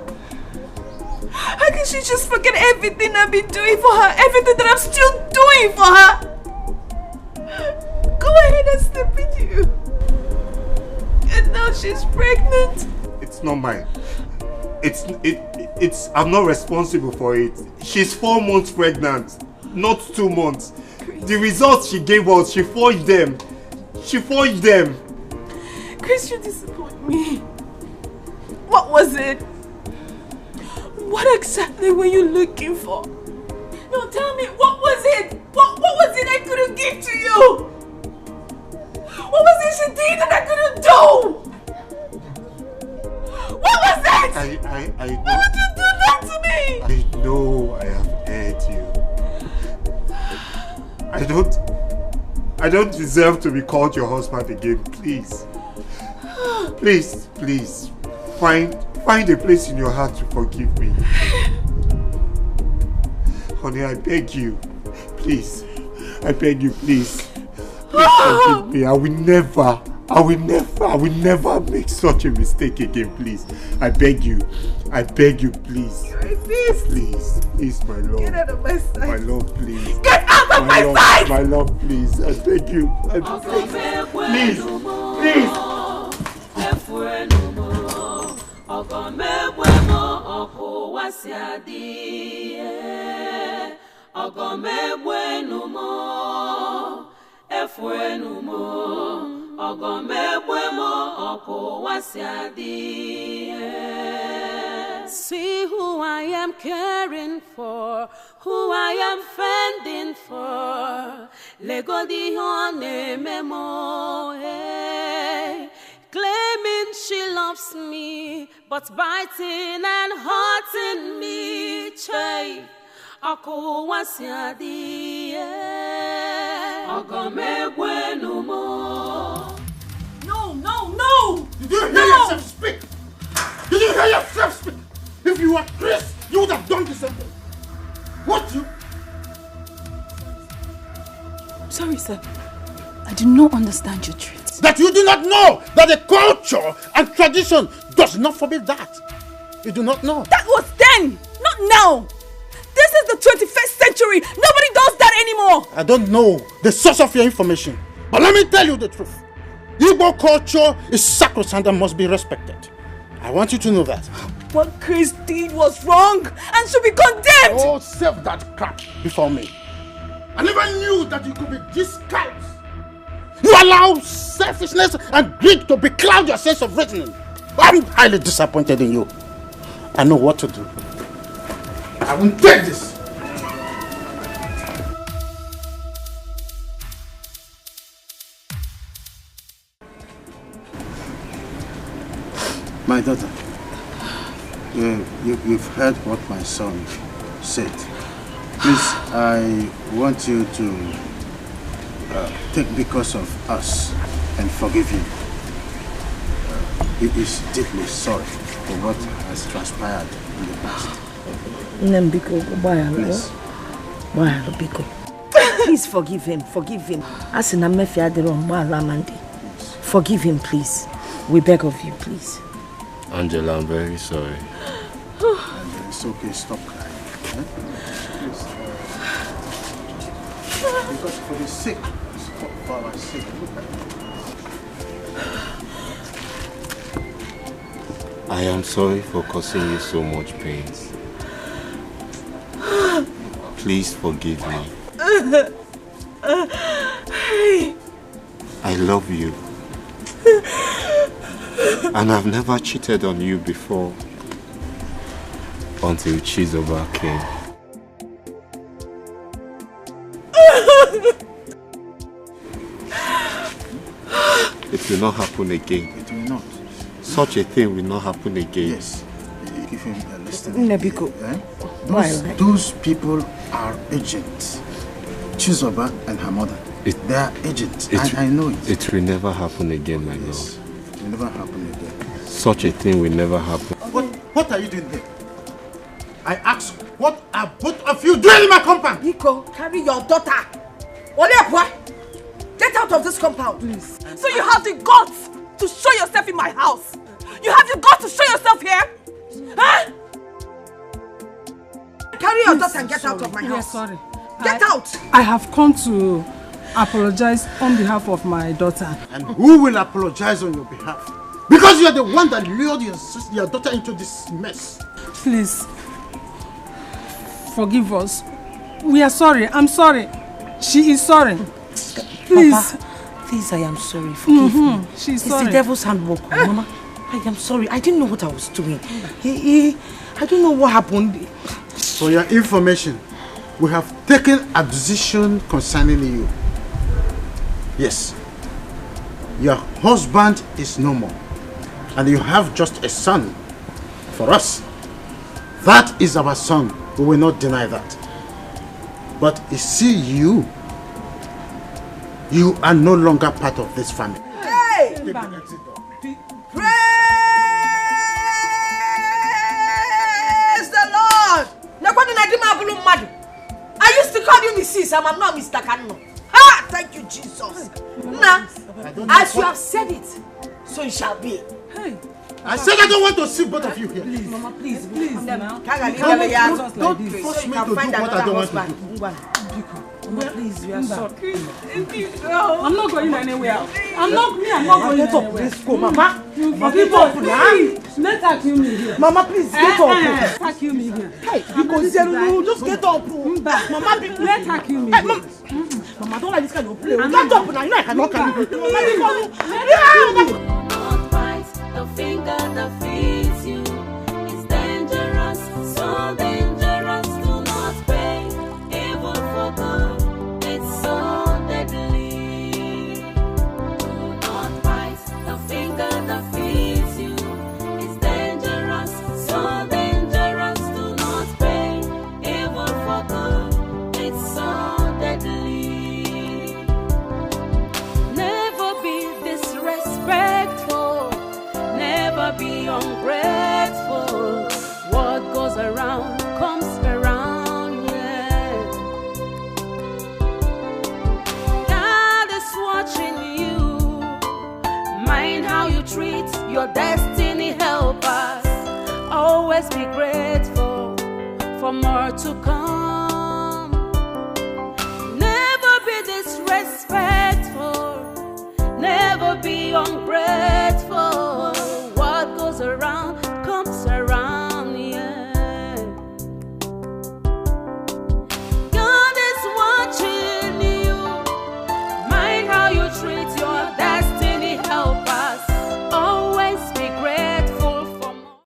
How can she just forget everything I've been doing for her, everything that I'm still doing for her? Go ahead and sleep with you. And now she's pregnant. It's not mine. I'm not responsible for it. She's 4 months pregnant, not 2 months. The results she gave us, she forged them. Chris, you disappoint me. What was it? What exactly were you looking for? No, tell me, what was it? What was it I couldn't give to you? What was it she did that I couldn't do? What was it? I know. Why would you do that to me? I know I have hurt you. I don't deserve to be called your husband again, please. Please, find a place in your heart to forgive me. Honey, I beg you, please. I beg you, please. Please forgive me. I will never make such a mistake again, please. I beg you, please. Please, my love. Get out of my sight. My love, please. Get out of my sight! My love, please. I beg you. Please. See who I am caring for, who I am fending for. Lego di hone memo, claiming she loves me, but biting and hurting me. Chay, ako wasiadi, agame bueno mo. No! Did you hear yourself speak? Did you hear yourself speak? If you were Chris, you would have done the same thing. What you? Sorry, sir. I do not understand your threats. That you do not know that the culture and tradition does not forbid that. You do not know. That was then, not now. This is the 21st century. Nobody does that anymore. I don't know the source of your information, but let me tell you the truth. Igbo culture is sacrosanct and must be respected. I want you to know that. What Chris did was wrong and should be condemned. Oh, save that crap before me. I never knew that you could be this callous. You allow selfishness and greed to becloud your sense of reasoning. I'm highly disappointed in you. I know what to do. I won't take this. My daughter, you've heard what my son said. Please, I want you to take because of us and forgive him. He is deeply sorry for what has transpired in the past. Please forgive him, forgive him. Forgive him, please. We beg of you, please. Angela, I'm very sorry. It's okay, stop crying. Please, because for the sake, for our sake, look at me. I am sorry for causing you so much pain. Please forgive me. I love you. And I've never cheated on you before. Until Chizoba came. It will not happen again. It will not. Such a thing will not happen again. Yes. Give him a listen. Those people are agents. Chizoba and her mother. They are agents. I know it. It will never happen again, my lord. It will never happen again. Such a thing will never happen. What are you doing here? I ask, what are both of you doing in my compound? Nico, carry your daughter. Get out of this compound, please. So you have the guts to show yourself in my house? You have the guts to show yourself here? Huh? Carry your daughter and get out of my house. Yes, sorry. Get out! I have come to apologize on behalf of my daughter. And who will apologize on your behalf? Because you are the one that lured your daughter into this mess. Please, forgive us. We are sorry. I'm sorry. She is sorry. Please. Papa, please, I am sorry. Forgive me. She's It's sorry. the devil's handwork, Mama. I am sorry. I didn't know what I was doing. I don't know what happened. For your information, we have taken a decision concerning you. Yes. Your husband is no more. And you have just a son. For us, that is our son. We will not deny that. But you see, you are no longer part of this family. Hey! Praise the Lord! I used to call you Mrs. I'm not Mr. Kano. Ah, thank you, Jesus. Now, as you have said it, so it shall be. Hey. I said I don't want to see both of you here. Please, Mama, please now. Don't force me to do what I don't want to do. Mama, please, we are sorry. I'm not going anywhere. I'm not going anywhere. Let's go, Mama. Get up now. Let her kill me here. Mama, please get up. Let her kill me here. Hey, because just get up. Mama, let her kill me here. Mama, don't like this kind of play. Get up now. You know I cannot carry you. Not right, the finger that feeds you is dangerous, so dangerous. Do not pay evil for good. It's so deadly. Not right, the finger that feeds you is dangerous, so dangerous. Do not pay evil for good. It's so deadly. Never be disrespectful. Never be unkind. around, yeah. God is watching you. Mind how you treat your destiny helpers. Always be grateful for more to come. Never be disrespectful. Never be ungrateful.